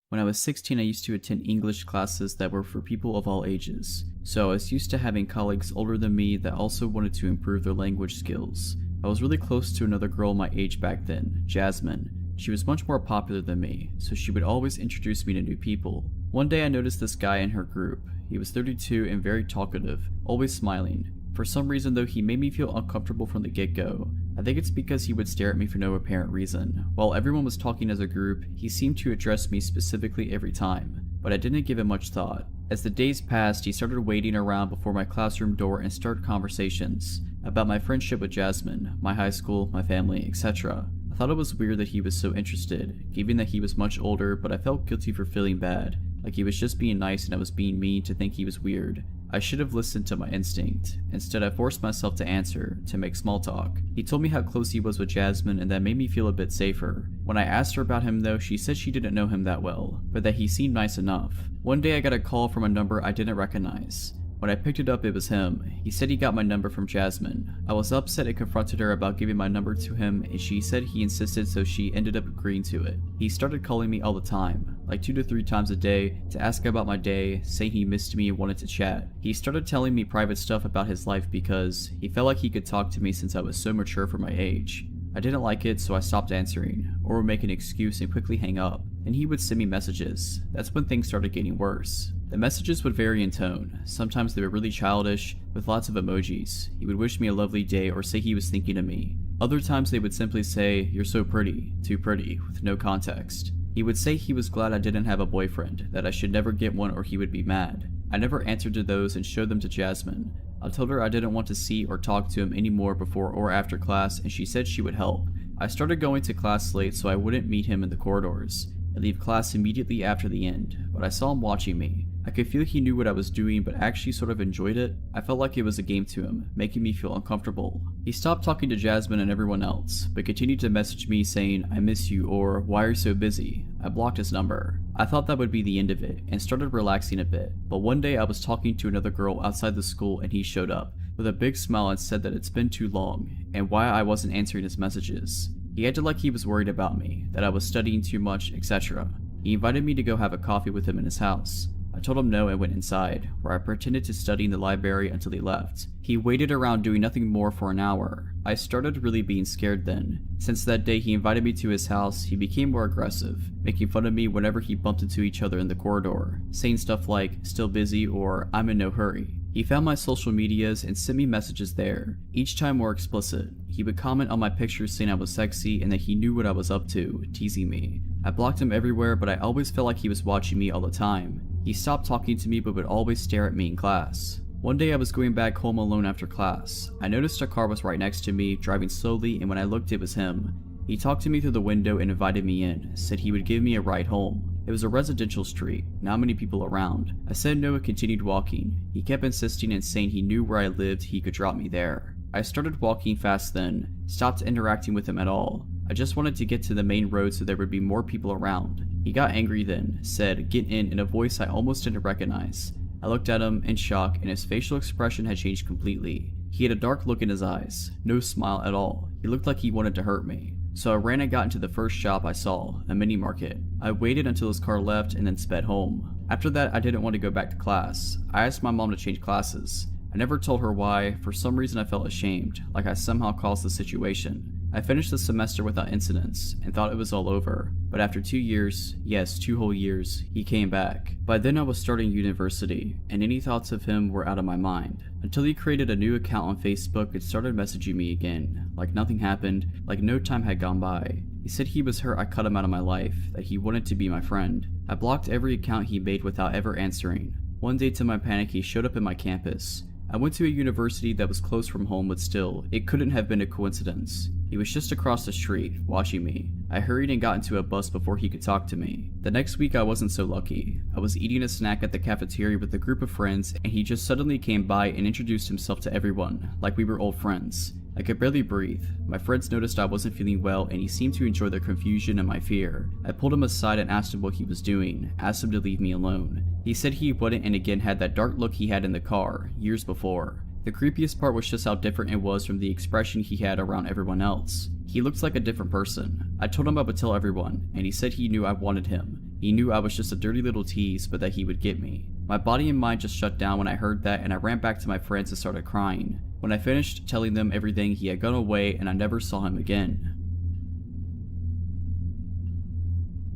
When I was 16, I used to attend English classes that were for people of all ages, so I was used to having colleagues older than me that also wanted to improve their language skills. I was really close to another girl my age back then, Jasmine. She was much more popular than me, so she would always introduce me to new people. One day I noticed this guy in her group. He was 32 and very talkative, always smiling. For some reason though, he made me feel uncomfortable from the get-go. I think it's because he would stare at me for no apparent reason. While everyone was talking as a group, he seemed to address me specifically every time, but I didn't give it much thought. As the days passed, he started waiting around before my classroom door and started conversations about my friendship with Jasmine, my high school, my family, etc. I thought it was weird that he was so interested, given that he was much older, but I felt guilty for feeling bad, like he was just being nice and I was being mean to think he was weird. I should have listened to my instinct. Instead, I forced myself to answer, to make small talk. He told me how close he was with Jasmine, and that made me feel a bit safer. When I asked her about him though, she said she didn't know him that well, but that he seemed nice enough. One day I got a call from a number I didn't recognize. When I picked it up, it was him. He said he got my number from Jasmine. I was upset and confronted her about giving my number to him, and she said he insisted, so she ended up agreeing to it. He started calling me all the time, like 2 to 3 times a day, to ask about my day, saying he missed me and wanted to chat. He started telling me private stuff about his life because he felt like he could talk to me since I was so mature for my age. I didn't like it, so I stopped answering, or would make an excuse and quickly hang up. And he would send me messages. That's when things started getting worse. The messages would vary in tone. Sometimes they were really childish, with lots of emojis. He would wish me a lovely day or say he was thinking of me. Other times they would simply say, "You're so pretty," "too pretty," with no context. He would say he was glad I didn't have a boyfriend, that I should never get one or he would be mad. I never answered to those and showed them to Jasmine. I told her I didn't want to see or talk to him anymore before or after class, and she said she would help. I started going to class late so I wouldn't meet him in the corridors. I'd leave class immediately after the end, but I saw him watching me. I could feel he knew what I was doing but actually sort of enjoyed it. I felt like it was a game to him, making me feel uncomfortable. He stopped talking to Jasmine and everyone else, but continued to message me saying, "I miss you," or "Why are you so busy?" I blocked his number. I thought that would be the end of it, and started relaxing a bit, but one day I was talking to another girl outside the school and he showed up, with a big smile and said that it's been too long, and why I wasn't answering his messages. He acted like he was worried about me, that I was studying too much, etc. He invited me to go have a coffee with him in his house. I told him no and went inside, where I pretended to study in the library until he left. He waited around doing nothing more for an hour. I started really being scared then. Since that day he invited me to his house, he became more aggressive, making fun of me whenever he bumped into each other in the corridor, saying stuff like, "Still busy," or "I'm in no hurry." He found my social medias and sent me messages there, each time more explicit. He would comment on my pictures saying I was sexy and that he knew what I was up to, teasing me. I blocked him everywhere, but I always felt like he was watching me all the time. He stopped talking to me but would always stare at me in class. One day I was going back home alone after class. I noticed a car was right next to me, driving slowly, and when I looked it was him. He talked to me through the window and invited me in, said he would give me a ride home. It was a residential street, not many people around. I said no and continued walking. He kept insisting and saying he knew where I lived, he could drop me there. I started walking fast then, stopped interacting with him at all. I just wanted to get to the main road so there would be more people around. He got angry then, said, "Get in a voice I almost didn't recognize. I looked at him in shock and his facial expression had changed completely. He had a dark look in his eyes, no smile at all. He looked like he wanted to hurt me. So I ran and got into the first shop I saw, a mini market. I waited until his car left and then sped home. After that, I didn't want to go back to class. I asked my mom to change classes. I never told her why. For some reason I felt ashamed, like I somehow caused the situation. I finished the semester without incidents and thought it was all over, but after 2 years, yes, 2 whole years, he came back. By then I was starting university, and any thoughts of him were out of my mind. Until he created a new account on Facebook and started messaging me again, like nothing happened, like no time had gone by. He said he was hurt I cut him out of my life, that he wanted to be my friend. I blocked every account he made without ever answering. One day to my panic he showed up in my campus. I went to a university that was close from home, but still, it couldn't have been a coincidence. He was just across the street, watching me. I hurried and got into a bus before he could talk to me. The next week I wasn't so lucky. I was eating a snack at the cafeteria with a group of friends and he just suddenly came by and introduced himself to everyone, like we were old friends. I could barely breathe. My friends noticed I wasn't feeling well and he seemed to enjoy their confusion and my fear. I pulled him aside and asked him what he was doing, asked him to leave me alone. He said he wouldn't and again had that dark look he had in the car, years before. The creepiest part was just how different it was from the expression he had around everyone else. He looked like a different person. I told him I would tell everyone, and he said he knew I wanted him. He knew I was just a dirty little tease, but that he would get me. My body and mind just shut down when I heard that, and I ran back to my friends and started crying. When I finished telling them everything, he had gone away and I never saw him again.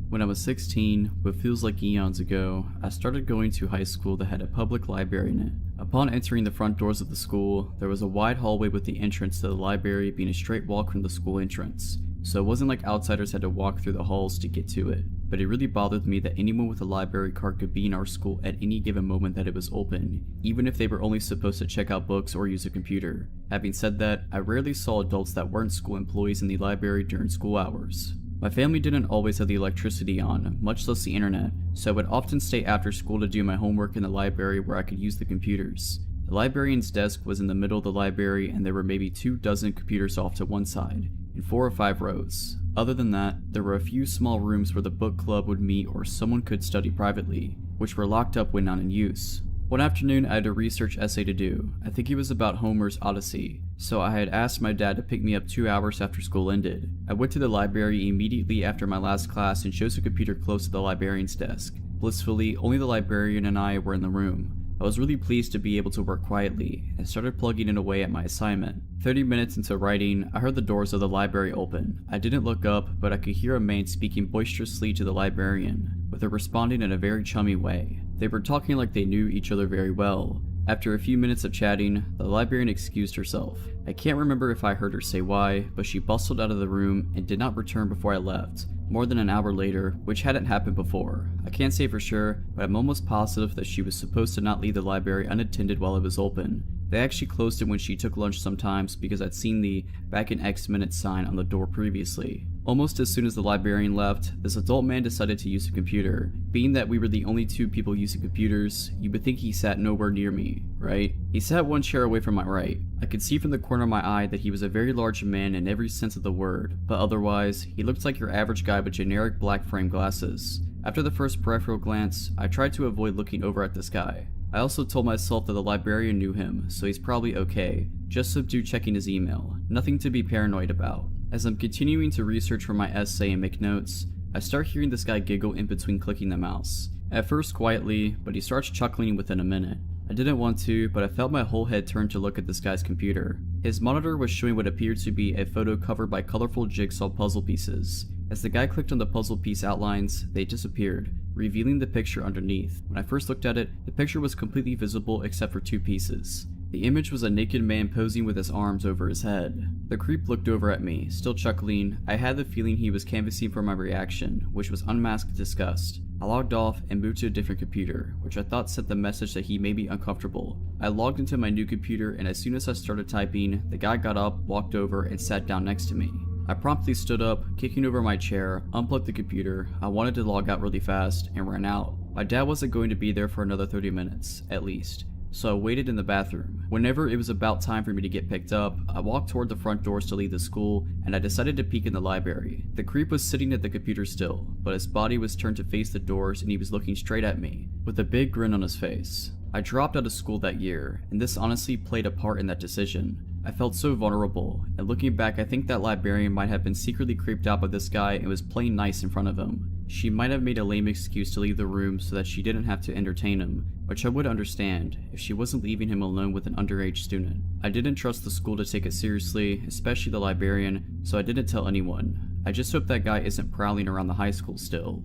When I was 16, what feels like eons ago, I started going to high school that had a public library in it. Upon entering the front doors of the school, there was a wide hallway with the entrance to the library being a straight walk from the school entrance. So it wasn't like outsiders had to walk through the halls to get to it. But it really bothered me that anyone with a library card could be in our school at any given moment that it was open, even if they were only supposed to check out books or use a computer. Having said that, I rarely saw adults that weren't school employees in the library during school hours. My family didn't always have the electricity on, much less the internet, so I would often stay after school to do my homework in the library where I could use the computers. The librarian's desk was in the middle of the library and there were maybe 24 computers off to one side, in 4 or 5 rows. Other than that, there were a few small rooms where the book club would meet or someone could study privately, which were locked up when not in use. One afternoon I had a research essay to do. I think it was about Homer's Odyssey, so I had asked my dad to pick me up 2 hours after school ended. I went to the library immediately after my last class and chose a computer close to the librarian's desk. Blissfully, only the librarian and I were in the room. I was really pleased to be able to work quietly, and started plugging it away at my assignment. 30 minutes into writing, I heard the doors of the library open. I didn't look up, but I could hear a man speaking boisterously to the librarian, with her responding in a very chummy way. They were talking like they knew each other very well. After a few minutes of chatting, the librarian excused herself. I can't remember if I heard her say why, but she bustled out of the room and did not return before I left. More than an hour later, which hadn't happened before. I can't say for sure, but I'm almost positive that she was supposed to not leave the library unattended while it was open. They actually closed it when she took lunch sometimes because I'd seen the "back in X minutes" sign on the door previously. Almost as soon as the librarian left, this adult man decided to use a computer. Being that we were the only 2 people using computers, you would think he sat nowhere near me, right? He sat 1 chair away from my right. I could see from the corner of my eye that he was a very large man in every sense of the word, but otherwise, he looked like your average guy with generic black frame glasses. After the first peripheral glance, I tried to avoid looking over at this guy. I also told myself that the librarian knew him, so he's probably okay. Just subdue checking his email. Nothing to be paranoid about. As I'm continuing to research for my essay and make notes, I start hearing this guy giggle in between clicking the mouse. At first quietly, but he starts chuckling within a minute. I didn't want to, but I felt my whole head turn to look at this guy's computer. His monitor was showing what appeared to be a photo covered by colorful jigsaw puzzle pieces. As the guy clicked on the puzzle piece outlines, they disappeared, revealing the picture underneath. When I first looked at it, the picture was completely visible except for 2 pieces. The image was a naked man posing with his arms over his head. The creep looked over at me, still chuckling. I had the feeling he was canvassing for my reaction, which was unmasked disgust. I logged off and moved to a different computer, which I thought sent the message that he may be uncomfortable. I logged into my new computer and as soon as I started typing, the guy got up, walked over, and sat down next to me. I promptly stood up, kicking over my chair, unplugged the computer. I wanted to log out really fast, and ran out. My dad wasn't going to be there for another 30 minutes, at least, so I waited in the bathroom. Whenever it was about time for me to get picked up, I walked toward the front doors to leave the school, and I decided to peek in the library. The creep was sitting at the computer still, but his body was turned to face the doors and he was looking straight at me, with a big grin on his face. I dropped out of school that year, and this honestly played a part in that decision. I felt so vulnerable, and looking back I think that librarian might have been secretly creeped out by this guy and was playing nice in front of him. She might have made a lame excuse to leave the room so that she didn't have to entertain him, which I would understand if she wasn't leaving him alone with an underage student. I didn't trust the school to take it seriously, especially the librarian, so I didn't tell anyone. I just hope that guy isn't prowling around the high school still.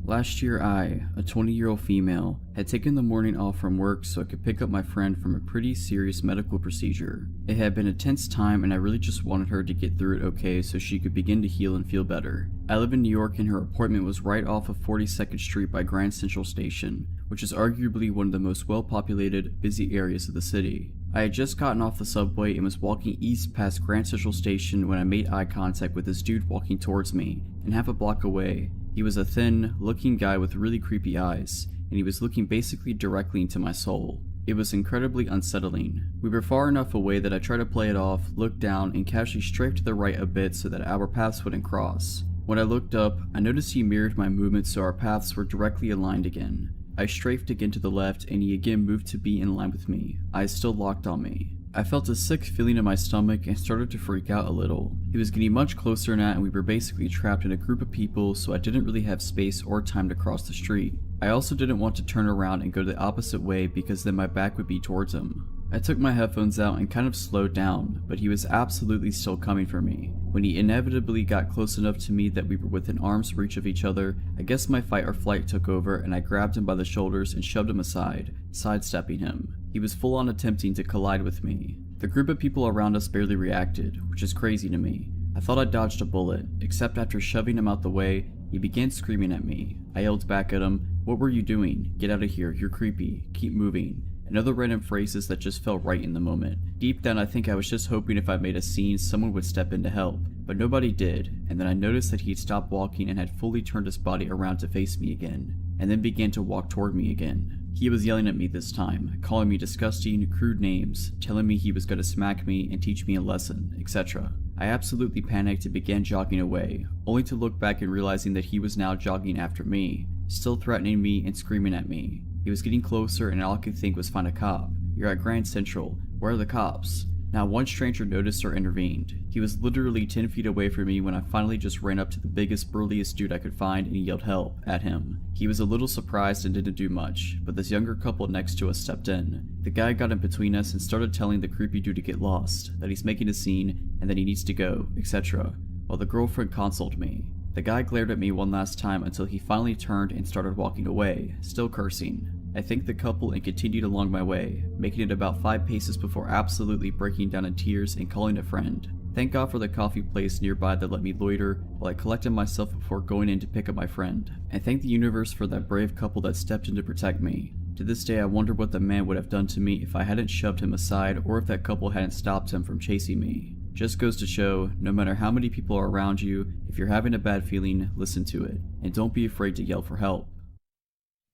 Last year I, a 20-year-old female, had taken the morning off from work so I could pick up my friend from a pretty serious medical procedure. It had been a tense time and I really just wanted her to get through it okay so she could begin to heal and feel better. I live in New York and her appointment was right off of 42nd Street by Grand Central Station, which is arguably one of the most well-populated, busy areas of the city. I had just gotten off the subway and was walking east past Grand Central Station when I made eye contact with this dude walking towards me, and half a block away. He was a thin, looking guy with really creepy eyes, and he was looking basically directly into my soul. It was incredibly unsettling. We were far enough away that I tried to play it off, looked down, and casually strafed to the right a bit so that our paths wouldn't cross. When I looked up, I noticed he mirrored my movements so our paths were directly aligned again. I strafed again to the left, and he again moved to be in line with me, eyes still locked on me. I felt a sick feeling in my stomach and started to freak out a little. He was getting much closer now and we were basically trapped in a group of people, so I didn't really have space or time to cross the street. I also didn't want to turn around and go the opposite way because then my back would be towards him. I took my headphones out and kind of slowed down, but he was absolutely still coming for me. When he inevitably got close enough to me that we were within arm's reach of each other, I guess my fight or flight took over and I grabbed him by the shoulders and shoved him aside, sidestepping him. He was full on attempting to collide with me. The group of people around us barely reacted, which is crazy to me. I thought I dodged a bullet, except after shoving him out the way, he began screaming at me. I yelled back at him, "What were you doing? Get out of here, you're creepy, keep moving," and other random phrases that just felt right in the moment. Deep down I think I was just hoping if I made a scene someone would step in to help, but nobody did, and then I noticed that he'd stopped walking and had fully turned his body around to face me again, and then began to walk toward me again. He was yelling at me this time, calling me disgusting, crude names, telling me he was going to smack me and teach me a lesson, etc. I absolutely panicked and began jogging away, only to look back and realizing that he was now jogging after me, still threatening me and screaming at me. He was getting closer and all I could think was find a cop. You're at Grand Central, where are the cops? Not one stranger noticed or intervened. He was literally 10 feet away from me when I finally just ran up to the biggest, burliest dude I could find and yelled help at him. He was a little surprised and didn't do much, but this younger couple next to us stepped in. The guy got in between us and started telling the creepy dude to get lost, that he's making a scene, and that he needs to go, etc., while the girlfriend consoled me. The guy glared at me one last time until he finally turned and started walking away, still cursing. I thanked the couple and continued along my way, making it about 5 paces before absolutely breaking down in tears and calling a friend. Thank God for the coffee place nearby that let me loiter while I collected myself before going in to pick up my friend. And thank the universe for that brave couple that stepped in to protect me. To this day I wonder what the man would have done to me if I hadn't shoved him aside or if that couple hadn't stopped him from chasing me. Just goes to show, no matter how many people are around you, if you're having a bad feeling, listen to it, and don't be afraid to yell for help.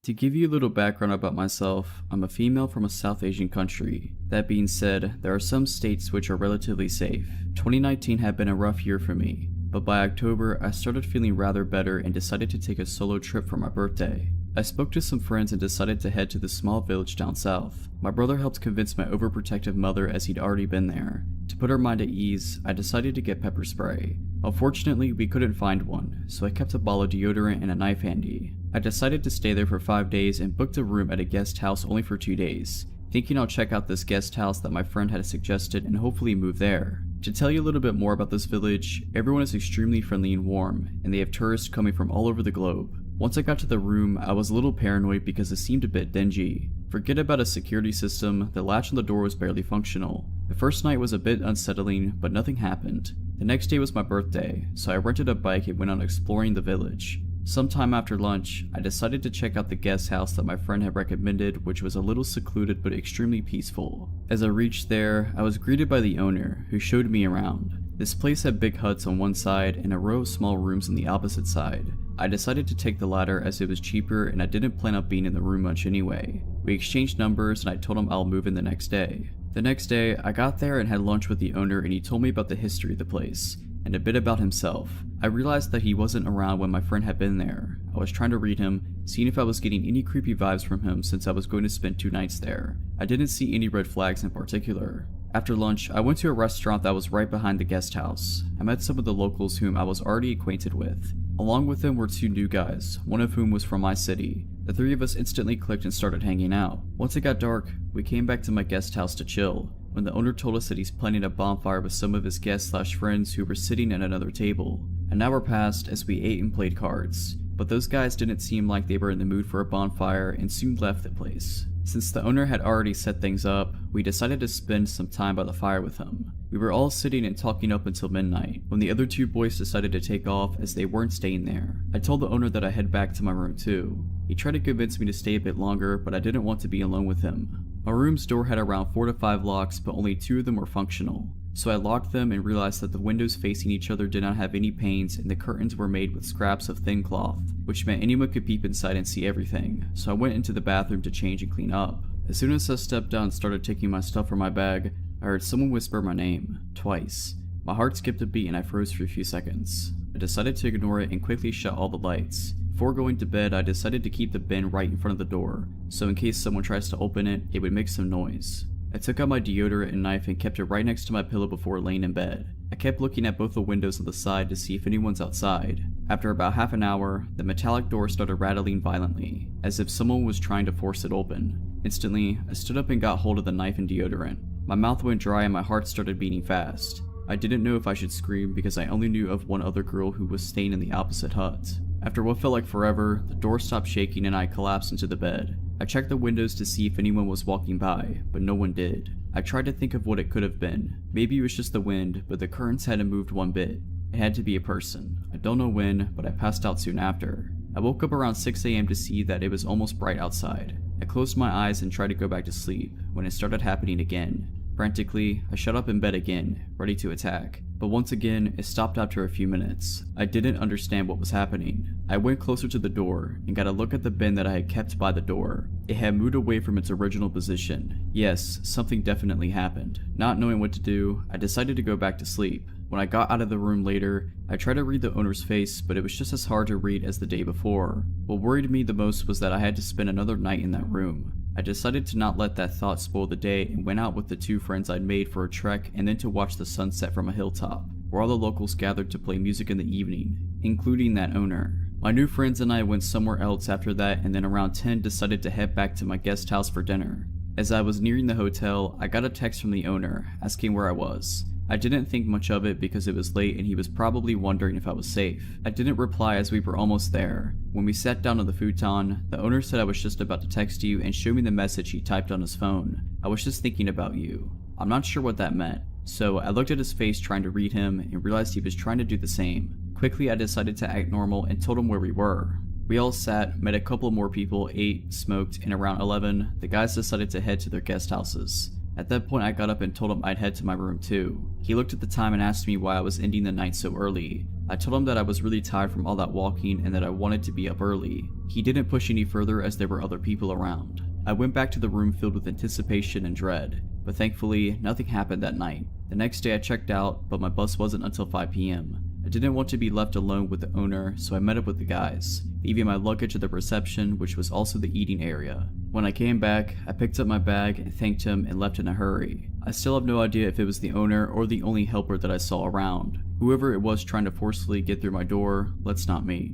To give you a little background about myself, I'm a female from a South Asian country. That being said, there are some states which are relatively safe. 2019 had been a rough year for me, but by October I started feeling rather better and decided to take a solo trip for my birthday. I spoke to some friends and decided to head to this small village down south. My brother helped convince my overprotective mother as he'd already been there. To put her mind at ease, I decided to get pepper spray. Unfortunately, we couldn't find one, so I kept a bottle of deodorant and a knife handy. I decided to stay there for 5 days and booked a room at a guest house only for 2 days, thinking I'll check out this guest house that my friend had suggested and hopefully move there. To tell you a little bit more about this village, everyone is extremely friendly and warm, and they have tourists coming from all over the globe. Once I got to the room, I was a little paranoid because it seemed a bit dingy. Forget about a security system, the latch on the door was barely functional. The first night was a bit unsettling, but nothing happened. The next day was my birthday, so I rented a bike and went on exploring the village. Sometime after lunch, I decided to check out the guest house that my friend had recommended, which was a little secluded but extremely peaceful. As I reached there, I was greeted by the owner, who showed me around. This place had big huts on one side and a row of small rooms on the opposite side. I decided to take the latter as it was cheaper and I didn't plan on being in the room much anyway. We exchanged numbers and I told him I'll move in the next day. The next day, I got there and had lunch with the owner and he told me about the history of the place and a bit about himself. I realized that he wasn't around when my friend had been there. I was trying to read him, seeing if I was getting any creepy vibes from him since I was going to spend 2 nights there. I didn't see any red flags in particular. After lunch, I went to a restaurant that was right behind the guest house. I met some of the locals whom I was already acquainted with. Along with them were 2 new guys, one of whom was from my city. The 3 of us instantly clicked and started hanging out. Once it got dark, we came back to my guest house to chill, when the owner told us that he's planning a bonfire with some of his guests/friends who were sitting at another table. An hour passed as we ate and played cards, but those guys didn't seem like they were in the mood for a bonfire and soon left the place. Since the owner had already set things up, we decided to spend some time by the fire with him. We were all sitting and talking up until midnight, when the other 2 boys decided to take off as they weren't staying there. I told the owner that I'd head back to my room too. He tried to convince me to stay a bit longer, but I didn't want to be alone with him. My room's door had around 4 to 5 locks, but only 2 of them were functional. So I locked them and realized that the windows facing each other did not have any panes and the curtains were made with scraps of thin cloth, which meant anyone could peep inside and see everything. So I went into the bathroom to change and clean up. As soon as I stepped down and started taking my stuff from my bag, I heard someone whisper my name, twice. My heart skipped a beat and I froze for a few seconds. I decided to ignore it and quickly shut all the lights. Before going to bed, I decided to keep the bin right in front of the door, so in case someone tries to open it, it would make some noise. I took out my deodorant and knife and kept it right next to my pillow before laying in bed. I kept looking at both the windows on the side to see if anyone's outside. After about half an hour, the metallic door started rattling violently, as if someone was trying to force it open. Instantly, I stood up and got hold of the knife and deodorant. My mouth went dry and my heart started beating fast. I didn't know if I should scream because I only knew of one other girl who was staying in the opposite hut. After what felt like forever, the door stopped shaking and I collapsed into the bed. I checked the windows to see if anyone was walking by, but no one did. I tried to think of what it could have been. Maybe it was just the wind, but the curtains hadn't moved one bit. It had to be a person. I don't know when, but I passed out soon after. I woke up around 6 AM to see that it was almost bright outside. I closed my eyes and tried to go back to sleep, when it started happening again. Frantically, I shut up in bed again, ready to attack. But once again, it stopped after a few minutes. I didn't understand what was happening. I went closer to the door and got a look at the bin that I had kept by the door. It had moved away from its original position. Yes, something definitely happened. Not knowing what to do, I decided to go back to sleep. When I got out of the room later, I tried to read the owner's face, but it was just as hard to read as the day before. What worried me the most was that I had to spend another night in that room. I decided to not let that thought spoil the day and went out with the 2 friends I'd made for a trek and then to watch the sunset from a hilltop, where all the locals gathered to play music in the evening, including that owner. My new friends and I went somewhere else after that and then around 10 decided to head back to my guest house for dinner. As I was nearing the hotel, I got a text from the owner asking where I was. I didn't think much of it because it was late and he was probably wondering if I was safe. I didn't reply as we were almost there. When we sat down on the futon, the owner said I was just about to text you and show me the message he typed on his phone. I was just thinking about you. I'm not sure what that meant, so I looked at his face trying to read him and realized he was trying to do the same. Quickly I decided to act normal and told him where we were. We all sat, met a couple more people, ate, smoked, and around 11, the guys decided to head to their guest houses. At that point I got up and told him I'd head to my room too. He looked at the time and asked me why I was ending the night so early. I told him that I was really tired from all that walking and that I wanted to be up early. He didn't push any further as there were other people around. I went back to the room filled with anticipation and dread, but thankfully nothing happened that night. The next day I checked out, but my bus wasn't until 5 PM. I didn't want to be left alone with the owner, so I met up with the guys, leaving my luggage at the reception, which was also the eating area. When I came back, I picked up my bag and thanked him and left in a hurry. I still have no idea if it was the owner or the only helper that I saw around. Whoever it was trying to forcefully get through my door, let's not meet.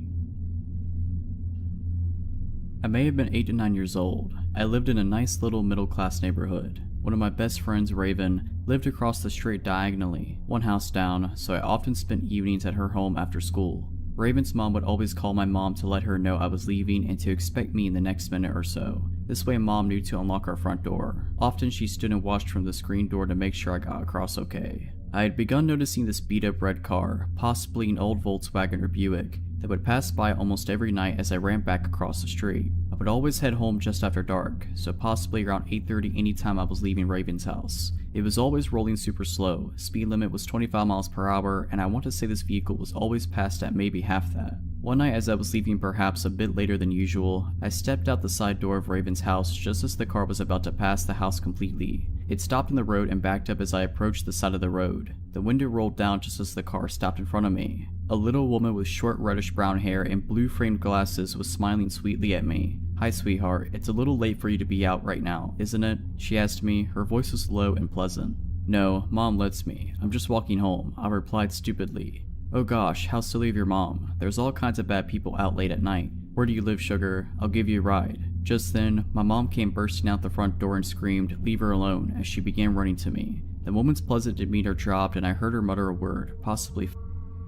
I may have been 8 to 9 years old. I lived in a nice little middle-class neighborhood. One of my best friends, Raven, lived across the street diagonally, one house down, so I often spent evenings at her home after school. Raven's mom would always call my mom to let her know I was leaving and to expect me in the next minute or so. This way mom knew to unlock our front door. Often she stood and watched from the screen door to make sure I got across okay. I had begun noticing this beat-up red car, possibly an old Volkswagen or Buick, that would pass by almost every night as I ran back across the street. I would always head home just after dark, so possibly around 8:30 anytime I was leaving Raven's house. It was always rolling super slow, speed limit was 25 miles per hour, and I want to say this vehicle was always passed at maybe half that. One night as I was leaving perhaps a bit later than usual, I stepped out the side door of Raven's house just as the car was about to pass the house completely. It stopped in the road and backed up as I approached the side of the road. The window rolled down just as the car stopped in front of me. A little woman with short reddish brown hair and blue framed glasses was smiling sweetly at me. "Hi sweetheart, it's a little late for you to be out right now, isn't it?" she asked me. Her voice was low and pleasant. "No, Mom lets me. I'm just walking home," I replied stupidly. "Oh gosh, how silly of your mom. There's all kinds of bad people out late at night. Where do you live, sugar? I'll give you a ride." Just then, my mom came bursting out the front door and screamed, "Leave her alone," as she began running to me. The woman's pleasant demeanor dropped and I heard her mutter a word, possibly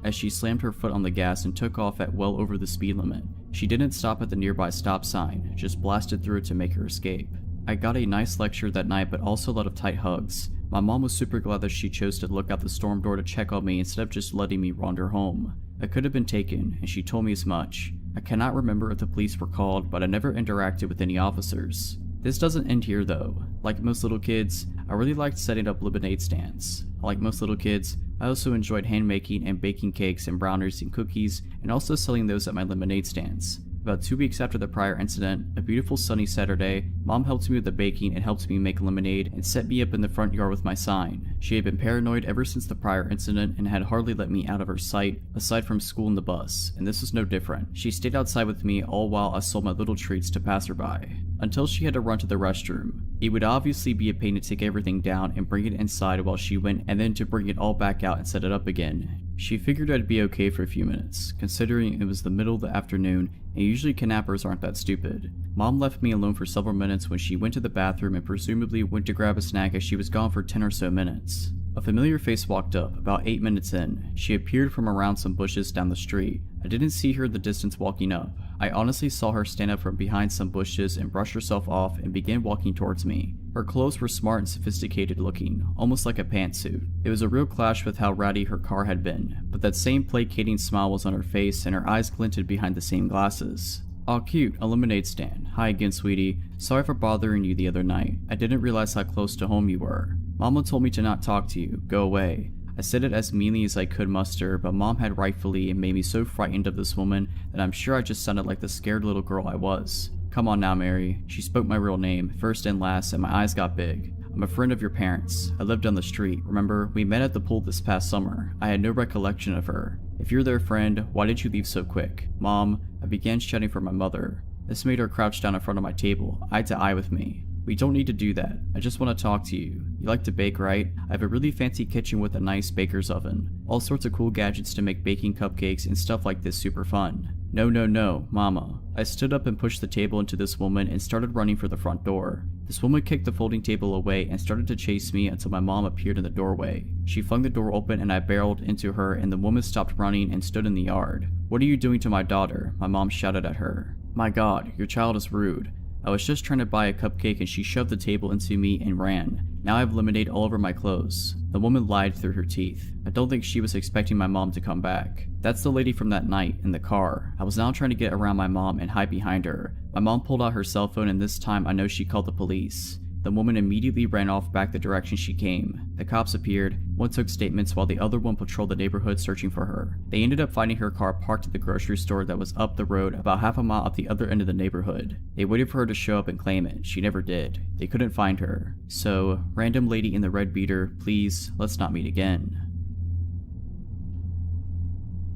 as she slammed her foot on the gas and took off at well over the speed limit. She didn't stop at the nearby stop sign, just blasted through it to make her escape. I got a nice lecture that night, but also a lot of tight hugs. My mom was super glad that she chose to look out the storm door to check on me instead of just letting me wander home. I could have been taken, and she told me as much. I cannot remember if the police were called, but I never interacted with any officers. This doesn't end here though. Like most little kids, I really liked setting up lemonade stands. Like most little kids, I also enjoyed hand making and baking cakes and brownies and cookies, and also selling those at my lemonade stands. About 2 weeks after the prior incident, a beautiful sunny Saturday, Mom helped me with the baking and helped me make lemonade and set me up in the front yard with my sign. She had been paranoid ever since the prior incident and had hardly let me out of her sight, aside from school and the bus, and this was no different. She stayed outside with me all while I sold my little treats to passerby, until she had to run to the restroom. It would obviously be a pain to take everything down and bring it inside while she went, and then to bring it all back out and set it up again. She figured I'd be okay for a few minutes, considering it was the middle of the afternoon and usually kidnappers aren't that stupid. Mom left me alone for several minutes when she went to the bathroom and presumably went to grab a snack as she was gone for 10 or so minutes. A familiar face walked up, about 8 minutes in. She appeared from around some bushes down the street. I didn't see her in the distance walking up. I honestly saw her stand up from behind some bushes and brush herself off and begin walking towards me. Her clothes were smart and sophisticated looking, almost like a pantsuit. It was a real clash with how ratty her car had been, but that same placating smile was on her face and her eyes glinted behind the same glasses. "Aw cute, a lemonade stand. Hi again, sweetie. Sorry for bothering you the other night. I didn't realize how close to home you were. Mama told me to not talk to you. Go away." I said it as meanly as I could muster, but Mom had rightfully made me so frightened of this woman that I'm sure I just sounded like the scared little girl I was. "Come on now, Mary." She spoke my real name, first and last, and my eyes got big. "I'm a friend of your parents. I live down the street. Remember, we met at the pool this past summer. I had no recollection of her. If you're their friend, why did you leave so quick?" "Mom," I began shouting for my mother. This made her crouch down in front of my table, eye to eye with me. "We don't need to do that. I just want to talk to you. You like to bake, right? I have a really fancy kitchen with a nice baker's oven. All sorts of cool gadgets to make baking cupcakes and stuff like this super fun." "No, no, no, Mama." I stood up and pushed the table into this woman and started running for the front door. This woman kicked the folding table away and started to chase me until my mom appeared in the doorway. She flung the door open and I barreled into her, and the woman stopped running and stood in the yard. "What are you doing to my daughter?" my mom shouted at her. "My God, your child is rude. I was just trying to buy a cupcake and she shoved the table into me and ran. Now I have lemonade all over my clothes." The woman lied through her teeth. I don't think she was expecting my mom to come back. "That's the lady from that night, in the car." I was now trying to get around my mom and hide behind her. My mom pulled out her cell phone and this time I know she called the police. The woman immediately ran off back the direction she came. The cops appeared. One took statements while the other one patrolled the neighborhood searching for her. They ended up finding her car parked at the grocery store that was up the road about half a mile at the other end of the neighborhood. They waited for her to show up and claim it. She never did. They couldn't find her. So, random lady in the red beater, please, let's not meet again.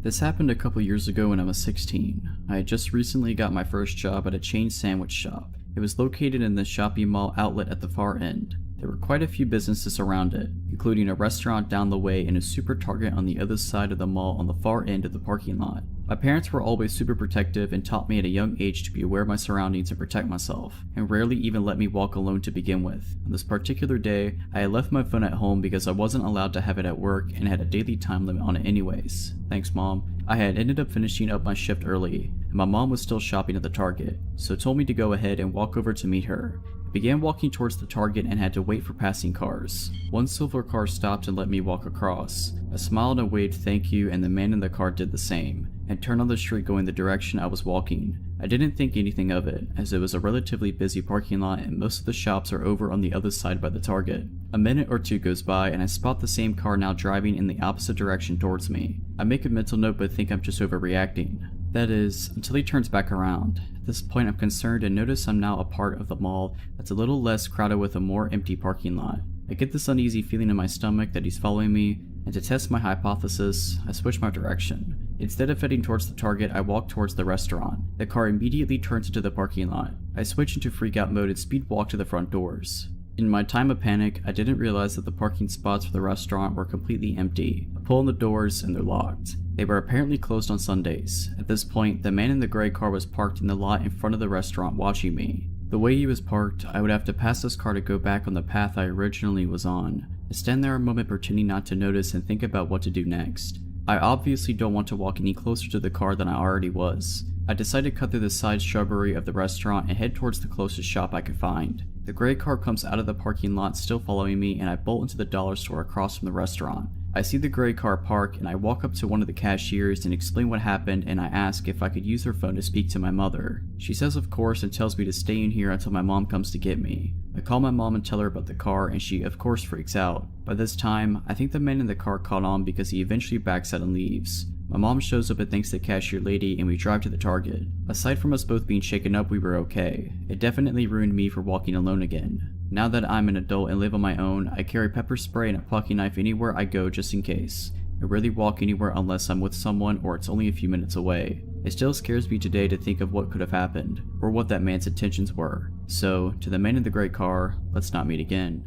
This happened a couple years ago when I was 16. I had just recently got my first job at a chain sandwich shop. It was located in the shopping mall outlet at the far end. There were quite a few businesses around it, including a restaurant down the way and a super Target on the other side of the mall on the far end of the parking lot. My parents were always super protective and taught me at a young age to be aware of my surroundings and protect myself, and rarely even let me walk alone to begin with. On this particular day, I had left my phone at home because I wasn't allowed to have it at work and had a daily time limit on it anyways. Thanks, Mom. I had ended up finishing up my shift early, and my mom was still shopping at the Target, so told me to go ahead and walk over to meet her. began walking towards the target and had to wait for passing cars. One silver car stopped and let me walk across. I smiled and waved thank you, and the man in the car did the same, and turned on the street going the direction I was walking. I didn't think anything of it, as it was a relatively busy parking lot and most of the shops are over on the other side by the target. A minute or two goes by and I spot the same car now driving in the opposite direction towards me. I make a mental note but think I'm just overreacting. That is, until he turns back around. At this point I'm concerned and notice I'm now a part of the mall that's a little less crowded with a more empty parking lot. I get this uneasy feeling in my stomach that he's following me, and to test my hypothesis, I switch my direction. Instead of heading towards the target, I walk towards the restaurant. The car immediately turns into the parking lot. I switch into freak out mode and speed walk to the front doors. In my time of panic, I didn't realize that the parking spots for the restaurant were completely empty. I pull on the doors and they're locked. They were apparently closed on Sundays. At this point, the man in the gray car was parked in the lot in front of the restaurant watching me. The way he was parked, I would have to pass this car to go back on the path I originally was on. I stand there a moment pretending not to notice and think about what to do next. I obviously don't want to walk any closer to the car than I already was. I decide to cut through the side shrubbery of the restaurant and head towards the closest shop I could find. The gray car comes out of the parking lot still following me, and I bolt into the dollar store across from the restaurant. I see the gray car park and I walk up to one of the cashiers and explain what happened, and I ask if I could use her phone to speak to my mother. She says of course and tells me to stay in here until my mom comes to get me. I call my mom and tell her about the car, and she of course freaks out. By this time, I think the man in the car caught on because he eventually backs out and leaves. My mom shows up and thanks the cashier lady, and we drive to the target. Aside from us both being shaken up, we were okay. It definitely ruined me for walking alone again. Now that I'm an adult and live on my own, I carry pepper spray and a pocket knife anywhere I go just in case. I rarely walk anywhere unless I'm with someone or it's only a few minutes away. It still scares me today to think of what could have happened, or what that man's intentions were. So, to the man in the gray car, let's not meet again.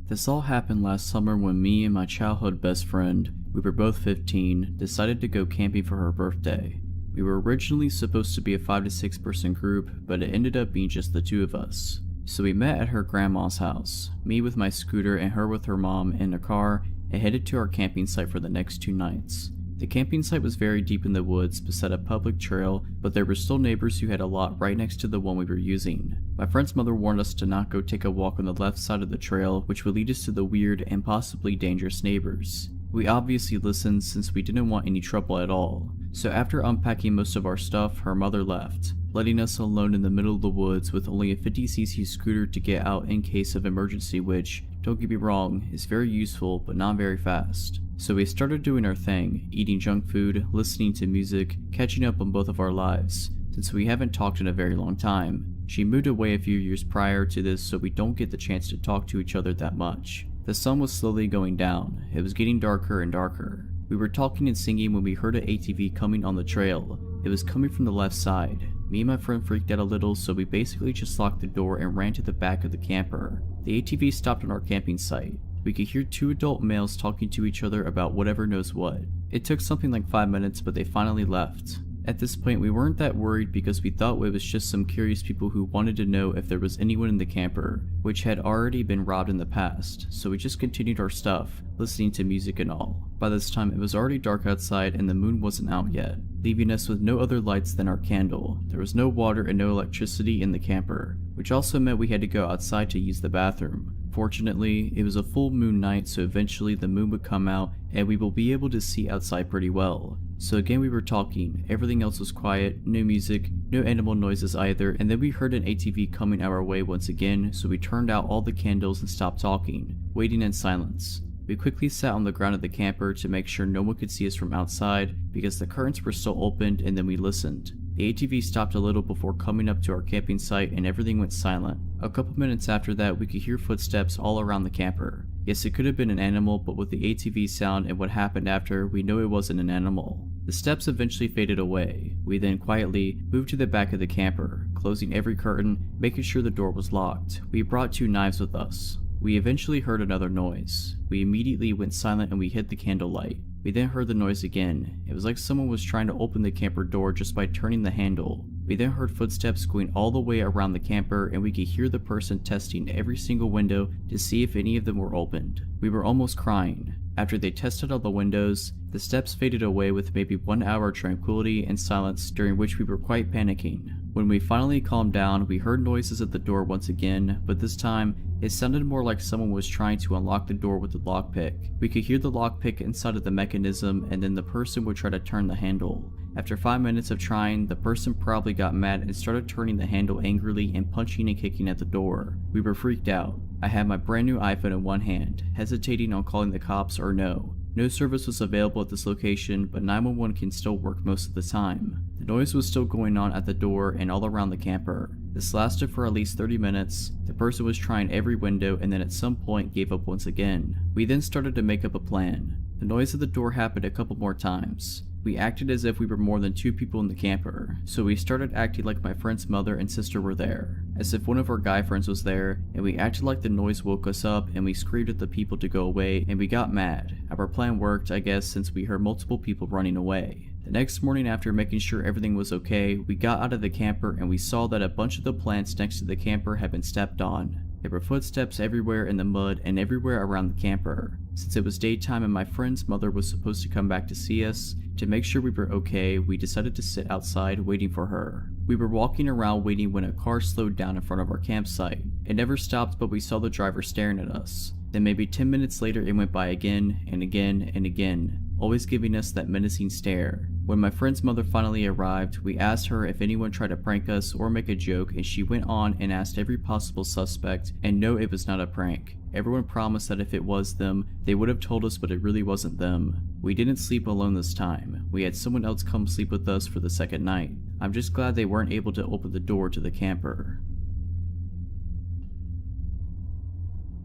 This all happened last summer when me and my childhood best friend, we were both 15, decided to go camping for her birthday. We were originally supposed to be a 5 to 6 person group, but it ended up being just the two of us. So we met at her grandma's house, me with my scooter and her with her mom in a car, and headed to our camping site for the next 2 nights. The camping site was very deep in the woods beside a public trail, but there were still neighbors who had a lot right next to the one we were using. My friend's mother warned us to not go take a walk on the left side of the trail, which would lead us to the weird and possibly dangerous neighbors. We obviously listened since we didn't want any trouble at all. So after unpacking most of our stuff, her mother left, letting us alone in the middle of the woods with only a 50cc scooter to get out in case of emergency, which, don't get me wrong, is very useful but not very fast. So we started doing our thing, eating junk food, listening to music, catching up on both of our lives, since we haven't talked in a very long time. She moved away a few years prior to this, so we don't get the chance to talk to each other that much. The sun was slowly going down. It was getting darker and darker. We were talking and singing when we heard an ATV coming on the trail. It was coming from the left side. Me and my friend freaked out a little, so we basically just locked the door and ran to the back of the camper. The ATV stopped on our camping site. We could hear 2 adult males talking to each other about whatever knows what. It took something like 5 minutes, but they finally left. At this point, we weren't that worried because we thought it was just some curious people who wanted to know if there was anyone in the camper, which had already been robbed in the past, so we just continued our stuff, listening to music and all. By this time, it was already dark outside and the moon wasn't out yet, leaving us with no other lights than our candle. There was no water and no electricity in the camper, which also meant we had to go outside to use the bathroom. Fortunately, it was a full moon night, so eventually the moon would come out and we will be able to see outside pretty well. So again we were talking, everything else was quiet, no music, no animal noises either, and then we heard an ATV coming our way once again, so we turned out all the candles and stopped talking, waiting in silence. We quickly sat on the ground of the camper to make sure no one could see us from outside because the curtains were still opened, and then we listened. The ATV stopped a little before coming up to our camping site and everything went silent. A couple minutes after that, we could hear footsteps all around the camper. Yes, it could have been an animal, but with the ATV sound and what happened after, we know it wasn't an animal. The steps eventually faded away. We then quietly moved to the back of the camper, closing every curtain, making sure the door was locked. We brought 2 knives with us. We eventually heard another noise. We immediately went silent and we hid the candlelight. We then heard the noise again. It was like someone was trying to open the camper door just by turning the handle. We then heard footsteps going all the way around the camper, and we could hear the person testing every single window to see if any of them were opened. We were almost crying. After they tested all the windows, the steps faded away with maybe 1 hour of tranquility and silence during which we were quite panicking. When we finally calmed down, we heard noises at the door once again, but this time, it sounded more like someone was trying to unlock the door with a lockpick. We could hear the lockpick inside of the mechanism, and then the person would try to turn the handle. After 5 minutes of trying, the person probably got mad and started turning the handle angrily and punching and kicking at the door. We were freaked out. I had my brand new iPhone in one hand, hesitating on calling the cops or no. No service was available at this location, but 911 can still work most of the time. The noise was still going on at the door and all around the camper. This lasted for at least 30 minutes. The person was trying every window and then at some point gave up once again. We then started to make up a plan. The noise at the door happened a couple more times. We acted as if we were more than 2 people in the camper, so we started acting like my friend's mother and sister were there, as if one of our guy friends was there, and we acted like the noise woke us up and we screamed at the people to go away and we got mad. Our plan worked, I guess, since we heard multiple people running away. The next morning, after making sure everything was okay, we got out of the camper and we saw that a bunch of the plants next to the camper had been stepped on. There were footsteps everywhere in the mud and everywhere around the camper. Since it was daytime and my friend's mother was supposed to come back to see us, to make sure we were okay, we decided to sit outside waiting for her. We were walking around waiting when a car slowed down in front of our campsite. It never stopped, but we saw the driver staring at us. Then maybe 10 minutes later it went by again and again and again, always giving us that menacing stare. When my friend's mother finally arrived, we asked her if anyone tried to prank us or make a joke, and she went on and asked every possible suspect, and no, it was not a prank. Everyone promised that if it was them, they would have told us, but it really wasn't them. We didn't sleep alone this time. We had someone else come sleep with us for the second night. I'm just glad they weren't able to open the door to the camper.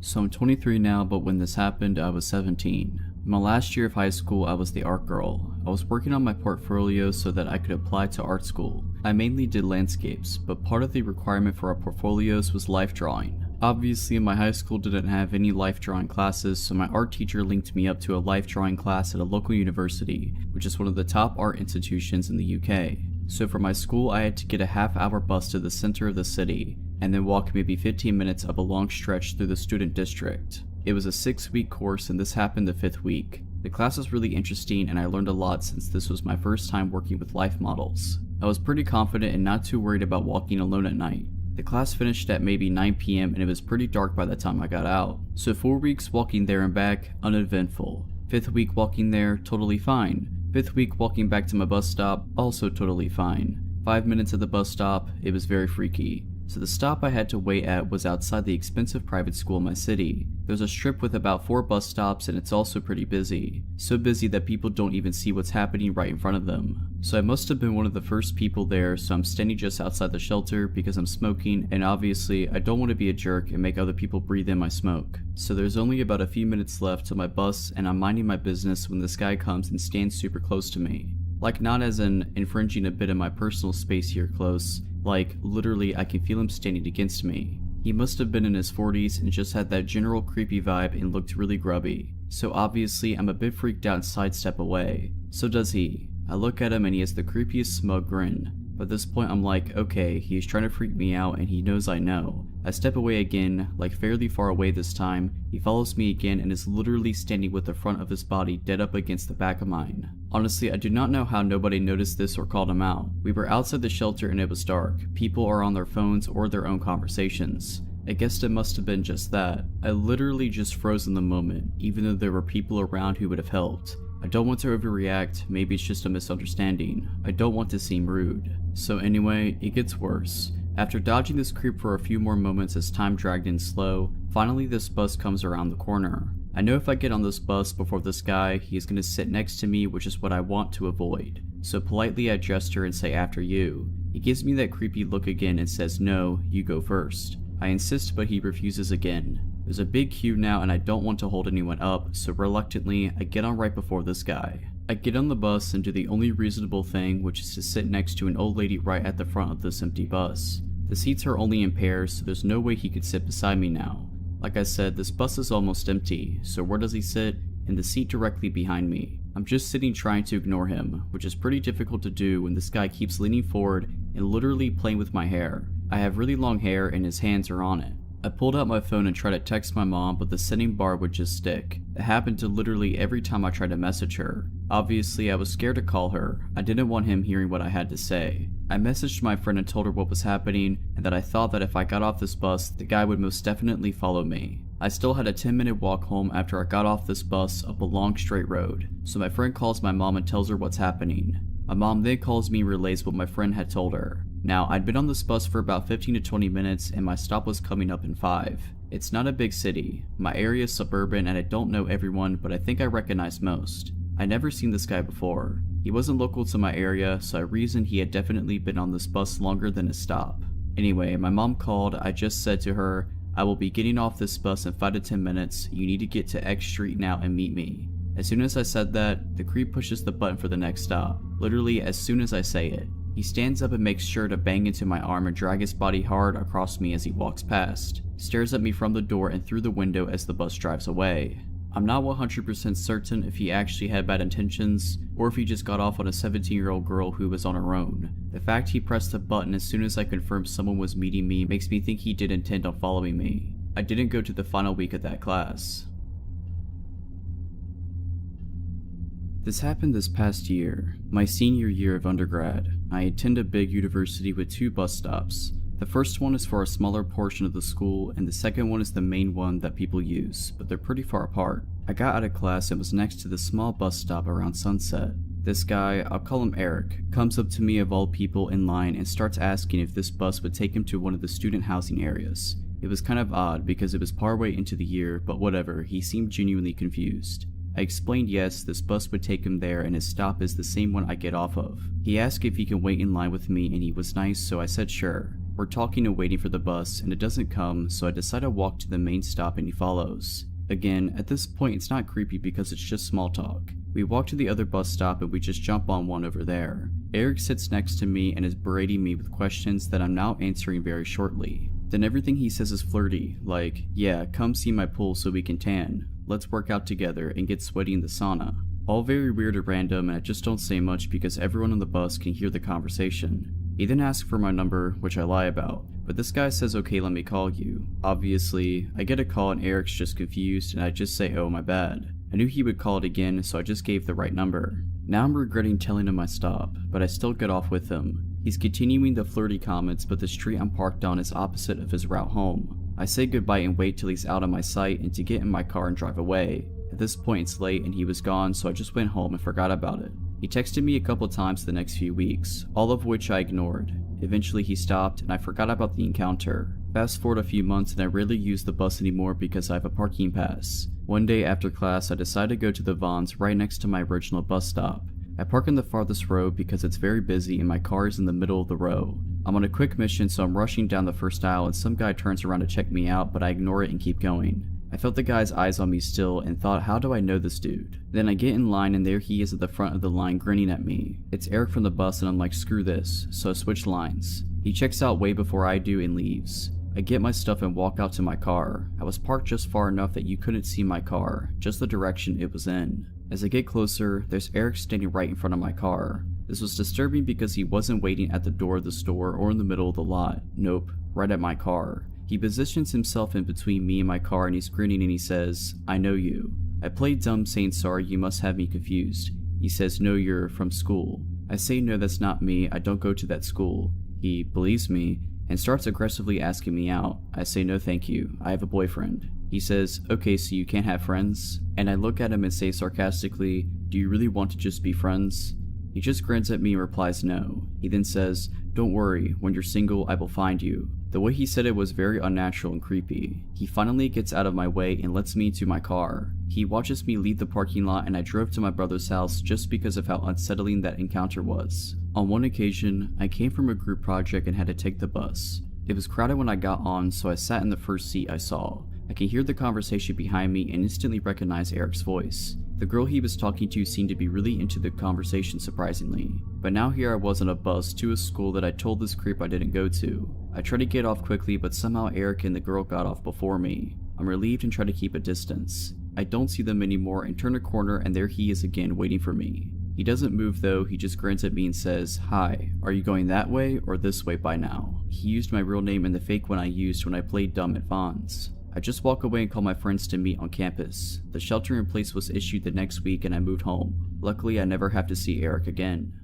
So I'm 23 now, but when this happened, I was 17. In my last year of high school, I was the art girl. I was working on my portfolio so that I could apply to art school. I mainly did landscapes, but part of the requirement for our portfolios was life drawing. Obviously, my high school didn't have any life drawing classes, so my art teacher linked me up to a life drawing class at a local university, which is one of the top art institutions in the UK. So for my school, I had to get a half-hour bus to the center of the city, and then walk maybe 15 minutes up a long stretch through the student district. It was a 6-week course, and this happened the 5th week. The class was really interesting, and I learned a lot since this was my first time working with life models. I was pretty confident and not too worried about walking alone at night. The class finished at maybe 9 p.m. and it was pretty dark by the time I got out. So 4 weeks walking there and back, uneventful. 5th week walking there, totally fine. 5th week walking back to my bus stop, also totally fine. 5 minutes at the bus stop, it was very freaky. So the stop I had to wait at was outside the expensive private school in my city. There's a strip with about 4 bus stops and it's also pretty busy. So busy that people don't even see what's happening right in front of them. So I must have been one of the first people there, so I'm standing just outside the shelter because I'm smoking, and obviously I don't want to be a jerk and make other people breathe in my smoke. So there's only about a few minutes left till my bus and I'm minding my business when this guy comes and stands super close to me. Like, not as in infringing a bit of my personal space here close, like literally I can feel him standing against me. He must have been in his 40s and just had that general creepy vibe and looked really grubby. So obviously I'm a bit freaked out and sidestep away. So does he. I look at him and he has the creepiest smug grin. But at this point I'm like, okay, he's trying to freak me out and he knows I know. I step away again, like fairly far away this time. He follows me again and is literally standing with the front of his body dead up against the back of mine. Honestly, I do not know how nobody noticed this or called him out. We were outside the shelter and it was dark. People are on their phones or their own conversations. I guess it must have been just that. I literally just froze in the moment, even though there were people around who would have helped. I don't want to overreact, maybe it's just a misunderstanding. I don't want to seem rude. So anyway, it gets worse. After dodging this creep for a few more moments as time dragged in slow, finally this bus comes around the corner. I know if I get on this bus before this guy, he is going to sit next to me, which is what I want to avoid. So politely I gesture and say after you. He gives me that creepy look again and says no, you go first. I insist, but he refuses again. There's a big queue now and I don't want to hold anyone up, so reluctantly I get on right before this guy. I get on the bus and do the only reasonable thing, which is to sit next to an old lady right at the front of this empty bus. The seats are only in pairs, so there's no way he could sit beside me now. Like I said, this bus is almost empty, so where does he sit? In the seat directly behind me. I'm just sitting trying to ignore him, which is pretty difficult to do when this guy keeps leaning forward and literally playing with my hair. I have really long hair and his hands are on it. I pulled out my phone and tried to text my mom, but the sending bar would just stick. It happened to literally every time I tried to message her. Obviously, I was scared to call her. I didn't want him hearing what I had to say. I messaged my friend and told her what was happening and that I thought that if I got off this bus, the guy would most definitely follow me. I still had a 10-minute walk home after I got off this bus up a long straight road, so my friend calls my mom and tells her what's happening. My mom then calls me and relays what my friend had told her. Now, I'd been on this bus for about 15 to 20 minutes and my stop was coming up in 5. It's not a big city. My area is suburban and I don't know everyone, but I think I recognize most. I'd never seen this guy before. He wasn't local to my area, so I reasoned he had definitely been on this bus longer than his stop. Anyway, my mom called. I just said to her, "I will be getting off this bus in 5 to 10 minutes. You need to get to X Street now and meet me." As soon as I said that, the creep pushes the button for the next stop. Literally as soon as I say it. He stands up and makes sure to bang into my arm and drag his body hard across me as he walks past, stares at me from the door and through the window as the bus drives away. I'm not 100% certain if he actually had bad intentions, or if he just got off on a 17-year-old girl who was on her own. The fact he pressed the button as soon as I confirmed someone was meeting me makes me think he did intend on following me. I didn't go to the final week of that class. This happened this past year, my senior year of undergrad. I attend a big university with 2 bus stops. The first one is for a smaller portion of the school, and the second one is the main one that people use, but they're pretty far apart. I got out of class and was next to the small bus stop around sunset. This guy, I'll call him Eric, comes up to me of all people in line and starts asking if this bus would take him to one of the student housing areas. It was kind of odd because it was partway into the year, but whatever, he seemed genuinely confused. I explained yes, this bus would take him there and his stop is the same one I get off of. He asked if he can wait in line with me and he was nice, so I said sure. We're talking and waiting for the bus and it doesn't come, so I decide to walk to the main stop and he follows. Again, at this point it's not creepy because it's just small talk. We walk to the other bus stop and we just jump on one over there. Eric sits next to me and is berating me with questions that I'm now answering very shortly. Then everything he says is flirty, like, yeah, come see my pool so we can tan. Let's work out together and get sweaty in the sauna. All very weird and random, and I just don't say much because everyone on the bus can hear the conversation. He then asks for my number, which I lie about, but this guy says okay, let me call you. Obviously, I get a call and Eric's just confused and I just say oh my bad. I knew he would call it again, so I just gave the right number. Now I'm regretting telling him my stop, but I still get off with him. He's continuing the flirty comments, but the street I'm parked on is opposite of his route home. I say goodbye and wait till he's out of my sight and to get in my car and drive away. At this point it's late and he was gone, so I just went home and forgot about it. He texted me a couple times the next few weeks, all of which I ignored. Eventually he stopped and I forgot about the encounter. Fast forward a few months and I rarely use the bus anymore because I have a parking pass. One day after class I decided to go to the Vons right next to my original bus stop. I park in the farthest row because it's very busy and my car is in the middle of the row. I'm on a quick mission, so I'm rushing down the first aisle and some guy turns around to check me out, but I ignore it and keep going. I felt the guy's eyes on me still and thought, how do I know this dude? Then I get in line and there he is at the front of the line grinning at me. It's Eric from the bus and I'm like, screw this, so I switch lines. He checks out way before I do and leaves. I get my stuff and walk out to my car. I was parked just far enough that you couldn't see my car, just the direction it was in. As I get closer, there's Eric standing right in front of my car. This was disturbing because he wasn't waiting at the door of the store or in the middle of the lot. Nope, right at my car. He positions himself in between me and my car and he's grinning and he says, I know you. I play dumb saying sorry, you must have me confused. He says, no, you're from school. I say no, that's not me, I don't go to that school. He believes me and starts aggressively asking me out. I say no thank you, I have a boyfriend. He says, okay, so you can't have friends? And I look at him and say sarcastically, do you really want to just be friends? He just grins at me and replies no. He then says, don't worry, when you're single I will find you. The way he said it was very unnatural and creepy. He finally gets out of my way and lets me into my car. He watches me leave the parking lot and I drove to my brother's house just because of how unsettling that encounter was. On one occasion, I came from a group project and had to take the bus. It was crowded when I got on, so I sat in the first seat I saw. I can hear the conversation behind me and instantly recognize Eric's voice. The girl he was talking to seemed to be really into the conversation surprisingly. But now here I was on a bus to a school that I told this creep I didn't go to. I tried to get off quickly, but somehow Eric and the girl got off before me. I'm relieved and try to keep a distance. I don't see them anymore and turn a corner and there he is again waiting for me. He doesn't move though, he just grins at me and says, "Hi, are you going that way or this way by now?" He used my real name and the fake one I used when I played dumb at Vaughn's. I just walk away and call my friends to meet on campus. The shelter in place was issued the next week and I moved home. Luckily, I never have to see Eric again.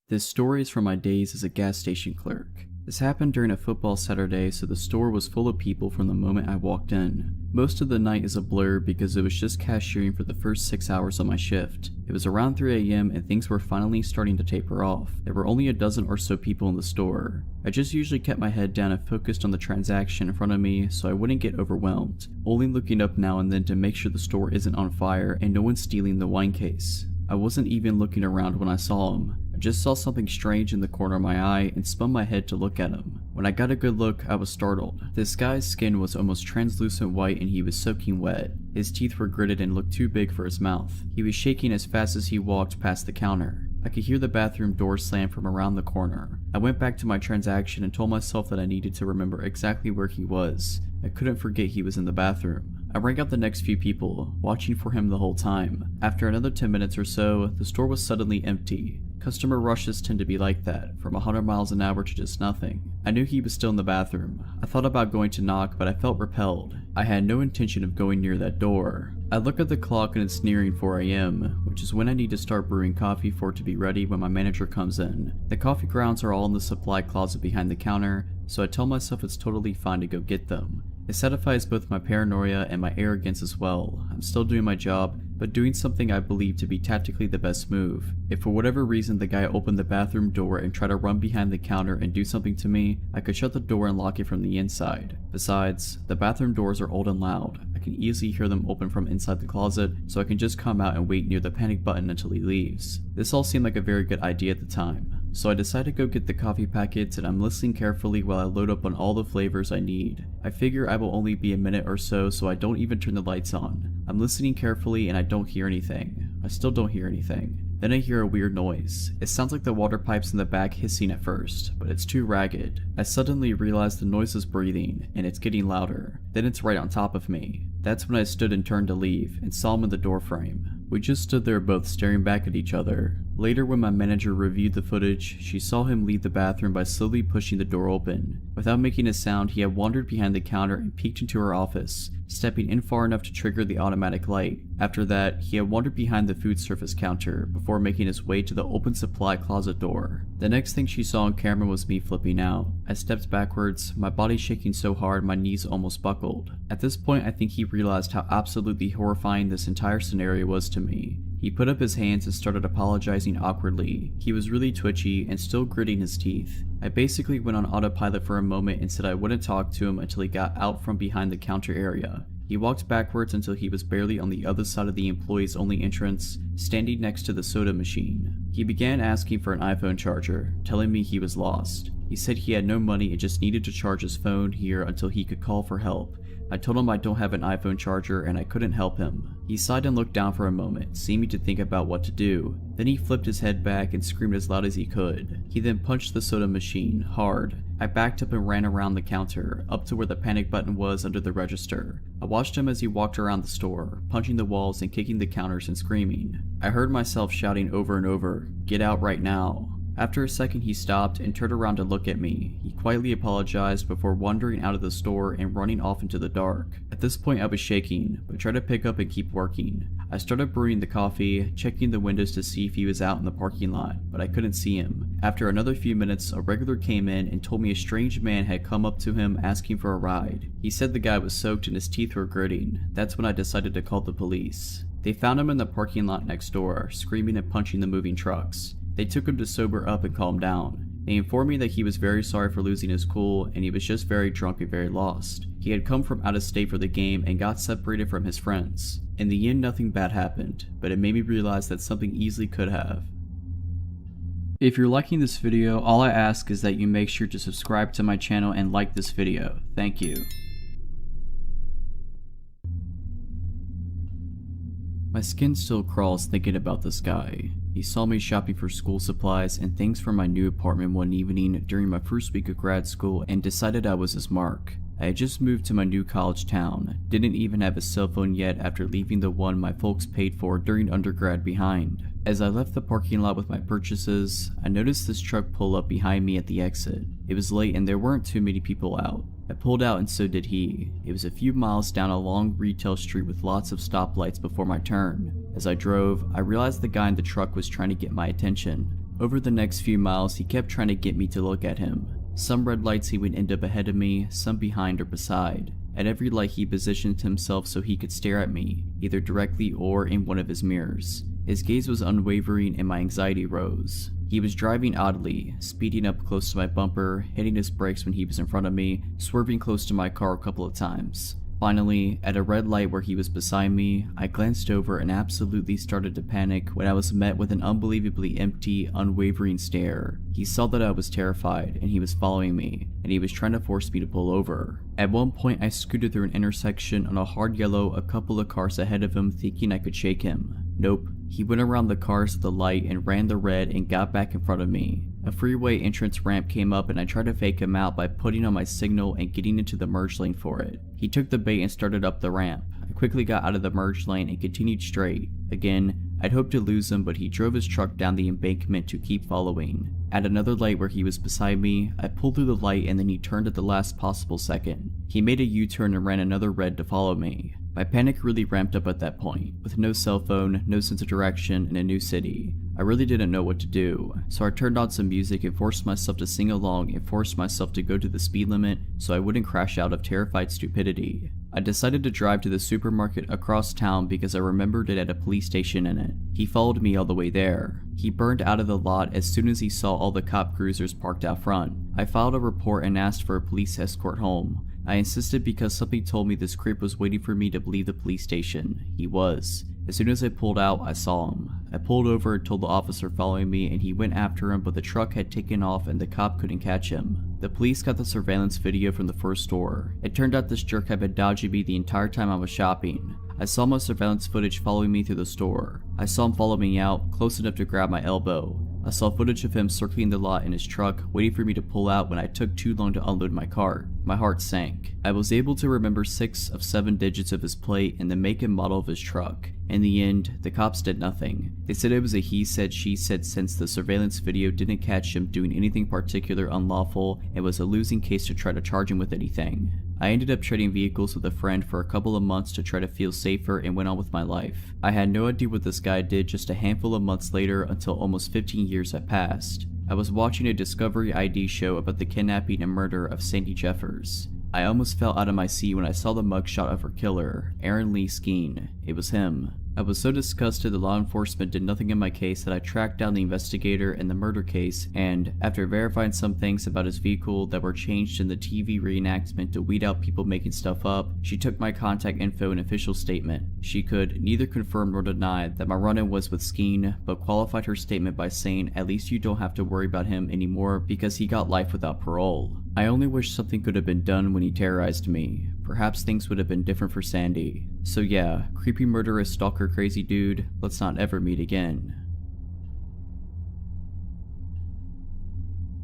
This story is from my days as a gas station clerk. This happened during a football Saturday, so the store was full of people from the moment I walked in. Most of the night is a blur because it was just cashiering for the first 6 hours of my shift. It was around 3 a.m. and things were finally starting to taper off. There were only a dozen or so people in the store. I just usually kept my head down and focused on the transaction in front of me so I wouldn't get overwhelmed, only looking up now and then to make sure the store isn't on fire and no one's stealing the wine case. I wasn't even looking around when I saw him. I just saw something strange in the corner of my eye and spun my head to look at him. When I got a good look, I was startled. This guy's skin was almost translucent white and he was soaking wet. His teeth were gritted and looked too big for his mouth. He was shaking as fast as he walked past the counter. I could hear the bathroom door slam from around the corner. I went back to my transaction and told myself that I needed to remember exactly where he was. I couldn't forget he was in the bathroom. I rang out the next few people, watching for him the whole time. After another 10 minutes or so, the store was suddenly empty. Customer rushes tend to be like that, from 100 miles an hour to just nothing. I knew he was still in the bathroom. I thought about going to knock, but I felt repelled. I had no intention of going near that door. I look at the clock and it's nearing 4 a.m., which is when I need to start brewing coffee for it to be ready when my manager comes in. The coffee grounds are all in the supply closet behind the counter, so I tell myself it's totally fine to go get them. It satisfies both my paranoia and my arrogance as well. I'm still doing my job, but doing something I believe to be tactically the best move. If for whatever reason the guy opened the bathroom door and tried to run behind the counter and do something to me, I could shut the door and lock it from the inside. Besides, the bathroom doors are old and loud. I can easily hear them open from inside the closet, so I can just come out and wait near the panic button until he leaves. This all seemed like a very good idea at the time. So I decide to go get the coffee packets and I'm listening carefully while I load up on all the flavors I need. I figure I will only be a minute or so I don't even turn the lights on. I'm listening carefully and I don't hear anything. I still don't hear anything. Then I hear a weird noise. It sounds like the water pipes in the back hissing at first, but it's too ragged. I suddenly realize the noise is breathing, and it's getting louder. Then it's right on top of me. That's when I stood and turned to leave, and saw him in the doorframe. We just stood there both staring back at each other. Later, when my manager reviewed the footage, she saw him leave the bathroom by slowly pushing the door open. Without making a sound, he had wandered behind the counter and peeked into her office, stepping in far enough to trigger the automatic light. After that, he had wandered behind the food service counter before making his way to the open supply closet door. The next thing she saw on camera was me flipping out. I stepped backwards, my body shaking so hard my knees almost buckled. At this point, I think he realized how absolutely horrifying this entire scenario was to me. He put up his hands and started apologizing awkwardly. He was really twitchy and still gritting his teeth. I basically went on autopilot for a moment and said I wouldn't talk to him until he got out from behind the counter area. He walked backwards until he was barely on the other side of the employees only entrance, standing next to the soda machine. He began asking for an iPhone charger, telling me he was lost. He said he had no money and just needed to charge his phone here until he could call for help. I told him I don't have an iPhone charger and I couldn't help him. He sighed and looked down for a moment, seeming to think about what to do. Then he flipped his head back and screamed as loud as he could. He then punched the soda machine, hard. I backed up and ran around the counter, up to where the panic button was under the register. I watched him as he walked around the store, punching the walls and kicking the counters and screaming. I heard myself shouting over and over, "Get out right now." After a second he stopped and turned around to look at me. He quietly apologized before wandering out of the store and running off into the dark. At this point I was shaking, but tried to pick up and keep working. I started brewing the coffee, checking the windows to see if he was out in the parking lot, but I couldn't see him. After another few minutes, a regular came in and told me a strange man had come up to him asking for a ride. He said the guy was soaked and his teeth were gritting. That's when I decided to call the police. They found him in the parking lot next door, screaming and punching the moving trucks. They took him to sober up and calm down. They informed me that he was very sorry for losing his cool and he was just very drunk and very lost. He had come from out of state for the game and got separated from his friends. In the end, nothing bad happened, but it made me realize that something easily could have. If you're liking this video, all I ask is that you make sure to subscribe to my channel and like this video. Thank you. My skin still crawls thinking about this guy. He saw me shopping for school supplies and things for my new apartment one evening during my first week of grad school and decided I was his mark. I had just moved to my new college town, didn't even have a cell phone yet after leaving the one my folks paid for during undergrad behind. As I left the parking lot with my purchases, I noticed this truck pull up behind me at the exit. It was late and there weren't too many people out. I pulled out and so did he. It was a few miles down a long retail street with lots of stoplights before my turn. As I drove, I realized the guy in the truck was trying to get my attention. Over the next few miles, he kept trying to get me to look at him. Some red lights he would end up ahead of me, some behind or beside. At every light he positioned himself so he could stare at me, either directly or in one of his mirrors. His gaze was unwavering and my anxiety rose. He was driving oddly, speeding up close to my bumper, hitting his brakes when he was in front of me, swerving close to my car a couple of times. Finally, at a red light where he was beside me, I glanced over and absolutely started to panic when I was met with an unbelievably empty, unwavering stare. He saw that I was terrified and he was following me, and he was trying to force me to pull over. At one point I scooted through an intersection on a hard yellow a couple of cars ahead of him thinking I could shake him. Nope. He went around the cars at the light and ran the red and got back in front of me. A freeway entrance ramp came up and I tried to fake him out by putting on my signal and getting into the merge lane for it. He took the bait and started up the ramp. I quickly got out of the merge lane and continued straight. Again, I'd hoped to lose him, but he drove his truck down the embankment to keep following. At another light where he was beside me, I pulled through the light and then he turned at the last possible second. He made a U-turn and ran another red to follow me. My panic really ramped up at that point. With no cell phone, no sense of direction, and a new city, I really didn't know what to do, so I turned on some music and forced myself to sing along and forced myself to go to the speed limit so I wouldn't crash out of terrified stupidity. I decided to drive to the supermarket across town because I remembered it had a police station in it. He followed me all the way there. He burned out of the lot as soon as he saw all the cop cruisers parked out front. I filed a report and asked for a police escort home. I insisted because something told me this creep was waiting for me to leave the police station. He was. As soon as I pulled out, I saw him. I pulled over and told the officer following me and he went after him, but the truck had taken off and the cop couldn't catch him. The police got the surveillance video from the first store. It turned out this jerk had been dodging me the entire time I was shopping. I saw my surveillance footage following me through the store. I saw him follow me out, close enough to grab my elbow. I saw footage of him circling the lot in his truck, waiting for me to pull out when I took too long to unload my cart. My heart sank. I was able to remember 6 of 7 digits of his plate and the make and model of his truck. In the end, the cops did nothing. They said it was a he said she said since the surveillance video didn't catch him doing anything particular unlawful and was a losing case to try to charge him with anything. I ended up trading vehicles with a friend for a couple of months to try to feel safer and went on with my life. I had no idea what this guy did just a handful of months later until almost 15 years had passed. I was watching a Discovery ID show about the kidnapping and murder of Sandy Jeffers. I almost fell out of my seat when I saw the mugshot of her killer, Aaron Lee Skeen. It was him. I was so disgusted that law enforcement did nothing in my case that I tracked down the investigator in the murder case, and after verifying some things about his vehicle that were changed in the TV reenactment to weed out people making stuff up, she took my contact info and official statement. She could neither confirm nor deny that my run-in was with Skeen, but qualified her statement by saying at least you don't have to worry about him anymore because he got life without parole. I only wish something could have been done when he terrorized me. Perhaps things would have been different for Sandy. So yeah, creepy murderous stalker crazy dude, let's not ever meet again.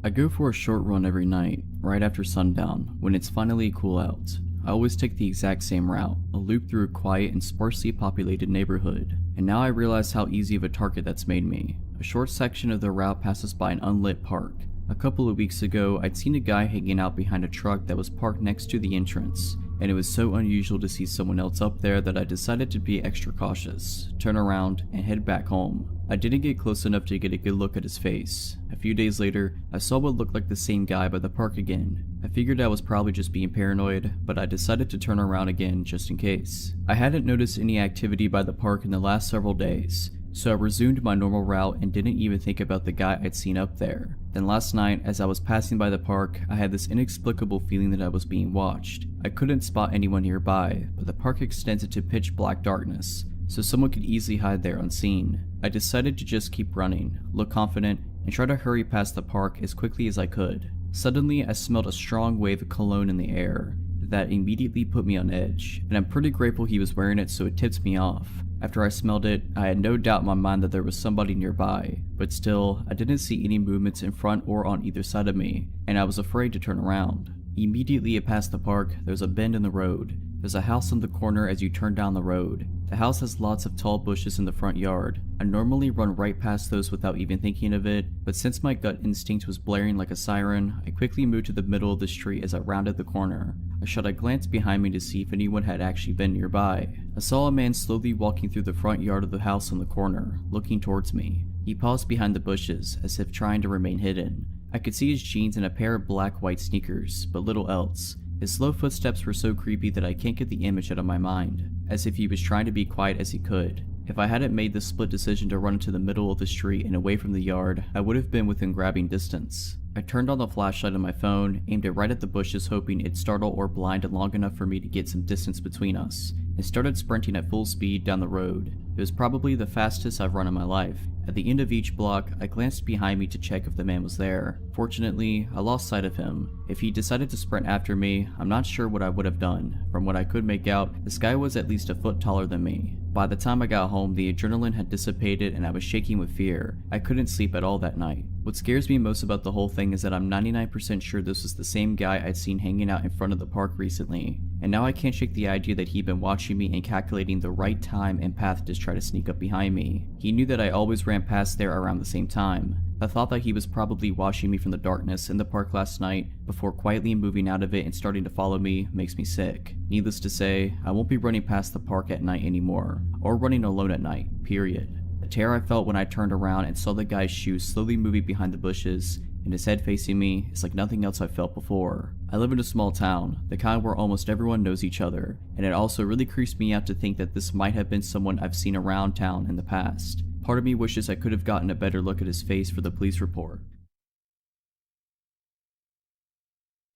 I go for a short run every night, right after sundown, when it's finally cool out. I always take the exact same route, a loop through a quiet and sparsely populated neighborhood, and now I realize how easy of a target that's made me. A short section of the route passes by an unlit park. A couple of weeks ago, I'd seen a guy hanging out behind a truck that was parked next to the entrance, and it was so unusual to see someone else up there that I decided to be extra cautious, turn around, and head back home. I didn't get close enough to get a good look at his face. A few days later, I saw what looked like the same guy by the park again. I figured I was probably just being paranoid, but I decided to turn around again just in case. I hadn't noticed any activity by the park in the last several days, so I resumed my normal route and didn't even think about the guy I'd seen up there. Then last night, as I was passing by the park, I had this inexplicable feeling that I was being watched. I couldn't spot anyone nearby, but the park extends into pitch black darkness, so someone could easily hide there unseen. I decided to just keep running, look confident, and try to hurry past the park as quickly as I could. Suddenly, I smelled a strong wave of cologne in the air that immediately put me on edge, and I'm pretty grateful he was wearing it so it tipped me off. After I smelled it, I had no doubt in my mind that there was somebody nearby, but still, I didn't see any movements in front or on either side of me, and I was afraid to turn around. Immediately past the park, there's a bend in the road. There's a house on the corner as you turn down the road. The house has lots of tall bushes in the front yard. I normally run right past those without even thinking of it, but since my gut instinct was blaring like a siren, I quickly moved to the middle of the street as I rounded the corner. I shot a glance behind me to see if anyone had actually been nearby. I saw a man slowly walking through the front yard of the house on the corner, looking towards me. He paused behind the bushes, as if trying to remain hidden. I could see his jeans and a pair of black-white sneakers, but little else. His slow footsteps were so creepy that I can't get the image out of my mind, as if he was trying to be quiet as he could. If I hadn't made the split decision to run into the middle of the street and away from the yard, I would have been within grabbing distance. I turned on the flashlight on my phone, aimed it right at the bushes hoping it'd startle or blind long enough for me to get some distance between us, and started sprinting at full speed down the road. It was probably the fastest I've run in my life. At the end of each block, I glanced behind me to check if the man was there. Fortunately, I lost sight of him. If he decided to sprint after me, I'm not sure what I would have done. From what I could make out, this guy was at least a foot taller than me. By the time I got home, the adrenaline had dissipated and I was shaking with fear. I couldn't sleep at all that night. What scares me most about the whole thing is that I'm 99% sure this was the same guy I'd seen hanging out in front of the park recently. And now I can't shake the idea that he'd been watching me and calculating the right time and path to try to sneak up behind me. He knew that I always ran past there around the same time. The thought that he was probably watching me from the darkness in the park last night before quietly moving out of it and starting to follow me makes me sick. Needless to say, I won't be running past the park at night anymore, or running alone at night, period. The terror I felt when I turned around and saw the guy's shoes slowly moving behind the bushes and his head facing me is like nothing else I've felt before. I live in a small town, the kind where almost everyone knows each other, and it also really creeps me out to think that this might have been someone I've seen around town in the past. Part of me wishes I could have gotten a better look at his face for the police report.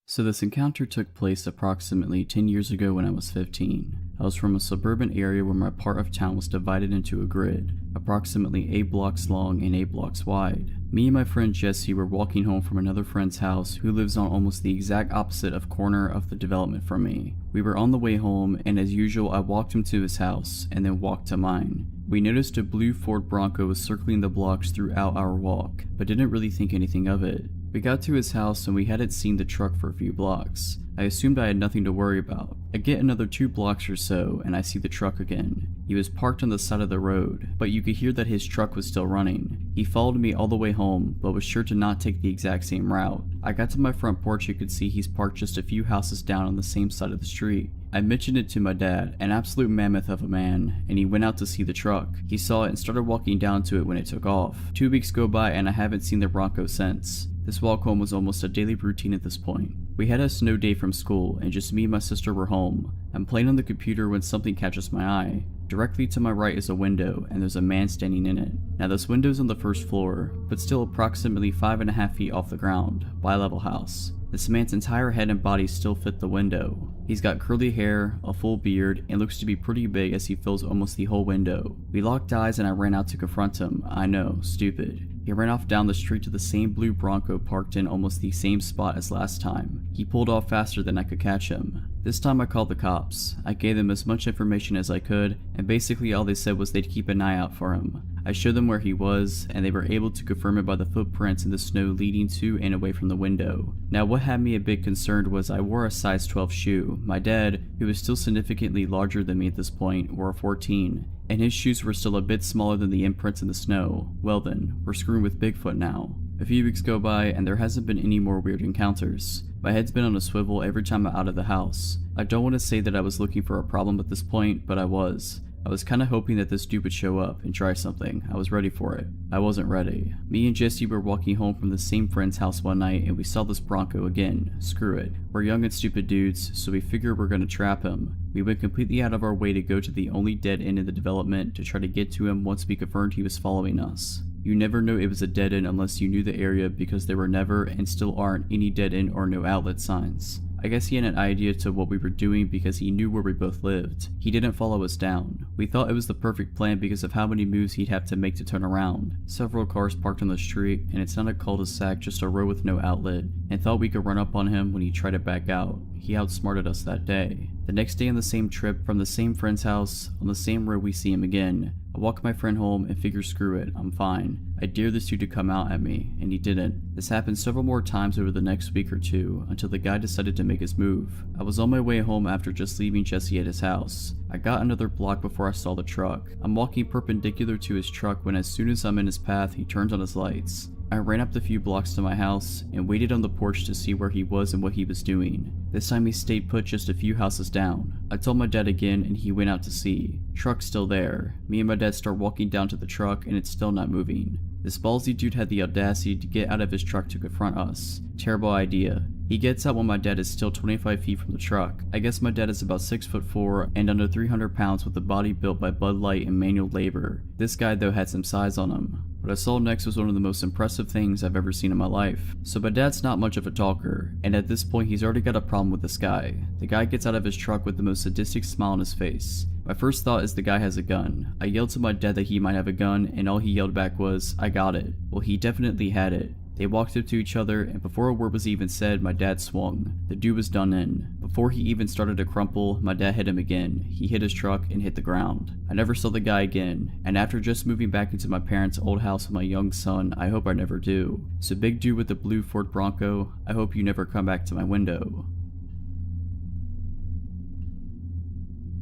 So this encounter took place approximately 10 years ago when I was 15. I was from a suburban area where my part of town was divided into a grid, approximately 8 blocks long and 8 blocks wide. Me and my friend Jesse were walking home from another friend's house who lives on almost the exact opposite of corner of the development from me. We were on the way home and as usual I walked him to his house and then walked to mine. We noticed a blue Ford Bronco was circling the blocks throughout our walk, but didn't really think anything of it. We got to his house and we hadn't seen the truck for a few blocks. I assumed I had nothing to worry about. I get another 2 blocks or so and I see the truck again. He was parked on the side of the road, but you could hear that his truck was still running. He followed me all the way home, but was sure to not take the exact same route. I got to my front porch and could see he's parked just a few houses down on the same side of the street. I mentioned it to my dad, an absolute mammoth of a man, and he went out to see the truck. He saw it and started walking down to it when it took off. 2 weeks go by and I haven't seen the Bronco since. This walk home was almost a daily routine at this point. We had a snow day from school and just me and my sister were home. I'm playing on the computer when something catches my eye. Directly to my right is a window and there's a man standing in it. Now this window's on the first floor, but still approximately 5.5 feet off the ground, bi-level house. This man's entire head and body still fit the window. He's got curly hair, a full beard, and looks to be pretty big as he fills almost the whole window. We locked eyes and I ran out to confront him. I know, stupid. He ran off down the street to the same blue Bronco parked in almost the same spot as last time. He pulled off faster than I could catch him. This time I called the cops. I gave them as much information as I could, and basically all they said was they'd keep an eye out for him. I showed them where he was, and they were able to confirm it by the footprints in the snow leading to and away from the window. Now what had me a bit concerned was I wore a size 12 shoe. My dad, who was still significantly larger than me at this point, wore a 14, and his shoes were still a bit smaller than the imprints in the snow. Well then, we're screwing with Bigfoot now. A few weeks go by and there hasn't been any more weird encounters. My head's been on a swivel every time I'm out of the house. I don't want to say that I was looking for a problem at this point, but I was. I was kinda hoping that this dude would show up and try something. I was ready for it. I wasn't ready. Me and Jesse were walking home from the same friend's house one night and we saw this Bronco again. Screw it. We're young and stupid dudes, so we figure we're gonna trap him. We went completely out of our way to go to the only dead end in the development to try to get to him once we confirmed he was following us. You never know it was a dead end unless you knew the area because there were never and still aren't any dead end or no outlet signs. I guess he had an idea to what we were doing because he knew where we both lived. He didn't follow us down. We thought it was the perfect plan because of how many moves he'd have to make to turn around. Several cars parked on the street, and it's not a cul-de-sac, just a road with no outlet, and thought we could run up on him when he tried to back out. He outsmarted us that day. The next day on the same trip, from the same friend's house, on the same road we see him again. I walk my friend home and figure screw it, I'm fine. I dare this dude to come out at me, and he didn't. This happened several more times over the next week or two, until the guy decided to make his move. I was on my way home after just leaving Jesse at his house. I got another block before I saw the truck. I'm walking perpendicular to his truck when as soon as I'm in his path, he turns on his lights. I ran up the few blocks to my house and waited on the porch to see where he was and what he was doing. This time he stayed put just a few houses down. I told my dad again and he went out to see. Truck's still there. Me and my dad start walking down to the truck and it's still not moving. This ballsy dude had the audacity to get out of his truck to confront us. Terrible idea. He gets out when my dad is still 25 feet from the truck. I guess my dad is about 6'4" and under 300 pounds with a body built by Bud Light and manual labor. This guy though had some size on him. What I saw next was one of the most impressive things I've ever seen in my life. So my dad's not much of a talker, and at this point he's already got a problem with this guy. The guy gets out of his truck with the most sadistic smile on his face. My first thought is the guy has a gun. I yelled to my dad that he might have a gun, and all he yelled back was, "I got it." Well, he definitely had it. They walked up to each other, and before a word was even said, my dad swung. The dude was done in. Before he even started to crumple, my dad hit him again. He hit his truck and hit the ground. I never saw the guy again, and after just moving back into my parents' old house with my young son, I hope I never do. So big dude with the blue Ford Bronco, I hope you never come back to my window.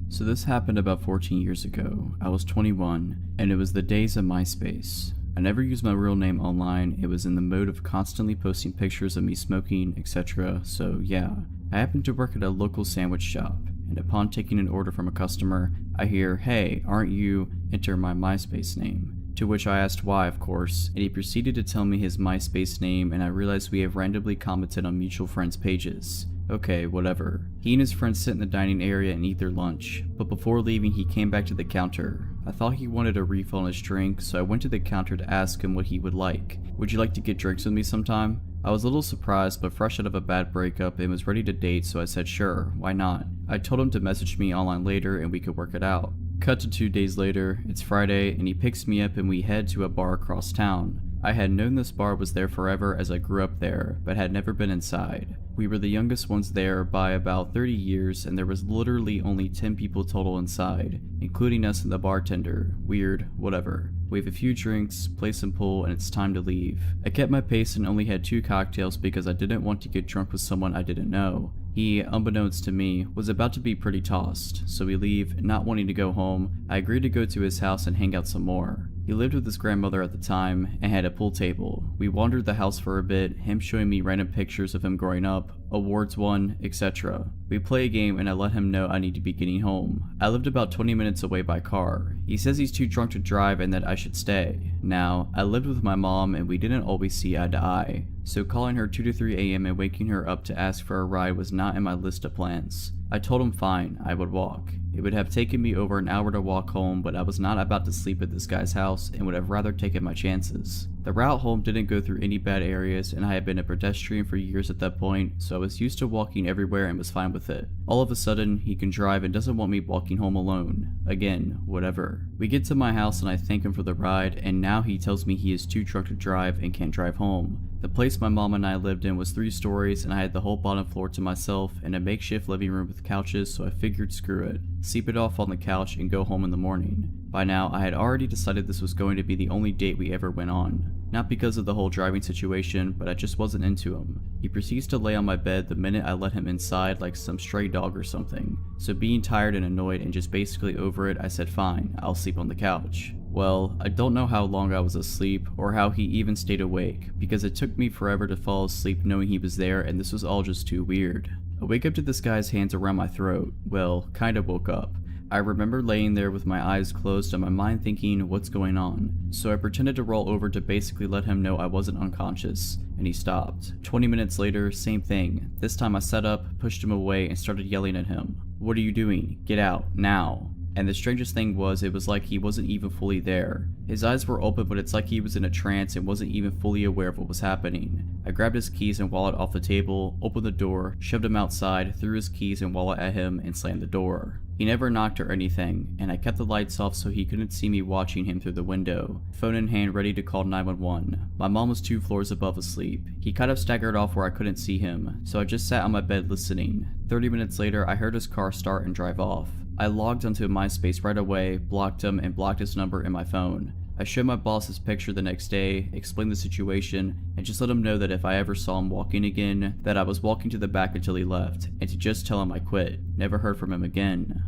So this happened about 14 years ago. I was 21, and it was the days of MySpace. I never used my real name online. It was in the mode of constantly posting pictures of me smoking, etc. So yeah, I happened to work at a local sandwich shop, and upon taking an order from a customer, I hear, "Hey, aren't you?" enter my MySpace name. To which I asked why, of course, and he proceeded to tell me his MySpace name, and I realized we have randomly commented on mutual friends' pages. Okay, whatever. He and his friends sit in the dining area and eat their lunch, but before leaving he came back to the counter. I thought he wanted a refill on his drink, so I went to the counter to ask him what he would like. "Would you like to get drinks with me sometime?" I was a little surprised, but fresh out of a bad breakup and was ready to date, so I said sure, why not? I told him to message me online later and we could work it out. Cut to 2 days later, it's Friday, and he picks me up and we head to a bar across town. I had known this bar was there forever as I grew up there, but had never been inside. We were the youngest ones there by about 30 years, and there was literally only 10 people total inside, including us and the bartender. Weird, whatever. We have a few drinks, play some pool, and it's time to leave. I kept my pace and only had 2 cocktails because I didn't want to get drunk with someone I didn't know. He, unbeknownst to me, was about to be pretty tossed, so we leave, not wanting to go home. I agreed to go to his house and hang out some more. He lived with his grandmother at the time and had a pool table. We wandered the house for a bit, him showing me random pictures of him growing up, awards won, etc. We play a game and I let him know I need to be getting home. I lived about 20 minutes away by car. He says he's too drunk to drive and that I should stay. Now, I lived with my mom and we didn't always see eye to eye, so calling her 2 to 3 a.m. and waking her up to ask for a ride was not in my list of plans. I told him fine, I would walk. It would have taken me over an hour to walk home, but I was not about to sleep at this guy's house and would have rather taken my chances. The route home didn't go through any bad areas and I had been a pedestrian for years at that point, so I was used to walking everywhere and was fine with it. All of a sudden, he can drive and doesn't want me walking home alone. Again, whatever. We get to my house and I thank him for the ride, and now he tells me he is too drunk to drive and can't drive home. The place my mom and I lived in was 3 stories and I had the whole bottom floor to myself and a makeshift living room with couches, so I figured screw it. Sleep it off on the couch and go home in the morning. By now, I had already decided this was going to be the only date we ever went on. Not because of the whole driving situation, but I just wasn't into him. He proceeds to lay on my bed the minute I let him inside like some stray dog or something. So being tired and annoyed and just basically over it, I said fine, I'll sleep on the couch. Well, I don't know how long I was asleep or how he even stayed awake, because it took me forever to fall asleep knowing he was there, and this was all just too weird. I wake up to this guy's hands around my throat. Well, kinda woke up. I remember laying there with my eyes closed and my mind thinking, what's going on? So I pretended to roll over to basically let him know I wasn't unconscious, and he stopped. 20 minutes later, same thing. This time I sat up, pushed him away, and started yelling at him. "What are you doing? Get out, now." And the strangest thing was, it was like he wasn't even fully there. His eyes were open, but it's like he was in a trance and wasn't even fully aware of what was happening. I I grabbed his keys and wallet off the table, opened the door, shoved him outside, threw his keys and wallet at him, and slammed the door. He never knocked or anything, and I kept the lights off so he couldn't see me watching him through the window, phone in hand ready to call 911. My mom was 2 floors above asleep. He kind of staggered off where I couldn't see him, so I just sat on my bed listening. 30 minutes later, I heard his car start and drive off. I logged onto MySpace right away, blocked him, and blocked his number in my phone. I showed my boss his picture the next day, explained the situation, and just let him know that if I ever saw him walking again, that I was walking to the back until he left, and to just tell him I quit. Never heard from him again.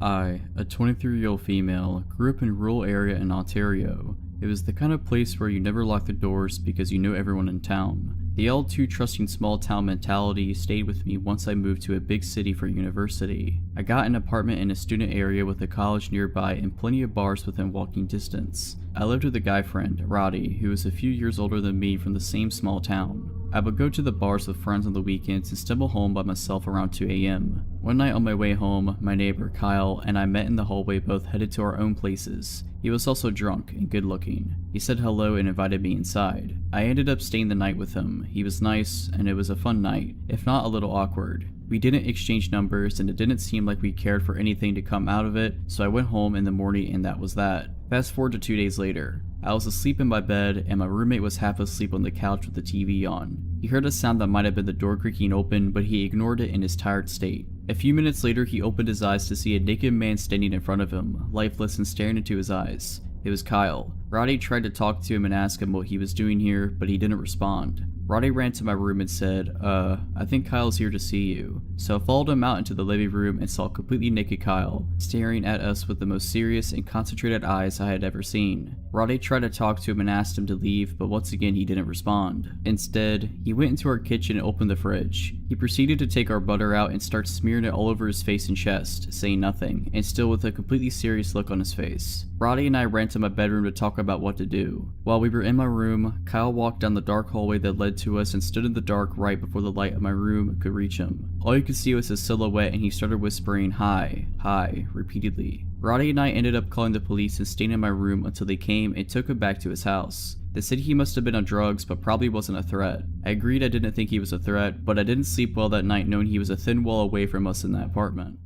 I, a 23-year-old female, grew up in a rural area in Ontario. It was the kind of place where you never lock the doors because you know everyone in town. The all too trusting small town mentality stayed with me once I moved to a big city for university. I got an apartment in a student area with a college nearby and plenty of bars within walking distance. I lived with a guy friend, Roddy, who was a few years older than me from the same small town. I would go to the bars with friends on the weekends and stumble home by myself around 2 a.m. One night on my way home, my neighbor Kyle and I met in the hallway, both headed to our own places. He was also drunk and good looking. He said hello and invited me inside. I ended up staying the night with him. He was nice and it was a fun night, if not a little awkward. We didn't exchange numbers and it didn't seem like we cared for anything to come out of it, so I went home in the morning and that was that. Fast forward to 2 days later. I was asleep in my bed and my roommate was half asleep on the couch with the TV on. He heard a sound that might have been the door creaking open, but he ignored it in his tired state. A few minutes later, he opened his eyes to see a naked man standing in front of him, lifeless and staring into his eyes. It was Kyle. Roddy tried to talk to him and ask him what he was doing here, but he didn't respond. Roddy ran to my room and said, I think Kyle's here to see you. So I followed him out into the living room and saw completely naked Kyle, staring at us with the most serious and concentrated eyes I had ever seen. Roddy tried to talk to him and asked him to leave, but once again he didn't respond. Instead, he went into our kitchen and opened the fridge. He proceeded to take our butter out and start smearing it all over his face and chest, saying nothing, and still with a completely serious look on his face. Roddy and I ran to my bedroom to talk about what to do. While we were in my room, Kyle walked down the dark hallway that led to us and stood in the dark right before the light of my room could reach him. All you could see was his silhouette and he started whispering, "Hi, hi," repeatedly. Roddy and I ended up calling the police and staying in my room until they came and took him back to his house. They said he must have been on drugs but probably wasn't a threat. I agreed I didn't think he was a threat, but I didn't sleep well that night knowing he was a thin wall away from us in that apartment.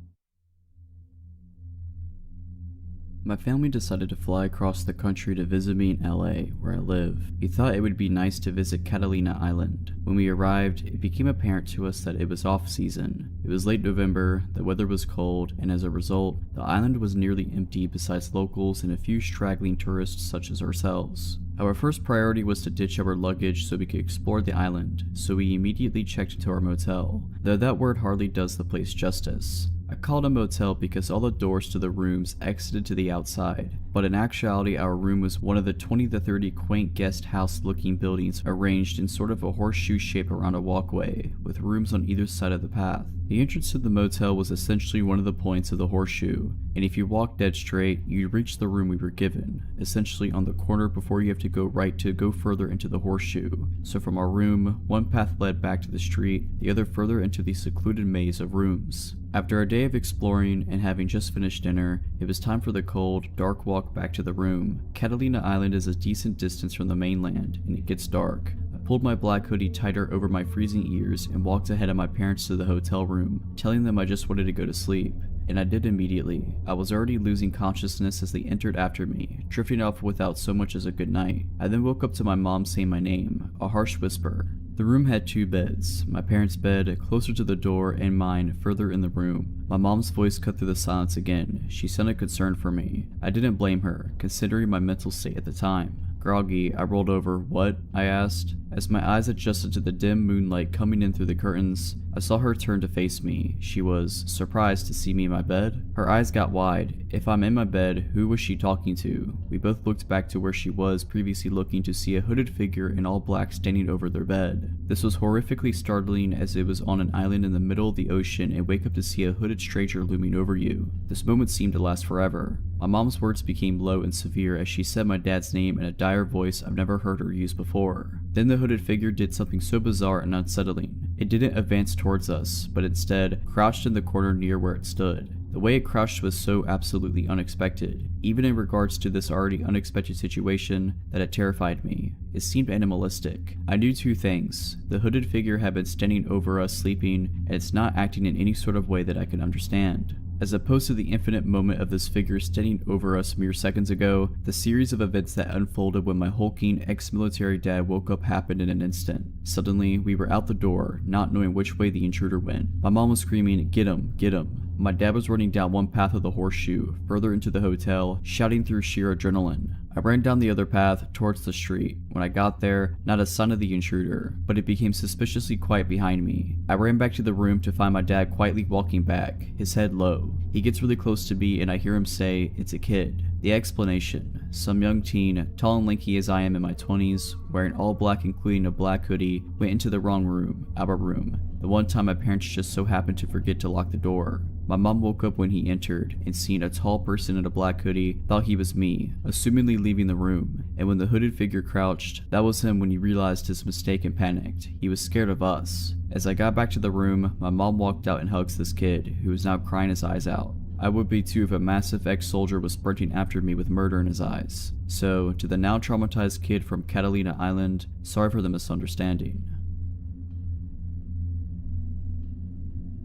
My family decided to fly across the country to visit me in LA, where I live. We thought it would be nice to visit Catalina Island. When we arrived, it became apparent to us that it was off season. It was late November, the weather was cold, and as a result, the island was nearly empty besides locals and a few straggling tourists such as ourselves. Our first priority was to ditch our luggage so we could explore the island, so we immediately checked into our motel, though that word hardly does the place justice. I called a motel because all the doors to the rooms exited to the outside, but in actuality our room was one of the 20 to 30 quaint guest house looking buildings arranged in sort of a horseshoe shape around a walkway, with rooms on either side of the path. The entrance to the motel was essentially one of the points of the horseshoe, and if you walked dead straight, you'd reach the room we were given, essentially on the corner before you have to go right to go further into the horseshoe. So from our room, one path led back to the street, the other further into the secluded maze of rooms. After a day of exploring and having just finished dinner, it was time for the cold, dark walk back to the room. Catalina Island is a decent distance from the mainland, and it gets dark. I pulled my black hoodie tighter over my freezing ears and walked ahead of my parents to the hotel room, telling them I just wanted to go to sleep. And I did immediately. I was already losing consciousness as they entered after me, drifting off without so much as a good night. I then woke up to my mom saying my name, a harsh whisper. The room had 2 beds, my parents' bed closer to the door and mine further in the room. My mom's voice cut through the silence again. She sounded concerned for me. I didn't blame her, considering my mental state at the time. Groggy, I rolled over. "What?" I asked. As my eyes adjusted to the dim moonlight coming in through the curtains, I saw her turn to face me. She was surprised to see me in my bed. Her eyes got wide. If I'm in my bed, who was she talking to? We both looked back to where she was previously looking to see a hooded figure in all black standing over their bed. This was horrifically startling as it was on an island in the middle of the ocean and wake up to see a hooded stranger looming over you. This moment seemed to last forever. My mom's words became low and severe as she said my dad's name in a dire voice I've never heard her use before. Then the hooded figure did something so bizarre and unsettling. It didn't advance towards us, but instead crouched in the corner near where it stood. The way it crouched was so absolutely unexpected, even in regards to this already unexpected situation, that it terrified me. It seemed animalistic. I knew two things. The hooded figure had been standing over us sleeping, and it's not acting in any sort of way that I could understand. As opposed to the infinite moment of this figure standing over us mere seconds ago, the series of events that unfolded when my hulking ex-military dad woke up happened in an instant. Suddenly, we were out the door, not knowing which way the intruder went. My mom was screaming, "Get him, get him." My dad was running down one path of the horseshoe, further into the hotel, shouting through sheer adrenaline. I ran down the other path, towards the street. When I got there, not a sign of the intruder, but it became suspiciously quiet behind me. I ran back to the room to find my dad quietly walking back, his head low. He gets really close to me and I hear him say, "It's a kid." The explanation: some young teen, tall and lanky as I am in my 20s, wearing all black including a black hoodie, went into the wrong room, our room. The one time my parents just so happened to forget to lock the door. My mom woke up when he entered and seeing a tall person in a black hoodie, thought he was me, assumingly leaving the room. And when the hooded figure crouched, that was him when he realized his mistake and panicked. He was scared of us. As I got back to the room, my mom walked out and hugs this kid, who was now crying his eyes out. I would be too if a massive ex-soldier was sprinting after me with murder in his eyes. So, to the now traumatized kid from Catalina Island, sorry for the misunderstanding.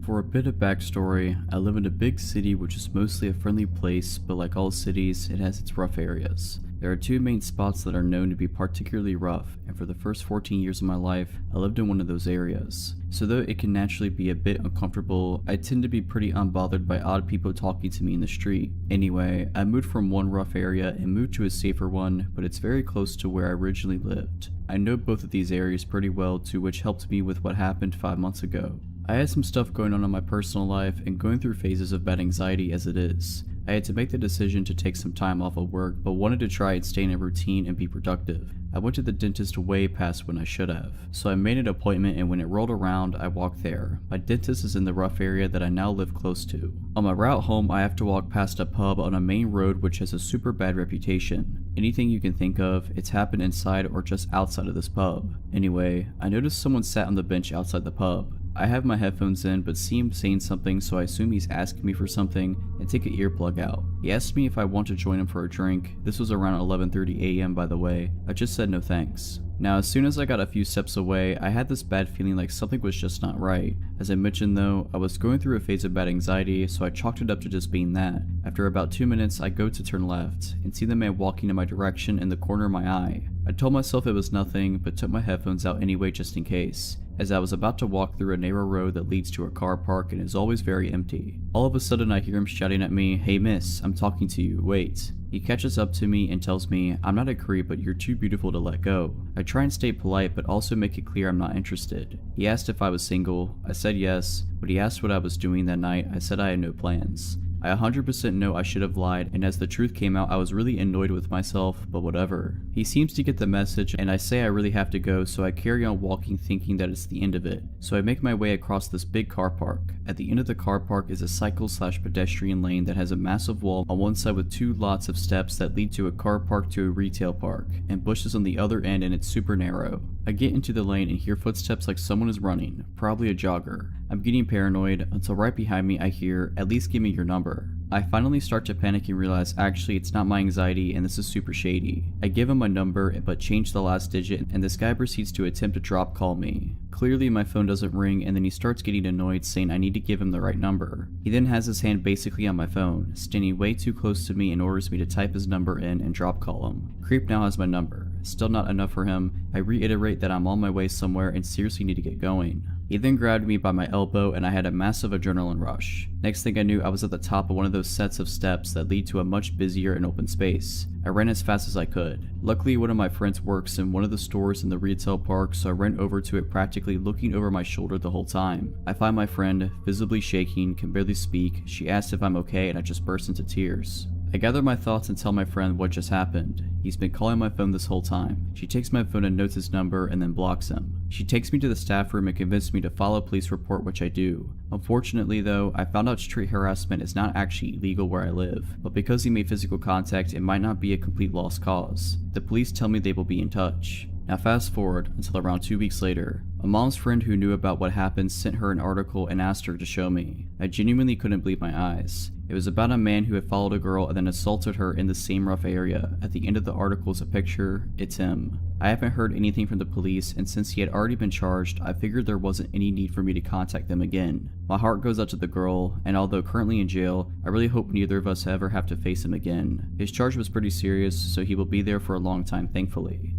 For a bit of backstory, I live in a big city which is mostly a friendly place, but like all cities, it has its rough areas. There are two main spots that are known to be particularly rough, and for the first 14 years of my life, I lived in one of those areas. So though it can naturally be a bit uncomfortable, I tend to be pretty unbothered by odd people talking to me in the street. Anyway, I moved from one rough area and moved to a safer one, but it's very close to where I originally lived. I know both of these areas pretty well too, which helped me with what happened 5 months ago. I had some stuff going on in my personal life and going through phases of bad anxiety as it is. I had to make the decision to take some time off of work, but wanted to try and stay in a routine and be productive. I went to the dentist way past when I should have, so I made an appointment and when it rolled around, I walked there. My dentist is in the rough area that I now live close to. On my route home, I have to walk past a pub on a main road which has a super bad reputation. Anything you can think of, it's happened inside or just outside of this pub. Anyway, I noticed someone sat on the bench outside the pub. I have my headphones in but see him saying something, so I assume he's asking me for something and take an earplug out. He asked me if I want to join him for a drink. This was around 11:30 a.m. by the way. I just said no thanks. Now as soon as I got a few steps away, I had this bad feeling like something was just not right. As I mentioned though, I was going through a phase of bad anxiety, so I chalked it up to just being that. After about 2 minutes, I go to turn left and see the man walking in my direction in the corner of my eye. I told myself it was nothing, but took my headphones out anyway just in case, as I was about to walk through a narrow road that leads to a car park and is always very empty. All of a sudden I hear him shouting at me, "Hey miss, I'm talking to you, wait." He catches up to me and tells me, "I'm not a creep, but you're too beautiful to let go." I try and stay polite but also make it clear I'm not interested. He asked if I was single. I said yes. When he asked what I was doing that night, I said I had no plans. I 100% know I should have lied, and as the truth came out I was really annoyed with myself, but whatever. He seems to get the message and I say I really have to go, so I carry on walking thinking that it's the end of it. So I make my way across this big car park. At the end of the car park is a cycle/pedestrian lane that has a massive wall on one side with 2 lots of steps that lead to a car park to a retail park, and bushes on the other end, and it's super narrow. I get into the lane and hear footsteps like someone is running, probably a jogger. I'm getting paranoid until right behind me I hear, "At least give me your number." I finally start to panic and realize actually it's not my anxiety and this is super shady. I give him my number but change the last digit, and this guy proceeds to attempt to drop call me. Clearly my phone doesn't ring, and then he starts getting annoyed saying I need to give him the right number. He then has his hand basically on my phone, standing way too close to me and orders me to type his number in and drop call him. Creep now has my number. Still not enough for him, I reiterate that I'm on my way somewhere and seriously need to get going. He then grabbed me by my elbow and I had a massive adrenaline rush. Next thing I knew, I was at the top of one of those sets of steps that lead to a much busier and open space. I ran as fast as I could. Luckily, one of my friends works in one of the stores in the retail park, so I ran over to it practically looking over my shoulder the whole time. I find my friend, visibly shaking, can barely speak. She asks if I'm okay and I just burst into tears. I gather my thoughts and tell my friend what just happened. He's been calling my phone this whole time. She takes my phone and notes his number and then blocks him. She takes me to the staff room and convinces me to file a police report, which I do. Unfortunately though, I found out street harassment is not actually illegal where I live, but because he made physical contact, it might not be a complete lost cause. The police tell me they will be in touch. Now fast forward until around 2 weeks later. A mom's friend who knew about what happened sent her an article and asked her to show me. I genuinely couldn't believe my eyes. It was about a man who had followed a girl and then assaulted her in the same rough area. At the end of the article is a picture. It's him. I haven't heard anything from the police, and since he had already been charged, I figured there wasn't any need for me to contact them again. My heart goes out to the girl, and although currently in jail, I really hope neither of us ever have to face him again. His charge was pretty serious, so he will be there for a long time, thankfully.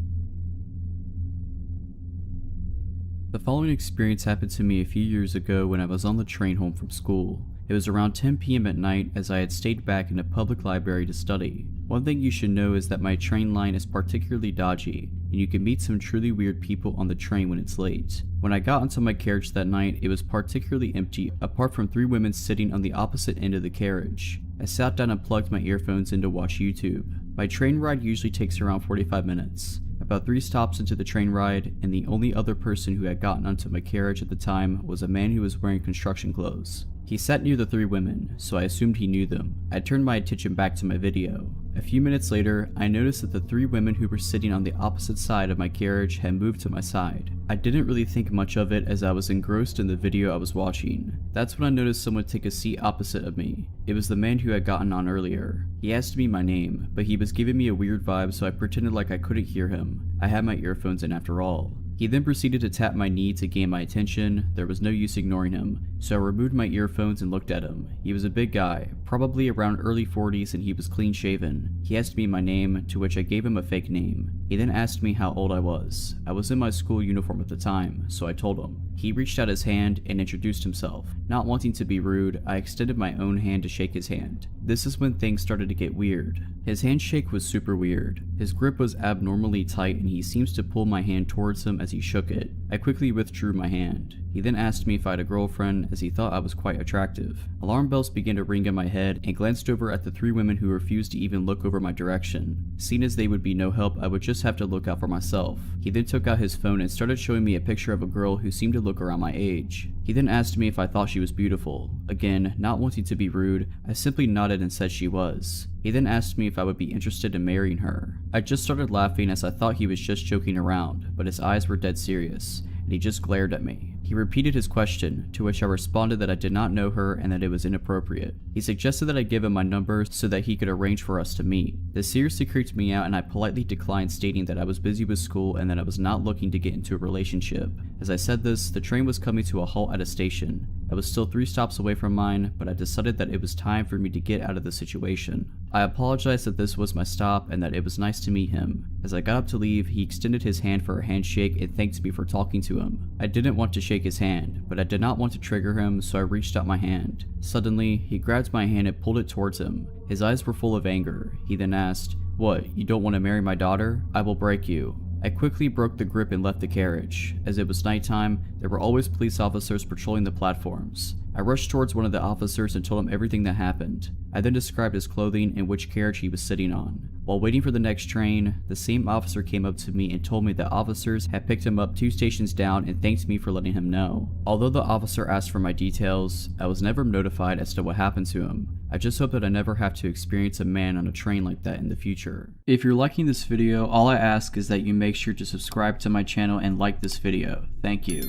The following experience happened to me a few years ago when I was on the train home from school. It was around 10 p.m. at night as I had stayed back in a public library to study. One thing you should know is that my train line is particularly dodgy, and you can meet some truly weird people on the train when it's late. When I got into my carriage that night, it was particularly empty, apart from 3 women sitting on the opposite end of the carriage. I sat down and plugged my earphones in to watch YouTube. My train ride usually takes around 45 minutes. About 3 stops into the train ride, and the only other person who had gotten onto my carriage at the time was a man who was wearing construction clothes. He sat near the 3 women, so I assumed he knew them. I turned my attention back to my video. A few minutes later, I noticed that the 3 women who were sitting on the opposite side of my carriage had moved to my side. I didn't really think much of it as I was engrossed in the video I was watching. That's when I noticed someone take a seat opposite of me. It was the man who had gotten on earlier. He asked me my name, but he was giving me a weird vibe, so I pretended like I couldn't hear him. I had my earphones in after all. He then proceeded to tap my knee to gain my attention. There was no use ignoring him, so I removed my earphones and looked at him. He was a big guy, probably around early 40s, and he was clean shaven. He asked me my name, to which I gave him a fake name. He then asked me how old I was. I was in my school uniform at the time, so I told him. He reached out his hand and introduced himself. Not wanting to be rude, I extended my own hand to shake his hand. This is when things started to get weird. His handshake was super weird. His grip was abnormally tight and he seems to pull my hand towards him as he shook it. I quickly withdrew my hand. He then asked me if I had a girlfriend, as he thought I was quite attractive. Alarm bells began to ring in my head and glanced over at the 3 women who refused to even look over my direction. Seeing as they would be no help, I would just have to look out for myself. He then took out his phone and started showing me a picture of a girl who seemed to look around my age. He then asked me if I thought she was beautiful. Again, not wanting to be rude, I simply nodded and said she was. He then asked me if I would be interested in marrying her. I just started laughing as I thought he was just joking around, but his eyes were dead serious, and he just glared at me. He repeated his question, to which I responded that I did not know her and that it was inappropriate. He suggested that I give him my number so that he could arrange for us to meet. This seriously creeped me out and I politely declined, stating that I was busy with school and that I was not looking to get into a relationship. As I said this, the train was coming to a halt at a station. I was still 3 stops away from mine, but I decided that it was time for me to get out of the situation. I apologized that this was my stop and that it was nice to meet him. As I got up to leave, he extended his hand for a handshake and thanked me for talking to him. I didn't want to shake his hand, but I did not want to trigger him, so I reached out my hand. Suddenly, he grabbed my hand and pulled it towards him. His eyes were full of anger. He then asked, "What, you don't want to marry my daughter? I will break you." I quickly broke the grip and left the carriage. As it was nighttime, there were always police officers patrolling the platforms. I rushed towards one of the officers and told him everything that happened. I then described his clothing and which carriage he was sitting on. While waiting for the next train, the same officer came up to me and told me that officers had picked him up 2 stations down and thanked me for letting him know. Although the officer asked for my details, I was never notified as to what happened to him. I just hope that I never have to experience a man on a train like that in the future. If you're liking this video, all I ask is that you make sure to subscribe to my channel and like this video. Thank you.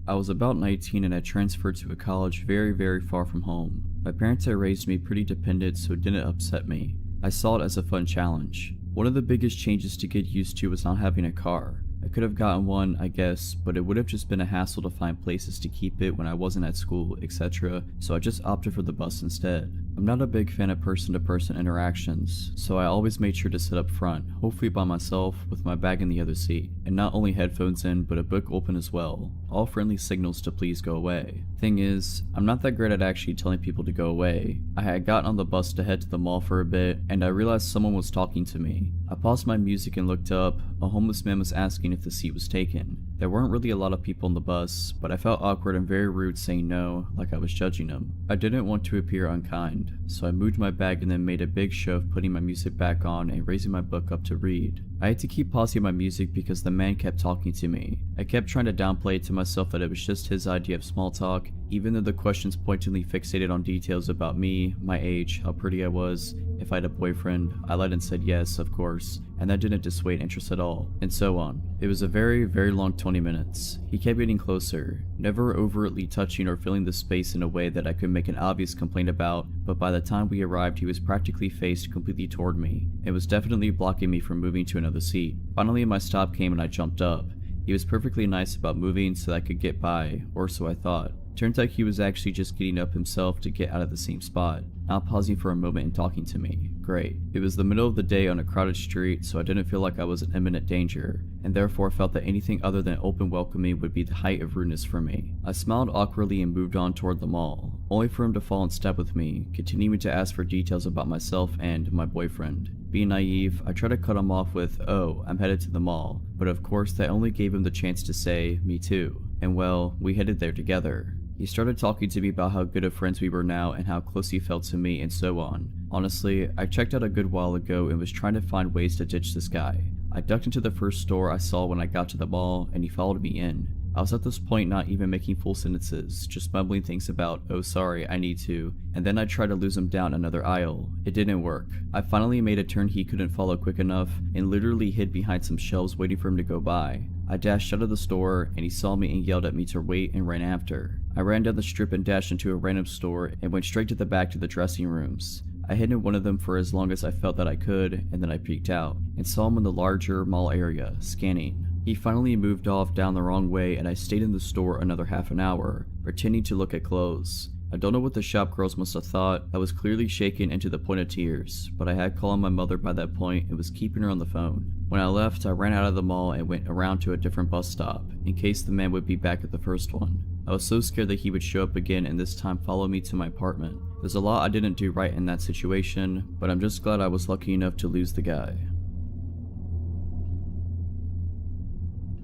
I was about 19 and I transferred to a college very far from home. My parents had raised me pretty dependent, so it didn't upset me. I saw it as a fun challenge. One of the biggest changes to get used to was not having a car. I could have gotten one, I guess, but it would have just been a hassle to find places to keep it when I wasn't at school, etc., so I just opted for the bus instead. I'm not a big fan of person-to-person interactions, so I always made sure to sit up front, hopefully by myself, with my bag in the other seat, and not only headphones in, but a book open as well. All friendly signals to please go away. Thing is, I'm not that great at actually telling people to go away. I had gotten on the bus to head to the mall for a bit, and I realized someone was talking to me. I paused my music and looked up. A homeless man was asking if the seat was taken. There weren't really a lot of people on the bus, but I felt awkward and very rude saying no, like I was judging him. I didn't want to appear unkind, so I moved my bag and then made a big show of putting my music back on and raising my book up to read. I had to keep pausing my music because the man kept talking to me. I kept trying to downplay it to myself that it was just his idea of small talk, even though the questions pointedly fixated on details about me, my age, how pretty I was, if I had a boyfriend. I lied and said yes, of course, and that didn't dissuade interest at all, and so on. It was a very, very long 20 minutes. He kept getting closer, never overtly touching or filling the space in a way that I could make an obvious complaint about, but by the time we arrived he was practically faced completely toward me. It was definitely blocking me from moving to another seat. Finally my stop came and I jumped up. He was perfectly nice about moving so that I could get by, or so I thought. Turns out he was actually just getting up himself to get out of the same spot, not pausing for a moment and talking to me. Great. It was the middle of the day on a crowded street, so I didn't feel like I was in imminent danger, and therefore felt that anything other than open welcoming would be the height of rudeness for me. I smiled awkwardly and moved on toward the mall, only for him to fall in step with me, continuing to ask for details about myself and my boyfriend. Being naive, I tried to cut him off with, "Oh, I'm headed to the mall," but of course that only gave him the chance to say, "Me too." And well, we headed there together. He started talking to me about how good of friends we were now and how close he felt to me and so on. Honestly, I checked out a good while ago and was trying to find ways to ditch this guy. I ducked into the first store I saw when I got to the mall and he followed me in. I was at this point not even making full sentences, just mumbling things about, "Oh sorry, I need to," and then I tried to lose him down another aisle. It didn't work. I finally made a turn he couldn't follow quick enough and literally hid behind some shelves waiting for him to go by. I dashed out of the store and he saw me and yelled at me to wait and ran after. I ran down the strip and dashed into a random store and went straight to the back to the dressing rooms. I hid in one of them for as long as I felt that I could, and then I peeked out and saw him in the larger mall area, scanning. He finally moved off down the wrong way and I stayed in the store another half an hour, pretending to look at clothes. I don't know what the shop girls must have thought. I was clearly shaken into the point of tears, but I had called my mother by that point and was keeping her on the phone. When I left, I ran out of the mall and went around to a different bus stop, in case the man would be back at the first one. I was so scared that he would show up again and this time follow me to my apartment. There's a lot I didn't do right in that situation, but I'm just glad I was lucky enough to lose the guy.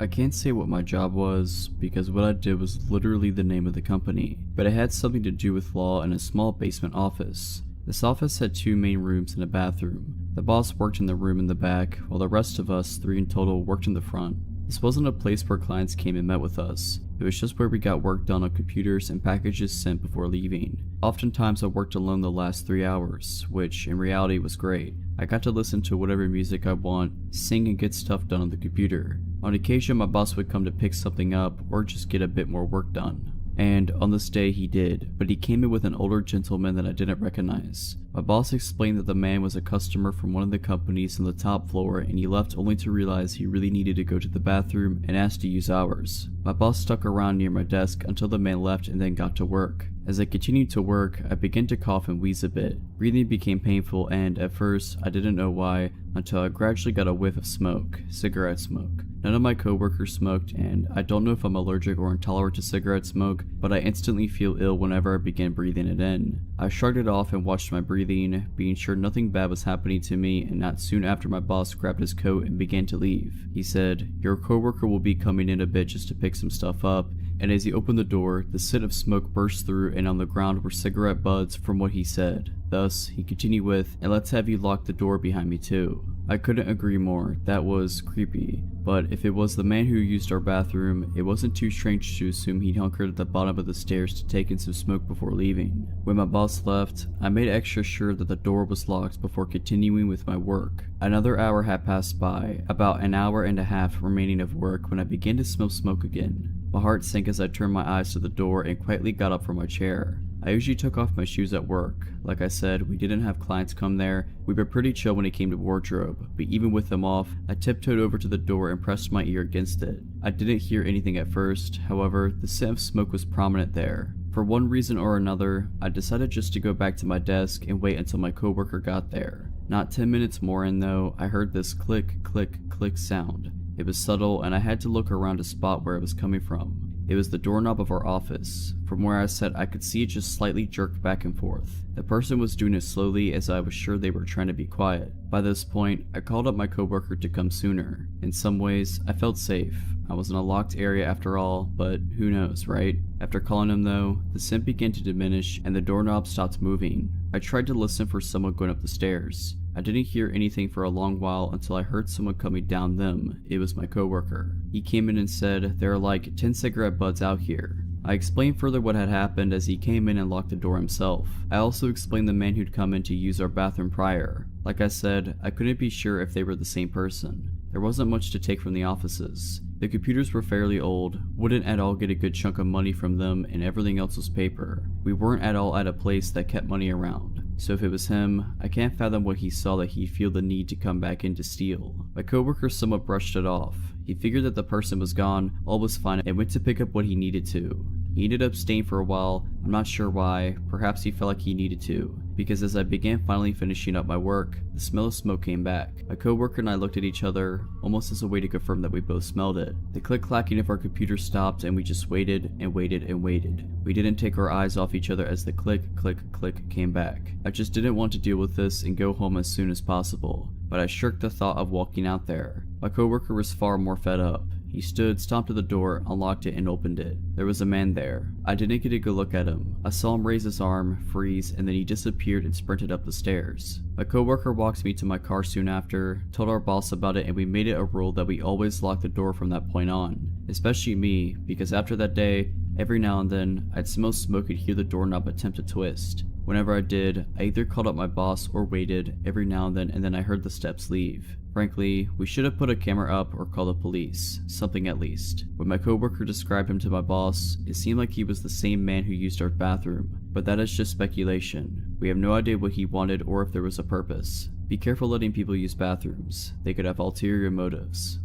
I can't say what my job was, because what I did was literally the name of the company, but it had something to do with law in a small basement office. This office had 2 main rooms and a bathroom. The boss worked in the room in the back, while the rest of us, 3 in total, worked in the front. This wasn't a place where clients came and met with us. It was just where we got work done on computers and packages sent before leaving. Oftentimes I worked alone the last 3 hours, which in reality was great. I got to listen to whatever music I want, sing and get stuff done on the computer. On occasion my boss would come to pick something up or just get a bit more work done. And on this day he did, but he came in with an older gentleman that I didn't recognize. My boss explained that the man was a customer from one of the companies on the top floor and he left only to realize he really needed to go to the bathroom and asked to use ours. My boss stuck around near my desk until the man left and then got to work. As I continued to work, I began to cough and wheeze a bit. Breathing became painful and, at first, I didn't know why, until I gradually got a whiff of smoke, cigarette smoke. None of my coworkers smoked, and I don't know if I'm allergic or intolerant to cigarette smoke, but I instantly feel ill whenever I begin breathing it in. I shrugged it off and watched my breathing, being sure nothing bad was happening to me, and not soon after my boss grabbed his coat and began to leave. He said, "Your coworker will be coming in a bit just to pick some stuff up," and as he opened the door, the scent of smoke burst through and on the ground were cigarette butts from what he said. Thus, he continued with, "And let's have you lock the door behind me too." I couldn't agree more. That was creepy. But if it was the man who used our bathroom, it wasn't too strange to assume he hunkered at the bottom of the stairs to take in some smoke before leaving. When my boss left, I made extra sure that the door was locked before continuing with my work. Another hour had passed by, about an hour and a half remaining of work when I began to smell smoke again. My heart sank as I turned my eyes to the door and quietly got up from my chair. I usually took off my shoes at work. Like I said, we didn't have clients come there. We were pretty chill when it came to wardrobe, but even with them off, I tiptoed over to the door and pressed my ear against it. I didn't hear anything at first, however, the scent of smoke was prominent there. For one reason or another, I decided just to go back to my desk and wait until my coworker got there. Not 10 minutes more in though, I heard this click, click, click sound. It was subtle and I had to look around to spot where it was coming from. It was the doorknob of our office. From where I sat, I could see it just slightly jerked back and forth. The person was doing it slowly as I was sure they were trying to be quiet. By this point, I called up my coworker to come sooner. In some ways, I felt safe. I was in a locked area after all, but who knows, right? After calling him though, the scent began to diminish and the doorknob stopped moving. I tried to listen for someone going up the stairs. I didn't hear anything for a long while until I heard someone coming down them. It was my coworker. He came in and said, "There are like 10 cigarette butts out here." I explained further what had happened as he came in and locked the door himself. I also explained the man who'd come in to use our bathroom prior. Like I said, I couldn't be sure if they were the same person. There wasn't much to take from the offices. The computers were fairly old, wouldn't at all get a good chunk of money from them, and everything else was paper. We weren't at all at a place that kept money around. So if it was him, I can't fathom what he saw that he'd feel the need to come back in to steal. My coworker somewhat brushed it off. He figured that the person was gone, all was fine, and went to pick up what he needed to. He ended up staying for a while, I'm not sure why, perhaps he felt like he needed to, because as I began finally finishing up my work, the smell of smoke came back. My coworker and I looked at each other, almost as a way to confirm that we both smelled it. The click-clacking of our computer stopped and we just waited and waited and waited. We didn't take our eyes off each other as the click, click, click came back. I just didn't want to deal with this and go home as soon as possible, but I shirked the thought of walking out there. My coworker was far more fed up. He stood, stomped at the door, unlocked it, and opened it. There was a man there. I didn't get a good look at him. I saw him raise his arm, freeze, and then he disappeared and sprinted up the stairs. My coworker walked me to my car soon after, told our boss about it, and we made it a rule that we always lock the door from that point on. Especially me, because after that day, every now and then, I'd smell smoke and hear the doorknob attempt to twist. Whenever I did, I either called up my boss or waited every now and then I heard the steps leave. Frankly, we should have put a camera up or called the police, something at least. When my coworker described him to my boss, it seemed like he was the same man who used our bathroom, but that is just speculation. We have no idea what he wanted or if there was a purpose. Be careful letting people use bathrooms. They could have ulterior motives.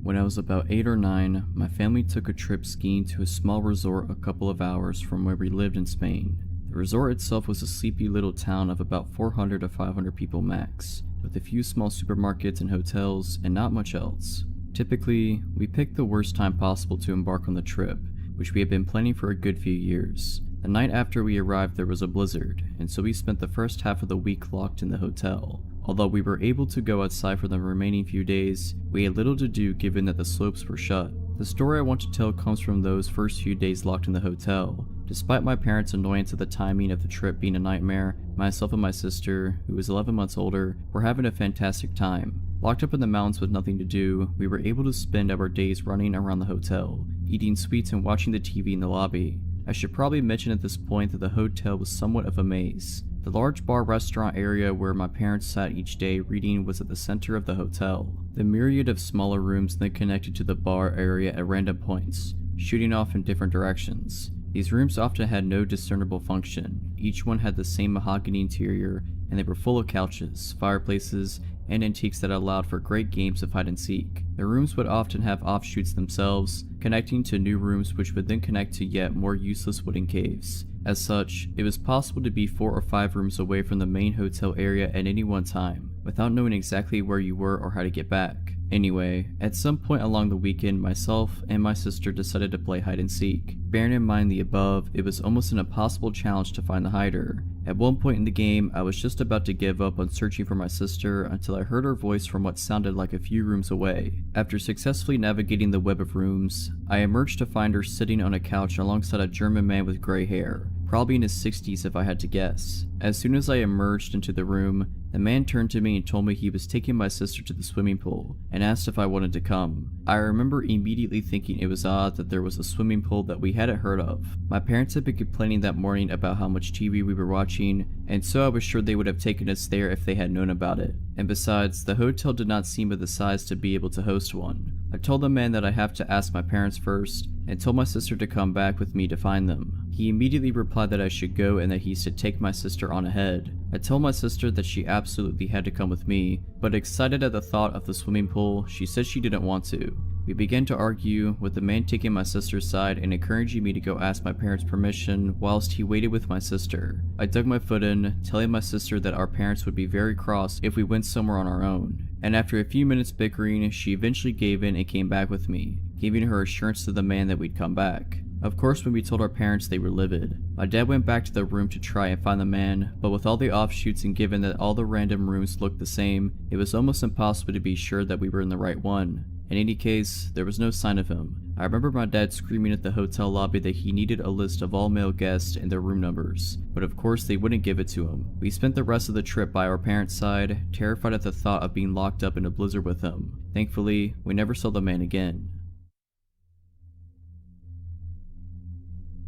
When I was about 8 or 9, my family took a trip skiing to a small resort a couple of hours from where we lived in Spain. The resort itself was a sleepy little town of about 400 to 500 people max, with a few small supermarkets and hotels and not much else. Typically, we picked the worst time possible to embark on the trip, which we had been planning for a good few years. The night after we arrived there was a blizzard, and so we spent the first half of the week locked in the hotel. Although we were able to go outside for the remaining few days, we had little to do given that the slopes were shut. The story I want to tell comes from those first few days locked in the hotel. Despite my parents' annoyance at the timing of the trip being a nightmare, myself and my sister, who was 11 months older, were having a fantastic time. Locked up in the mountains with nothing to do, we were able to spend our days running around the hotel, eating sweets and watching the TV in the lobby. I should probably mention at this point that the hotel was somewhat of a maze. The large bar restaurant area where my parents sat each day reading was at the center of the hotel. The myriad of smaller rooms then connected to the bar area at random points, shooting off in different directions. These rooms often had no discernible function. Each one had the same mahogany interior, and they were full of couches, fireplaces, and antiques that allowed for great games of hide and seek. The rooms would often have offshoots themselves, connecting to new rooms which would then connect to yet more useless wooden caves. As such, it was possible to be 4 or 5 rooms away from the main hotel area at any one time, without knowing exactly where you were or how to get back. Anyway, at some point along the weekend, myself and my sister decided to play hide and seek. Bearing in mind the above, it was almost an impossible challenge to find the hider. At one point in the game, I was just about to give up on searching for my sister until I heard her voice from what sounded like a few rooms away. After successfully navigating the web of rooms, I emerged to find her sitting on a couch alongside a German man with gray hair, probably in his 60s if I had to guess. As soon as I emerged into the room, the man turned to me and told me he was taking my sister to the swimming pool and asked if I wanted to come. I remember immediately thinking it was odd that there was a swimming pool that we hadn't heard of. My parents had been complaining that morning about how much TV we were watching, and so I was sure they would have taken us there if they had known about it. And besides, the hotel did not seem of the size to be able to host one. I told the man that I have to ask my parents first, and told my sister to come back with me to find them. He immediately replied that I should go and that he should take my sister on ahead. I told my sister that she absolutely had to come with me, but excited at the thought of the swimming pool, she said she didn't want to. We began to argue, with the man taking my sister's side and encouraging me to go ask my parents' permission whilst he waited with my sister. I dug my foot in, telling my sister that our parents would be very cross if we went somewhere on our own. And after a few minutes bickering, she eventually gave in and came back with me, giving her assurance to the man that we'd come back. Of course, when we told our parents, they were livid. My dad went back to the room to try and find the man, but with all the offshoots and given that all the random rooms looked the same, it was almost impossible to be sure that we were in the right one. In any case, there was no sign of him. I remember my dad screaming at the hotel lobby that he needed a list of all male guests and their room numbers, but of course they wouldn't give it to him. We spent the rest of the trip by our parents' side, terrified at the thought of being locked up in a blizzard with him. Thankfully, we never saw the man again.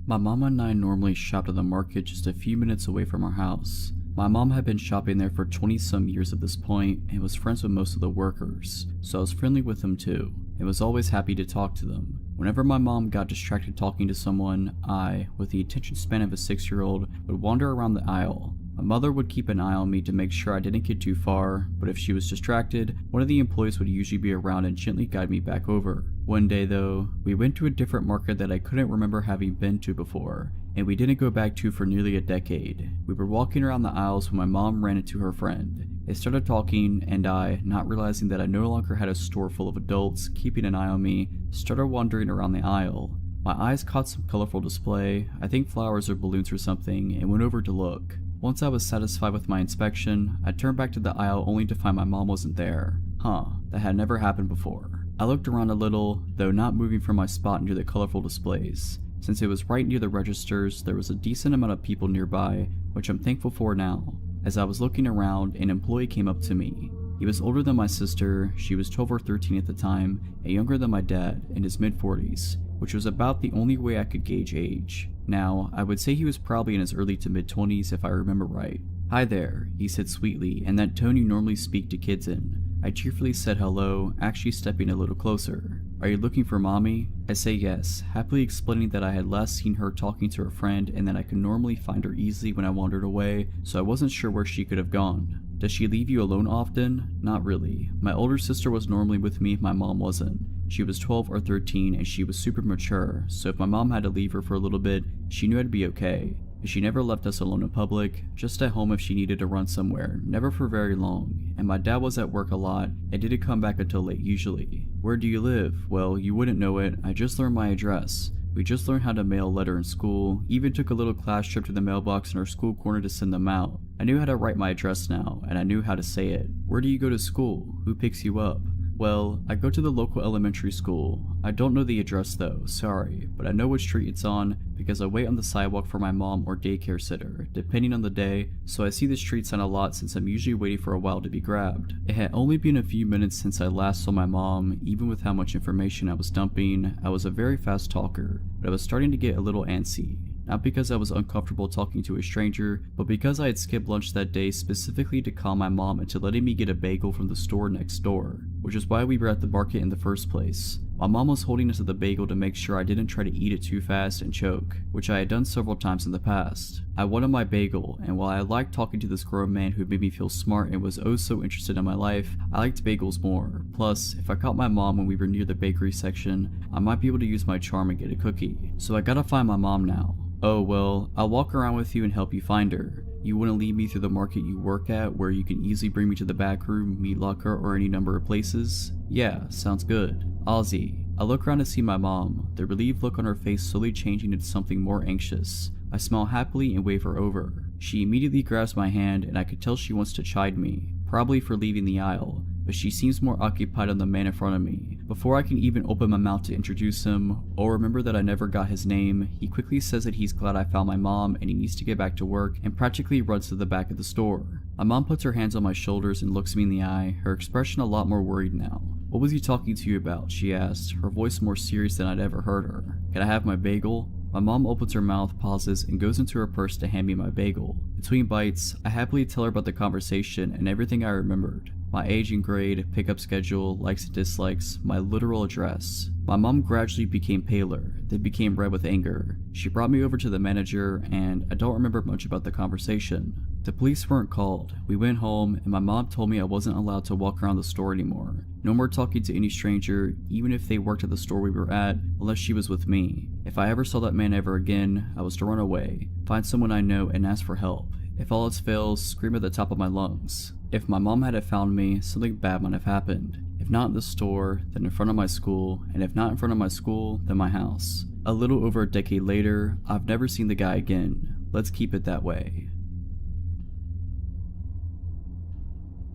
My mama and I normally shopped at the market just a few minutes away from our house. My mom had been shopping there for 20 some years at this point and was friends with most of the workers, so I was friendly with them too, and was always happy to talk to them. Whenever my mom got distracted talking to someone, I, with the attention span of a 6-year-old, would wander around the aisle. My mother would keep an eye on me to make sure I didn't get too far, but if she was distracted, one of the employees would usually be around and gently guide me back over. One day though, we went to a different market that I couldn't remember having been to before, and we didn't go back to for nearly a decade. We were walking around the aisles when my mom ran into her friend. They started talking, and I, not realizing that I no longer had a store full of adults keeping an eye on me, started wandering around the aisle. My eyes caught some colorful display, I think flowers or balloons or something, and went over to look. Once I was satisfied with my inspection, I turned back to the aisle only to find my mom wasn't there. That had never happened before. I looked around a little, though not moving from my spot near the colorful displays. Since it was right near the registers, there was a decent amount of people nearby, which I'm thankful for now. As I was looking around, an employee came up to me. He was older than my sister, she was 12 or 13 at the time, and younger than my dad, in his mid-40s, which was about the only way I could gauge age. Now, I would say he was probably in his early to mid-20s if I remember right. "Hi there," he said sweetly, in that tone you normally speak to kids in. I cheerfully said hello, actually stepping a little closer. "Are you looking for mommy?" I say yes, happily explaining that I had last seen her talking to her friend and that I could normally find her easily when I wandered away, so I wasn't sure where she could have gone. "Does she leave you alone often?" "Not really. My older sister was normally with me if my mom wasn't. She was 12 or 13 and she was super mature, so if my mom had to leave her for a little bit, she knew I'd be okay. And she never left us alone in public, just at home if she needed to run somewhere, never for very long. And my dad was at work a lot and didn't come back until late usually." "Where do you live?" "Well, you wouldn't know it, I just learned my address. We just learned how to mail a letter in school, even took a little class trip to the mailbox in our school corner to send them out. I knew how to write my address now, and I knew how to say it." "Where do you go to school? Who picks you up?" "Well, I go to the local elementary school. I don't know the address though, sorry, but I know which street it's on because I wait on the sidewalk for my mom or daycare sitter, depending on the day, so I see the street sign a lot since I'm usually waiting for a while to be grabbed." It had only been a few minutes since I last saw my mom. Even with how much information I was dumping, I was a very fast talker, but I was starting to get a little antsy. Not because I was uncomfortable talking to a stranger, but because I had skipped lunch that day specifically to calm my mom into letting me get a bagel from the store next door, which is why we were at the market in the first place. My mom was holding onto the bagel to make sure I didn't try to eat it too fast and choke, which I had done several times in the past. I wanted my bagel, and while I liked talking to this grown man who made me feel smart and was oh so interested in my life, I liked bagels more. Plus, if I caught my mom when we were near the bakery section, I might be able to use my charm and get a cookie. So I gotta find my mom now. "Oh well, I'll walk around with you and help you find her. You wouldn't lead me through the market you work at where you can easily bring me to the back room, meat locker, or any number of places?" "Yeah, sounds good." Ozzy. I look around to see my mom, the relieved look on her face slowly changing into something more anxious. I smile happily and wave her over. She immediately grabs my hand and I could tell she wants to chide me, probably for leaving the aisle, but she seems more occupied on the man in front of me. Before I can even open my mouth to introduce him, or remember that I never got his name, he quickly says that he's glad I found my mom and he needs to get back to work, and practically runs to the back of the store. My mom puts her hands on my shoulders and looks me in the eye, her expression a lot more worried now. "What was he talking to you about?" she asked, her voice more serious than I'd ever heard her. "Can I have my bagel?" My mom opens her mouth, pauses, and goes into her purse to hand me my bagel. Between bites, I happily tell her about the conversation and everything I remembered. My age and grade, pickup schedule, likes and dislikes, my literal address. My mom gradually became paler, then became red with anger. She brought me over to the manager, and I don't remember much about the conversation. The police weren't called. We went home, and my mom told me I wasn't allowed to walk around the store anymore. No more talking to any stranger, even if they worked at the store we were at, unless she was with me. If I ever saw that man ever again, I was to run away, find someone I know, and ask for help. If all else fails, scream at the top of my lungs. If my mom had found me, something bad might have happened. If not in the store, then in front of my school, and if not in front of my school, then my house. A little over a decade later, I've never seen the guy again. Let's keep it that way.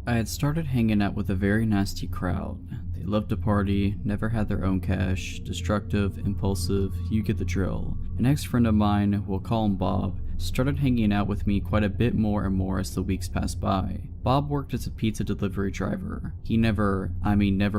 I had started hanging out with a very nasty crowd. They loved to party, never had their own cash, destructive, impulsive, you get the drill. An ex-friend of mine, we'll call him Bob, started hanging out with me quite a bit more and more as the weeks passed by. Bob worked as a pizza delivery driver. He never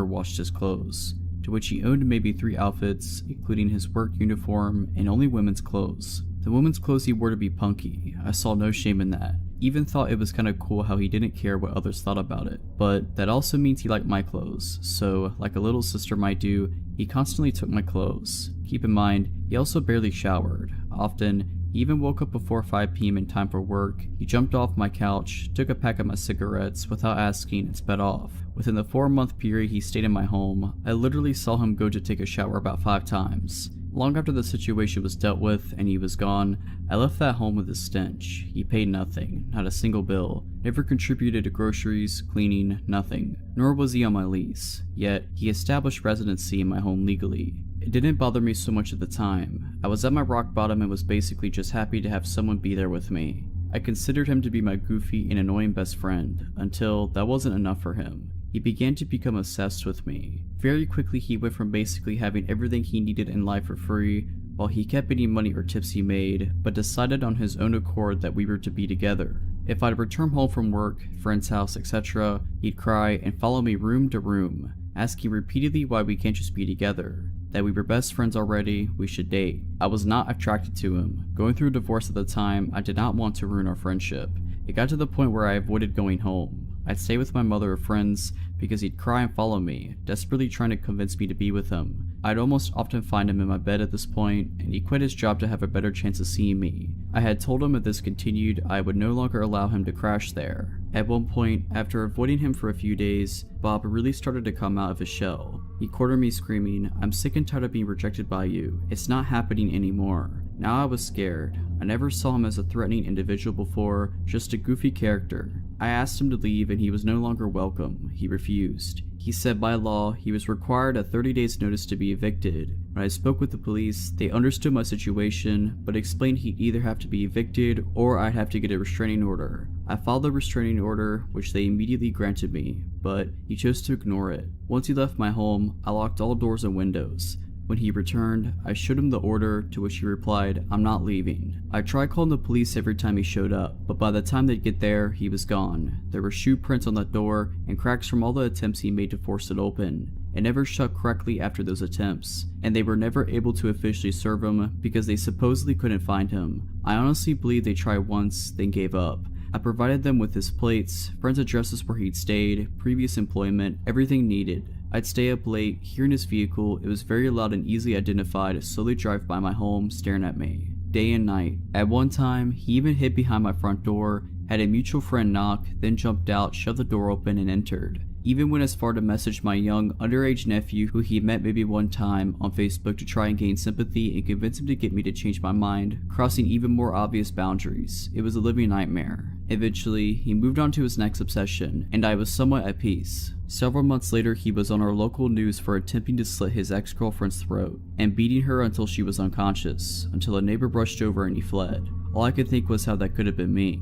washed his clothes, to which he owned maybe 3 outfits, including his work uniform and only women's clothes. The women's clothes he wore to be punky. I saw no shame in that. Even thought it was kinda cool how he didn't care what others thought about it. But that also means he liked my clothes, so like a little sister might do, he constantly took my clothes. Keep in mind, he also barely showered. Often, he even woke up before 5 p.m. in time for work. He jumped off my couch, took a pack of my cigarettes without asking, and sped off. Within the 4-month period he stayed in my home, I literally saw him go to take a shower about 5 times. Long after the situation was dealt with and he was gone, I left that home with a stench. He paid nothing, not a single bill, never contributed to groceries, cleaning, nothing, nor was he on my lease. Yet, he established residency in my home legally. It didn't bother me so much at the time. I was at my rock bottom and was basically just happy to have someone be there with me. I considered him to be my goofy and annoying best friend, until that wasn't enough for him. He began to become obsessed with me. Very quickly he went from basically having everything he needed in life for free, while he kept any money or tips he made, but decided on his own accord that we were to be together. If I'd return home from work, friend's house, etc., he'd cry and follow me room to room, asking repeatedly why we can't just be together, that we were best friends already, we should date. I was not attracted to him. Going through a divorce at the time, I did not want to ruin our friendship. It got to the point where I avoided going home. I'd stay with my mother or friends because he'd cry and follow me, desperately trying to convince me to be with him. I'd almost often find him in my bed at this point, and he quit his job to have a better chance of seeing me. I had told him if this continued, I would no longer allow him to crash there. At one point, after avoiding him for a few days, Bob really started to come out of his shell. He cornered me screaming, "I'm sick and tired of being rejected by you. It's not happening anymore." Now I was scared. I never saw him as a threatening individual before, just a goofy character. I asked him to leave and he was no longer welcome. He refused. He said by law, he was required a 30 days notice to be evicted. When I spoke with the police, they understood my situation, but explained he'd either have to be evicted or I'd have to get a restraining order. I filed the restraining order, which they immediately granted me, but he chose to ignore it. Once he left my home, I locked all doors and windows. When he returned, I showed him the order, to which he replied, "I'm not leaving." I tried calling the police every time he showed up, but by the time they'd get there, he was gone. There were shoe prints on that door and cracks from all the attempts he made to force it open. It never shut correctly after those attempts, and they were never able to officially serve him because they supposedly couldn't find him. I honestly believe they tried once, then gave up. I provided them with his plates, friends' addresses where he'd stayed, previous employment, everything needed. I'd stay up late, hearing his vehicle, it was very loud and easily identified, slowly drive by my home, staring at me, day and night. At one time, he even hid behind my front door, had a mutual friend knock, then jumped out, shoved the door open, and entered. Even went as far to message my young, underage nephew who he met maybe one time on Facebook to try and gain sympathy and convince him to get me to change my mind, crossing even more obvious boundaries. It was a living nightmare. Eventually, he moved on to his next obsession, and I was somewhat at peace. Several months later, he was on our local news for attempting to slit his ex-girlfriend's throat, and beating her until she was unconscious, until a neighbor brushed over and he fled. All I could think was how that could have been me.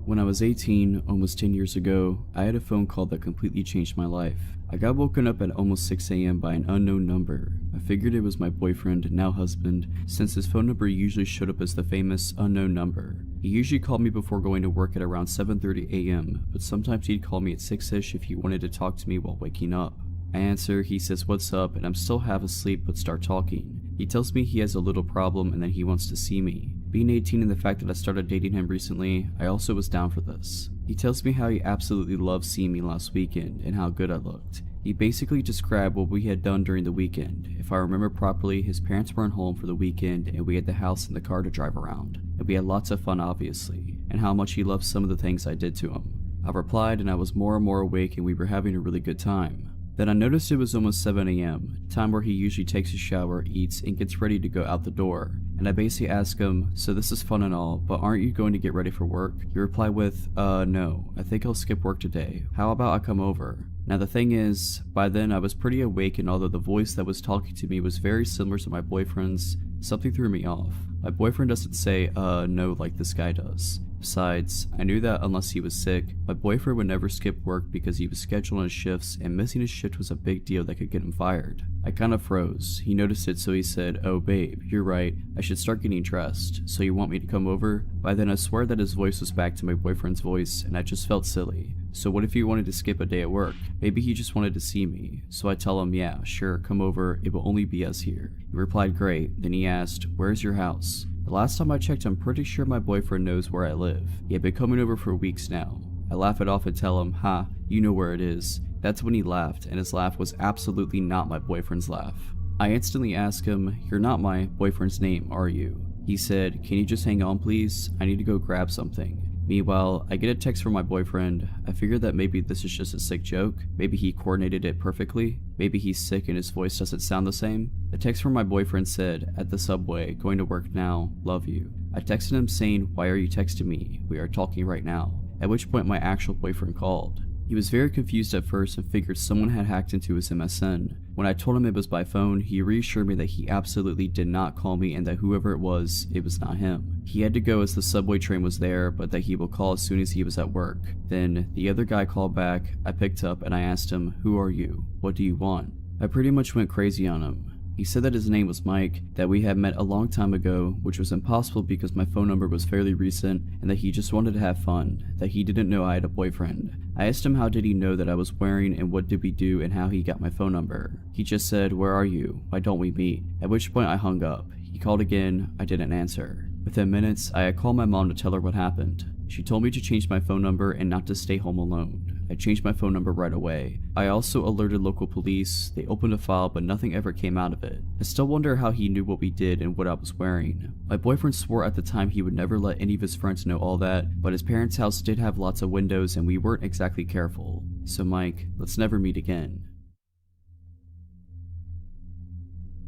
When I was 18, almost 10 years ago, I had a phone call that completely changed my life. I got woken up at almost 6 a.m. by an unknown number. I figured it was my boyfriend, now husband, since his phone number usually showed up as the famous unknown number. He usually called me before going to work at around 7:30 a.m., but sometimes he'd call me at 6ish if he wanted to talk to me while waking up. I answer, he says what's up, and I'm still half asleep but start talking. He tells me he has a little problem and that he wants to see me. Being 18 and the fact that I started dating him recently, I also was down for this. He tells me how he absolutely loved seeing me last weekend and how good I looked. He basically described what we had done during the weekend. If I remember properly, his parents weren't home for the weekend and we had the house and the car to drive around. And we had lots of fun obviously, and how much he loved some of the things I did to him. I replied and I was more and more awake and we were having a really good time. Then I noticed it was almost 7 a.m., time where he usually takes a shower, eats, and gets ready to go out the door. And I basically ask him, so this is fun and all, but aren't you going to get ready for work? He replied with, no, I think I'll skip work today. How about I come over? Now the thing is, by then I was pretty awake, and although the voice that was talking to me was very similar to my boyfriend's, something threw me off. My boyfriend doesn't say, no like this guy does. Besides, I knew that unless he was sick, my boyfriend would never skip work because he was scheduled on his shifts and missing his shift was a big deal that could get him fired. I kind of froze. He noticed it, so he said, "Oh babe, you're right, I should start getting dressed. So you want me to come over?" By then I swear that his voice was back to my boyfriend's voice and I just felt silly. So what if he wanted to skip a day at work? Maybe he just wanted to see me. So I tell him, yeah, sure, come over, it will only be us here. He replied, great. Then he asked, where's your house? The last time I checked, I'm pretty sure my boyfriend knows where I live. He had been coming over for weeks now. I laugh it off and tell him, ha, you know where it is. That's when he laughed, and his laugh was absolutely not my boyfriend's laugh. I instantly ask him, you're not my boyfriend's name, are you? He said, can you just hang on please? I need to go grab something. Meanwhile, I get a text from my boyfriend. I figure that maybe this is just a sick joke. Maybe he coordinated it perfectly. Maybe he's sick and his voice doesn't sound the same. The text from my boyfriend said, at the subway, going to work now, love you. I texted him saying, why are you texting me? We are talking right now. At which point my actual boyfriend called. He was very confused at first and figured someone had hacked into his MSN. When I told him it was by phone, he reassured me that he absolutely did not call me and that whoever it was not him. He had to go as the subway train was there, but that he will call as soon as he was at work. Then, the other guy called back, I picked up and I asked him, who are you? What do you want? I pretty much went crazy on him. He said that his name was Mike, that we had met a long time ago, which was impossible because my phone number was fairly recent, and that he just wanted to have fun, that he didn't know I had a boyfriend. I asked him how did he know that I was wearing and what did we do and how he got my phone number. He just said, where are you? Why don't we meet? At which point I hung up. He called again, I didn't answer. Within minutes, I had called my mom to tell her what happened. She told me to change my phone number and not to stay home alone. I changed my phone number right away. I also alerted local police. They opened a file but nothing ever came out of it. I still wonder how he knew what we did and what I was wearing. My boyfriend swore at the time he would never let any of his friends know all that, but his parents' house did have lots of windows and we weren't exactly careful. So Mike, let's never meet again.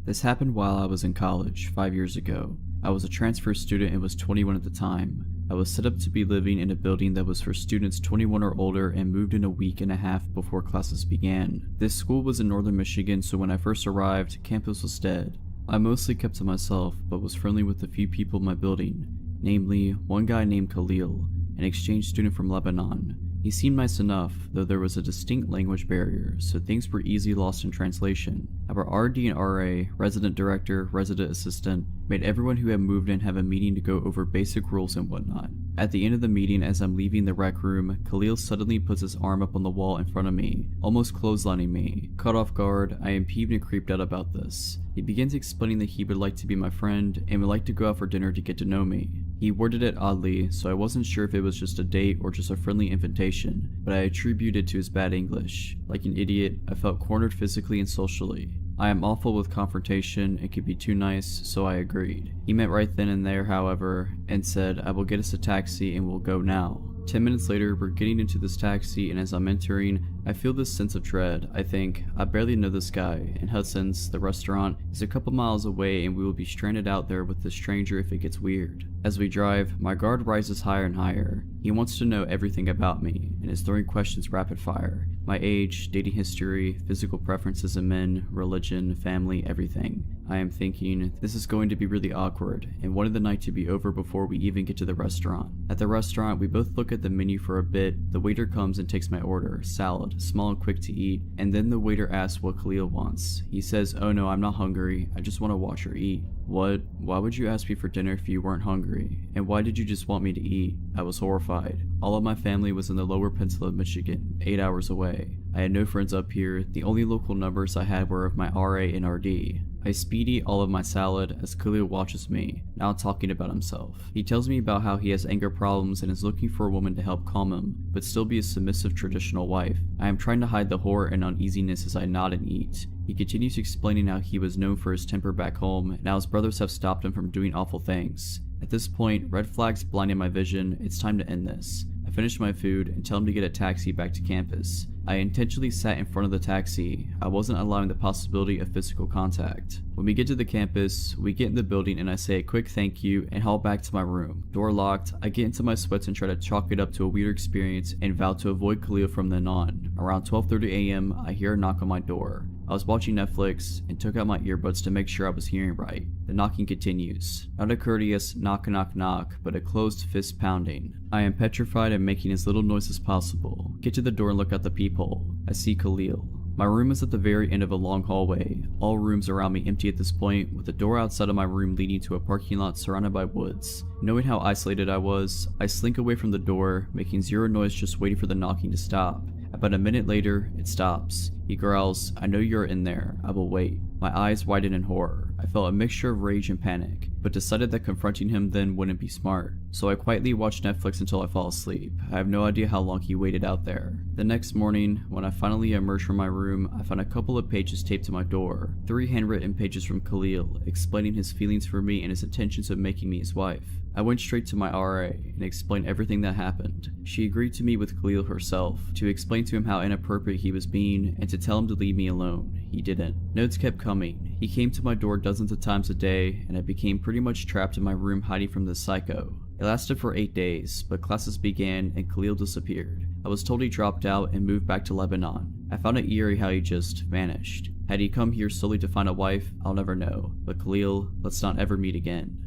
This happened while I was in college 5 years ago. I was a transfer student and was 21 at the time. I was set up to be living in a building that was for students 21 or older and moved in a week and a half before classes began. This school was in northern Michigan, so when I first arrived, campus was dead. I mostly kept to myself, but was friendly with a few people in my building, namely one guy named Khalil, an exchange student from Lebanon. He seemed nice enough, though there was a distinct language barrier, so things were easily lost in translation. Our RD and RA, resident director, resident assistant, made everyone who had moved in have a meeting to go over basic rules and whatnot. At the end of the meeting, as I'm leaving the rec room, Khalil suddenly puts his arm up on the wall in front of me, almost clotheslining me. Caught off guard, I am peeved and creeped out about this. He begins explaining that he would like to be my friend and would like to go out for dinner to get to know me. He worded it oddly, so I wasn't sure if it was just a date or just a friendly invitation, but I attributed it to his bad English. Like an idiot, I felt cornered physically and socially. I am awful with confrontation and could be too nice, so I agreed. He meant right then and there, however, and said, I will get us a taxi and we'll go now. 10 minutes later, we're getting into this taxi, and as I'm entering, I feel this sense of dread. I think, I barely know this guy, and Hudson's, the restaurant, is a couple miles away and we will be stranded out there with this stranger if it gets weird. As we drive, my guard rises higher and higher. He wants to know everything about me, and is throwing questions rapid fire. My age, dating history, physical preferences in men, religion, family, everything. I am thinking, this is going to be really awkward, and wanted the night to be over before we even get to the restaurant. At the restaurant, we both look at the menu for a bit. The waiter comes and takes my order, salad, small and quick to eat, and then the waiter asks what Khalil wants. He says, oh no, I'm not hungry, I just want to watch her eat. What? Why would you ask me for dinner if you weren't hungry? And why did you just want me to eat? I was horrified. All of my family was in the lower peninsula of Michigan, 8 hours away. I had no friends up here. The only local numbers I had were of my RA and RD. I speed eat all of my salad as Khalil watches me, now talking about himself. He tells me about how he has anger problems and is looking for a woman to help calm him, but still be a submissive traditional wife. I am trying to hide the horror and uneasiness as I nod and eat. He continues explaining how he was known for his temper back home, and how his brothers have stopped him from doing awful things. At this point, red flags blinding my vision. It's time to end this. I finish my food and tell him to get a taxi back to campus. I intentionally sat in front of the taxi. I wasn't allowing the possibility of physical contact. When we get to the campus, we get in the building and I say a quick thank you and haul back to my room. Door locked, I get into my sweats and try to chalk it up to a weird experience and vow to avoid Khalil from then on. Around 12:30 a.m., I hear a knock on my door. I was watching Netflix and took out my earbuds to make sure I was hearing right. The knocking continues. Not a courteous knock knock knock, but a closed fist pounding. I am petrified and making as little noise as possible. Get to the door and look out the peephole. I see Khalil. My room is at the very end of a long hallway. All rooms around me empty at this point, with the door outside of my room leading to a parking lot surrounded by woods. Knowing how isolated I was, I slink away from the door, making zero noise just waiting for the knocking to stop. About a minute later, it stops. He growls, I know you're in there. I will wait. My eyes widen in horror. I I felt a mixture of rage and panic, but decided that confronting him then wouldn't be smart. So I quietly watched Netflix until I fell asleep. I have no idea how long he waited out there. The next morning, when I finally emerged from my room, I found a couple of pages taped to my door. 3 handwritten pages from Khalil, explaining his feelings for me and his intentions of making me his wife. I went straight to my RA and explained everything that happened. She agreed to meet with Khalil herself, to explain to him how inappropriate he was being, and to tell him to leave me alone. He didn't. Notes kept coming. He came to my door dozens of times a day, and I became pretty much trapped in my room hiding from this psycho. It lasted for 8 days, but classes began and Khalil disappeared. I was told he dropped out and moved back to Lebanon. I found it eerie how he just vanished. Had he come here solely to find a wife, I'll never know. But Khalil, let's not ever meet again.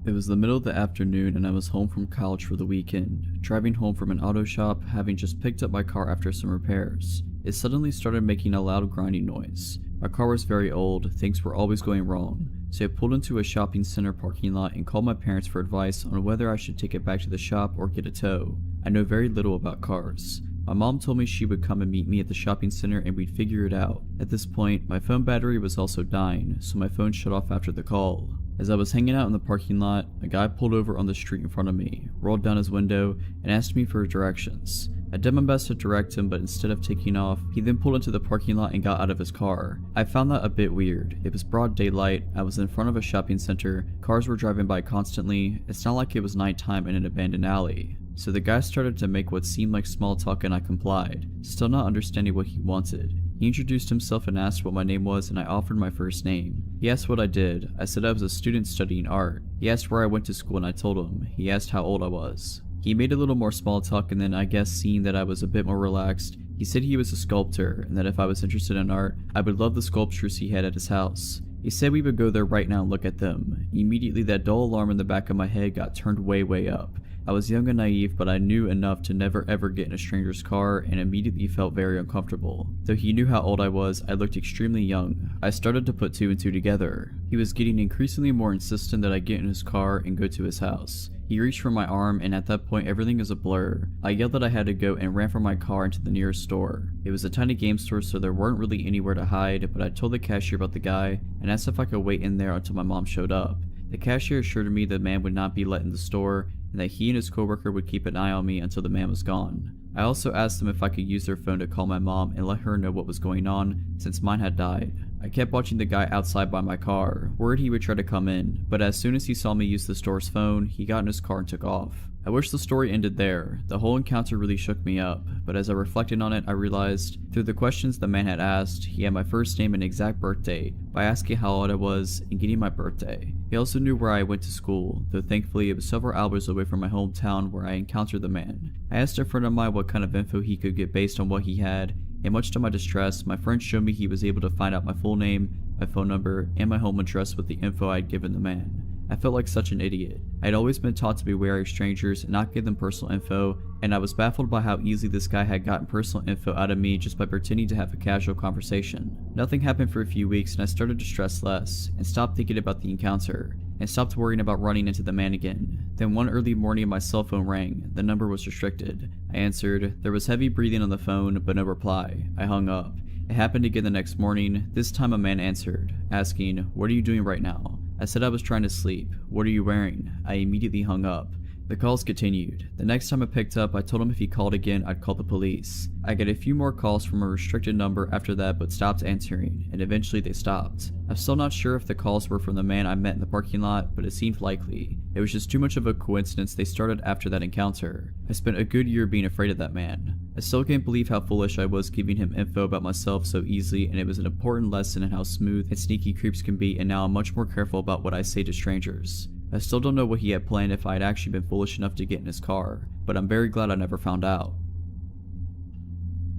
It was the middle of the afternoon and I was home from college for the weekend, driving home from an auto shop, having just picked up my car after some repairs. It suddenly started making a loud grinding noise. My car was very old, things were always going wrong, so I pulled into a shopping center parking lot and called my parents for advice on whether I should take it back to the shop or get a tow. I know very little about cars. My mom told me she would come and meet me at the shopping center and we'd figure it out. At this point, my phone battery was also dying, so my phone shut off after the call. As I was hanging out in the parking lot, a guy pulled over on the street in front of me, rolled down his window, and asked me for directions. I did my best to direct him, but instead of taking off, he then pulled into the parking lot and got out of his car. I found that a bit weird. It was broad daylight, I was in front of a shopping center, cars were driving by constantly, it's not like it was nighttime in an abandoned alley. So the guy started to make what seemed like small talk and I complied, still not understanding what he wanted. He introduced himself and asked what my name was and I offered my first name. He asked what I did. I said I was a student studying art. He asked where I went to school and I told him. He asked how old I was. He made a little more small talk and then I guess seeing that I was a bit more relaxed, he said he was a sculptor and that if I was interested in art, I would love the sculptures he had at his house. He said we would go there right now and look at them. Immediately that dull alarm in the back of my head got turned way up. I was young and naive, but I knew enough to never ever get in a stranger's car and immediately felt very uncomfortable. Though he knew how old I was, I looked extremely young. I started to put 2 and 2 together. He was getting increasingly more insistent that I get in his car and go to his house. He reached for my arm and at that point everything is a blur. I yelled that I had to go and ran from my car into the nearest store. It was a tiny game store so there weren't really anywhere to hide, but I told the cashier about the guy and asked if I could wait in there until my mom showed up. The cashier assured me the man would not be let in the store and that he and his coworker would keep an eye on me until the man was gone. I also asked them if I could use their phone to call my mom and let her know what was going on since mine had died. I kept watching the guy outside by my car, worried he would try to come in, but as soon as he saw me use the store's phone, he got in his car and took off. I wish the story ended there. The whole encounter really shook me up, but as I reflected on it, I realized, through the questions the man had asked, he had my first name and exact birth date, by asking how old I was and getting my birthday. He also knew where I went to school, though thankfully it was several hours away from my hometown where I encountered the man. I asked a friend of mine what kind of info he could get based on what he had, and much to my distress, my friend showed me he was able to find out my full name, my phone number, and my home address with the info I had given the man. I felt like such an idiot. I had always been taught to be wary of strangers and not give them personal info, and I was baffled by how easily this guy had gotten personal info out of me just by pretending to have a casual conversation. Nothing happened for a few weeks and I started to stress less, and stopped thinking about the encounter, and stopped worrying about running into the man again. Then one early morning my cell phone rang. The number was restricted. I answered. There was heavy breathing on the phone, but no reply. I hung up. It happened again the next morning. This time a man answered, asking, "What are you doing right now?" I said I was trying to sleep. "What are you wearing?" I immediately hung up. The calls continued. The next time I picked up, I told him if he called again, I'd call the police. I got a few more calls from a restricted number after that, but stopped answering, and eventually they stopped. I'm still not sure if the calls were from the man I met in the parking lot, but it seemed likely. It was just too much of a coincidence they started after that encounter. I spent a good year being afraid of that man. I still can't believe how foolish I was giving him info about myself so easily, and it was an important lesson in how smooth and sneaky creeps can be, and now I'm much more careful about what I say to strangers. I still don't know what he had planned if I had actually been foolish enough to get in his car, but I'm very glad I never found out.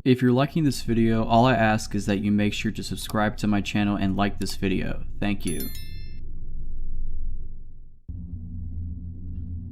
If you're liking this video, all I ask is that you make sure to subscribe to my channel and like this video. Thank you.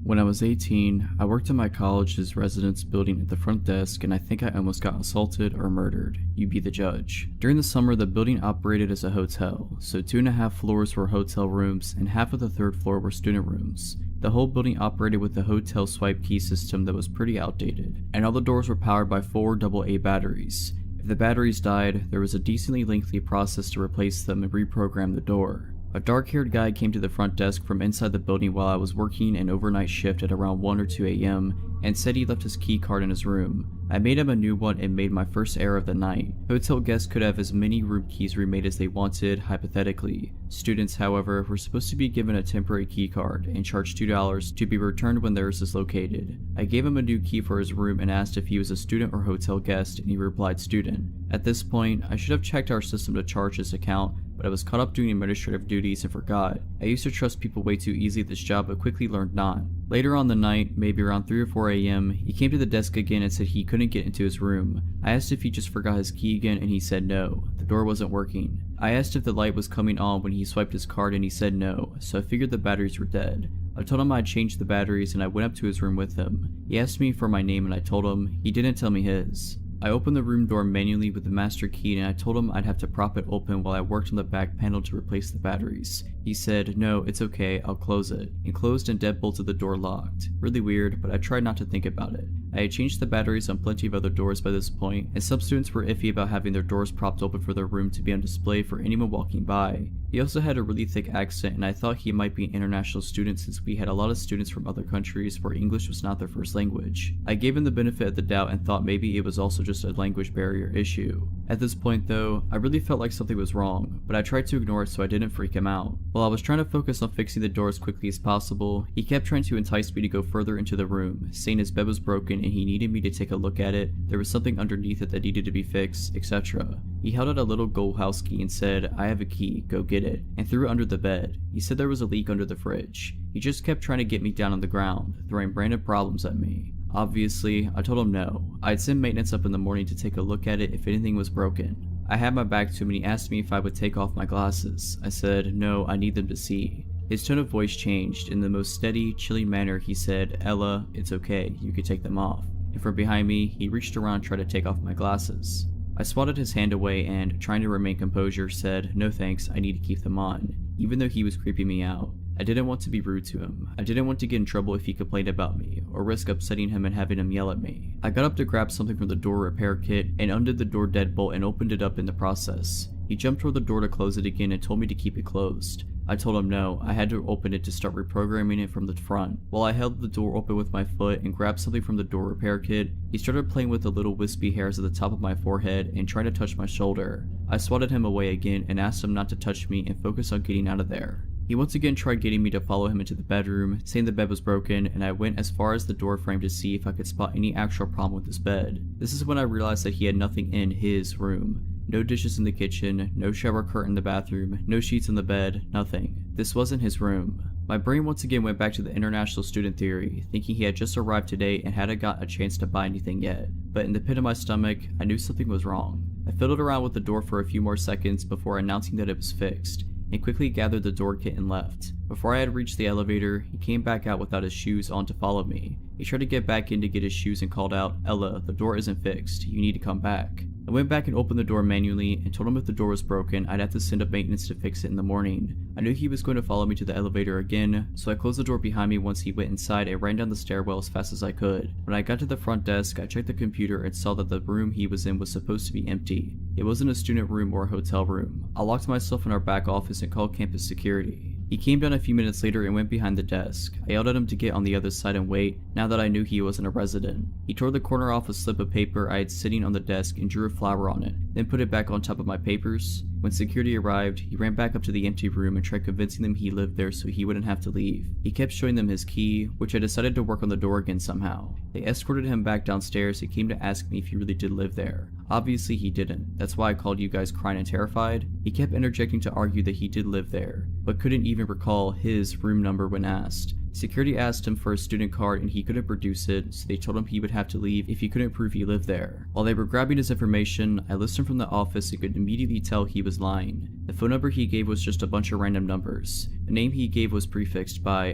When I was 18, I worked in my college's residence building at the front desk and I think I almost got assaulted or murdered. You be the judge. During the summer, the building operated as a hotel, so 2.5 floors were hotel rooms and half of the 3rd floor were student rooms. The whole building operated with the hotel swipe key system that was pretty outdated, and all the doors were powered by 4 AA batteries. If the batteries died, there was a decently lengthy process to replace them and reprogram the door. A dark-haired guy came to the front desk from inside the building while I was working an overnight shift at around 1 or 2 a.m. and said he left his key card in his room. I made him a new one and made my first error of the night. Hotel guests could have as many room keys remade as they wanted, hypothetically. Students, however, were supposed to be given a temporary key card and charged $2 to be returned when theirs is located. I gave him a new key for his room and asked if he was a student or hotel guest, and he replied student. At this point, I should have checked our system to charge his account, but I was caught up doing administrative duties and forgot. I used to trust people way too easily at this job but quickly learned not. Later on the night, maybe around 3 or 4 a.m., he came to the desk again and said he couldn't get into his room. I asked if he just forgot his key again and he said no, the door wasn't working. I asked if the light was coming on when he swiped his card and he said no, so I figured the batteries were dead. I told him I'd changed the batteries and I went up to his room with him. He asked me for my name and I told him. He didn't tell me his. I opened the room door manually with the master key and I told him I'd have to prop it open while I worked on the back panel to replace the batteries. He said, no, it's okay, I'll close it, and closed and deadbolted the door locked. Really weird, but I tried not to think about it. I had changed the batteries on plenty of other doors by this point, and some students were iffy about having their doors propped open for their room to be on display for anyone walking by. He also had a really thick accent and I thought he might be an international student since we had a lot of students from other countries where English was not their first language. I gave him the benefit of the doubt and thought maybe it was also just a language barrier issue. At this point though, I really felt like something was wrong, but I tried to ignore it so I didn't freak him out. While I was trying to focus on fixing the door as quickly as possible, he kept trying to entice me to go further into the room, saying his bed was broken and he needed me to take a look at it, there was something underneath it that needed to be fixed, etc. He held out a little gold house key and said, I have a key, go get it, and threw it under the bed. He said there was a leak under the fridge. He just kept trying to get me down on the ground, throwing random problems at me. Obviously, I told him no. I'd send maintenance up in the morning to take a look at it if anything was broken. I had my back to him and he asked me if I would take off my glasses. I said, no, I need them to see. His tone of voice changed. In the most steady, chilly manner, he said, Ella, it's okay, you could take them off. And from behind me, he reached around and tried to take off my glasses. I swatted his hand away and, trying to remain composure, said, no thanks, I need to keep them on, even though he was creeping me out. I didn't want to be rude to him. I didn't want to get in trouble if he complained about me, or risk upsetting him and having him yell at me. I got up to grab something from the door repair kit and undid the door deadbolt and opened it up in the process. He jumped toward the door to close it again and told me to keep it closed. I told him no, I had to open it to start reprogramming it from the front. While I held the door open with my foot and grabbed something from the door repair kit, he started playing with the little wispy hairs at the top of my forehead and tried to touch my shoulder. I swatted him away again and asked him not to touch me and focus on getting out of there. He once again tried getting me to follow him into the bedroom, saying the bed was broken, and I went as far as the door frame to see if I could spot any actual problem with his bed. This is when I realized that he had nothing in his room. No dishes in the kitchen, no shower curtain in the bathroom, no sheets in the bed, nothing. This wasn't his room. My brain once again went back to the international student theory, thinking he had just arrived today and hadn't got a chance to buy anything yet. But in the pit of my stomach, I knew something was wrong. I fiddled around with the door for a few more seconds before announcing that it was fixed, and quickly gathered the door kit and left. Before I had reached the elevator, he came back out without his shoes on to follow me. He tried to get back in to get his shoes and called out, Ella, the door isn't fixed, you need to come back. I went back and opened the door manually and told him if the door was broken, I'd have to send up maintenance to fix it in the morning. I knew he was going to follow me to the elevator again, so I closed the door behind me once he went inside and ran down the stairwell as fast as I could. When I got to the front desk, I checked the computer and saw that the room he was in was supposed to be empty. It wasn't a student room or a hotel room. I locked myself in our back office and called campus security. He came down a few minutes later and went behind the desk. I yelled at him to get on the other side and wait, now that I knew he wasn't a resident. He tore the corner off a slip of paper I had sitting on the desk and drew a flower on it, then put it back on top of my papers. When security arrived, he ran back up to the empty room and tried convincing them he lived there so he wouldn't have to leave. He kept showing them his key, which I decided to work on the door again somehow. They escorted him back downstairs and came to ask me if he really did live there. Obviously he didn't, that's why I called you guys crying and terrified. He kept interjecting to argue that he did live there, but couldn't even recall his room number when asked. Security asked him for a student card and he couldn't produce it, so they told him he would have to leave if he couldn't prove he lived there. While they were grabbing his information, I listened from the office and could immediately tell he was lying. The phone number he gave was just a bunch of random numbers. The name he gave was prefixed by,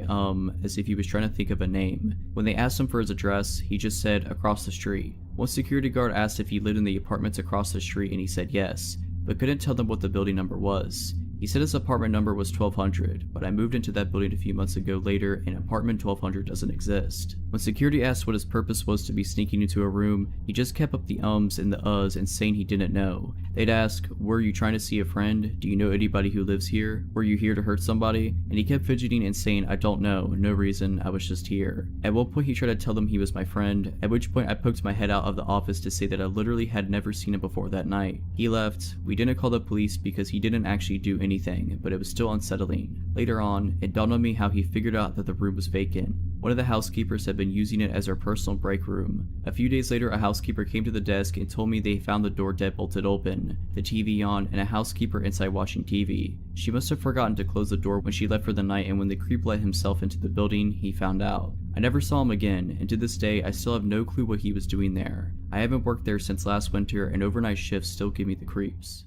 as if he was trying to think of a name. When they asked him for his address, he just said, across the street. One security guard asked if he lived in the apartments across the street and he said yes, but couldn't tell them what the building number was. He said his apartment number was 1200, but I moved into that building a few months ago later and apartment 1200 doesn't exist. When security asked what his purpose was to be sneaking into a room, he just kept up the ums and the uhs and saying he didn't know. They'd ask, were you trying to see a friend? Do you know anybody who lives here? Were you here to hurt somebody? And he kept fidgeting and saying, I don't know, no reason, I was just here. At one point he tried to tell them he was my friend, at which point I poked my head out of the office to say that I literally had never seen him before that night. He left. We didn't call the police because he didn't actually do anything, but it was still unsettling. Later on, it dawned on me how he figured out that the room was vacant. One of the housekeepers had been using it as her personal break room. A few days later, a housekeeper came to the desk and told me they found the door deadbolted open, the TV on, and a housekeeper inside watching TV. She must have forgotten to close the door when she left for the night, and when the creep let himself into the building, he found out. I never saw him again, and to this day, I still have no clue what he was doing there. I haven't worked there since last winter, and overnight shifts still give me the creeps.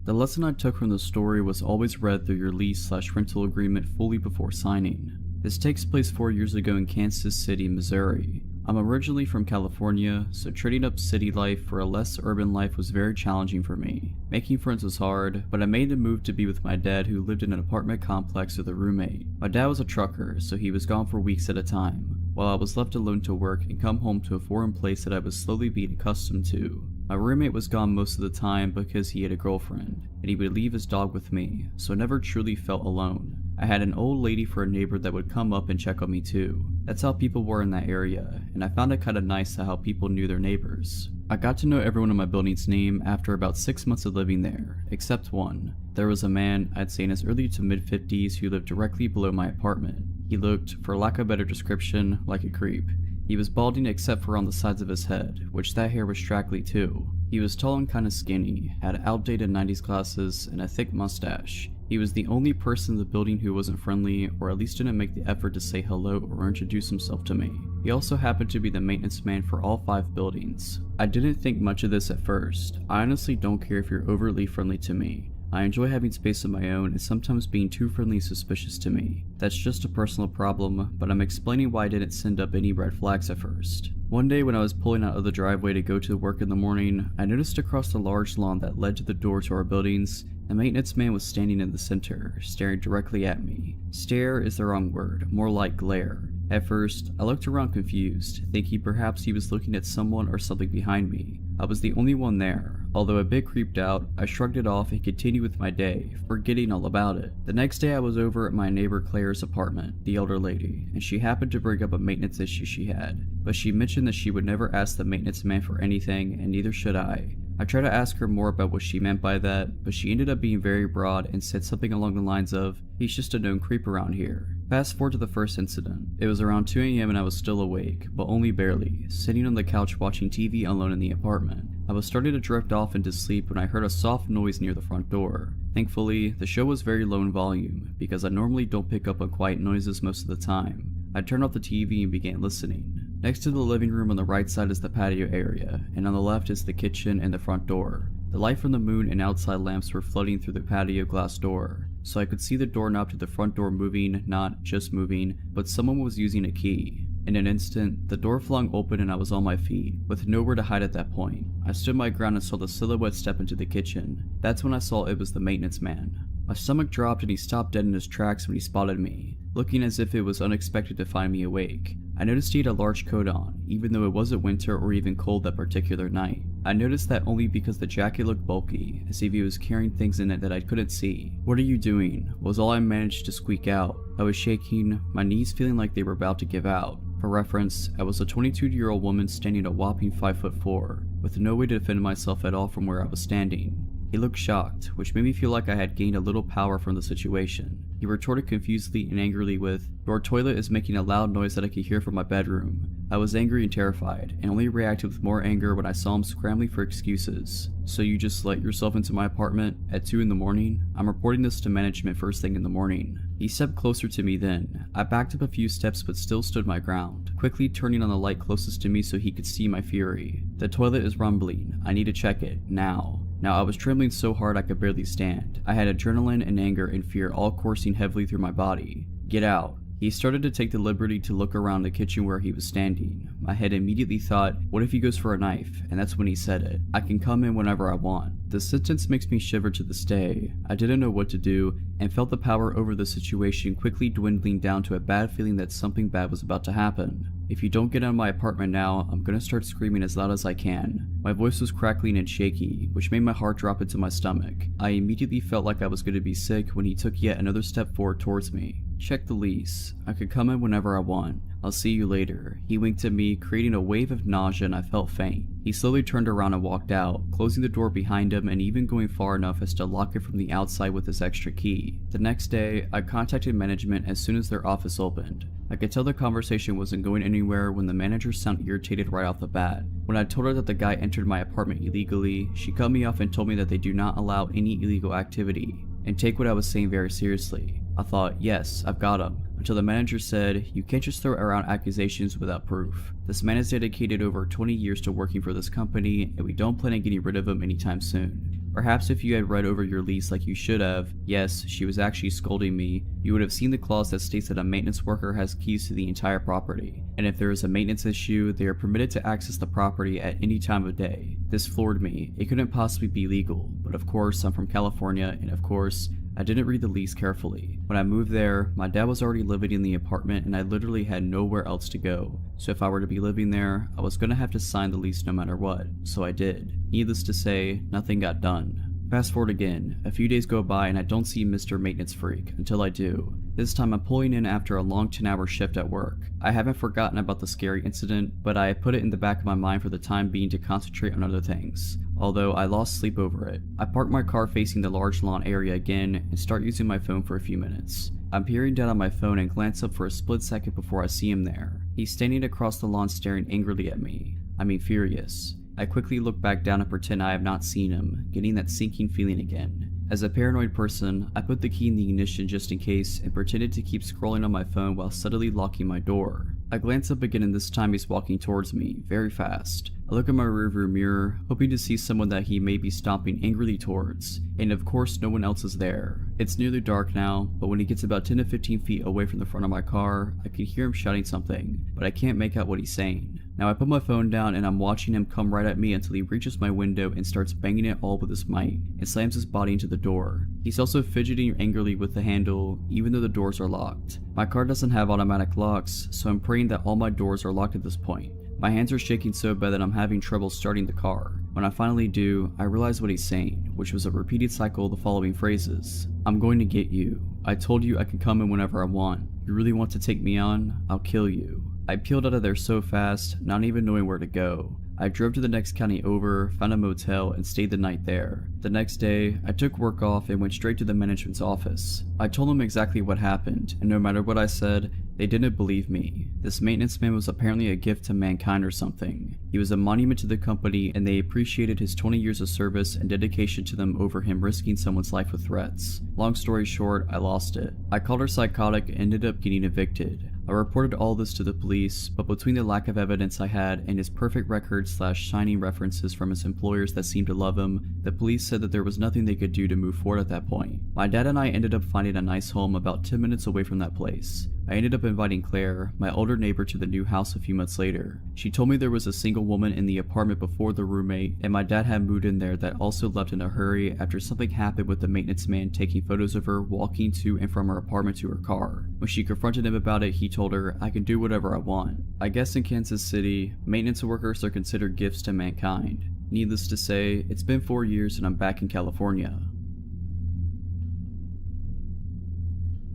The lesson I took from the story was always read through your lease/rental agreement fully before signing. This takes place 4 years ago in Kansas City, Missouri. I'm originally from California, so trading up city life for a less urban life was very challenging for me. Making friends was hard, but I made the move to be with my dad, who lived in an apartment complex with a roommate. My dad was a trucker, so he was gone for weeks at a time, while I was left alone to work and come home to a foreign place that I was slowly being accustomed to. My roommate was gone most of the time because he had a girlfriend, and he would leave his dog with me, so I never truly felt alone. I had an old lady for a neighbor that would come up and check on me too. That's how people were in that area, and I found it kinda nice how people knew their neighbors. I got to know everyone in my building's name after about 6 months of living there, except one. There was a man, I'd say in his early to mid-50s, who lived directly below my apartment. He looked, for lack of a better description, like a creep. He was balding except for on the sides of his head, which that hair was straggly too. He was tall and kinda skinny, had outdated 90s glasses, and a thick mustache. He was the only person in the building who wasn't friendly, or at least didn't make the effort to say hello or introduce himself to me. He also happened to be the maintenance man for all 5 buildings. I didn't think much of this at first. I honestly don't care if you're overly friendly to me. I enjoy having space of my own, and sometimes being too friendly is suspicious to me. That's just a personal problem, but I'm explaining why I didn't send up any red flags at first. One day when I was pulling out of the driveway to go to work in the morning, I noticed across the large lawn that led to the door to our buildings, the maintenance man was standing in the center, staring directly at me. Stare is the wrong word, more like glare. At first, I looked around confused, thinking perhaps he was looking at someone or something behind me. I was the only one there. Although a bit creeped out, I shrugged it off and continued with my day, forgetting all about it. The next day I was over at my neighbor Claire's apartment, the elder lady, and she happened to bring up a maintenance issue she had, but she mentioned that she would never ask the maintenance man for anything, and neither should I. I tried to ask her more about what she meant by that, but she ended up being very broad and said something along the lines of, he's just a known creep around here. Fast forward to the first incident. It was around 2 AM and I was still awake, but only barely, sitting on the couch watching TV alone in the apartment. I was starting to drift off into sleep when I heard a soft noise near the front door. Thankfully, the show was very low in volume, because I normally don't pick up on quiet noises most of the time. I turned off the TV and began listening. Next to the living room on the right side is the patio area, and on the left is the kitchen and the front door. The light from the moon and outside lamps were flooding through the patio glass door, so I could see the doorknob to the front door moving, not just moving, but someone was using a key. In an instant, the door flung open and I was on my feet, with nowhere to hide at that point. I stood my ground and saw the silhouette step into the kitchen. That's when I saw it was the maintenance man. My stomach dropped and he stopped dead in his tracks when he spotted me, looking as if it was unexpected to find me awake. I noticed he had a large coat on, even though it wasn't winter or even cold that particular night. I noticed that only because the jacket looked bulky, as if he was carrying things in it that I couldn't see. "What are you doing?" was all I managed to squeak out. I was shaking, my knees feeling like they were about to give out. For reference, I was a 22-year-old woman standing a whopping 5'4", with no way to defend myself at all from where I was standing. He looked shocked, which made me feel like I had gained a little power from the situation. He retorted confusedly and angrily with, "Your toilet is making a loud noise that I could hear from my bedroom." I was angry and terrified, and only reacted with more anger when I saw him scrambling for excuses. "So you just let yourself into my apartment at 2 in the morning? I'm reporting this to management first thing in the morning." He stepped closer to me then. I backed up a few steps but still stood my ground, quickly turning on the light closest to me so he could see my fury. "The toilet is rumbling. I need to check it, now." Now I was trembling so hard I could barely stand. I had adrenaline and anger and fear all coursing heavily through my body. "Get out," He started to take the liberty to look around the kitchen where he was standing. My head immediately thought, what if he goes for a knife? And that's when he said it. I can come in whenever I want. The sentence makes me shiver to this day. I didn't know what to do and felt the power over the situation quickly dwindling down to a bad feeling that something bad was about to happen. If you don't get out of my apartment now, I'm gonna start screaming as loud as I can. My voice was crackling and shaky, which made my heart drop into my stomach. I immediately felt like I was gonna be sick when he took yet another step forward towards me. Check the lease. I could come in whenever I want. I'll see you later. He winked at me, creating a wave of nausea, and I felt faint. He slowly turned around and walked out, closing the door behind him and even going far enough as to lock it from the outside with his extra key. The next day, I contacted management as soon as their office opened. I could tell the conversation wasn't going anywhere when the manager sounded irritated right off the bat. When I told her that the guy entered my apartment illegally, she cut me off and told me that they do not allow any illegal activity, and take what I was saying very seriously. I thought, yes, I've got him, until the manager said, you can't just throw around accusations without proof. This man has dedicated over 20 years to working for this company, and we don't plan on getting rid of him anytime soon. Perhaps if you had read over your lease like you should have, yes, she was actually scolding me, you would have seen the clause that states that a maintenance worker has keys to the entire property, and if there is a maintenance issue, they are permitted to access the property at any time of day. This floored me. It couldn't possibly be legal, but of course I'm from California, and of course, I didn't read the lease carefully. When I moved there, my dad was already living in the apartment and I literally had nowhere else to go. So if I were to be living there, I was gonna have to sign the lease no matter what. So I did. Needless to say, nothing got done. Fast forward again, a few days go by and I don't see Mr. Maintenance Freak until I do. This time I'm pulling in after a long 10-hour shift at work. I haven't forgotten about the scary incident, but I put it in the back of my mind for the time being to concentrate on other things, although I lost sleep over it. I park my car facing the large lawn area again and start using my phone for a few minutes. I'm peering down on my phone and glance up for a split second before I see him there. He's standing across the lawn staring angrily at me. I mean furious. I quickly look back down and pretend I have not seen him, getting that sinking feeling again. As a paranoid person, I put the key in the ignition just in case and pretended to keep scrolling on my phone while subtly locking my door. I glance up again and this time he's walking towards me, very fast. I look in my rearview mirror, hoping to see someone that he may be stomping angrily towards, and of course no one else is there. It's nearly dark now, but when he gets about 10 to 15 feet away from the front of my car, I can hear him shouting something, but I can't make out what he's saying. Now I put my phone down and I'm watching him come right at me until he reaches my window and starts banging it all with his might, and slams his body into the door. He's also fidgeting angrily with the handle, even though the doors are locked. My car doesn't have automatic locks, so I'm praying that all my doors are locked at this point. My hands are shaking so bad that I'm having trouble starting the car. When I finally do, I realize what he's saying, which was a repeated cycle of the following phrases. I'm going to get you. I told you I can come in whenever I want. You really want to take me on? I'll kill you. I peeled out of there so fast, not even knowing where to go. I drove to the next county over, found a motel, and stayed the night there. The next day, I took work off and went straight to the management's office. I told them exactly what happened, and no matter what I said, they didn't believe me. This maintenance man was apparently a gift to mankind or something. He was a monument to the company, and they appreciated his 20 years of service and dedication to them over him risking someone's life with threats. Long story short, I lost it. I called her psychotic and ended up getting evicted. I reported all this to the police, but between the lack of evidence I had and his perfect record / shining references from his employers that seemed to love him, the police said that there was nothing they could do to move forward at that point. My dad and I ended up finding a nice home about 10 minutes away from that place. I ended up inviting Claire, my older neighbor, to the new house a few months later. She told me there was a single woman in the apartment before the roommate, and my dad had moved in there that also left in a hurry after something happened with the maintenance man taking photos of her walking to and from her apartment to her car. When she confronted him about it, he told her, I can do whatever I want. I guess in Kansas City, maintenance workers are considered gifts to mankind. Needless to say, it's been 4 years and I'm back in California.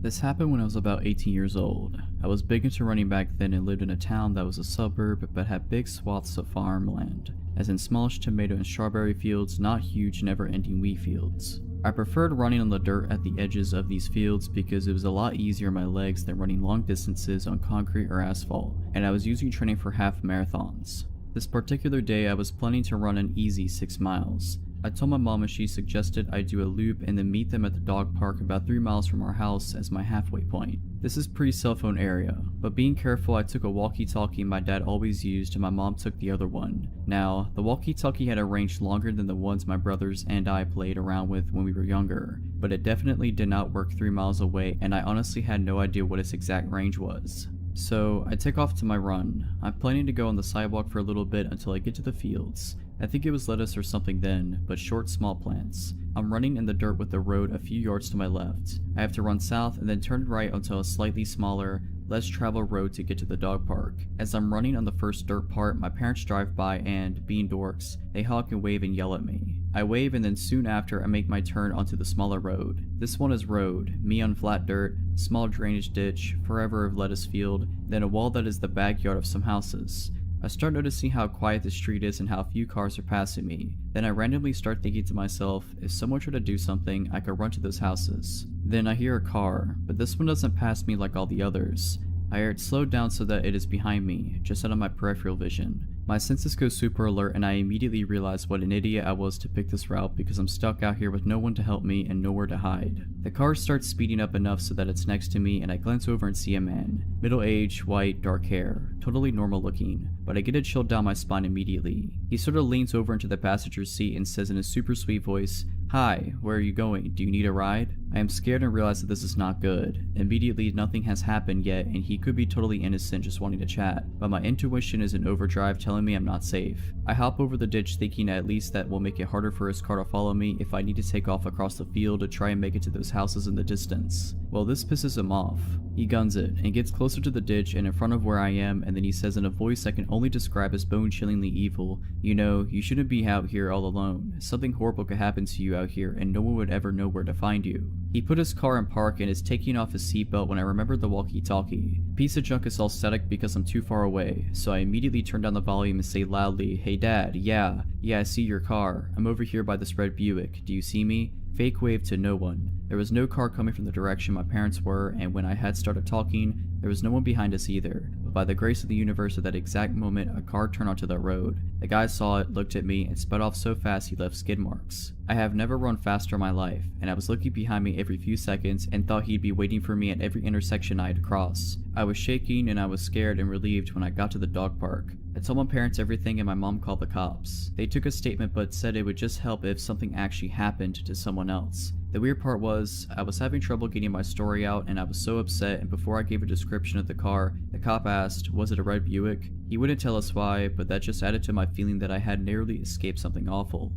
This happened when I was about 18 years old. I was big into running back then and lived in a town that was a suburb but had big swaths of farmland, as in smallish tomato and strawberry fields, not huge never-ending wheat fields. I preferred running on the dirt at the edges of these fields because it was a lot easier on my legs than running long distances on concrete or asphalt, and I was usually training for half marathons. This particular day I was planning to run an easy 6 miles. I told my mom and she suggested I do a loop and then meet them at the dog park about 3 miles from our house as my halfway point. This is pre-cell phone area, but being careful I took a walkie-talkie my dad always used and my mom took the other one. Now, the walkie-talkie had a range longer than the ones my brothers and I played around with when we were younger, but it definitely did not work 3 miles away and I honestly had no idea what its exact range was. So, I take off to my run. I'm planning to go on the sidewalk for a little bit until I get to the fields. I think it was lettuce or something then, but short small plants. I'm running in the dirt with the road a few yards to my left. I have to run south and then turn right onto a slightly smaller, less traveled road to get to the dog park. As I'm running on the first dirt part, my parents drive by and, being dorks, they honk and wave and yell at me. I wave and then soon after I make my turn onto the smaller road. This one is road, me on flat dirt, small drainage ditch, forever of lettuce field, then a wall that is the backyard of some houses. I start noticing how quiet the street is and how few cars are passing me. Then I randomly start thinking to myself, if someone tried to do something, I could run to those houses. Then I hear a car, but this one doesn't pass me like all the others. I hear it slow down so that it is behind me, just out of my peripheral vision. My senses go super alert and I immediately realize what an idiot I was to pick this route because I'm stuck out here with no one to help me and nowhere to hide. The car starts speeding up enough so that it's next to me and I glance over and see a man. Middle-aged, white, dark hair, totally normal looking, but I get a chill down my spine immediately. He sort of leans over into the passenger seat and says in a super sweet voice, "Hi, where are you going? Do you need a ride?" I am scared and realize that this is not good. Immediately nothing has happened yet and he could be totally innocent just wanting to chat, but my intuition is in overdrive telling me I'm not safe. I hop over the ditch thinking at least that will make it harder for his car to follow me if I need to take off across the field to try and make it to those houses in the distance. Well, this pisses him off. He guns it and gets closer to the ditch and in front of where I am, and then he says in a voice I can only describe as bone-chillingly evil, "You know, you shouldn't be out here all alone. Something horrible could happen to you out here and no one would ever know where to find you." He put his car in park and is taking off his seatbelt when I remembered the walkie-talkie. Piece of junk is all static because I'm too far away, so I immediately turn down the volume and say loudly, "Hey dad, yeah, I see your car. I'm over here by this red Buick. Do you see me?" Fake wave to no one. There was no car coming from the direction my parents were, and when I had started talking, there was no one behind us either. But by the grace of the universe at that exact moment, a car turned onto the road. The guy saw it, looked at me, and sped off so fast he left skid marks. I have never run faster in my life, and I was looking behind me every few seconds and thought he'd be waiting for me at every intersection I had to cross. I was shaking and I was scared and relieved when I got to the dog park. I told my parents everything and my mom called the cops. They took a statement but said it would just help if something actually happened to someone else. The weird part was, I was having trouble getting my story out and I was so upset, and before I gave a description of the car, the cop asked, was it a red Buick? He wouldn't tell us why, but that just added to my feeling that I had narrowly escaped something awful.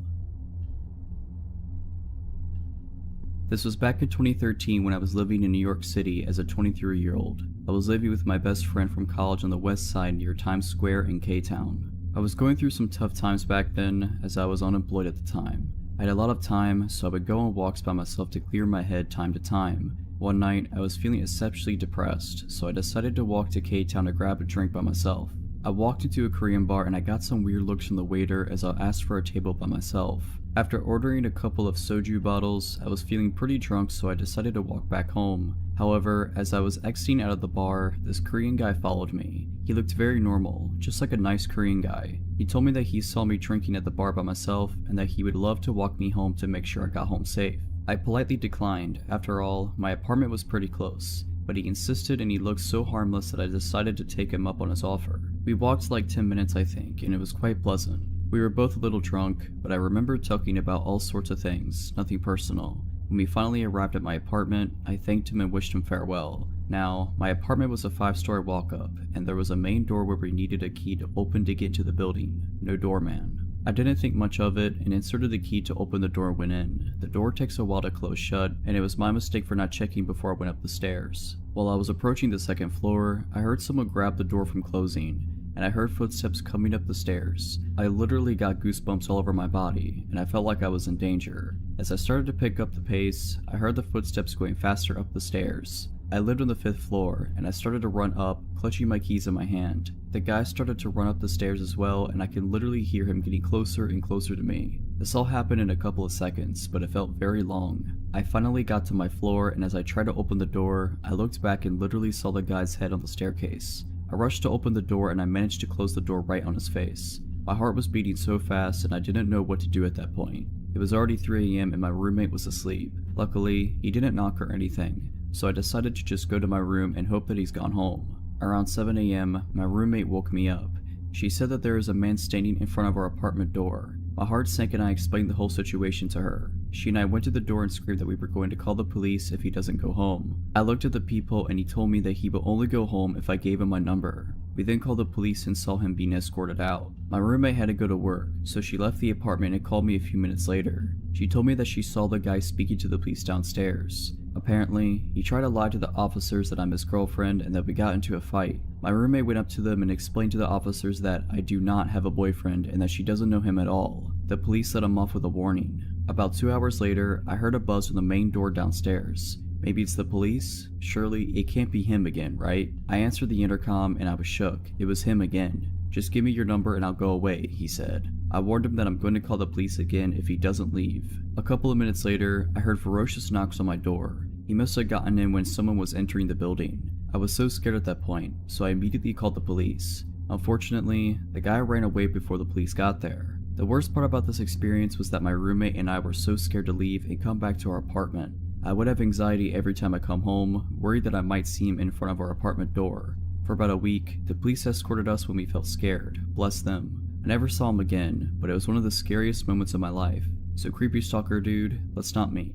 This was back in 2013 when I was living in New York City as a 23-year-old. I was living with my best friend from college on the west side near Times Square in K-Town. I was going through some tough times back then as I was unemployed at the time. I had a lot of time, so I would go on walks by myself to clear my head time to time. One night, I was feeling exceptionally depressed, so I decided to walk to K-Town to grab a drink by myself. I walked into a Korean bar and I got some weird looks from the waiter as I asked for a table by myself. After ordering a couple of soju bottles, I was feeling pretty drunk, so I decided to walk back home. However, as I was exiting out of the bar, this Korean guy followed me. He looked very normal, just like a nice Korean guy. He told me that he saw me drinking at the bar by myself and that he would love to walk me home to make sure I got home safe. I politely declined. After all, my apartment was pretty close. But he insisted and he looked so harmless that I decided to take him up on his offer. We walked like 10 minutes I think, and it was quite pleasant. We were both a little drunk, but I remember talking about all sorts of things, nothing personal. When we finally arrived at my apartment, I thanked him and wished him farewell. Now, my apartment was a 5-story walk-up, and there was a main door where we needed a key to open to get into the building. No doorman. I didn't think much of it and inserted the key to open the door and went in. The door takes a while to close shut, and it was my mistake for not checking before I went up the stairs. While I was approaching the second floor, I heard someone grab the door from closing, and I heard footsteps coming up the stairs. I literally got goosebumps all over my body, and I felt like I was in danger. As I started to pick up the pace, I heard the footsteps going faster up the stairs. I lived on the 5th floor, and I started to run up, clutching my keys in my hand. The guy started to run up the stairs as well, and I could literally hear him getting closer and closer to me. This all happened in a couple of seconds, but it felt very long. I finally got to my floor, and as I tried to open the door, I looked back and literally saw the guy's head on the staircase. I rushed to open the door and I managed to close the door right on his face. My heart was beating so fast and I didn't know what to do at that point. It was already 3 AM and my roommate was asleep. Luckily, he didn't knock or anything, so I decided to just go to my room and hope that he's gone home. Around 7 AM, my roommate woke me up. She said that there is a man standing in front of our apartment door. My heart sank and I explained the whole situation to her. She and I went to the door and screamed that we were going to call the police if he doesn't go home. I looked at the people and he told me that he will only go home if I gave him my number. We then called the police and saw him being escorted out. My roommate had to go to work, so she left the apartment and called me a few minutes later. She told me that she saw the guy speaking to the police downstairs. Apparently, he tried to lie to the officers that I'm his girlfriend and that we got into a fight. My roommate went up to them and explained to the officers that I do not have a boyfriend and that she doesn't know him at all. The police let him off with a warning. About 2 hours later, I heard a buzz from the main door downstairs. Maybe it's the police? Surely it can't be him again, right? I answered the intercom and I was shook. It was him again. "Just give me your number and I'll go away," he said. I warned him that I'm going to call the police again if he doesn't leave. A couple of minutes later, I heard ferocious knocks on my door. He must have gotten in when someone was entering the building. I was so scared at that point, so I immediately called the police. Unfortunately, the guy ran away before the police got there. The worst part about this experience was that my roommate and I were so scared to leave and come back to our apartment. I would have anxiety every time I come home, worried that I might see him in front of our apartment door. For about a week, the police escorted us when we felt scared. Bless them. I never saw him again, but it was one of the scariest moments of my life. So creepy stalker dude, let's not meet.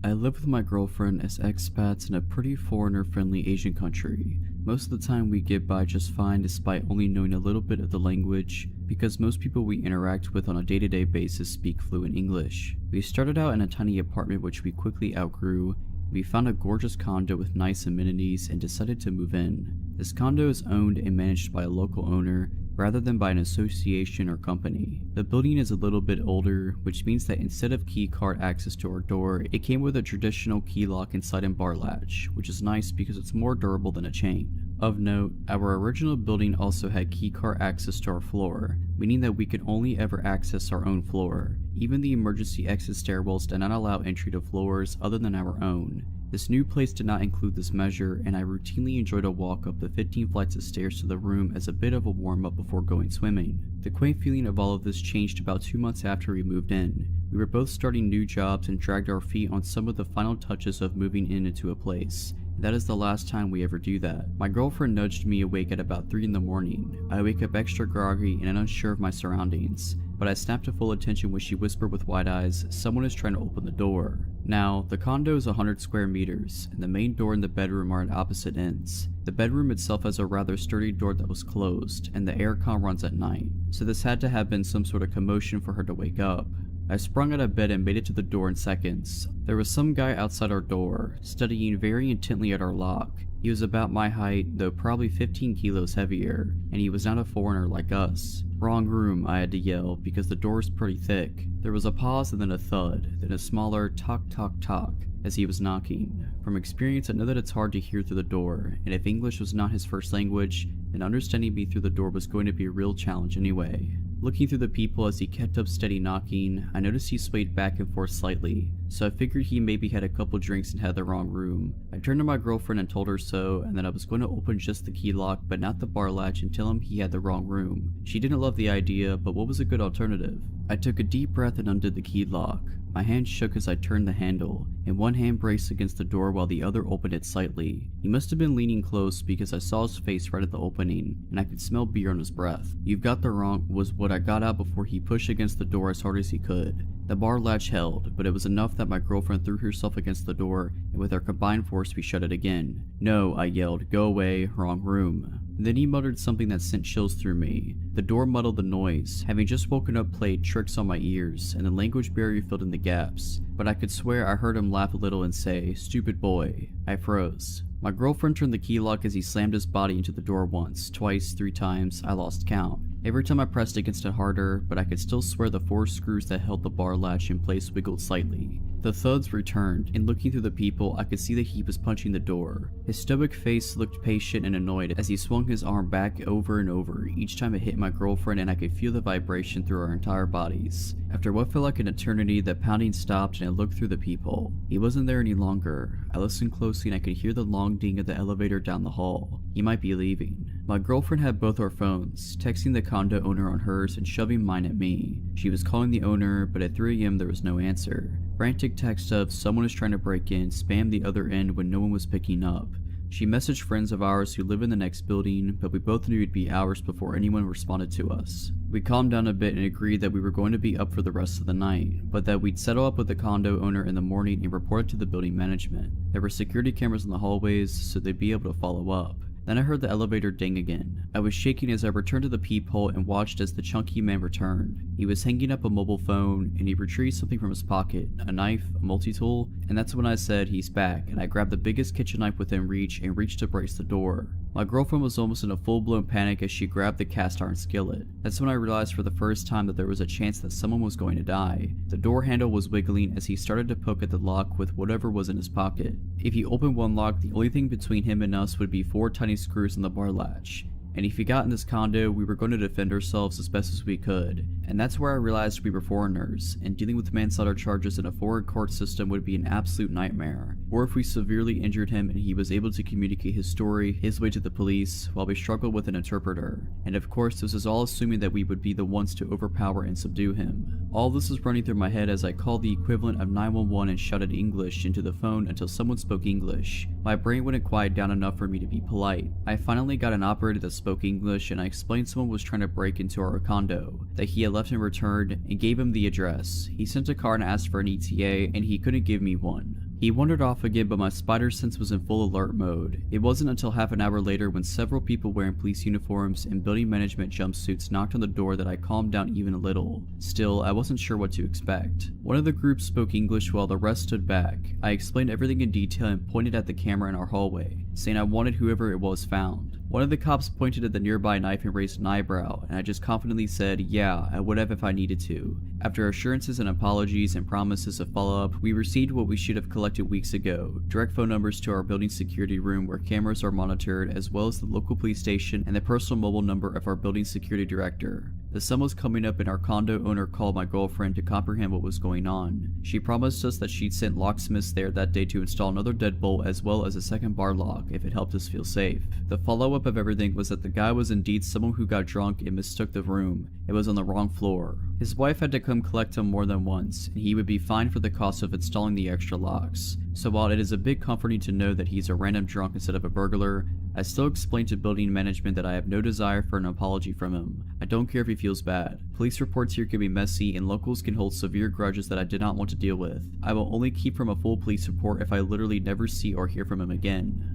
I live with my girlfriend as expats in a pretty foreigner-friendly Asian country. Most of the time we get by just fine despite only knowing a little bit of the language, because most people we interact with on a day-to-day basis speak fluent English. We started out in a tiny apartment which we quickly outgrew. We found a gorgeous condo with nice amenities and decided to move in. This condo is owned and managed by a local owner rather than by an association or company. The building is a little bit older, which means that instead of key card access to our door, it came with a traditional key lock inside and bar latch, which is nice because it's more durable than a chain. Of note, our original building also had key card access to our floor, meaning that we could only ever access our own floor. Even the emergency exit stairwells did not allow entry to floors other than our own. This new place did not include this measure, and I routinely enjoyed a walk up the 15 flights of stairs to the room as a bit of a warm-up before going swimming. The quaint feeling of all of this changed about 2 months after we moved in. We were both starting new jobs and dragged our feet on some of the final touches of moving into a place. That is the last time we ever do that. My girlfriend nudged me awake at about 3 in the morning. I wake up extra groggy and unsure of my surroundings, but I snap to full attention when she whispered with wide eyes, "Someone is trying to open the door." Now, the condo is 100 square meters, and the main door and the bedroom are at opposite ends. The bedroom itself has a rather sturdy door that was closed, and the aircon runs at night, so this had to have been some sort of commotion for her to wake up. I sprung out of bed and made it to the door in seconds. There was some guy outside our door, studying very intently at our lock. He was about my height, though probably 15 kilos heavier, and he was not a foreigner like us. "Wrong room," I had to yell, because the door is pretty thick. There was a pause and then a thud, then a smaller tock tock tock as he was knocking. From experience, I know that it's hard to hear through the door, and if English was not his first language, then understanding me through the door was going to be a real challenge anyway. Looking through the peephole as he kept up steady knocking, I noticed he swayed back and forth slightly, so I figured he maybe had a couple drinks and had the wrong room. I turned to my girlfriend and told her so, and that I was going to open just the key lock but not the bar latch and tell him he had the wrong room. She didn't love the idea, but what was a good alternative? I took a deep breath and undid the key lock. My hand shook as I turned the handle, and one hand braced against the door while the other opened it slightly. He must have been leaning close because I saw his face right at the opening, and I could smell beer on his breath. "You've got the wrong," was what I got out before he pushed against the door as hard as he could. The bar latch held, but it was enough that my girlfriend threw herself against the door, and with our combined force we shut it again. "No," I yelled, "go away, wrong room." Then he muttered something that sent chills through me. The door muddled the noise, having just woken up played tricks on my ears, and the language barrier filled in the gaps. But I could swear I heard him laugh a little and say, "Stupid boy." I froze. My girlfriend turned the key lock as he slammed his body into the door once, twice, 3 times, I lost count. Every time I pressed against it harder, but I could still swear the 4 screws that held the bar latch in place wiggled slightly. The thuds returned, and looking through the peephole, I could see that he was punching the door. His stoic face looked patient and annoyed as he swung his arm back over and over each time it hit my girlfriend, and I could feel the vibration through our entire bodies. After what felt like an eternity, the pounding stopped and I looked through the peephole. He wasn't there any longer. I listened closely and I could hear the long ding of the elevator down the hall. He might be leaving. My girlfriend had both our phones, texting the condo owner on hers and shoving mine at me. She was calling the owner, but at 3 AM there was no answer. Frantic text of "someone is trying to break in" spammed the other end when no one was picking up. She messaged friends of ours who live in the next building, but we both knew it'd be hours before anyone responded to us. We calmed down a bit and agreed that we were going to be up for the rest of the night, but that we'd settle up with the condo owner in the morning and report it to the building management. There were security cameras in the hallways, so they'd be able to follow up. Then I heard the elevator ding again. I was shaking as I returned to the peephole and watched as the chunky man returned. He was hanging up a mobile phone, and he retrieved something from his pocket, a knife, a multi-tool, and that's when I said, "He's back," and I grabbed the biggest kitchen knife within reach and reached to brace the door. My girlfriend was almost in a full-blown panic as she grabbed the cast iron skillet. That's when I realized for the first time that there was a chance that someone was going to die. The door handle was wiggling as he started to poke at the lock with whatever was in his pocket. If he opened one lock, the only thing between him and us would be 4 tiny screws on the bar latch. And if he got in this condo, we were going to defend ourselves as best as we could. And that's where I realized we were foreigners, and dealing with manslaughter charges in a foreign court system would be an absolute nightmare. Or if we severely injured him and he was able to communicate his story, his way to the police, while we struggled with an interpreter. And of course, this is all assuming that we would be the ones to overpower and subdue him. All this is running through my head as I called the equivalent of 911 and shouted English into the phone until someone spoke English. My brain wouldn't quiet down enough for me to be polite. I finally got an operator that spoke English, and I explained someone was trying to break into our condo, that he had left and returned, and gave him the address. He sent a car and asked for an ETA, and he couldn't give me one. He wandered off again, but my spider sense was in full alert mode. It wasn't until half an hour later, when several people wearing police uniforms and building management jumpsuits knocked on the door, that I calmed down even a little. Still, I wasn't sure what to expect. One of the group spoke English while the rest stood back. I explained everything in detail and pointed at the camera in our hallway, saying I wanted whoever it was found. One of the cops pointed at the nearby knife and raised an eyebrow, and I just confidently said, "Yeah, I would have if I needed to." After assurances and apologies and promises of follow-up, we received what we should have collected weeks ago: direct phone numbers to our building security room where cameras are monitored, as well as the local police station and the personal mobile number of our building security director. The sun was coming up and our condo owner called my girlfriend to comprehend what was going on. She promised us that she'd sent locksmiths there that day to install another deadbolt as well as a second bar lock if it helped us feel safe. The follow-up of everything was that the guy was indeed someone who got drunk and mistook the room. It was on the wrong floor. His wife had to come collect him more than once, and he would be fined for the cost of installing the extra locks. So while it is a bit comforting to know that he's a random drunk instead of a burglar, I still explained to building management that I have no desire for an apology from him. I don't care if he feels bad. Police reports here can be messy, and locals can hold severe grudges that I did not want to deal with. I will only keep from a full police report if I literally never see or hear from him again.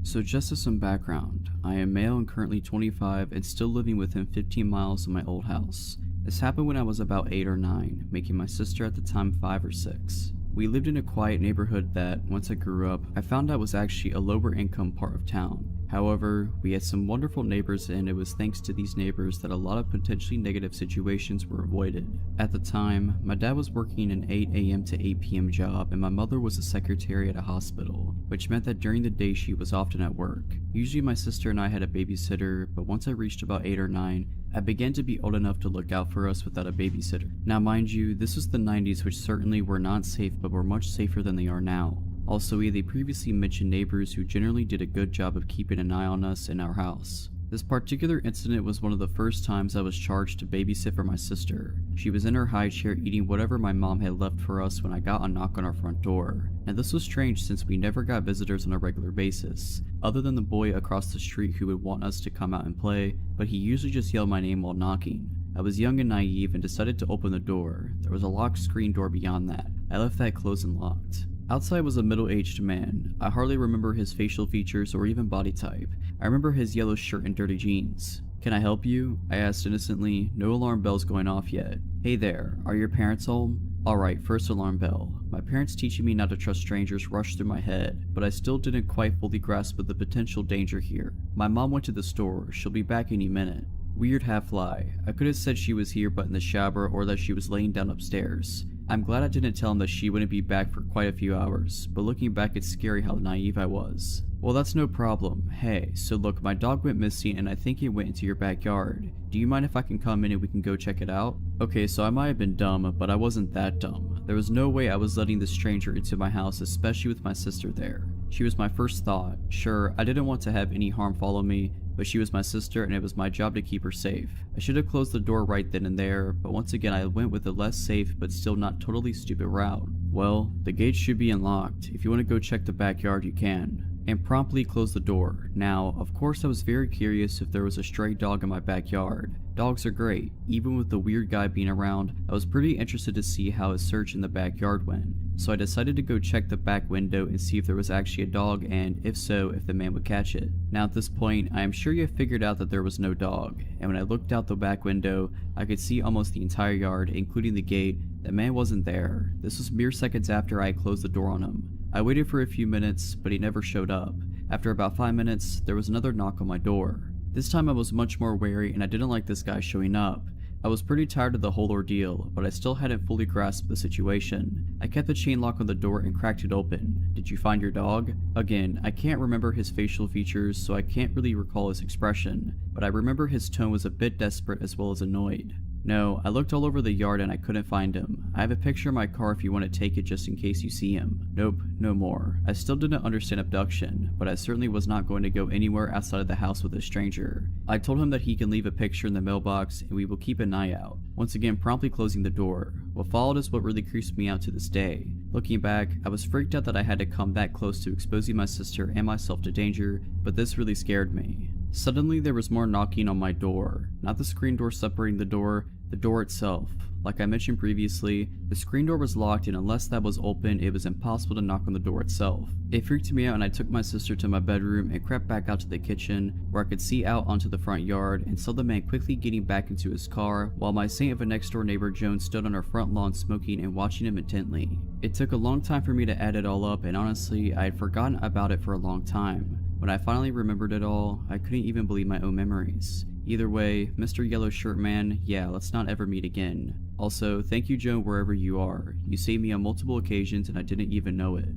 So just as some background, I am male and currently 25 and still living within 15 miles of my old house. This happened when I was about 8 or 9, making my sister at the time 5 or 6. We lived in a quiet neighborhood that, once I grew up, I found out was actually a lower income part of town. However, we had some wonderful neighbors, and it was thanks to these neighbors that a lot of potentially negative situations were avoided. At the time, my dad was working an 8 AM to 8 PM job, and my mother was a secretary at a hospital, which meant that during the day she was often at work. Usually my sister and I had a babysitter, but once I reached about 8 or 9, I began to be old enough to look out for us without a babysitter. Now mind you, this was the 90s, which certainly were not safe, but were much safer than they are now. Also, we had the previously mentioned neighbors who generally did a good job of keeping an eye on us in our house. This particular incident was one of the first times I was charged to babysit for my sister. She was in her high chair eating whatever my mom had left for us when I got a knock on our front door. Now this was strange since we never got visitors on a regular basis, other than the boy across the street who would want us to come out and play, but he usually just yelled my name while knocking. I was young and naive and decided to open the door. There was a locked screen door beyond that. I left that closed and locked. Outside was a middle-aged man. I hardly remember his facial features or even body type. I remember his yellow shirt and dirty jeans. "Can I help you?" I asked innocently. No alarm bells going off yet. "Hey there, are your parents home?" Alright, first alarm bell. My parents teaching me not to trust strangers rushed through my head, but I still didn't quite fully grasp the potential danger here. My mom went to the store. She'll be back any minute. Weird half lie. I could have said she was here but in the shower or that she was laying down upstairs. I'm glad I didn't tell him that she wouldn't be back for quite a few hours, but looking back it's scary how naive I was. Well, that's no problem. Hey, so look, my dog went missing and I think it went into your backyard. Do you mind if I can come in and we can go check it out? Okay, so I might have been dumb, but I wasn't that dumb. There was no way I was letting this stranger into my house, especially with my sister there. She was my first thought. Sure, I didn't want to have any harm follow me, but she was my sister and it was my job to keep her safe. I should have closed the door right then and there, but once again I went with the less safe but still not totally stupid route. Well, the gate should be unlocked. If you want to go check the backyard, you can. And promptly closed the door. Now, of course I was very curious if there was a stray dog in my backyard. Dogs are great. Even with the weird guy being around, I was pretty interested to see how his search in the backyard went. So I decided to go check the back window and see if there was actually a dog, and if so, if the man would catch it. Now at this point, I am sure you have figured out that there was no dog, and when I looked out the back window, I could see almost the entire yard, including the gate. The man wasn't there. This was mere seconds after I had closed the door on him. I waited for a few minutes, but he never showed up. After about 5 minutes, there was another knock on my door. This time I was much more wary and I didn't like this guy showing up. I was pretty tired of the whole ordeal, but I still hadn't fully grasped the situation. I kept the chain lock on the door and cracked it open. Did you find your dog? Again, I can't remember his facial features, so I can't really recall his expression, but I remember his tone was a bit desperate as well as annoyed. No, I looked all over the yard and I couldn't find him. I have a picture in my car if you want to take it just in case you see him. Nope, no more. I still didn't understand abduction, but I certainly was not going to go anywhere outside of the house with a stranger. I told him that he can leave a picture in the mailbox and we will keep an eye out. Once again, promptly closing the door. What followed is what really creeps me out to this day. Looking back, I was freaked out that I had to come that close to exposing my sister and myself to danger, but this really scared me. Suddenly there was more knocking on my door. Not the screen door separating the door itself. Like I mentioned previously, the screen door was locked and unless that was open, it was impossible to knock on the door itself. It freaked me out and I took my sister to my bedroom and crept back out to the kitchen where I could see out onto the front yard and saw the man quickly getting back into his car while my saint of a next door neighbor Joan stood on her front lawn smoking and watching him intently. It took a long time for me to add it all up and honestly, I had forgotten about it for a long time. When I finally remembered it all, I couldn't even believe my own memories. Either way, Mr. Yellow Shirt Man, yeah, let's not ever meet again. Also, thank you Joan wherever you are. You saved me on multiple occasions and I didn't even know it.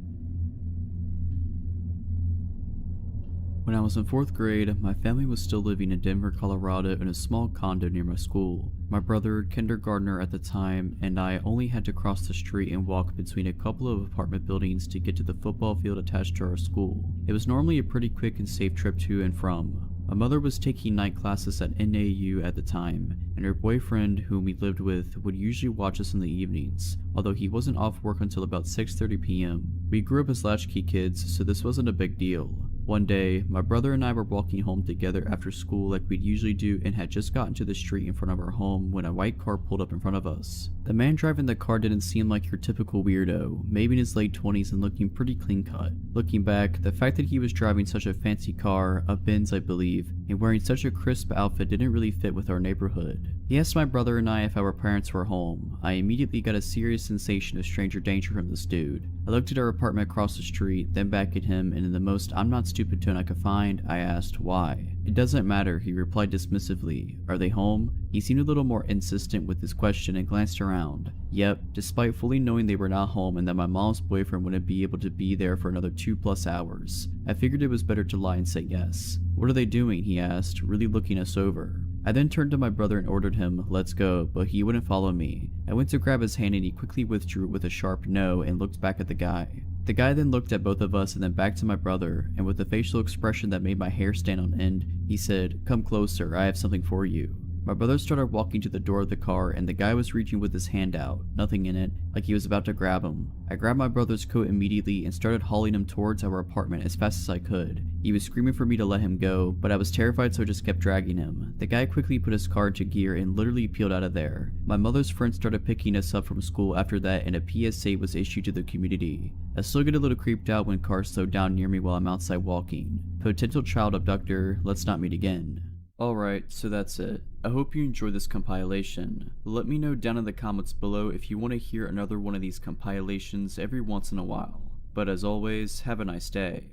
When I was in 4th grade, my family was still living in Denver, Colorado in a small condo near my school. My brother, kindergartner at the time, and I only had to cross the street and walk between a couple of apartment buildings to get to the football field attached to our school. It was normally a pretty quick and safe trip to and from. My mother was taking night classes at NAU at the time, and her boyfriend, whom we lived with, would usually watch us in the evenings, although he wasn't off work until about 6:30 p.m. We grew up as latchkey kids, so this wasn't a big deal. One day, my brother and I were walking home together after school like we'd usually do and had just gotten to the street in front of our home when a white car pulled up in front of us. The man driving the car didn't seem like your typical weirdo, maybe in his late 20s and looking pretty clean cut. Looking back, the fact that he was driving such a fancy car, a Benz I believe, and wearing such a crisp outfit didn't really fit with our neighborhood. He asked my brother and I if our parents were home. I immediately got a serious sensation of stranger danger from this dude. I looked at our apartment across the street, then back at him, and in the most I'm not stupid tone I could find, I asked why. It doesn't matter, he replied dismissively. Are they home? He seemed a little more insistent with his question and glanced around. Yep, despite fully knowing they were not home and that my mom's boyfriend wouldn't be able to be there for another 2+ hours, I figured it was better to lie and say yes. What are they doing? He asked, really looking us over. I then turned to my brother and ordered him, let's go, but he wouldn't follow me. I went to grab his hand and he quickly withdrew with a sharp no and looked back at the guy. The guy then looked at both of us and then back to my brother, and with a facial expression that made my hair stand on end, he said, "Come closer, I have something for you." My brother started walking to the door of the car and the guy was reaching with his hand out, nothing in it, like he was about to grab him. I grabbed my brother's coat immediately and started hauling him towards our apartment as fast as I could. He was screaming for me to let him go, but I was terrified so I just kept dragging him. The guy quickly put his car into gear and literally peeled out of there. My mother's friends started picking us up from school after that and a PSA was issued to the community. I still get a little creeped out when cars slow down near me while I'm outside walking. Potential child abductor, let's not meet again. Alright, so that's it. I hope you enjoyed this compilation. Let me know down in the comments below if you want to hear another one of these compilations every once in a while. But as always, have a nice day.